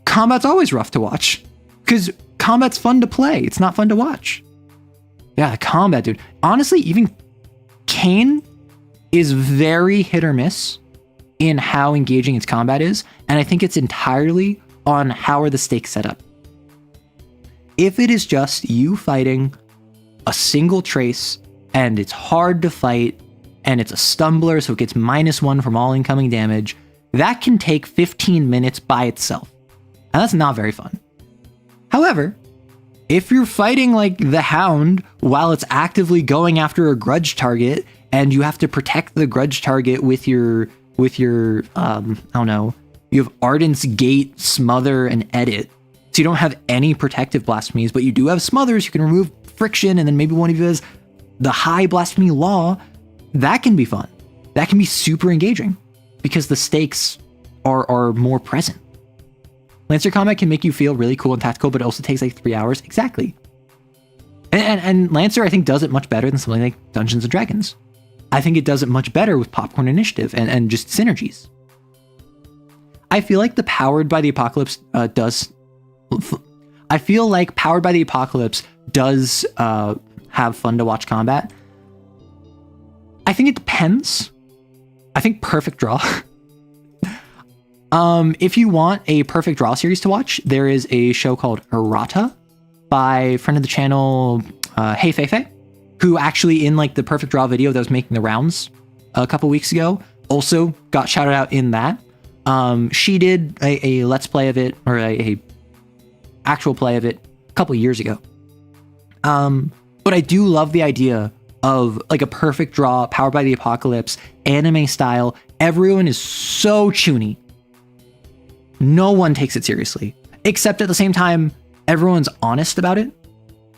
combat's always rough to watch. Because combat's fun to play, it's not fun to watch. Yeah, the combat, dude. Honestly, even CAIN is very hit or miss in how engaging its combat is, and I think it's entirely on how are the stakes set up. If it is just you fighting a single trace, and it's hard to fight, and it's a stumbler, so it gets -1 from all incoming damage, that can take 15 minutes by itself. And that's not very fun. However, if you're fighting like the Hound while it's actively going after a grudge target, and you have to protect the grudge target with your I don't know, you have Ardent's Gate, Smother, and Edit. So you don't have any protective blasphemies, but you do have smothers. You can remove friction, and then maybe one of you has the high blasphemy law. That can be fun. That can be super engaging because the stakes are more present. Lancer combat can make you feel really cool and tactical, but it also takes like 3 hours. Exactly. And Lancer, I think, does it much better than something like Dungeons and Dragons. I think it does it much better with Popcorn Initiative and just synergies. I feel like the Powered by the Apocalypse does have fun to watch combat. I think it depends. I think Perfect Draw. If you want a Perfect Draw series to watch, there is a show called Errata by friend of the channel, Hey Feifei, who actually in like the Perfect Draw video that was making the rounds a couple weeks ago, also got shouted out in that. She did a let's play of it, or a actual play of it a couple years ago. But I do love the idea of like a Perfect Draw, Powered by the Apocalypse, anime style. Everyone is so chuny. No one takes it seriously, except at the same time, everyone's honest about it.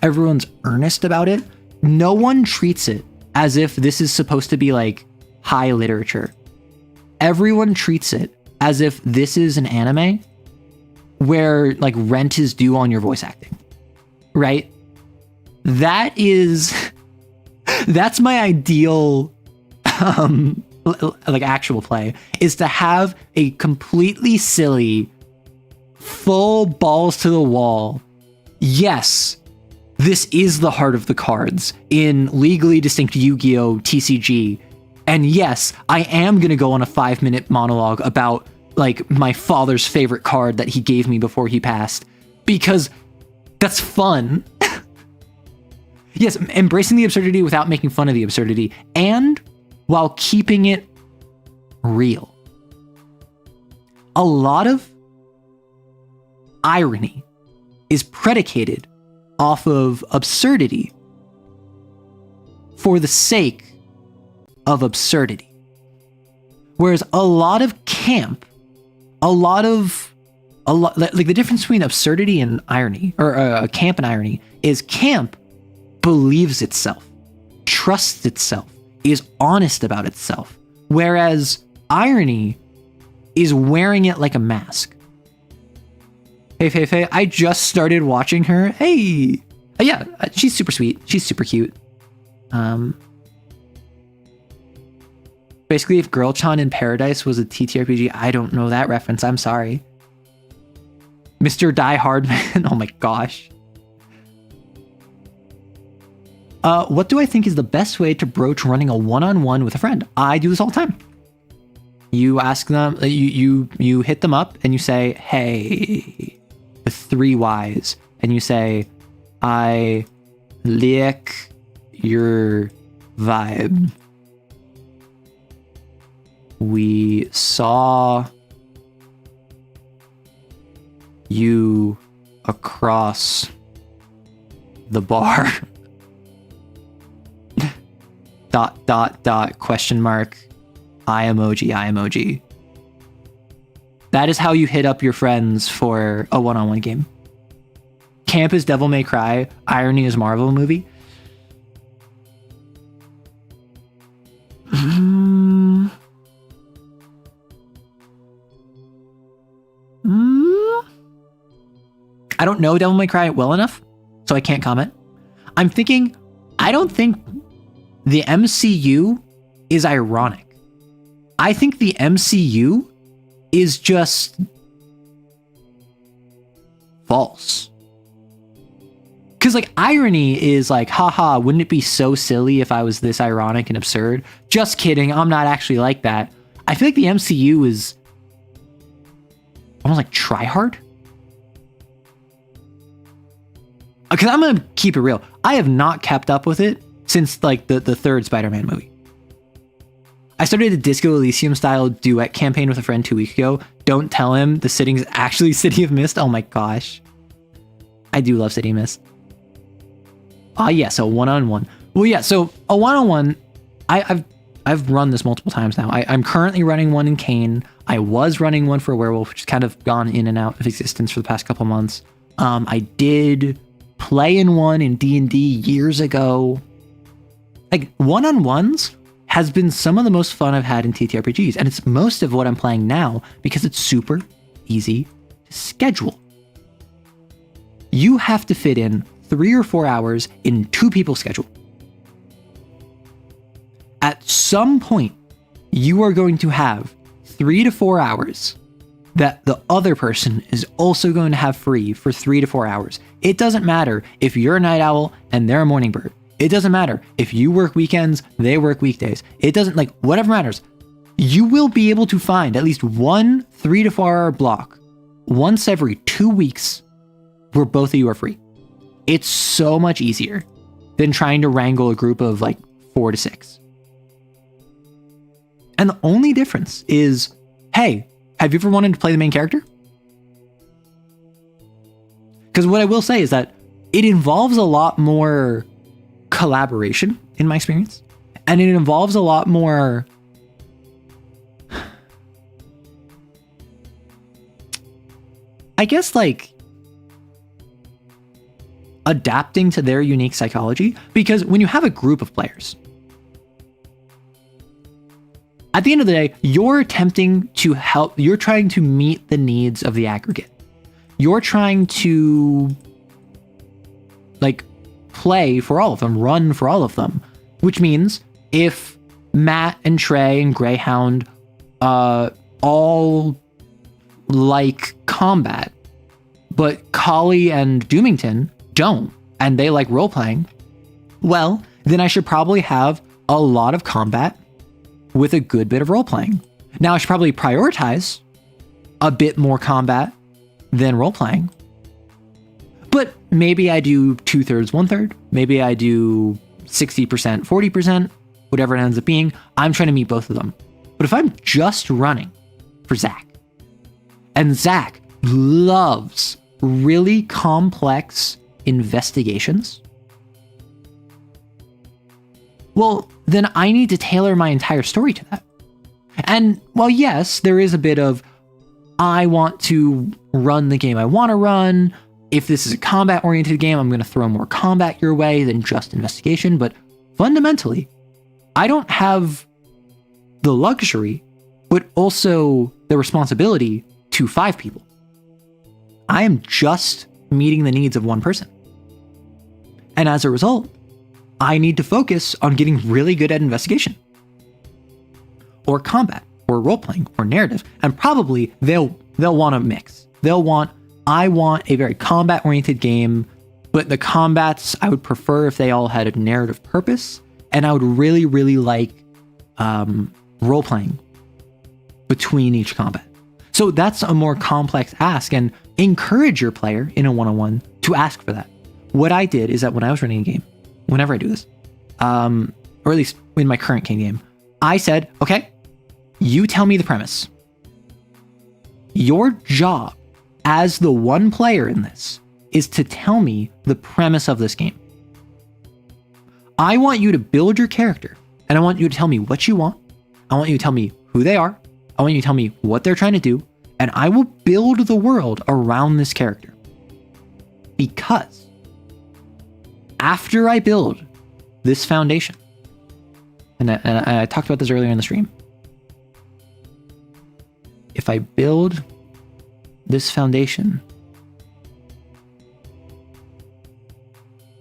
Everyone's earnest about it. No one treats it as if this is supposed to be like high literature. Everyone treats it as if this is an anime where like rent is due on your voice acting, right? That's my ideal like actual play, is to have a completely silly, full balls to the wall. Yes, this is the heart of the cards in legally distinct Yu-Gi-Oh! TCG. And yes, I am going to go on a 5-minute monologue about like my father's favorite card that he gave me before he passed, because that's fun. Yes, embracing the absurdity without making fun of the absurdity, and while keeping it real. A lot of irony is predicated off of absurdity for the sake of absurdity. Whereas a lot of camp, like the difference between absurdity and irony, or camp and irony, is camp believes itself, trusts itself, is honest about itself, whereas irony is wearing it like a mask. Hey, I just started watching her. Hey, yeah, she's super sweet. She's super cute. Basically, if Girl-chan in Paradise was a TTRPG, I don't know that reference. I'm sorry. Mr. Die Hard Man. Oh my gosh. What do I think is the best way to broach running a one-on-one with a friend? I do this all the time. You ask them, you hit them up and you say, hey, with 3 Ys, and you say, I like your vibe. We saw you across the bar. ... question mark. Eye emoji. That is how you hit up your friends for a one-on-one game. Camp is Devil May Cry. Irony is Marvel movie. I don't know Devil May Cry well enough, so I can't comment. I'm thinking, I don't think the MCU is ironic. I think the MCU is just false. Because, like, irony is like, haha, wouldn't it be so silly if I was this ironic and absurd? Just kidding, I'm not actually like that. I feel like the MCU is almost like try hard. Because I'm going to keep it real. I have not kept up with it since, like, the third Spider-Man movie. I started a Disco Elysium style duet campaign with a friend 2 weeks ago. Don't tell him the setting is actually City of Mist. Oh my gosh. I do love City of Mist. Yeah, so one-on-one. Well, yeah, so a one-on-one, I've run this multiple times now. I'm currently running one in CAIN. I was running one for Werewolf, which has kind of gone in and out of existence for the past couple months. I did play in one in D&D years ago. Like, one-on-ones has been some of the most fun I've had in TTRPGs, and it's most of what I'm playing now because it's super easy to schedule. You have to fit in 3 or 4 hours in 2 people's schedule. At some point, you are going to have 3 to 4 hours that the other person is also going to have free for 3 to 4 hours. It doesn't matter if you're a night owl and they're a morning bird. It doesn't matter if you work weekends, they work weekdays. It doesn't, like, whatever matters. You will be able to find at least one 3 to 4 hour block once every 2 weeks where both of you are free. It's so much easier than trying to wrangle a group of like 4 to 6. And the only difference is, hey, have you ever wanted to play the main character? Because what I will say is that it involves a lot more collaboration in my experience. And it involves a lot more I guess, like, adapting to their unique psychology. Because when you have a group of players, at the end of the day, you're attempting to help, you're trying to meet the needs of the aggregate. You're trying to, like, play for all of them, run for all of them. Which means if Matt and Trey and Greyhound all like combat, but Kali and Doomington don't, and they like role-playing, well, then I should probably have a lot of combat with a good bit of role-playing. Now, I should probably prioritize a bit more combat than role-playing. But maybe I do 2/3, 1/3. Maybe I do 60%, 40%, whatever it ends up being. I'm trying to meet both of them. But if I'm just running for Zach, and Zach loves really complex investigations, well, then I need to tailor my entire story to that. And while yes, there is a bit of, I want to run the game I want to run. If this is a combat-oriented game, I'm going to throw more combat your way than just investigation. But fundamentally, I don't have the luxury, but also the responsibility to 5 people. I am just meeting the needs of one person. And as a result, I need to focus on getting really good at investigation. or combat or role playing or narrative, and probably they'll want a mix. I want a very combat oriented game, but the combats I would prefer if they all had a narrative purpose, and I would really, really like role playing between each combat. So that's a more complex ask, and encourage your player in a one-on-one to ask for that. What I did is that when I was running a game, whenever I do this, or at least in my current CAIN game, I said, okay, you tell me the premise. Your job as the one player in this is to tell me the premise of this game. I want you to build your character, and I want you to tell me what you want. I want you to tell me who they are. I want you to tell me what they're trying to do, and I will build the world around this character. Because after I build this foundation, and I talked about this earlier in the stream, if I build this foundation,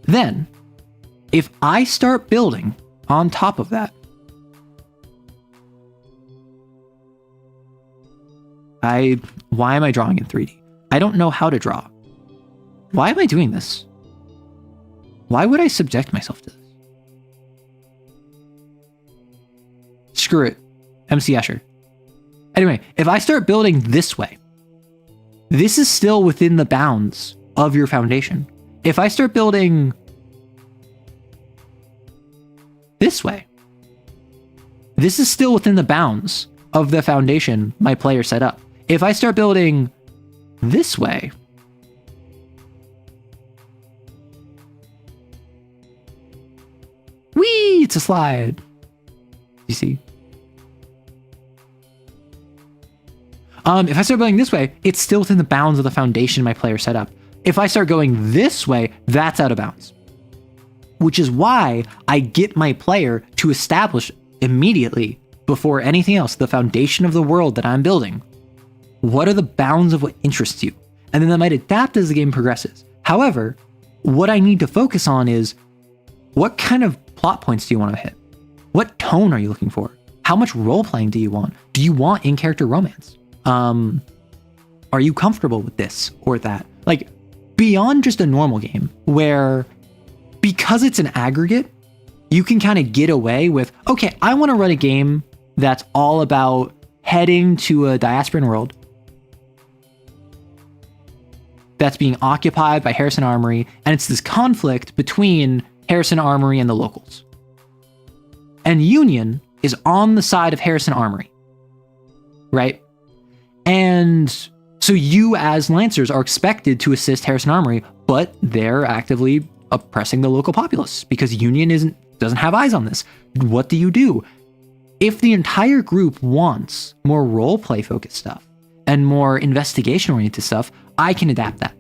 then if I start building on top of that, why am I drawing in 3D? I don't know how to draw. Why am I doing this? Why would I subject myself to this? Screw it. MC Escher. Anyway, if I start building this way, this is still within the bounds of your foundation. If I start building this way, this is still within the bounds of the foundation my player set up. If I start building this way, whee, it's a slide. You see? If I start building this way, it's still within the bounds of the foundation my player set up. If I start going this way, that's out of bounds. Which is why I get my player to establish immediately, before anything else, the foundation of the world that I'm building. What are the bounds of what interests you? And then that might adapt as the game progresses. However, what I need to focus on is, what kind of plot points do you want to hit? What tone are you looking for? How much role-playing do you want? Do you want in-character romance? Are you comfortable with this or that? Like, beyond just a normal game, where because it's an aggregate, you can kind of get away with, okay, I want to run a game that's all about heading to a diasporan world that's being occupied by Harrison Armory, and it's this conflict between Harrison Armory and the locals. And Union is on the side of Harrison Armory, right? And so you as Lancers are expected to assist Harrison Armory, but they're actively oppressing the local populace because Union doesn't have eyes on this. What do you do? If the entire group wants more role-play focused stuff and more investigation-oriented stuff, I can adapt that.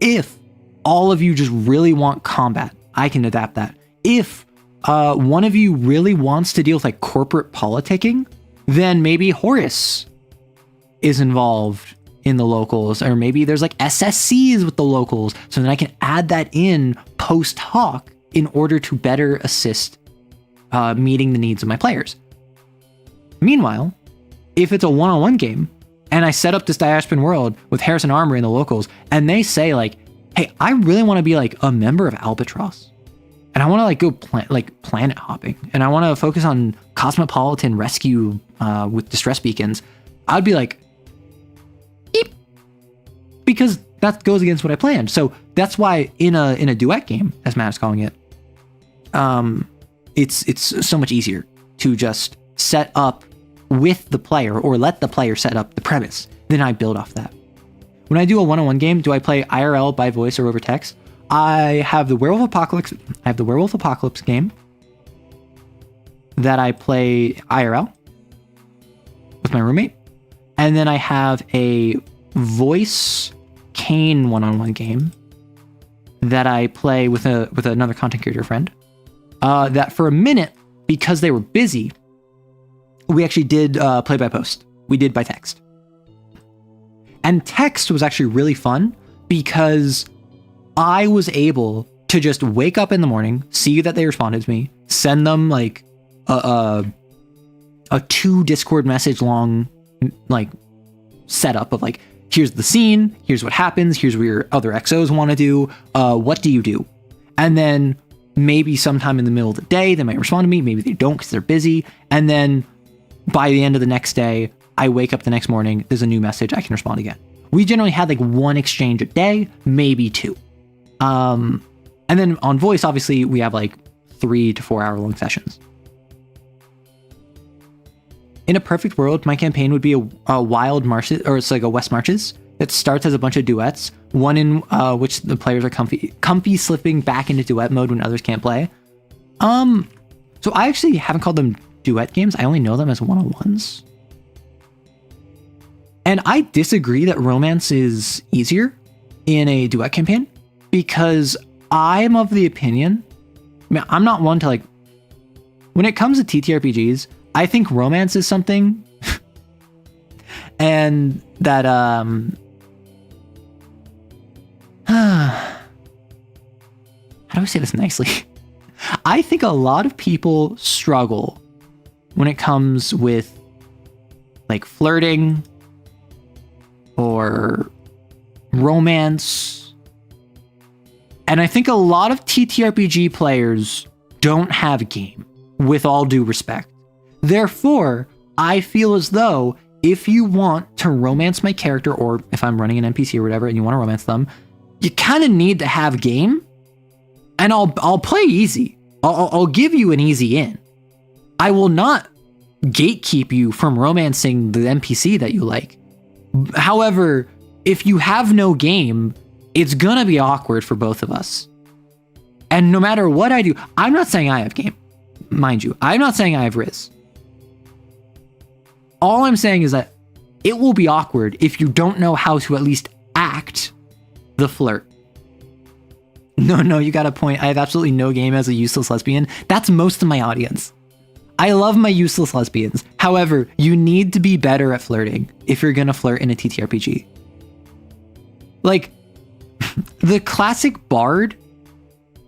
If all of you just really want combat, I can adapt that. If one of you really wants to deal with like corporate politicking, then maybe Horace is involved in the locals, or maybe there's like SSCs with the locals, so then I can add that in post hoc in order to better assist meeting the needs of my players. Meanwhile, if it's a one-on-one game and I set up this diasporan world with Harrison Armory and the locals, and they say like, hey, I really want to be like a member of Albatross, and I want to like go planet hopping, and I want to focus on cosmopolitan rescue with distress beacons, I'd be like, eep, because that goes against what I planned. So that's why in a duet game, as Matt is calling it, it's so much easier to just set up with the player, or let the player set up the premise, then I build off that. When I do a one-on-one game, do I play IRL by voice or over text? I have the Werewolf Apocalypse game that I play IRL with my roommate, and then I have a voice CAIN one-on-one game that I play with another content creator friend. That for a minute, because they were busy, we actually did play by post. We did by text. And text was actually really fun because I was able to just wake up in the morning, see that they responded to me, send them like a a 2 Discord message long like setup of like, here's the scene, here's what happens, here's what your other XOs want to do, what do you do? And then maybe sometime in the middle of the day, they might respond to me, maybe they don't because they're busy. And then by the end of the next day, I wake up the next morning, there's a new message, I can respond again. We generally had like 1 exchange a day, maybe 2. And then on voice, obviously, we have like 3 to 4 hour long sessions. In a perfect world, my campaign would be a wild marches, or it's like a West Marches that starts as a bunch of duets, one in which the players are comfy slipping back into duet mode when others can't play. So I actually haven't called them duet games. I only know them as one-on-ones. And I disagree that romance is easier in a duet campaign because I'm of the opinion, I mean, I'm not one to like, when it comes to TTRPGs, I think romance is something and that, how do I say this nicely? I think a lot of people struggle when it comes with like flirting or romance. And I think a lot of TTRPG players don't have game, with all due respect. Therefore, I feel as though if you want to romance my character, or if I'm running an NPC or whatever and you want to romance them, you kind of need to have game. And I'll play easy. I'll give you an easy in. I will not gatekeep you from romancing the NPC that you like. However, if you have no game, it's gonna be awkward for both of us. And no matter what I do, I'm not saying I have game, mind you. I'm not saying I have Riz. All I'm saying is that it will be awkward if you don't know how to at least act the flirt. No, you got a point. I have absolutely no game as a useless lesbian. That's most of my audience. I love my useless lesbians. However, you need to be better at flirting if you're gonna flirt in a TTRPG. Like, the classic bard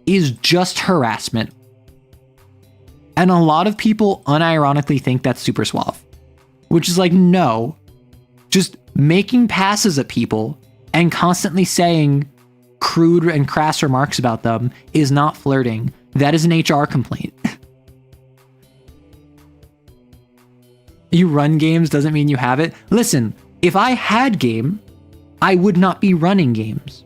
is just harassment. And a lot of people unironically think that's super suave. Which is like, no. Just making passes at people and constantly saying crude and crass remarks about them is not flirting. That is an HR complaint. You run games doesn't mean you have it. Listen, if I had game, I would not be running games.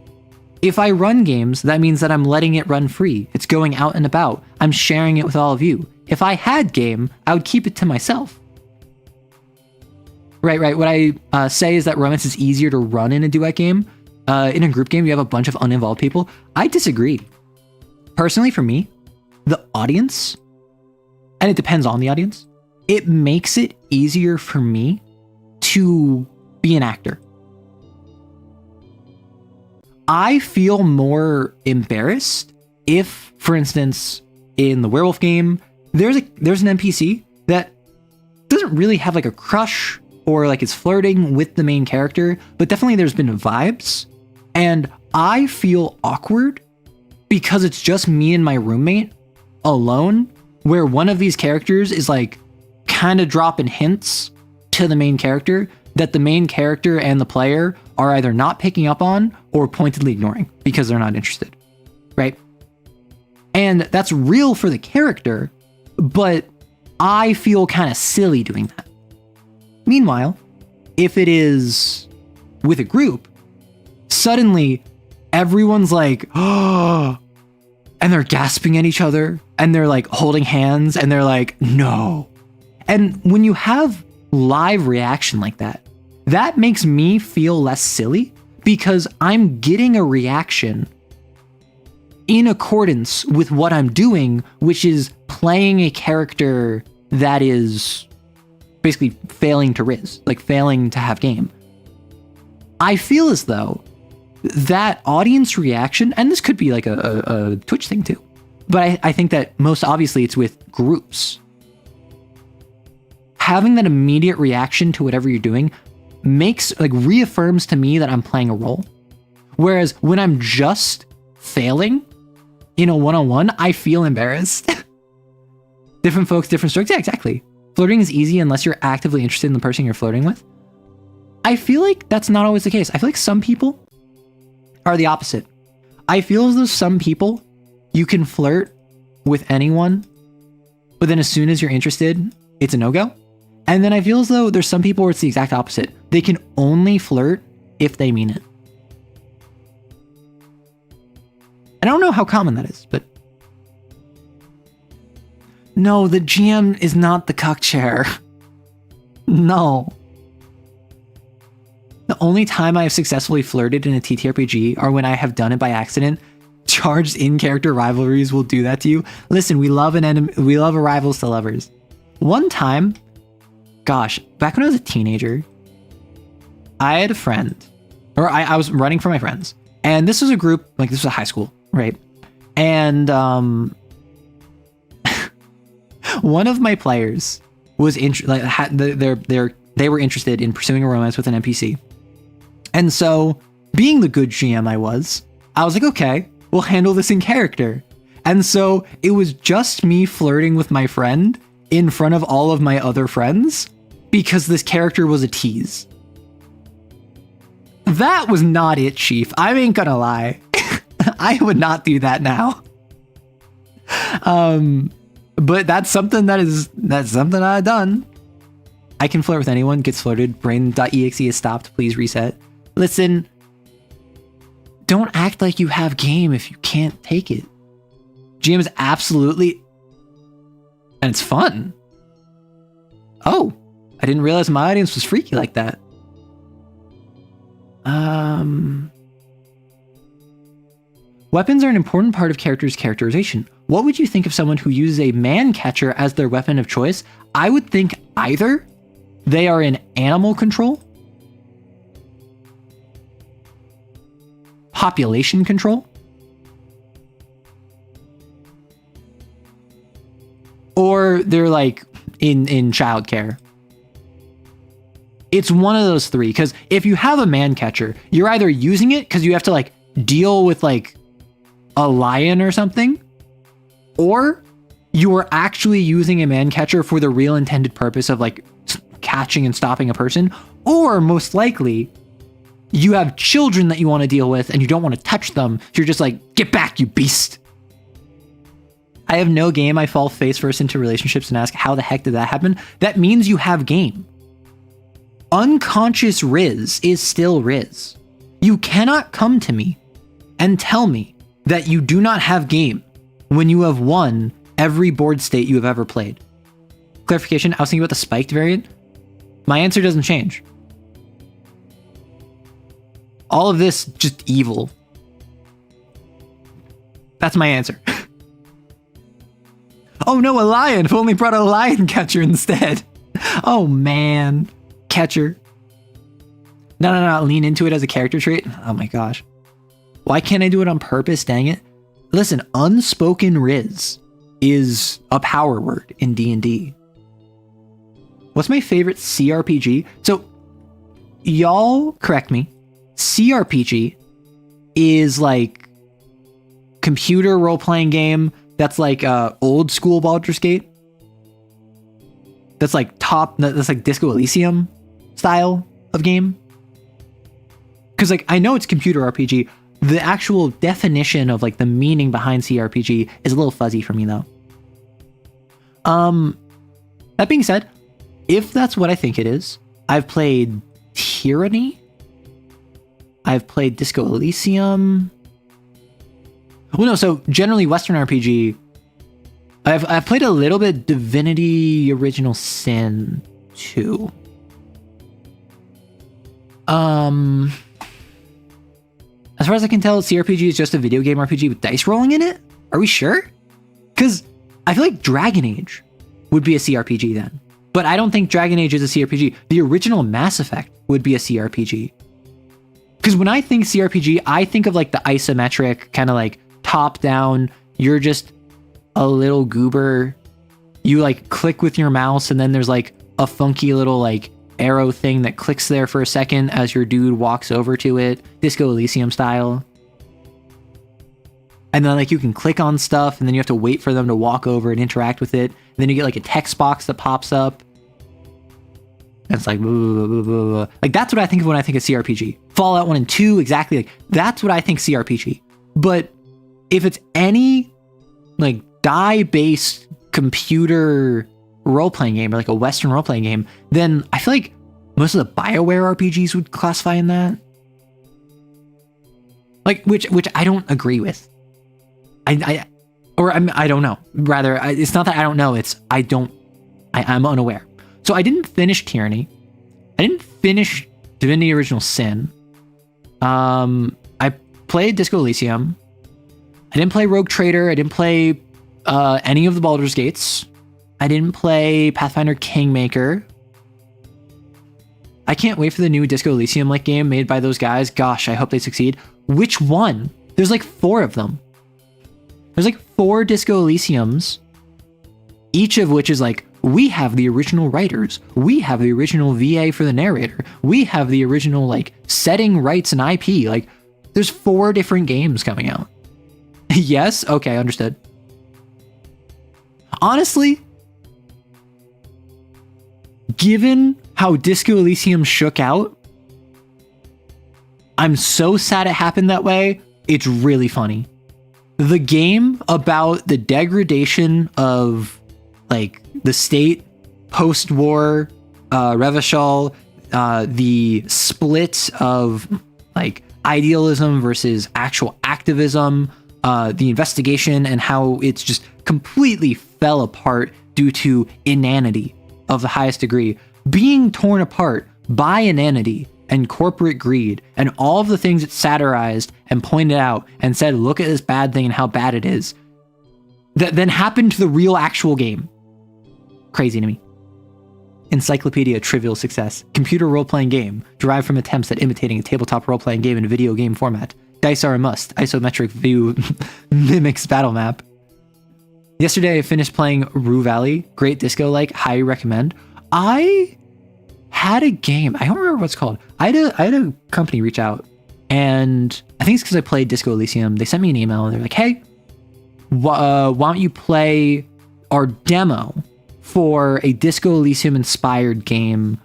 If I run games, that means that I'm letting it run free. It's going out and about. I'm sharing it with all of you. If I had game, I would keep it to myself. Right. What I say is that romance is easier to run in a duet game. In a group game, you have a bunch of uninvolved people. I disagree. Personally, for me, the audience, and it depends on the audience, it makes it easier for me to be an actor. I feel more embarrassed if, for instance, in the werewolf game, there's an NPC that doesn't really have like a crush or like is flirting with the main character, but definitely there's been vibes. And I feel awkward because it's just me and my roommate alone, where one of these characters is like kind of dropping hints to the main character that the main character and the player are either not picking up on or pointedly ignoring because they're not interested, right? And that's real for the character, but I feel kind of silly doing that. Meanwhile, if it is with a group, suddenly everyone's like, oh, and they're gasping at each other and they're like holding hands and they're like, no. And when you have live reaction like that, that makes me feel less silly because I'm getting a reaction in accordance with what I'm doing, which is playing a character that is basically failing to Riz, like failing to have game. I feel as though that audience reaction, and this could be like a Twitch thing too, but I think that most obviously it's with groups. Having that immediate reaction to whatever you're doing reaffirms to me that I'm playing a role. Whereas when I'm just failing in a one-on-one, I feel embarrassed. Different folks, different strokes. Yeah, exactly. flirting is easy unless you're actively interested in the person you're flirting with. I feel like that's not always the case. I feel like some people are the opposite. I feel as though some people, you can flirt with anyone, but then as soon as you're interested, it's a no-go. And then I feel as though there's some people where it's the exact opposite. They can only flirt if they mean it. I don't know how common that is, but... No, the GM is not the cuck chair. No. The only time I have successfully flirted in a TTRPG are when I have done it by accident. Charged in-character rivalries will do that to you. Listen, we love a rivals to lovers. One time, gosh, back when I was a teenager, I had a friend, or I was running for my friends, and this was a group, like this was a high school, right? And one of my players was they were interested in pursuing a romance with an NPC. And so, being the good GM I was like, okay, we'll handle this in character. And so, it was just me flirting with my friend in front of all of my other friends because this character was a tease. That was not it, Chief. I ain't gonna lie. I would not do that now. But that's something I've done. I can flirt with anyone, gets flirted, brain.exe is stopped, please reset. Listen, don't act like you have game if you can't take it. GM is absolutely, and it's fun. Oh, I didn't realize my audience was freaky like that. Weapons are an important part of characters' characterization. What would you think of someone who uses a man catcher as their weapon of choice? I would think either they are in animal control, population control, or they're like in childcare. It's one of those three, because if you have a man catcher, you're either using it because you have to like deal with like a lion or something, or you are actually using a man catcher for the real intended purpose of like catching and stopping a person, or most likely you have children that you want to deal with and you don't want to touch them, so you're just like, get back, you beast. I have no game. I fall face first into relationships and ask, how the heck did that happen? That means you have game. Unconscious Riz is still Riz. You cannot come to me and tell me that you do not have game when you have won every board state you have ever played. Clarification, I was thinking about the spiked variant. My answer doesn't change. All of this, just evil. That's my answer. Oh no, a lion! If only brought a lion catcher instead. Oh man. Catcher. No, lean into it as a character trait. Oh my gosh. Why can't I do it on purpose? Dang it. Listen, unspoken Riz is a power word in D&D. What's my favorite CRPG? So, y'all correct me. CRPG is like computer role-playing game that's like old school Baldur's Gate. That's like that's like Disco Elysium style of game. Because like I know it's computer RPG. The actual definition of like the meaning behind CRPG is a little fuzzy for me though. That being said, if that's what I think it is, I've played Tyranny. I've played Disco Elysium. Well, no, so generally Western RPG. I've played a little bit Divinity Original Sin 2. As far as I can tell, CRPG is just a video game RPG with dice rolling in it? Are we sure? Because I feel like Dragon Age would be a CRPG then. But I don't think Dragon Age is a CRPG. The original Mass Effect would be a CRPG. Because when I think CRPG, I think of like the isometric, kind of like top-down, you're just a little goober. You like click with your mouse and then there's like a funky little like arrow thing that clicks there for a second as your dude walks over to it, Disco Elysium style. And then like you can click on stuff and then you have to wait for them to walk over and interact with it. And then you get like a text box that pops up and it's like blah, blah, blah, blah, blah. Like that's what I think of when I think of CRPG. Fallout 1 and 2, exactly. Like that's what I think CRPG. But if it's any like die-based computer role-playing game or like a Western role-playing game, then I feel like most of the BioWare RPGs would classify in that. Like which I don't agree with. I don't know. Rather, it's not that I don't know. It's I'm unaware. So I didn't finish Tyranny. I didn't finish Divinity Original Sin. I played Disco Elysium. I didn't play Rogue Trader. I didn't play any of the Baldur's Gates. I didn't play Pathfinder Kingmaker. I can't wait for the new Disco Elysium like game made by those guys. Gosh, I hope they succeed. Which one? There's like 4 of them. There's like 4 Disco Elysiums, each of which is like, we have the original writers. We have the original VA for the narrator. We have the original like setting rights and IP. Like there's 4 different games coming out. Yes? Okay, understood. Honestly, given how Disco Elysium shook out, I'm so sad it happened that way. It's really funny. The game about the degradation of like the state post-war Revachol, the split of like idealism versus actual activism, the investigation and how it's just completely fell apart due to inanity of the highest degree, being torn apart by inanity and corporate greed and all of the things it satirized and pointed out and said, look at this bad thing and how bad it is, that then happened to the real actual game. Crazy to me. Encyclopedia Trivial Success. Computer role-playing game derived from attempts at imitating a tabletop role-playing game in a video game format. Dice are a must. Isometric view mimics battle map. Yesterday I finished playing Rue Valley. Great disco-like. Highly recommend. I had a game. I don't remember what it's called. I had a company reach out, and I think it's because I played Disco Elysium. They sent me an email. They're like, hey, why don't you play our demo for a Disco Elysium inspired game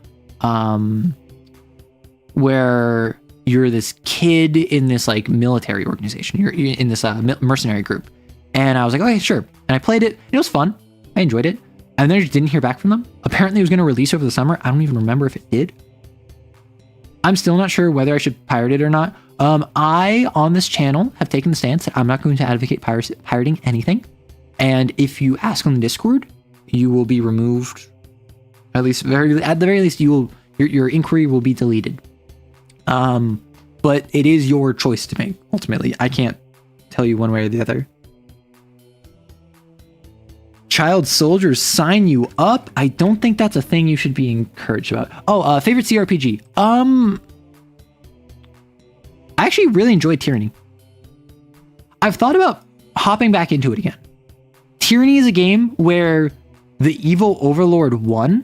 where you're this kid in this like military organization. You're in this mercenary group. And I was like, okay, sure. And I played it. It was fun. I enjoyed it. And then I just didn't hear back from them. Apparently it was going to release over the summer. I don't even remember if it did. I'm still not sure whether I should pirate it or not. I, on this channel, have taken the stance that I'm not going to advocate pirating anything. And if you ask on the Discord, you will be removed. At the very least, your inquiry will be deleted. But it is your choice to make, ultimately. I can't tell you one way or the other. Child soldiers sign you up? I don't think that's a thing you should be encouraged about. Oh, favorite CRPG. I actually really enjoyed Tyranny. I've thought about hopping back into it again. Tyranny is a game where the evil overlord won,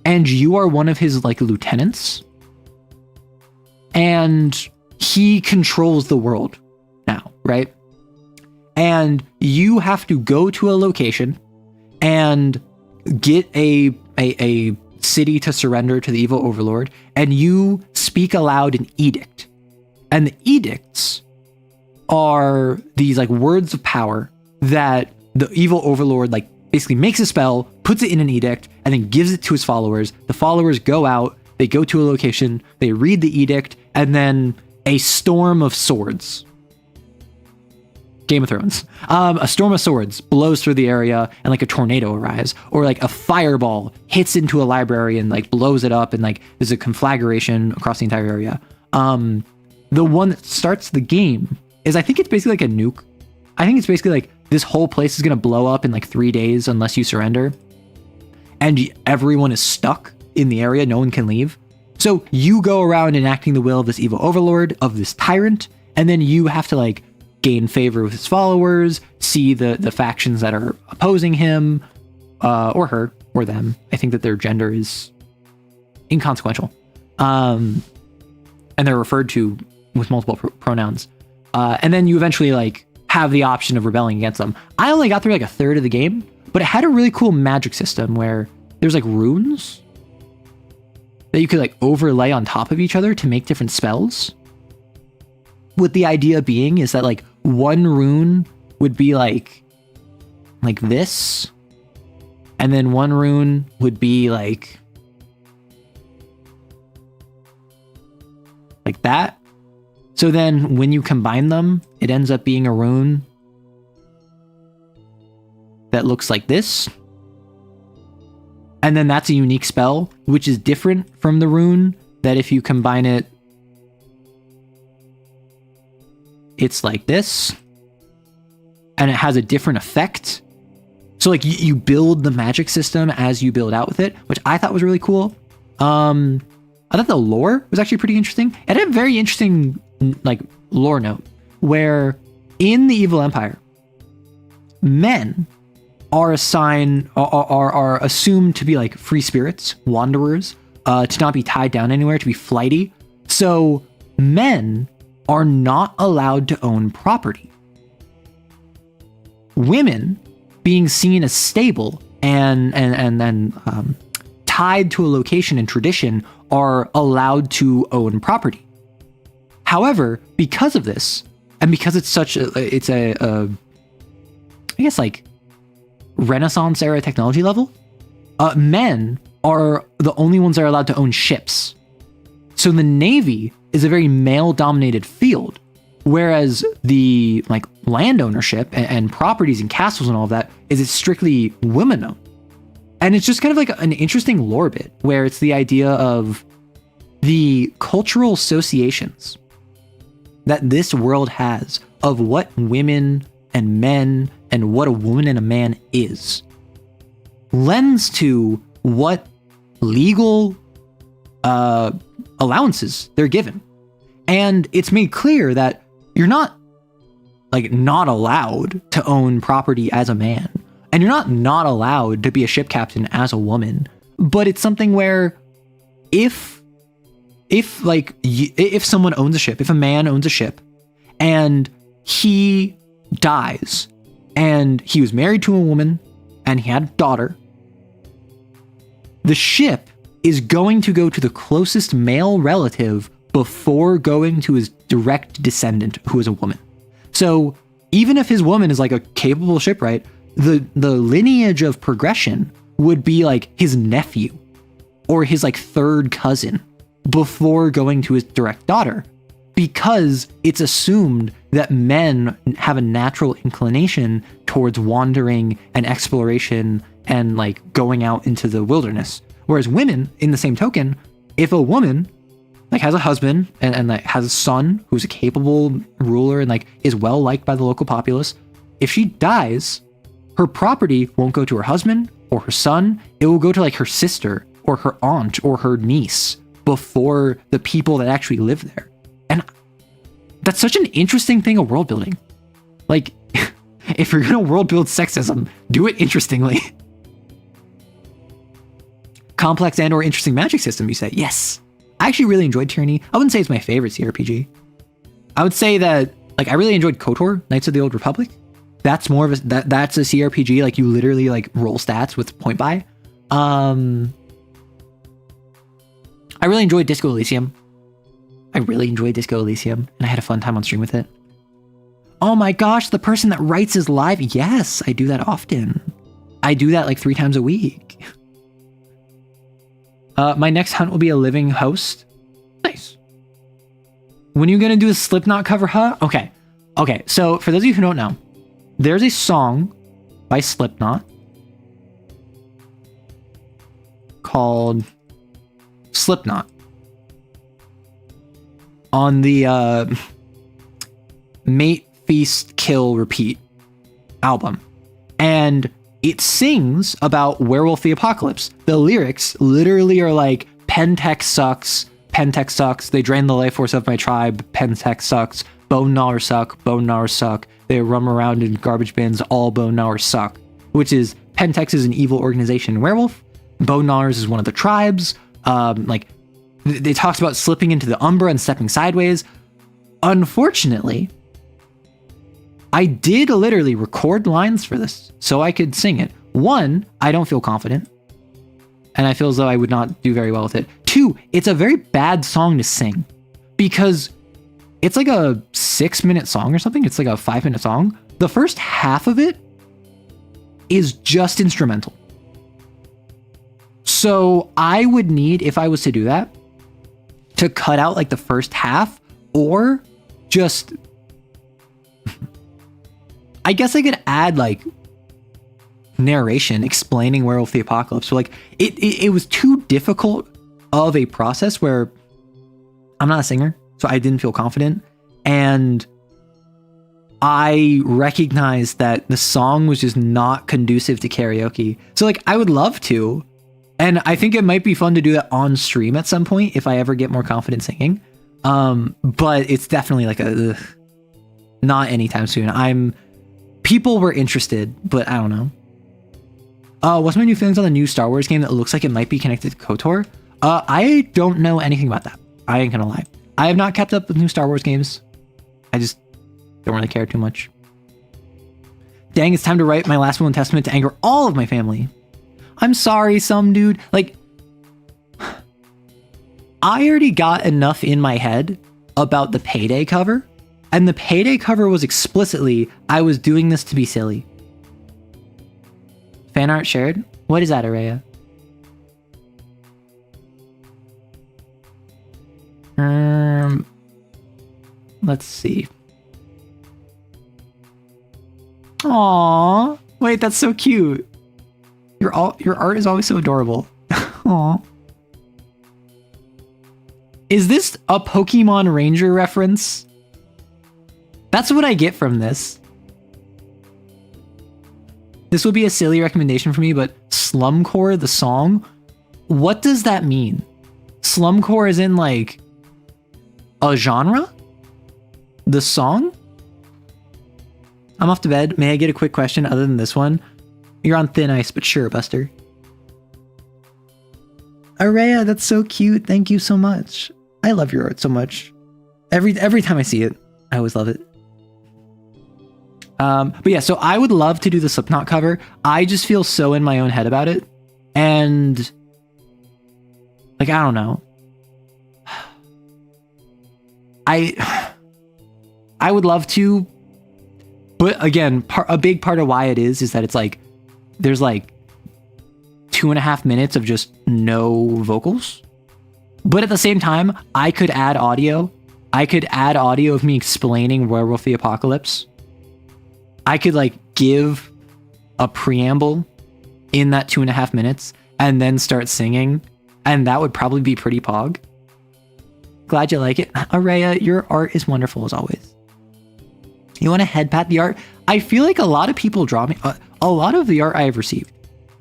and you are one of his like lieutenants, and he controls the world now, right? And you have to go to a location and get a city to surrender to the evil overlord, and you speak aloud an edict. And the edicts are these like words of power that the evil overlord like basically makes a spell, puts it in an edict, and then gives it to his followers. The followers go out, they go to a location, they read the edict, and then a storm of swords. Game of Thrones. A storm of swords blows through the area and like a tornado arrives, or like a fireball hits into a library and like blows it up, and like there's a conflagration across the entire area. The one that starts the game is, I think it's basically like a nuke. I think it's basically like this whole place is going to blow up in like 3 days unless you surrender. And everyone is stuck in the area. No one can leave. So you go around enacting the will of this evil overlord, of this tyrant. And then you have to like gain favor with his followers, see the factions that are opposing him, or her, or them. I think that their gender is inconsequential. And they're referred to with multiple pronouns. And then you eventually like have the option of rebelling against them. I only got through like a third of the game, but it had a really cool magic system where there's like runes. that you could like overlay on top of each other to make different spells. With the idea being is that like one rune would be like this, and then one rune would be like that. So then when you combine them, it ends up being a rune that looks like this. And then that's a unique spell, which is different from the rune that if you combine it, it's like this. And it has a different effect. So like you build the magic system as you build out with it, which I thought was really cool. I thought the lore was actually pretty interesting. It had a very interesting like lore note where in the Evil Empire, men are assumed to be like free spirits, wanderers, to not be tied down anywhere, to be flighty. So men are not allowed to own property. Women, being seen as stable and tied to a location and tradition, are allowed to own property. However, because of this, and because it's such a I guess like Renaissance era technology level, men are the only ones that are allowed to own ships. So the Navy is a very male-dominated field, whereas the like land ownership and properties and castles and all of that is strictly women-owned. And it's just kind of like an interesting lore bit where it's the idea of the cultural associations that this world has of what women and men and what a woman and a man is lends to what legal allowances they're given. And it's made clear that you're not allowed to own property as a man, and you're not allowed to be a ship captain as a woman. But it's something where if someone owns a ship, if a man owns a ship and he dies and he was married to a woman and he had a daughter, the ship is going to go to the closest male relative before going to his direct descendant, who is a woman. So even if his woman is like a capable shipwright, the lineage of progression would be like his nephew or his like third cousin before going to his direct daughter, because it's assumed that men have a natural inclination towards wandering and exploration and like going out into the wilderness. Whereas women, in the same token, if a woman like has a husband and like has a son who's a capable ruler and like is well liked by the local populace, if she dies, her property won't go to her husband or her son. It will go to like her sister or her aunt or her niece before the people that actually live there. And that's such an interesting thing of world building. Like, if you're gonna world build sexism, do it interestingly. Complex and or interesting magic system, you say? Yes. I actually really enjoyed Tyranny. I wouldn't say it's my favorite CRPG. I would say that like I really enjoyed KOTOR, Knights of the Old Republic. That's more of a that's a CRPG, like you literally like roll stats with point buy. I really enjoyed Disco Elysium. And I had a fun time on stream with it. Oh my gosh, the person that writes is live. Yes, I do that often. I do that like 3 times a week. My next hunt will be a living host. Nice. When are you gonna do a Slipknot cover, huh? Okay. So for those of you who don't know, there's a song by Slipknot called Slipknot on the Mate, Feast, Kill, Repeat album. And it sings about Werewolf the Apocalypse. The lyrics literally are like, Pentech sucks, they drain the life force of my tribe, Pentech sucks, bone gnawers suck, they roam around in garbage bins, all bone gnawers suck. Which is, Pentex is an evil organization in Werewolf, bone gnawers is one of the tribes, they talks about slipping into the Umbra and stepping sideways. Unfortunately, I did literally record lines for this so I could sing it. 1, I don't feel confident, and I feel as though I would not do very well with it. 2, it's a very bad song to sing because it's like a 6-minute song or something. It's like a 5-minute song. The first half of it is just instrumental. So I would need, if I was to do that, to cut out like the first half, or just, I guess I could add like narration explaining Werewolf the Apocalypse. So like it was too difficult of a process where I'm not a singer, so I didn't feel confident, and I recognized that the song was just not conducive to karaoke. So like I would love to, and I think it might be fun to do that on stream at some point if I ever get more confident singing. But it's definitely like not anytime soon. People were interested, but I don't know. What's my new feelings on the new Star Wars game that looks like it might be connected to KOTOR? I don't know anything about that. I ain't gonna lie. I have not kept up with new Star Wars games. I just don't really care too much. Dang, it's time to write my last will and testament to anger all of my family. I'm sorry, some dude. Like, I already got enough in my head about the Payday cover, and the Payday cover was explicitly, I was doing this to be silly. Fan art shared? What is that, Araya? Let's see. Aww. Wait, that's so cute. Your art is always so adorable. Aww. Is this a Pokemon Ranger reference? That's what I get from this. This would be a silly recommendation for me, but Slumcore, the song, what does that mean? Slumcore is in like a genre? The song? I'm off to bed. May I get a quick question other than this one? You're on thin ice, but sure, Buster. Araya, that's so cute. Thank you so much. I love your art so much. Every time I see it, I always love it. But yeah, so I would love to do the Slipknot cover. I just feel so in my own head about it. And like, I don't know. I would love to, but again, a big part of why it is that it's like, there's like 2.5 minutes of just no vocals. But at the same time, I could add audio. I could add audio of me explaining Werewolf the Apocalypse. I could like give a preamble in that 2.5 minutes and then start singing. And that would probably be pretty pog. Glad you like it. Araya, your art is wonderful as always. You want to head pat the art? I feel like a lot of people draw me a lot of the art I have received.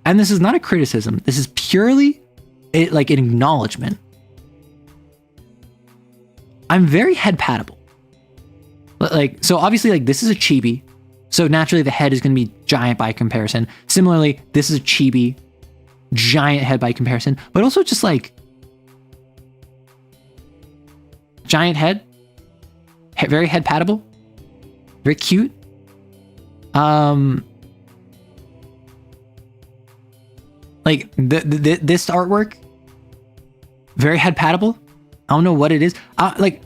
And this is not a criticism. This is purely like an acknowledgement. I'm very head patable. Like, so obviously like this is a chibi. So naturally the head is going to be giant by comparison. Similarly, this is a chibi, giant head by comparison, but also just like giant head, very head patable, very cute. Like this artwork, very head patable. I don't know what it is. Like,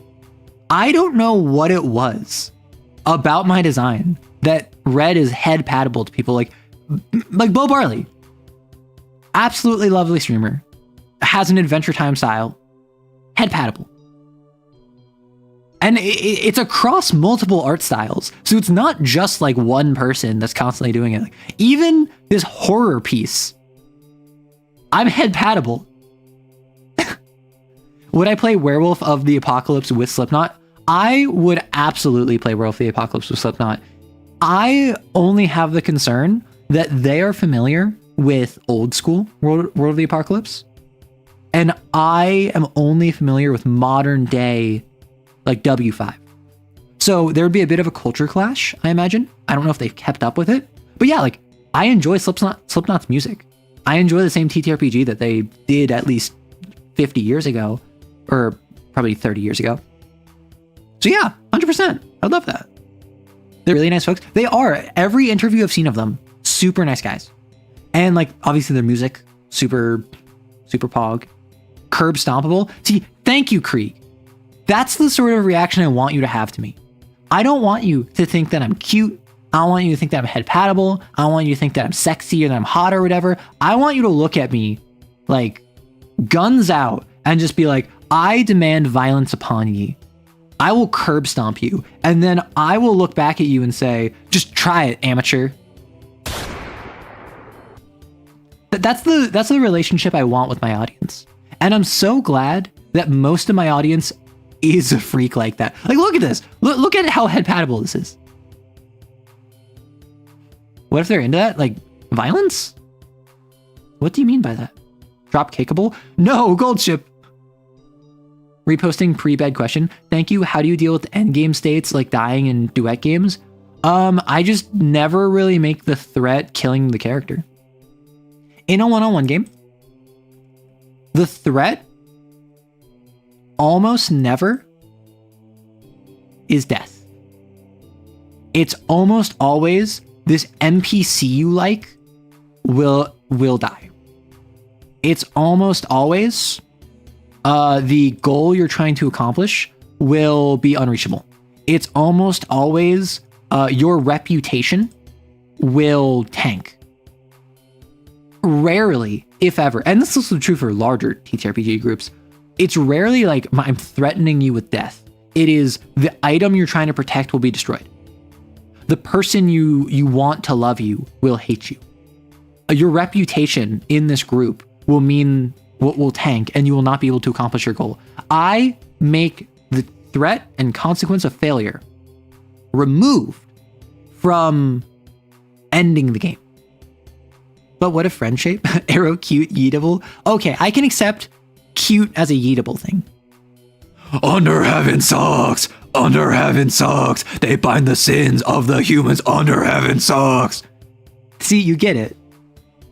I don't know what it was about my design that Red is head patable to people like Bo Barley. Absolutely lovely streamer. Has an Adventure Time style. Head patable. And it's across multiple art styles. So it's not just like one person that's constantly doing it. Like, even this horror piece, I'm head patable. Would I play Werewolf of the Apocalypse with Slipknot? I would absolutely play Werewolf of the Apocalypse with Slipknot. I only have the concern that they are familiar with old school World of the Apocalypse. And I am only familiar with modern day, like W5. So there would be a bit of a culture clash, I imagine. I don't know if they've kept up with it. But yeah, like, I enjoy Slipknot's music. I enjoy the same TTRPG that they did at least 50 years ago, or probably 30 years ago. So yeah, 100%. I love that. They're really nice folks. They are. Every interview I've seen of them, super nice guys. And like, obviously their music, super, super pog. curb stompable. See, thank you, Krieg. That's the sort of reaction I want you to have to me. I don't want you to think that I'm cute. I don't want you to think that I'm head pattable. I don't want you to think that I'm sexy or that I'm hot or whatever. I want you to look at me like guns out and just be like, I demand violence upon ye. I will curb stomp you. And then I will look back at you and say, just try it, amateur. That's the relationship I want with my audience. And I'm so glad that most of my audience is a freak like that. Like, look at this. Look at how head pattable this is. What if they're into that? Like, violence? What do you mean by that? Drop kickable? No, gold ship. Reposting pre-bed question. Thank you. How do you deal with endgame states like dying in duet games? I just never really make the threat killing the character. In a one-on-one game, the threat almost never is death. It's almost always this NPC you like will die. It's almost always the goal you're trying to accomplish will be unreachable. It's almost always your reputation will tank. Rarely, if ever, and this is also true for larger TTRPG groups, it's rarely like I'm threatening you with death. It is the item you're trying to protect will be destroyed. The person you want to love you will hate you. Your reputation in this group will tank, and you will not be able to accomplish your goal. I make the threat and consequence of failure removed from ending the game. But what if friend shape? Arrow, cute, yeetable? Okay, I can accept cute as a yeetable thing. Under heaven sucks! Under heaven sucks! They bind the sins of the humans. Under heaven sucks! See, you get it.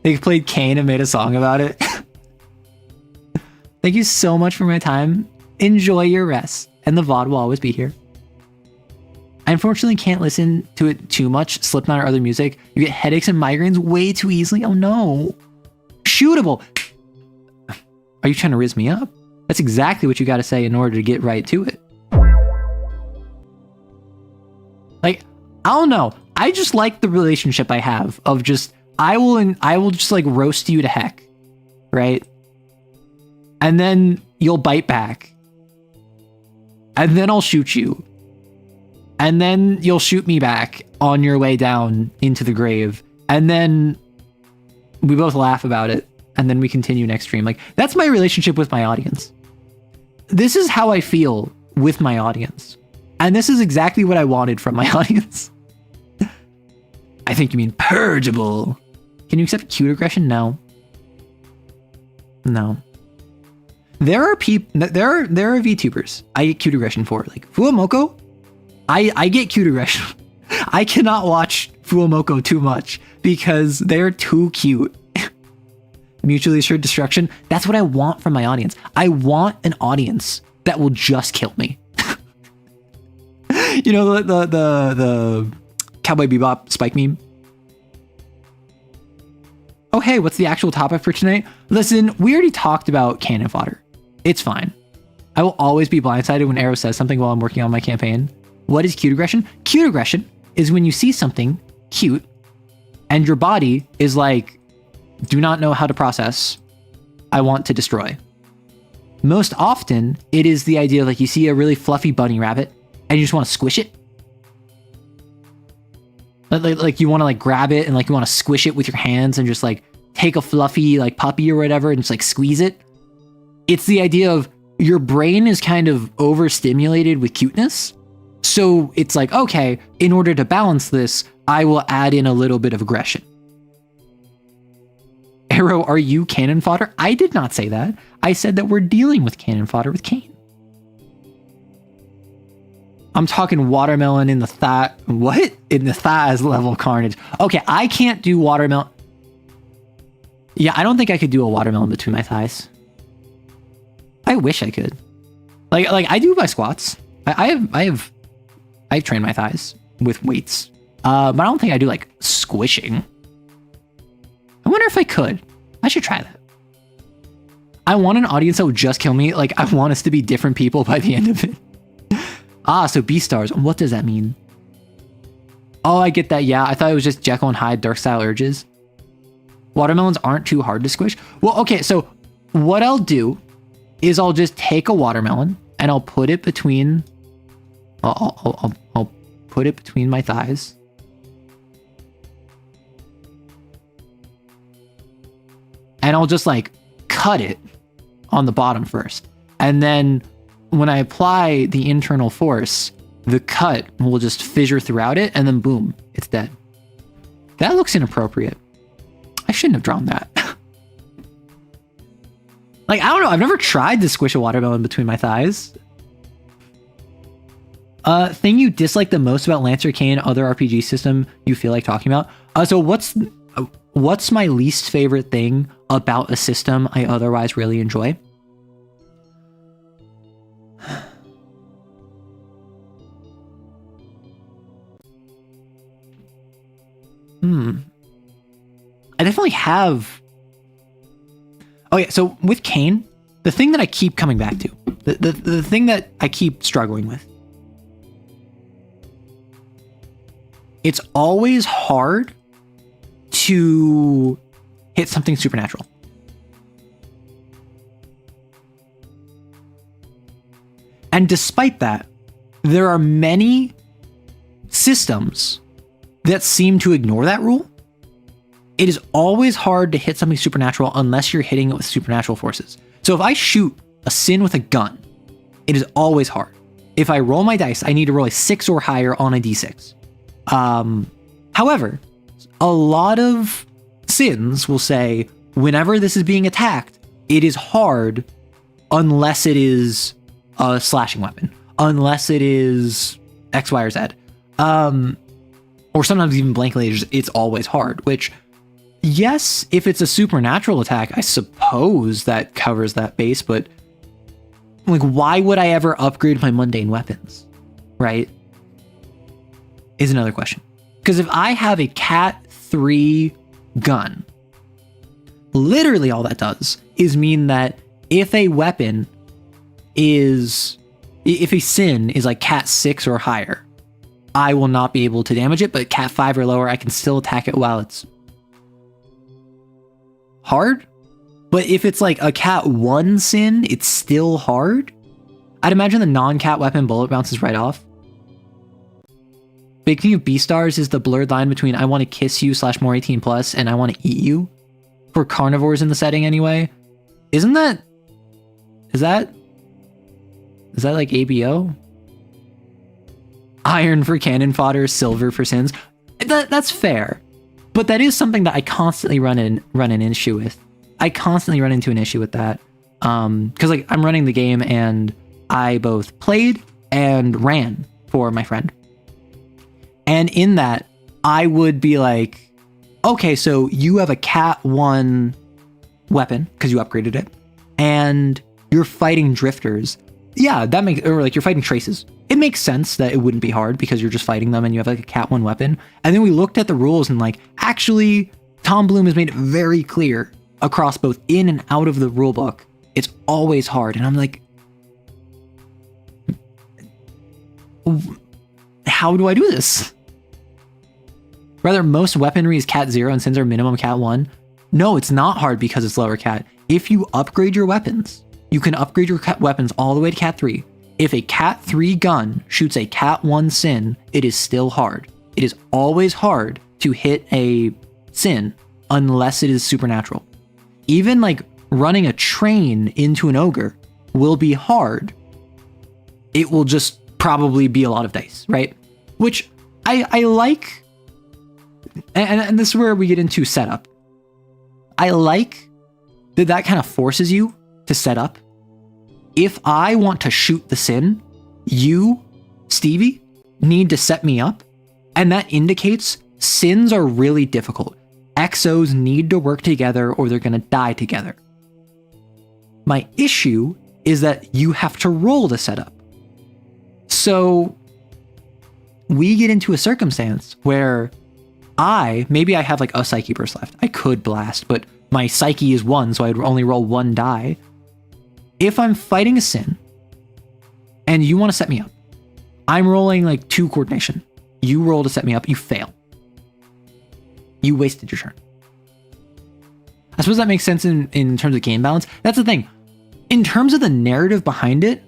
They played CAIN and made a song about it. Thank you so much for my time. Enjoy your rest, and the VOD will always be here. I unfortunately can't listen to it too much, Slipknot or other music. You get headaches and migraines way too easily. Oh no. Shootable. Are you trying to riz me up? That's exactly what you got to say in order to get right to it. Like, I don't know. I just like the relationship I have of just, I will just like roast you to heck, right? And then you'll bite back. And then I'll shoot you. And then you'll shoot me back on your way down into the grave. And then we both laugh about it. And then we continue next stream. Like, that's my relationship with my audience. This is how I feel with my audience. And this is exactly what I wanted from my audience. I think you mean purgeable. Can you accept cute aggression? No. No. There are VTubers I get cute aggression for. Like, Fuamoko, I get cute aggression. I cannot watch Fuamoko too much because they're too cute. Mutually assured destruction. That's what I want from my audience. I want an audience that will just kill me. You know the Cowboy Bebop Spike meme? Oh hey, what's the actual topic for tonight? Listen, we already talked about cannon fodder. It's fine. I will always be blindsided when Arrow says something while I'm working on my campaign. What is cute aggression? Cute aggression is when you see something cute and your body is like, do not know how to process. I want to destroy. Most often, it is the idea of like you see a really fluffy bunny rabbit and you just want to squish it. Like you want to like grab it and like you want to squish it with your hands and just like take a fluffy like puppy or whatever and just like squeeze it. It's the idea of your brain is kind of overstimulated with cuteness. So it's like, okay, in order to balance this, I will add in a little bit of aggression. Arrow, are you cannon fodder? I did not say that. I said that we're dealing with cannon fodder with CAIN. I'm talking watermelon in the thigh. What? In the thighs level carnage. Okay, I can't do watermelon. Yeah, I don't think I could do a watermelon between my thighs. I wish I could. Like I do my squats. I've trained my thighs with weights. But I don't think I do like squishing. I wonder if I could. I should try that. I want an audience that would just kill me. Like, I want us to be different people by the end of it. So B stars. What does that mean? Oh, I get that. Yeah, I thought it was just Jekyll and Hyde dark style urges. Watermelons aren't too hard to squish. Well, okay, so what I'll do is I'll just take a watermelon and I'll put it between... I'll put it between my thighs. And I'll just like cut it on the bottom first. And then when I apply the internal force, the cut will just fissure throughout it, and then boom, it's dead. That looks inappropriate. I shouldn't have drawn that. Like, I don't know. I've never tried to squish a watermelon between my thighs. Thing you dislike the most about Lancer, CAIN, other RPG system you feel like talking about? So what's my least favorite thing about a system I otherwise really enjoy? I definitely have... Oh yeah, so with CAIN, the thing that I keep coming back to, the thing that I keep struggling with, it's always hard to hit something supernatural. And despite that, there are many systems that seem to ignore that rule. It is always hard to hit something supernatural unless you're hitting it with supernatural forces. So if I shoot a sin with a gun, it is always hard. If I roll my dice, I need to roll a 6 or higher on a d6. However, a lot of sins will say, whenever this is being attacked, it is hard unless it is a slashing weapon, unless it is X, Y, or Z. Or sometimes even blankly, it's always hard, which, yes, if it's a supernatural attack, I suppose that covers that base, but like, why would I ever upgrade my mundane weapons, right? Is another question. Because if I have a Cat 3 gun, literally all that does is mean that if a weapon is, if a sin is like Cat 6 or higher, I will not be able to damage it, but Cat 5 or lower, I can still attack it while it's hard. But if it's like a Cat 1 sin, it's still hard. I'd imagine the non-Cat weapon bullet bounces right off. Big thing of B-stars is the blurred line between I want to kiss you / more 18 plus and I want to eat you. For carnivores in the setting anyway. Is that like ABO? Iron for cannon fodder, silver for sins. That's fair. But that is something that I constantly run an issue with. I constantly run into an issue with that. Because like I'm running the game and I both played and ran for my friend. And in that, I would be like, okay, so you have a Cat 1 weapon because you upgraded it, and you're fighting drifters. Yeah, that makes, or like you're fighting traces. It makes sense that it wouldn't be hard because you're just fighting them and you have like a Cat 1 weapon. And then we looked at the rules and like, actually, Tom Bloom has made it very clear across both in and out of the rulebook. It's always hard. And I'm like, how do I do this? Rather, most weaponry is Cat 0 and sins are minimum Cat 1. No, it's not hard because it's lower Cat. If you upgrade your weapons, you can upgrade your weapons all the way to Cat 3. If a Cat 3 gun shoots a Cat 1 sin, it is still hard. It is always hard to hit a sin unless it is supernatural. Even like running a train into an ogre will be hard. It will just probably be a lot of dice, right? Which I like, and this is where we get into setup. I like that kind of forces you to set up. If I want to shoot the sin, you, Stevie, need to set me up, and that indicates sins are really difficult. XOs need to work together or they're going to die together. My issue is that you have to roll the setup. So we get into a circumstance where maybe I have like a psyche burst left. I could blast, but my psyche is 1, so I'd only roll 1 die. if I'm fighting a sin and you want to set me up, I'm rolling like 2 coordination. You roll to set me up, you fail. You wasted your turn. I suppose that makes sense in terms of game balance. That's the thing. In terms of the narrative behind it,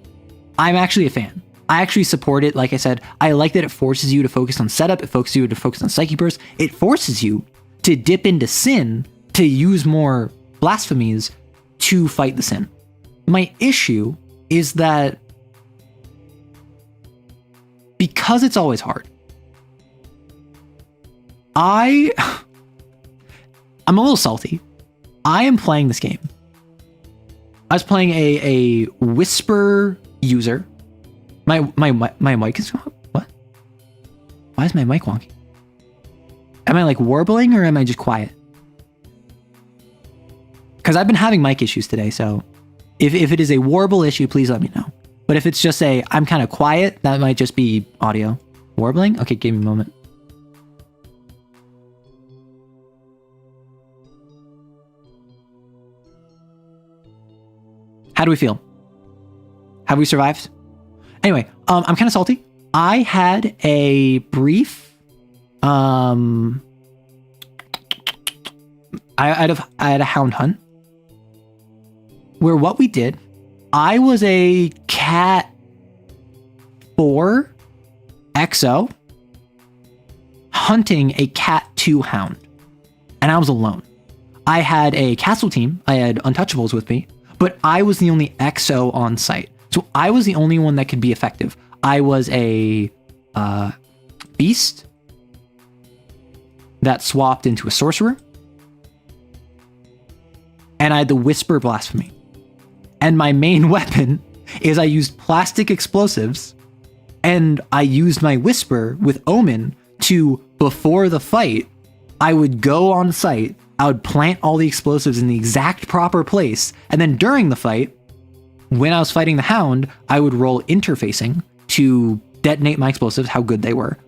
I'm actually a fan. I actually support it. Like I said, I like that it forces you to focus on setup. It focuses you to focus on psyche burst. It forces you to dip into sin, to use more blasphemies to fight the sin. My issue is that because it's always hard, I'm a little salty. I am playing this game. I was playing a whisper user. My mic is what? Why is my mic wonky? Am I like warbling or am I just quiet? Because I've been having mic issues today, so if it is a warble issue, please let me know. But if it's just I'm kind of quiet, that might just be audio. Warbling? Okay, give me a moment. How do we feel? Have we survived? Anyway, I'm kind of salty. I had a brief, I had a hound hunt where what we did, I was a cat 4 XO hunting a cat 2 hound, and I was alone. I had a castle team. I had untouchables with me, but I was the only XO on site. So I was the only one that could be effective. I was a beast that swapped into a sorcerer. And I had the whisper blasphemy. And my main weapon is I used plastic explosives, and I used my whisper with Omen to, before the fight, I would go on site, I would plant all the explosives in the exact proper place, and then during the fight, when I was fighting the hound, I would roll interfacing to detonate my explosives, how good they were.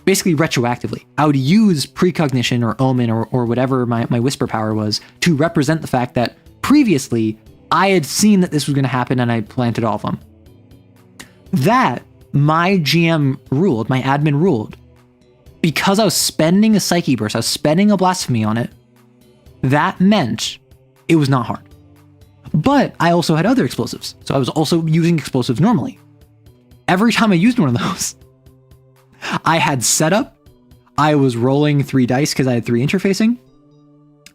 Basically retroactively. I would use precognition or omen or whatever my whisper power was to represent the fact that previously I had seen that this was going to happen and I planted all of them. That my GM ruled, my admin ruled, because I was spending a psyche burst, I was spending a blasphemy on it, that meant it was not hard. But I also had other explosives, so I was also using explosives normally. Every time I used one of those, I had setup, I was rolling 3 dice because I had 3 interfacing.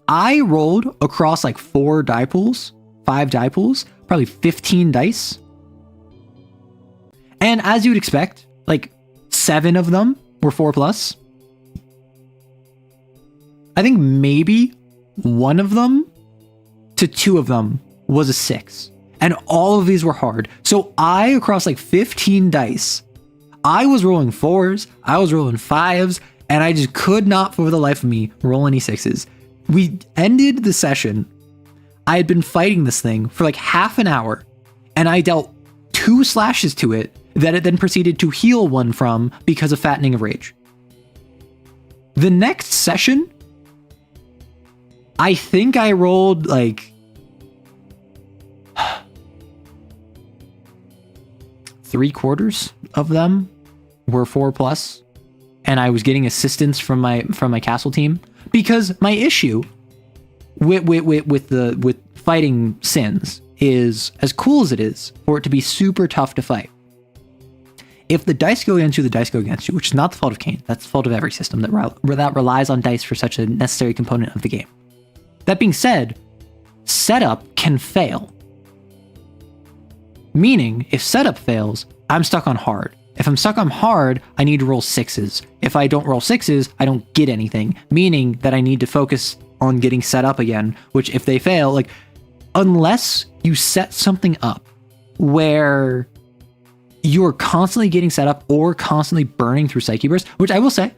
I rolled across like 4 die pools, 5 die pools, probably 15 dice. And as you would expect, like 7 of them were 4+. I think maybe 1 of them to 2 of them was a 6. And all of these were hard. So I, across like 15 dice, I was rolling 4s, I was rolling 5s, and I just could not for the life of me roll any 6s. We ended the session. I had been fighting this thing for like half an hour, and I dealt 2 slashes to it that it then proceeded to heal 1 from because of fattening of rage. The next session, I think I rolled like 3/4 of them were 4+, and I was getting assistance from my castle team, because my issue with fighting sins is, as cool as it is for it to be super tough to fight, if the dice go against you, the dice go against you, which is not the fault of CAIN. That's the fault of every system that relies on dice for such a necessary component of the game. That being said, setup can fail. Meaning, if setup fails, I'm stuck on hard. If I'm stuck on hard, I need to roll 6s. If I don't roll 6s, I don't get anything, meaning that I need to focus on getting set up again, which if they fail, like, unless you set something up where you're constantly getting set up or constantly burning through Psyche Burst, which I will say,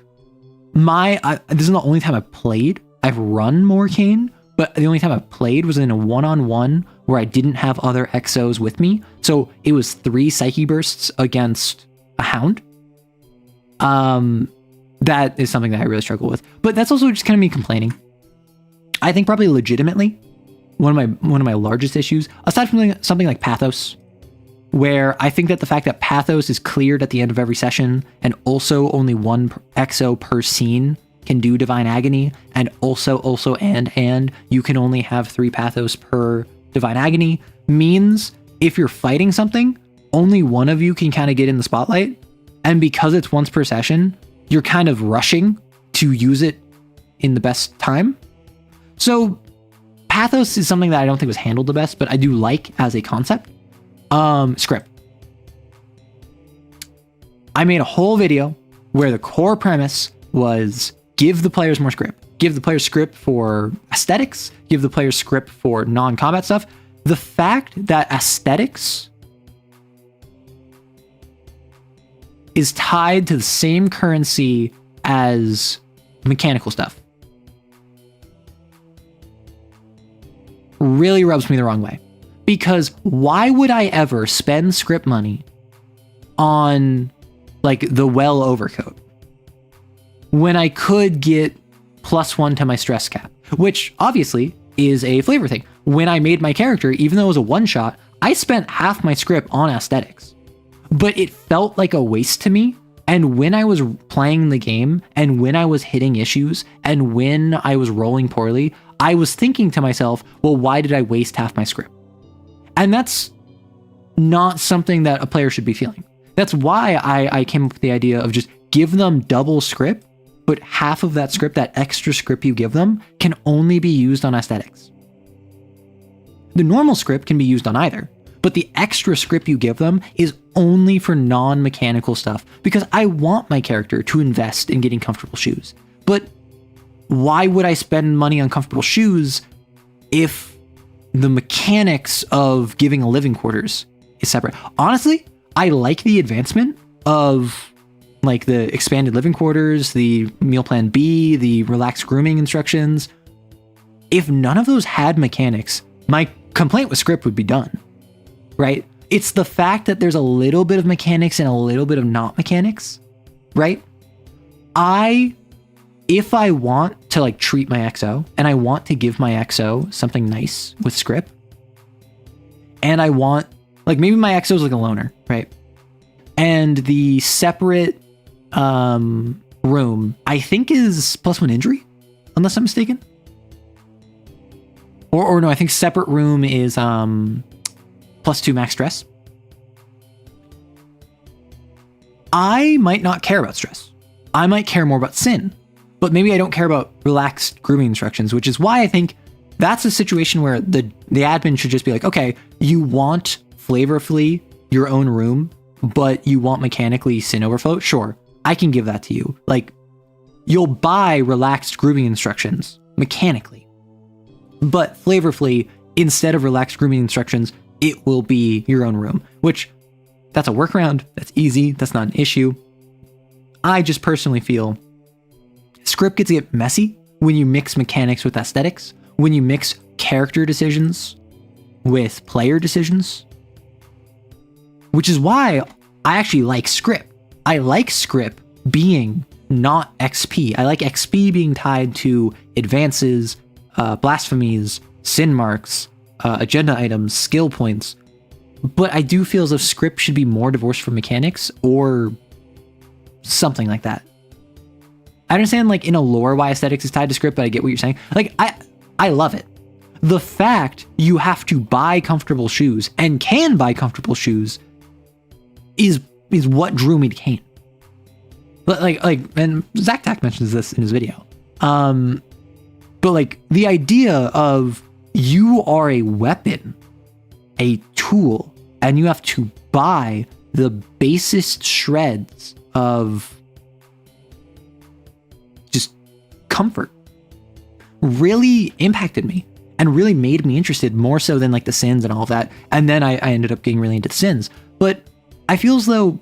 this is the only time I've played. I've run more CAIN, but the only time I've played was in a one-on-one where I didn't have other XOs with me. So it was 3 Psyche Bursts against a hound. That is something that I really struggle with. But that's also just kind of me complaining. I think probably legitimately, one of my largest issues, aside from something like Pathos, where I think that the fact that Pathos is cleared at the end of every session, and also only one exo per scene can do Divine Agony, and you can only have 3 Pathos per Divine Agony, means if you're fighting something, only one of you can kind of get in the spotlight, and because it's once per session, you're kind of rushing to use it in the best time. So Pathos is something that I don't think was handled the best, but I do like as a concept. Script. I made a whole video where the core premise was give the players more script. Give the players script for aesthetics, give the players script for non-combat stuff. The fact that aesthetics is tied to the same currency as mechanical stuff really rubs me the wrong way. Because why would I ever spend script money on like the well overcoat when I could get +1 to my stress cap, which obviously is a flavor thing. When I made my character, even though it was a one shot, I spent half my script on aesthetics, but it felt like a waste to me. And when I was playing the game and when I was hitting issues and when I was rolling poorly, I was thinking to myself, well, why did I waste half my script? And that's not something that a player should be feeling. That's why I came up with the idea of just give them double script, but half of that script, that extra script you give them, can only be used on aesthetics. The normal script can be used on either, but the extra script you give them is only for non-mechanical stuff, because I want my character to invest in getting comfortable shoes. But why would I spend money on comfortable shoes if the mechanics of giving a living quarters is separate? Honestly, I like the advancement of like the expanded living quarters, the meal plan B, the relaxed grooming instructions. If none of those had mechanics, my complaint with script would be done, right? It's the fact that there's a little bit of mechanics and a little bit of not mechanics, right? If I want to like treat my XO and I want to give my XO something nice with script, and I want, like, maybe my XO is like a loner, right? And the separate room, I think, is +1 injury, unless I'm mistaken. Or no, I think separate room is +2 max stress. I might not care about stress. I might care more about sin, but maybe I don't care about relaxed grooming instructions, which is why I think that's a situation where the admin should just be like, okay, you want flavorfully your own room, but you want mechanically sin overflow? Sure, I can give that to you. Like, you'll buy relaxed grooming instructions mechanically, but flavorfully, instead of relaxed grooming instructions, it will be your own room, which that's a workaround. That's easy. That's not an issue. I just personally feel script gets to get messy when you mix mechanics with aesthetics, when you mix character decisions with player decisions, which is why I actually like script. I like script being not XP. I like XP being tied to advances, blasphemies, sin marks, agenda items, skill points. But I do feel as if script should be more divorced from mechanics or something like that. I understand, like, in a lore why aesthetics is tied to script, but I get what you're saying. Like, I love it. The fact you have to buy comfortable shoes and can buy comfortable shoes is what drew me to CAIN. But like, and Zach Tack mentions this in his video. But like the idea of you are a weapon, a tool, and you have to buy the basest shreds of just comfort really impacted me and really made me interested, more so than like the sins and all of that. And then I ended up getting really into the sins. But I feel as though,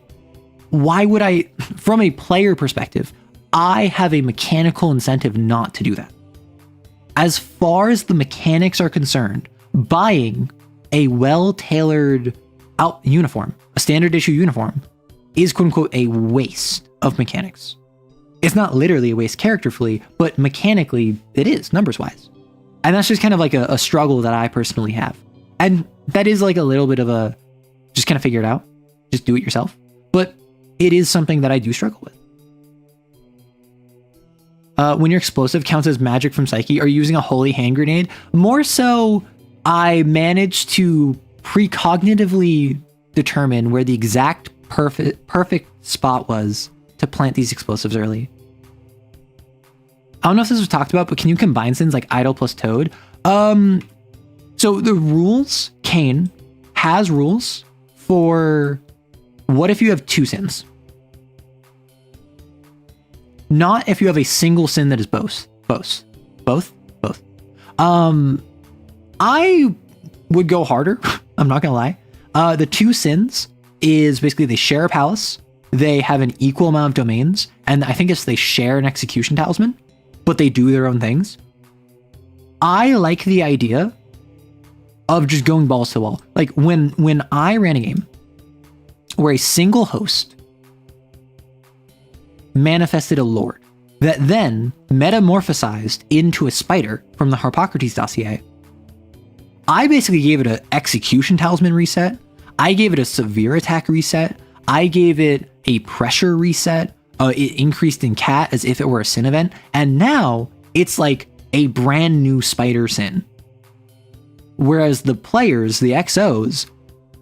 why would I, from a player perspective, I have a mechanical incentive not to do that. As far as the mechanics are concerned, buying a well-tailored out uniform, a standard issue uniform, is quote unquote a waste of mechanics. It's not literally a waste characterfully, but mechanically it is, numbers wise. And that's just kind of like a struggle that I personally have. And that is like a little bit of a, just kind of figure it out. Just do it yourself. But it is something that I do struggle with. When your explosive counts as magic from Psyche, are you using a holy hand grenade? More so, I managed to precognitively determine where the exact perfect spot was to plant these explosives early. I don't know if this was talked about, but can you combine sins like idle plus toad? So the rules, CAIN has rules for what if you have 2 sins? Not if you have a single sin that is both. I would go harder. I'm not gonna lie. The 2 sins is basically they share a palace, they have an equal amount of domains, and I think it's they share an execution talisman, but they do their own things. I like the idea of just going balls to the wall. Like when I ran a game where a single host manifested a lord that then metamorphosized into a spider from the Harpocrates dossier, I basically gave it an execution talisman reset. I gave it a severe attack reset. I gave it a pressure reset. It increased in cat as if it were a sin event. And now it's like a brand new spider sin. Whereas the players, the XOs,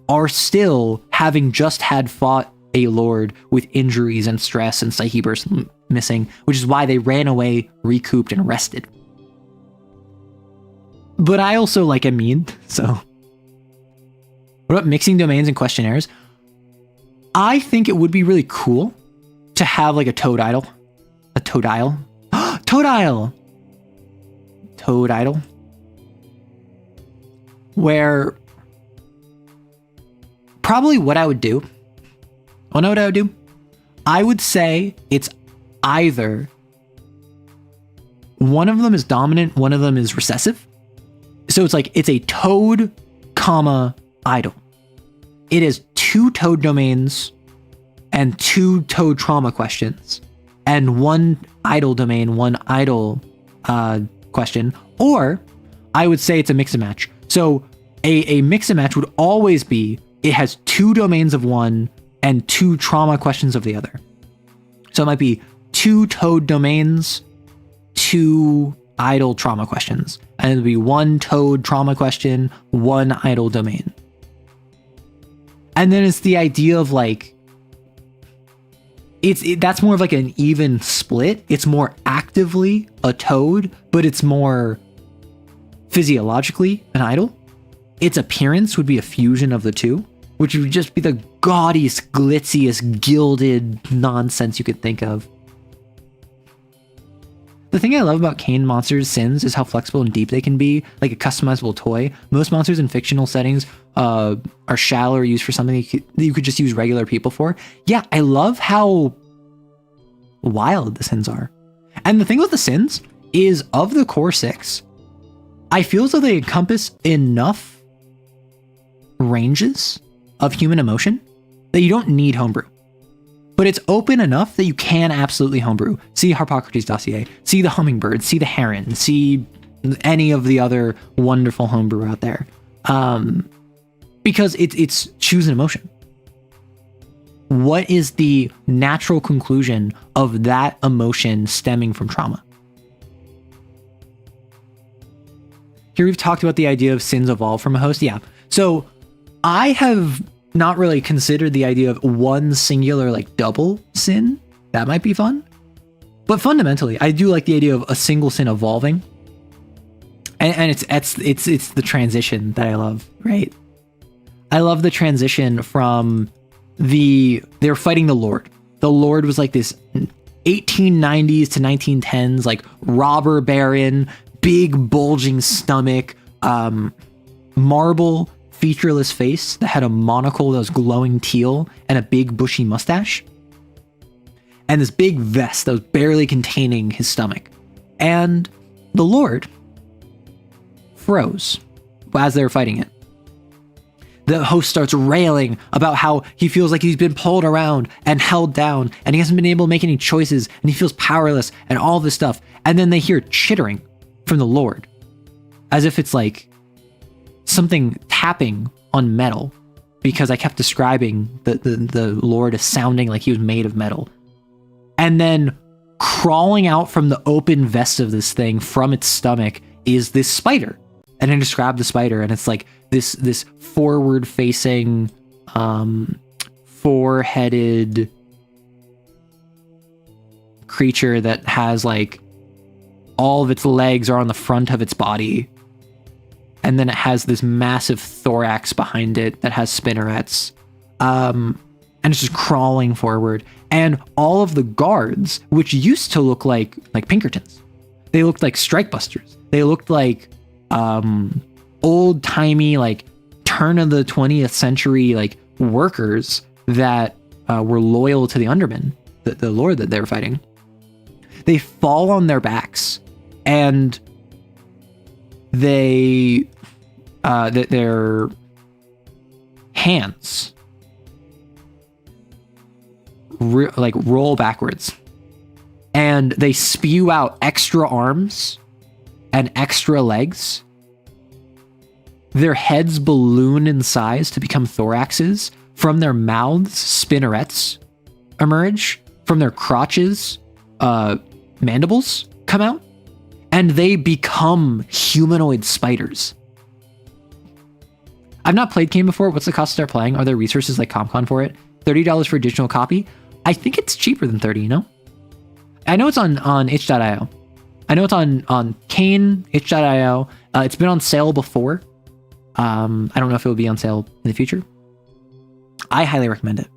are still having just had fought a lord with injuries and stress and psyche burst missing, which is why they ran away, recouped, and rested. But I also like a meme, so. What about mixing domains and questionnaires? I think it would be really cool to have like a toad idol. A toad idol. Toad idol! Toad idol. Where probably what I would do. Oh, know what I would do? I would say it's either one of them is dominant, one of them is recessive. So it's like it's a toad, comma, idol. It is 2 toad domains and 2 toad trauma questions and 1 idol domain, 1 idol question. Or I would say it's a mix and match. So a mix and match would always be it has 2 domains of one and 2 trauma questions of the other. So it might be 2 toad domains, 2 idle trauma questions. And it'll be 1 toad trauma question, 1 idle domain. And then it's the idea of like, that's more of like an even split. It's more actively a toad, but it's more physiologically an idol. Its appearance would be a fusion of the 2, which would just be the gaudiest, glitziest, gilded nonsense you could think of. The thing I love about CAIN monsters' sins is how flexible and deep they can be, like a customizable toy. Most monsters in fictional settings are shallow or used for something that you could just use regular people for. Yeah, I love how wild the sins are. And the thing with the sins is, of the core 6, I feel as though they encompass enough ranges of human emotion that you don't need homebrew. But it's open enough that you can absolutely homebrew. See Harpocrates dossier, see the hummingbird, see the heron, see any of the other wonderful homebrew out there. Because it's choose an emotion. What is the natural conclusion of that emotion stemming from trauma? Here we've talked about the idea of sins evolve from a host. Yeah. So I have not really considered the idea of one singular like double sin. That might be fun. But fundamentally, I do like the idea of a single sin evolving. And it's the transition that I love, right? I love the transition from they're fighting the Lord. The Lord was like this 1890s to 1910s, like robber baron, big bulging stomach, marble featureless face that had a monocle that was glowing teal and a big bushy mustache. And this big vest that was barely containing his stomach. And the Lord froze as they were fighting it. The host starts railing about how he feels like he's been pulled around and held down and he hasn't been able to make any choices and he feels powerless and all this stuff. And then they hear chittering from the Lord. as if it's like something tapping on metal, because I kept describing the Lord as sounding like he was made of metal. And then crawling out from the open vest of this thing from its stomach is this spider. And I described the spider, and it's like this forward facing, four-headed creature that has like all of its legs are on the front of its body, and then it has this massive thorax behind it that has spinnerets, and it's just crawling forward. And all of the guards, which used to look like Pinkertons, they looked like strike busters, they looked like old timey, like turn of the 20th century, like workers that were loyal to the undermen, the lord that they were fighting. They fall on their backs, and their hands roll backwards, and they spew out extra arms and extra legs. Their heads balloon in size to become thoraxes. From their mouths, spinnerets emerge. From their crotches, mandibles come out, and they become humanoid spiders. I've not played CAIN before. What's the cost to start playing? Are there resources like CompCon for it? $30 for a digital copy? I think it's cheaper than 30, you know? I know it's on itch.io. I know it's on CAIN, itch.io. It's been on sale before. I don't know if it will be on sale in the future. I highly recommend it.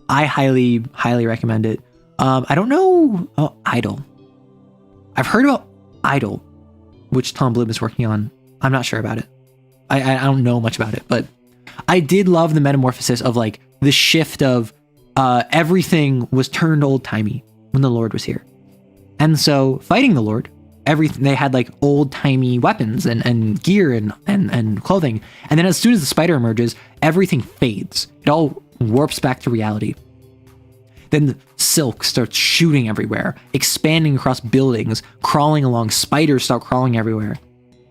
I highly, highly recommend it. I don't know. Oh, Idle. I've heard about Idle, which Tom Bloom is working on. I'm not sure about it. I don't know much about it, but I did love the metamorphosis of like the shift of everything was turned old timey when the Lord was here. And so fighting the Lord, they had like old timey weapons and gear and clothing. And then as soon as the spider emerges, everything fades. It all warps back to reality. Then the silk starts shooting everywhere, expanding across buildings, crawling along. Spiders start crawling everywhere.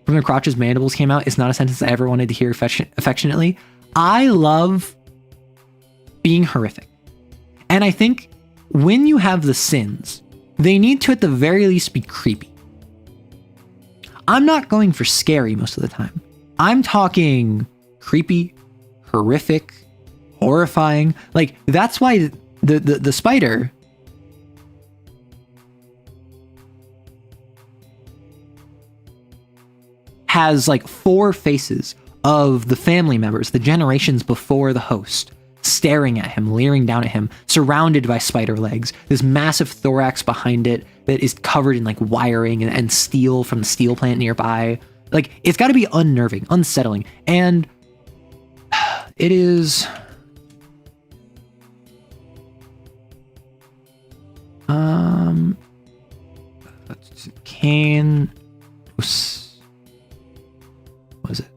From their crotches, mandibles came out. It's not a sentence I ever wanted to hear affectionately. I love being horrific. And I think when you have the sins, they need to at the very least be creepy. I'm not going for scary most of the time. I'm talking creepy, horrific, horrifying. Like, that's why the spider has like 4 faces of the family members, the generations before the host, staring at him, leering down at him, surrounded by spider legs. This massive thorax behind it that is covered in like wiring and steel from the steel plant nearby. Like, it's got to be unnerving, unsettling. And it is... CAIN... What is it?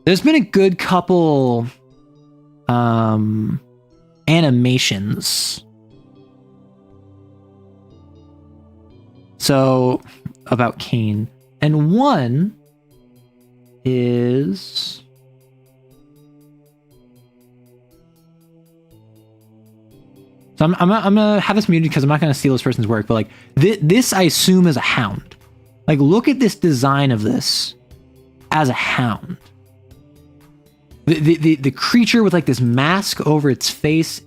There's been a good couple animations. So about CAIN, and one is so I'm gonna have this muted because I'm not gonna steal this person's work, but like this I assume is a hound. Like, look at this design of this as a hound. The creature with like this mask over its face,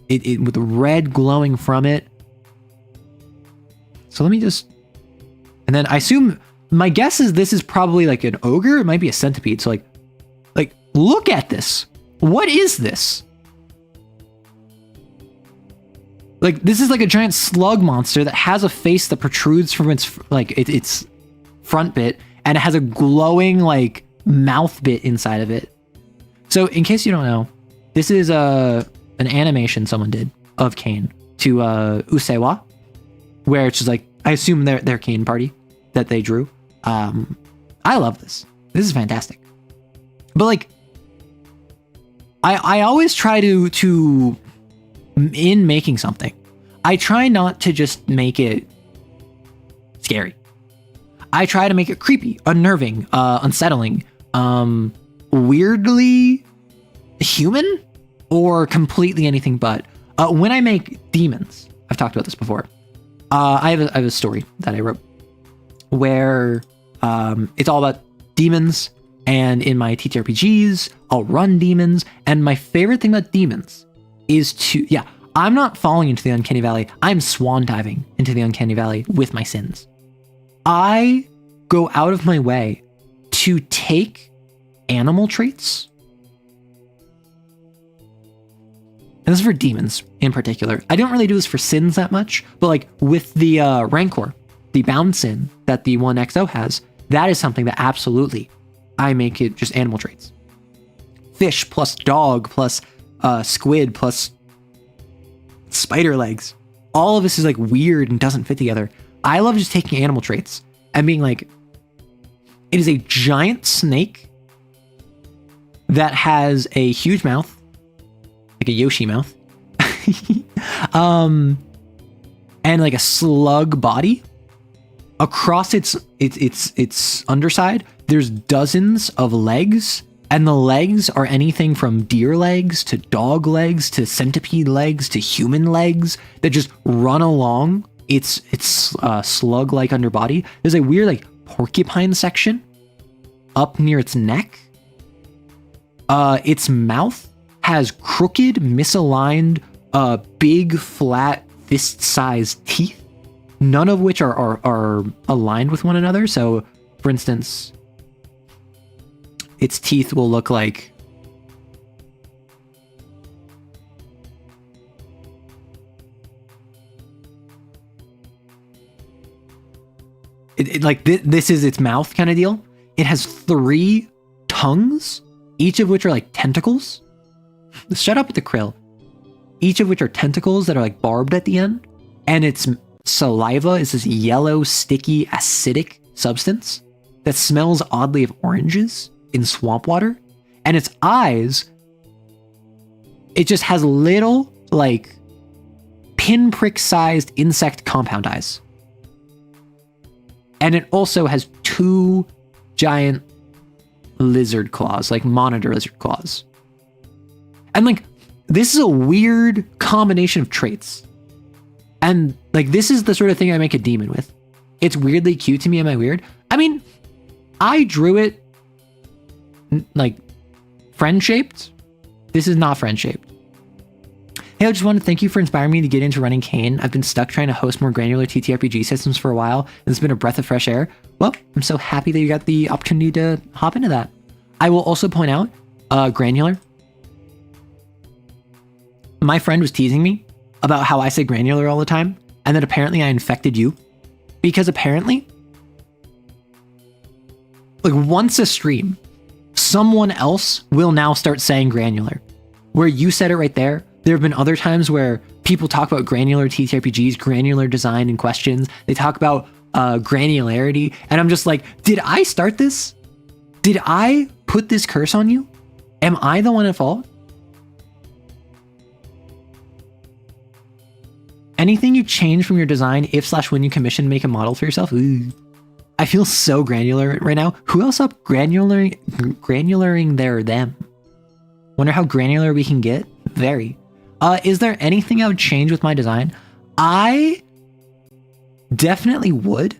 it with red glowing from it. So let me just, and then I assume, my guess is this is probably like an ogre. It might be a centipede. So like look at this. What is this? Like, this is like a giant slug monster that has a face that protrudes from its like its front bit, and it has a glowing like mouth bit inside of it. So in case you don't know, this is an animation someone did of CAIN to Usewa, where it's just like, I assume their CAIN party that they drew. I love this. This is fantastic. But like, I always try to in making something, I try not to just make it scary. I try to make it creepy, unnerving, unsettling, weirdly human, or completely anything but. When I make demons, I've talked about this before. I have a story that I wrote where it's all about demons, and in my TTRPGs, I'll run demons, and my favorite thing about demons is I'm not falling into the uncanny valley. I'm swan diving into the uncanny valley with my sins. I go out of my way to take animal traits, and this is for demons in particular. I don't really do this for sins that much, but like with the Rancor, the bound sin that the 1XO has, that is something that absolutely I make it just animal traits. Fish plus dog plus squid plus spider legs. All of this is like weird and doesn't fit together. I love just taking animal traits and being like, it is a giant snake that has a huge mouth, like a Yoshi mouth, and like a slug body. Across its underside, there's dozens of legs, and the legs are anything from deer legs to dog legs to centipede legs to human legs that just run along its slug-like underbody. There's a weird like porcupine section up near its neck. Its mouth has crooked, misaligned, big, flat, fist-sized teeth, none of which are aligned with one another. So, for instance, its teeth will look like this is its mouth kind of deal. It has 3 tongues, each of which are like tentacles. Shut up with the krill. Each of which are tentacles that are like barbed at the end. And its saliva is this yellow, sticky, acidic substance that smells oddly of oranges in swamp water. And its eyes, it just has little, like, pinprick-sized insect compound eyes. And it also has 2 giant lizard claws, like monitor lizard claws. And like, this is a weird combination of traits. And like, this is the sort of thing I make a demon with. It's weirdly cute to me. Am I weird? I mean, I drew it like friend-shaped. This is not friend-shaped. Hey, I just want to thank you for inspiring me to get into running CAIN. I've been stuck trying to host more granular TTRPG systems for a while, and it's been a breath of fresh air. Well, I'm so happy that you got the opportunity to hop into that. I will also point out, granular. My friend was teasing me about how I say granular all the time, and that apparently I infected you. Because apparently, like once a stream, someone else will now start saying granular. Where you said it right there, there have been other times where people talk about granular TTRPGs, granular design and questions. They talk about granularity, and I'm just like, did I start this? Did I put this curse on you? Am I the one at fault? Anything you change from your design if/when you commission make a model for yourself? Ooh. I feel so granular right now. Who else up granularing their them? Wonder how granular we can get? Very. Is there anything I would change with my design? I definitely would.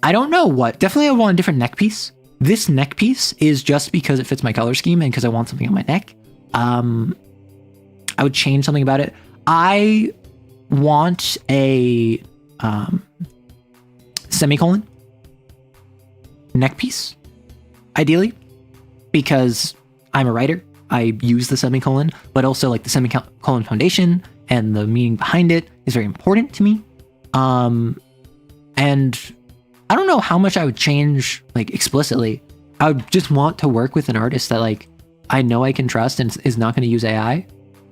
I don't know what. Definitely I want a different neck piece. This neck piece is just because it fits my color scheme and because I want something on my neck. I would change something about it. I want a semicolon neck piece, ideally, because I'm a writer. I use the semicolon, but also like the semicolon foundation and the meaning behind it is very important to me. And I don't know how much I would change like explicitly. I would just want to work with an artist that like I know I can trust and is not going to use AI,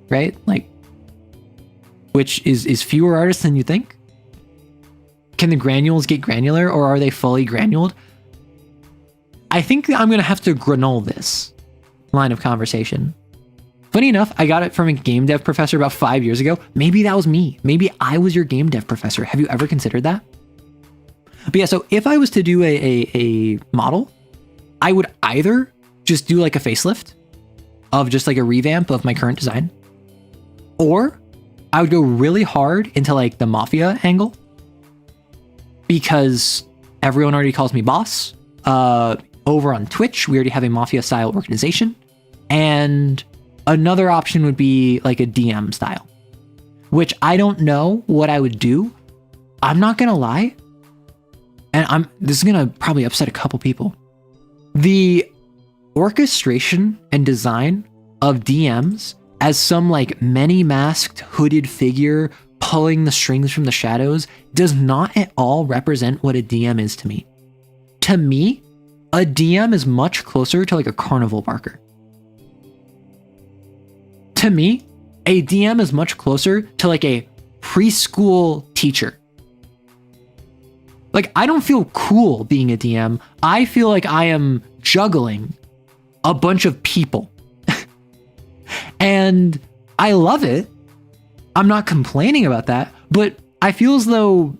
right? Like, which is fewer artists than you think. Can the granules get granular, or are they fully granuled? I think I'm going to have to granule this line of conversation. Funny enough, I got it from a game dev professor about 5 years ago. Maybe that was me. Maybe I was your game dev professor. Have you ever considered that? But yeah, so if I was to do a model, I would either just do like a facelift of just like a revamp of my current design, or I would go really hard into like the mafia angle, because everyone already calls me boss. Over on Twitch, we already have a mafia style organization, and another option would be like a DM style, which I don't know what I would do. I'm not gonna lie, and this is gonna probably upset a couple people. The orchestration and design of DMs as some like many masked hooded figure pulling the strings from the shadows does not at all represent what a DM is to me. To me, a DM is much closer to like a carnival barker. To me, a DM is much closer to like a preschool teacher. Like, I don't feel cool being a DM. I feel like I am juggling a bunch of people. And I love it. I'm not complaining about that, but I feel as though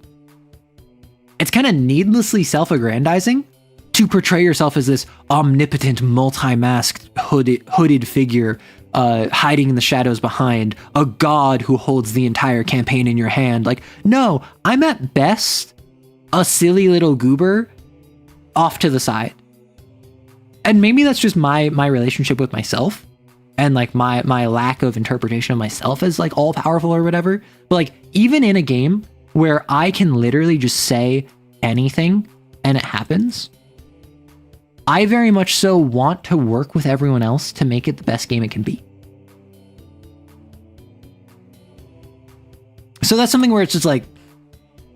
it's kind of needlessly self-aggrandizing to portray yourself as this omnipotent, multi-masked, hooded figure hiding in the shadows behind a god who holds the entire campaign in your hand. Like, no, I'm at best a silly little goober off to the side. And maybe that's just my relationship with myself and like my lack of interpretation of myself as like all powerful or whatever. But like, even in a game where I can literally just say anything and it happens, I very much so want to work with everyone else to make it the best game it can be. So that's something where it's just like,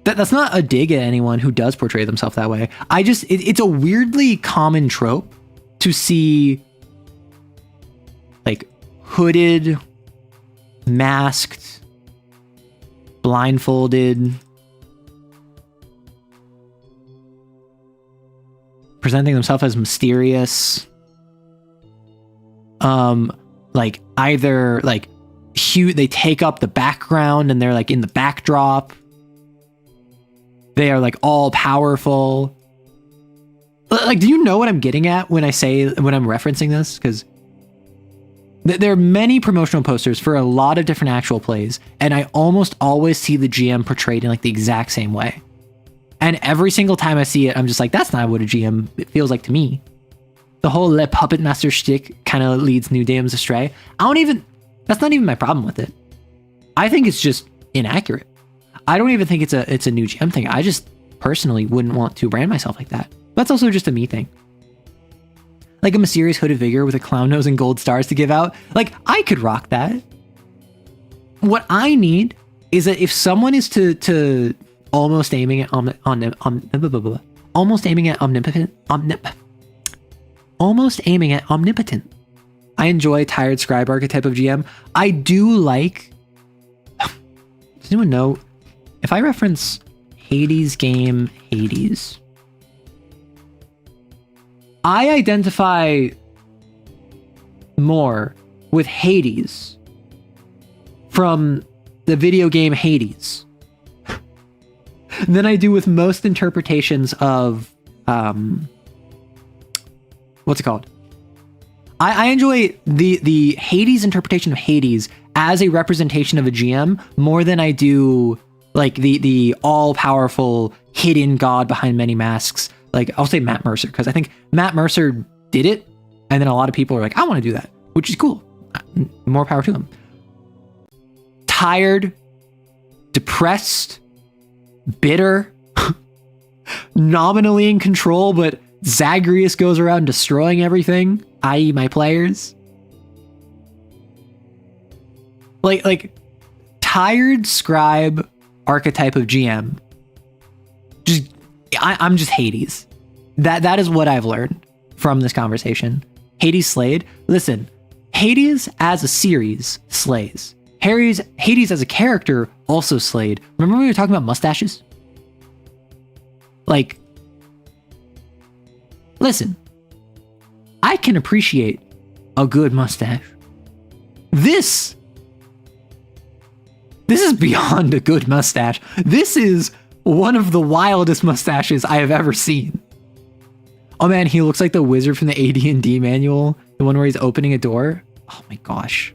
that's not a dig at anyone who does portray themselves that way. It's a weirdly common trope to see like hooded, masked, blindfolded, presenting themselves as mysterious, like either like they take up the background and they're like in the backdrop. They are like all powerful. Like, do you know what I'm getting at when I'm referencing this? Because there are many promotional posters for a lot of different actual plays, and I almost always see the GM portrayed in like the exact same way. And every single time I see it, I'm just like, that's not what a GM feels like to me. The whole Le Puppet Master shtick kind of leads new DMs astray. That's not even my problem with it. I think it's just inaccurate. I don't even think it's a new GM thing. I just personally wouldn't want to brand myself like that. That's also just a me thing. Like a mysterious hooded figure with a clown nose and gold stars to give out. Like, I could rock that. What I need is that if someone is to almost aiming at omnipotent. I enjoy tired scribe archetype of GM. I do like. Does anyone know? If I reference Hades game Hades, I identify more with Hades from the video game Hades than I do with most interpretations of what's it called? I enjoy the Hades interpretation of Hades as a representation of a GM more than I do like the all-powerful hidden god behind many masks. Like, I'll say Matt Mercer, because I think Matt Mercer did it, and then a lot of people are like, I want to do that, which is cool. More power to him. Tired, depressed, bitter, nominally in control, but Zagreus goes around destroying everything, i.e. my players. Like tired scribe archetype of GM. I'm just Hades. That is what I've learned from this conversation. Hades slayed. Listen, Hades as a series slays. Hades as a character also slayed. Remember we were talking about mustaches? Like, listen, I can appreciate a good mustache. This is beyond a good mustache. This is one of the wildest mustaches I have ever seen. Oh man, he looks like the wizard from the AD&D manual, the one where he's opening a door. Oh my gosh.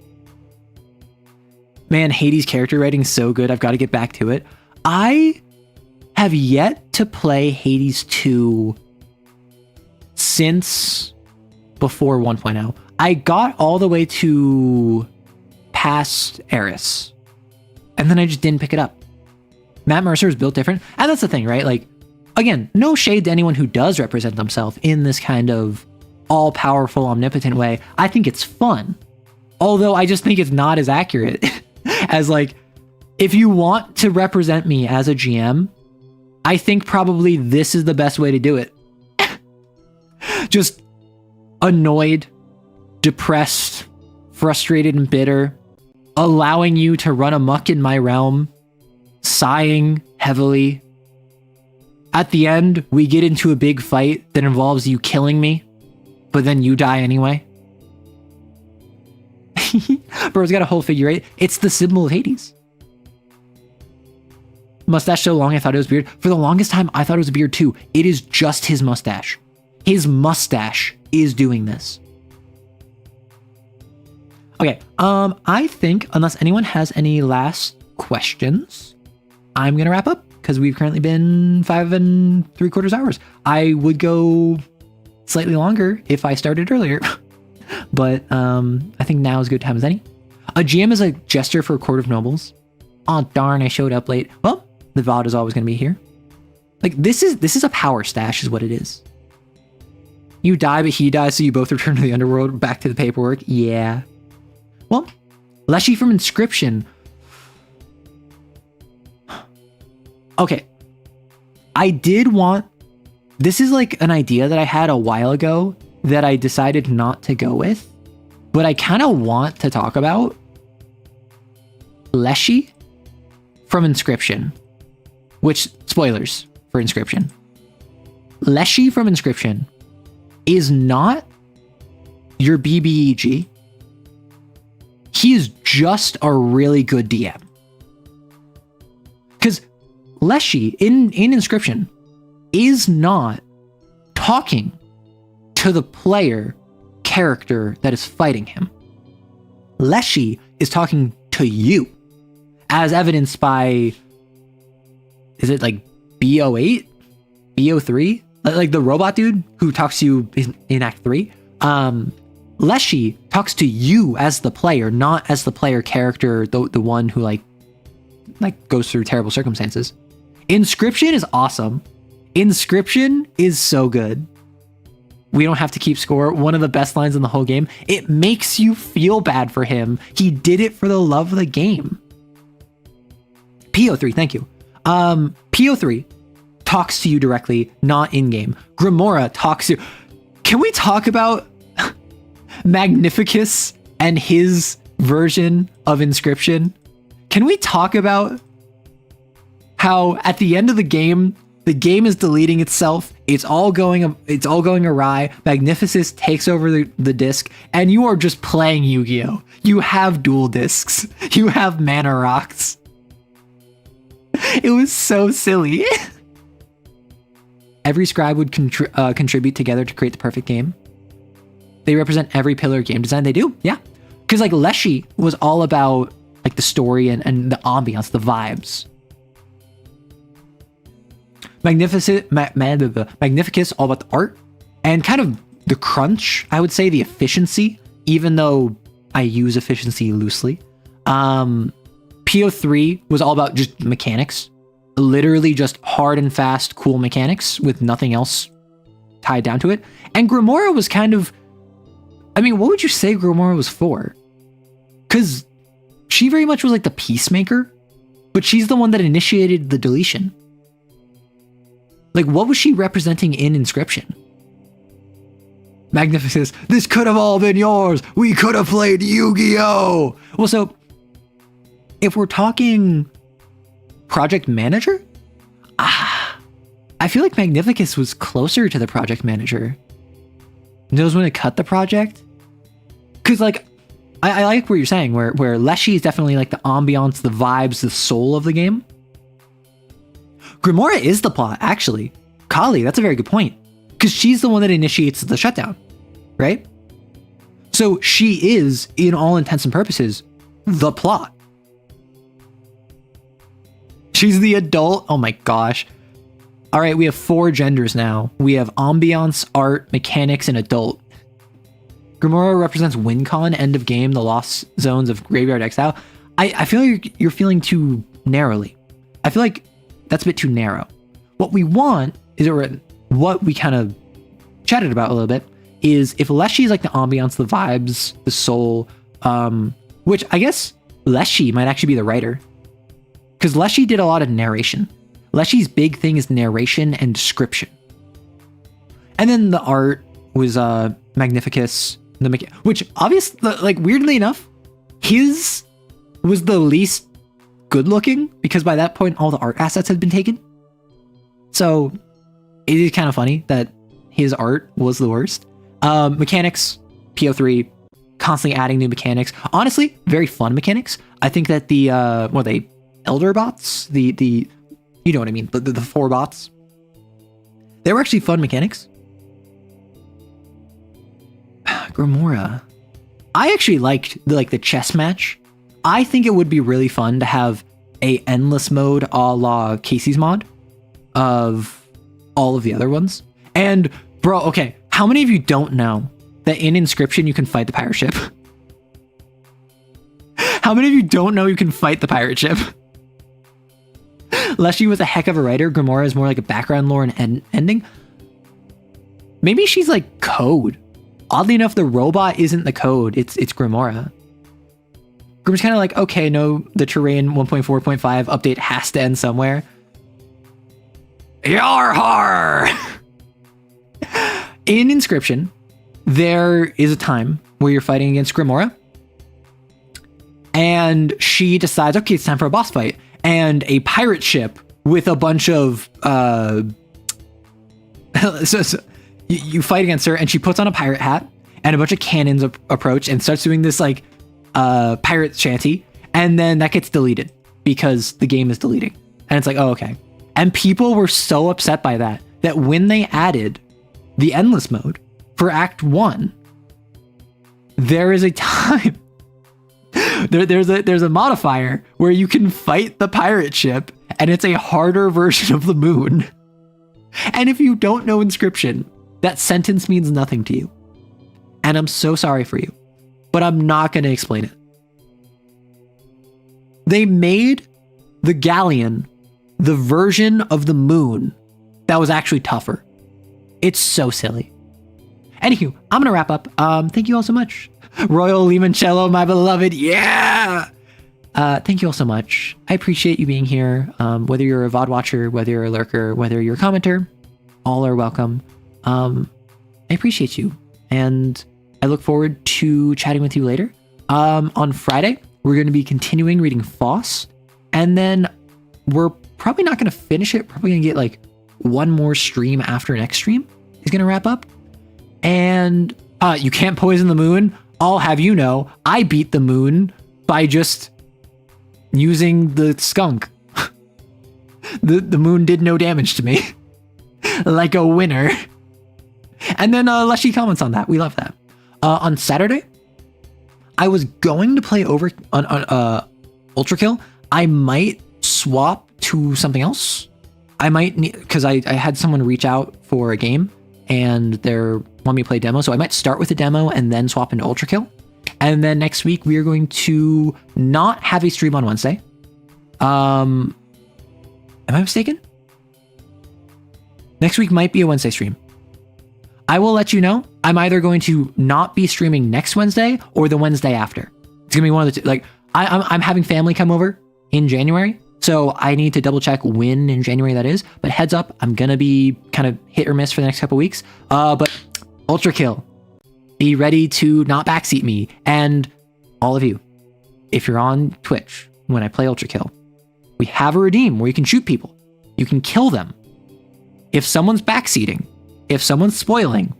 Man, Hades' character writing is so good. I've got to get back to it. I have yet to play Hades 2 since before 1.0. I got all the way to past Eris, and then I just didn't pick it up. Matt Mercer is built different, and that's the thing, right? Like, again, no shade to anyone who does represent themselves in this kind of all-powerful, omnipotent way. I think it's fun, although I just think it's not as accurate as, like, if you want to represent me as a GM, I think probably this is the best way to do it. Just annoyed, depressed, frustrated, and bitter, allowing you to run amok in my realm, sighing heavily. At the end, we get into a big fight that involves you killing me, but then you die anyway. Bro's got a whole figure 8. It's the symbol of Hades. Mustache so long I thought it was beard. For the longest time, I thought it was a beard too. It is just his mustache. His mustache is doing this. Okay, I think, unless anyone has any last questions, I'm gonna wrap up, because we've currently been 5 3/4 hours. I would go slightly longer if I started earlier, but I think now is a good time as any. A GM is a gesture for a court of nobles. Oh darn, I showed up late. Well, the VOD is always gonna be here. Like, this is a power stash is what it is. You die, but he dies, so you both return to the underworld, back to the paperwork. Yeah. Well, Leshy from Inscription. Okay. I did want... This is like an idea that I had a while ago that I decided not to go with, but I kind of want to talk about. Leshy from Inscription. Which, spoilers for Inscription. Leshy from Inscription is not your BBEG. He is just a really good DM. Because Leshy in Inscription is not talking to the player character that is fighting him. Leshy is talking to you, as evidenced by, is it like BO8? BO3? Like the robot dude who talks to you in Act 3. Leshy talks to you as the player, not as the player character, the one who like goes through terrible circumstances. Inscription is awesome. Inscription is so good. We don't have to keep score. One of the best lines in the whole game. It makes you feel bad for him. He did it for the love of the game. PO3, thank you. PO3 talks to you directly, not in-game. Grimora talks to you. Can we talk about Magnificus and his version of Inscription? Can we talk about how at the end of the game is deleting itself, it's all going awry, Magnificus takes over the disc, and you are just playing Yu-Gi-Oh! You have dual discs. You have mana rocks. It was so silly. Every scribe would contribute together to create the perfect game. They represent every pillar of game design. They do, yeah. Because like Leshy was all about like the story and the ambiance, the vibes. Magnificus all about the art and kind of the crunch, I would say, the efficiency, even though I use efficiency loosely. PO3 was all about just mechanics. Literally just hard and fast, cool mechanics with nothing else tied down to it. And Grimora was kind of... I mean, what would you say Grimora was for? Because she very much was like the peacemaker, but she's the one that initiated the deletion. Like, what was she representing in Inscription? Magnificus, this could have all been yours. We could have played Yu-Gi-Oh! Well, so, if we're talking project manager, I feel like Magnificus was closer to the project manager. Knows when to cut the project. Because, like, I like what you're saying, where Leshy is definitely like the ambiance, the vibes, the soul of the game. Grimora is the plot, actually. Kali, that's a very good point. Because she's the one that initiates the shutdown, right? So she is, in all intents and purposes, the plot. She's the adult. Oh my gosh. All right, we have 4 genders now. We have ambiance, art, mechanics, and adult. Grimora represents WinCon, end of game, the lost zones of Graveyard Exile. I feel like you're feeling too narrowly. I feel like that's a bit too narrow. What we want is, or what we kind of chatted about a little bit, is if Leshy is like the ambiance, the vibes, the soul, which I guess Leshy might actually be the writer. Because Leshy did a lot of narration. Leshy's big thing is narration and description. And then the art was Magnificus, which obviously, like weirdly enough, his was the least good looking because by that point all the art assets had been taken. So it is kind of funny that his art was the worst. Mechanics, PO3, constantly adding new mechanics. Honestly, very fun mechanics. I think that the what are they, elder bots, the you know what I mean, the 4 bots, they were actually fun mechanics. Grimora, I actually liked the chess match. I think it would be really fun to have a endless mode a la Casey's mod of all of the other ones. And bro, okay, how many of you don't know that in Inscription you can fight the pirate ship? How many of you don't know you can fight the pirate ship? Leshy was a heck of a writer. Grimora is more like a background lore and ending. Maybe she's like code. Oddly enough, the robot isn't the code. It's Grimora. Grim's kind of like, okay, no, the terrain 1.4.5 update has to end somewhere. Yarhar! In Inscription, there is a time where you're fighting against Grimora, and she decides, okay, it's time for a boss fight. And a pirate ship with a bunch of you fight against her, and she puts on a pirate hat, and a bunch of cannons approach and starts doing this like pirate shanty, and then that gets deleted because the game is deleting, and it's like, oh, okay. And people were so upset by that when they added the endless mode for Act 1, there is a time. There's a modifier where you can fight the pirate ship, and it's a harder version of the moon. And if you don't know Inscription, that sentence means nothing to you. And I'm so sorry for you, but I'm not going to explain it. They made the galleon the version of the moon that was actually tougher. It's so silly. Anywho, I'm going to wrap up. Thank you all so much. Royal Limoncello, my beloved. Yeah. Thank you all so much. I appreciate you being here. Whether you're a VOD watcher, whether you're a lurker, whether you're a commenter, all are welcome. I appreciate you. And I look forward to chatting with you later. On Friday, we're going to be continuing reading Foss. And then we're probably not going to finish it. Probably going to get like one more stream after next stream is going to wrap up. And you can't poison the moon. I'll have you know, I beat the moon by just using the skunk. The moon did no damage to me. Like a winner. And then Leshy comments on that. We love that. On Saturday, I was going to play over on Ultra Kill. I might swap to something else. I might need, because I had someone reach out for a game and they're want me to play demo. So I might start with a demo and then swap into Ultra Kill. And then next week we are going to not have a stream on Wednesday. Am I mistaken? Next week might be a Wednesday stream. I will let you know. I'm either going to not be streaming next Wednesday or the Wednesday after. It's gonna be one of the two. Like I'm having family come over in January, so I need to double check when in January that is. But heads up, I'm gonna be kind of hit or miss for the next couple weeks. But Ultra Kill, be ready to not backseat me. And all of you, if you're on Twitch when I play Ultra Kill, we have a redeem where you can shoot people. You can kill them. If someone's backseating, if someone's spoiling,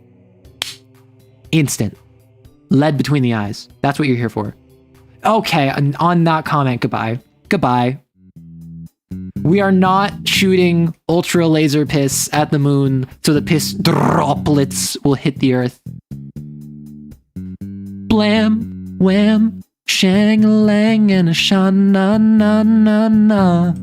instant. Lead between the eyes. That's what you're here for. Okay, on that comment, goodbye. Goodbye. We are not shooting ultra laser piss at the moon so the piss droplets will hit the earth. Blam, wham, shang-a-lang and a sha-na-na-na-na.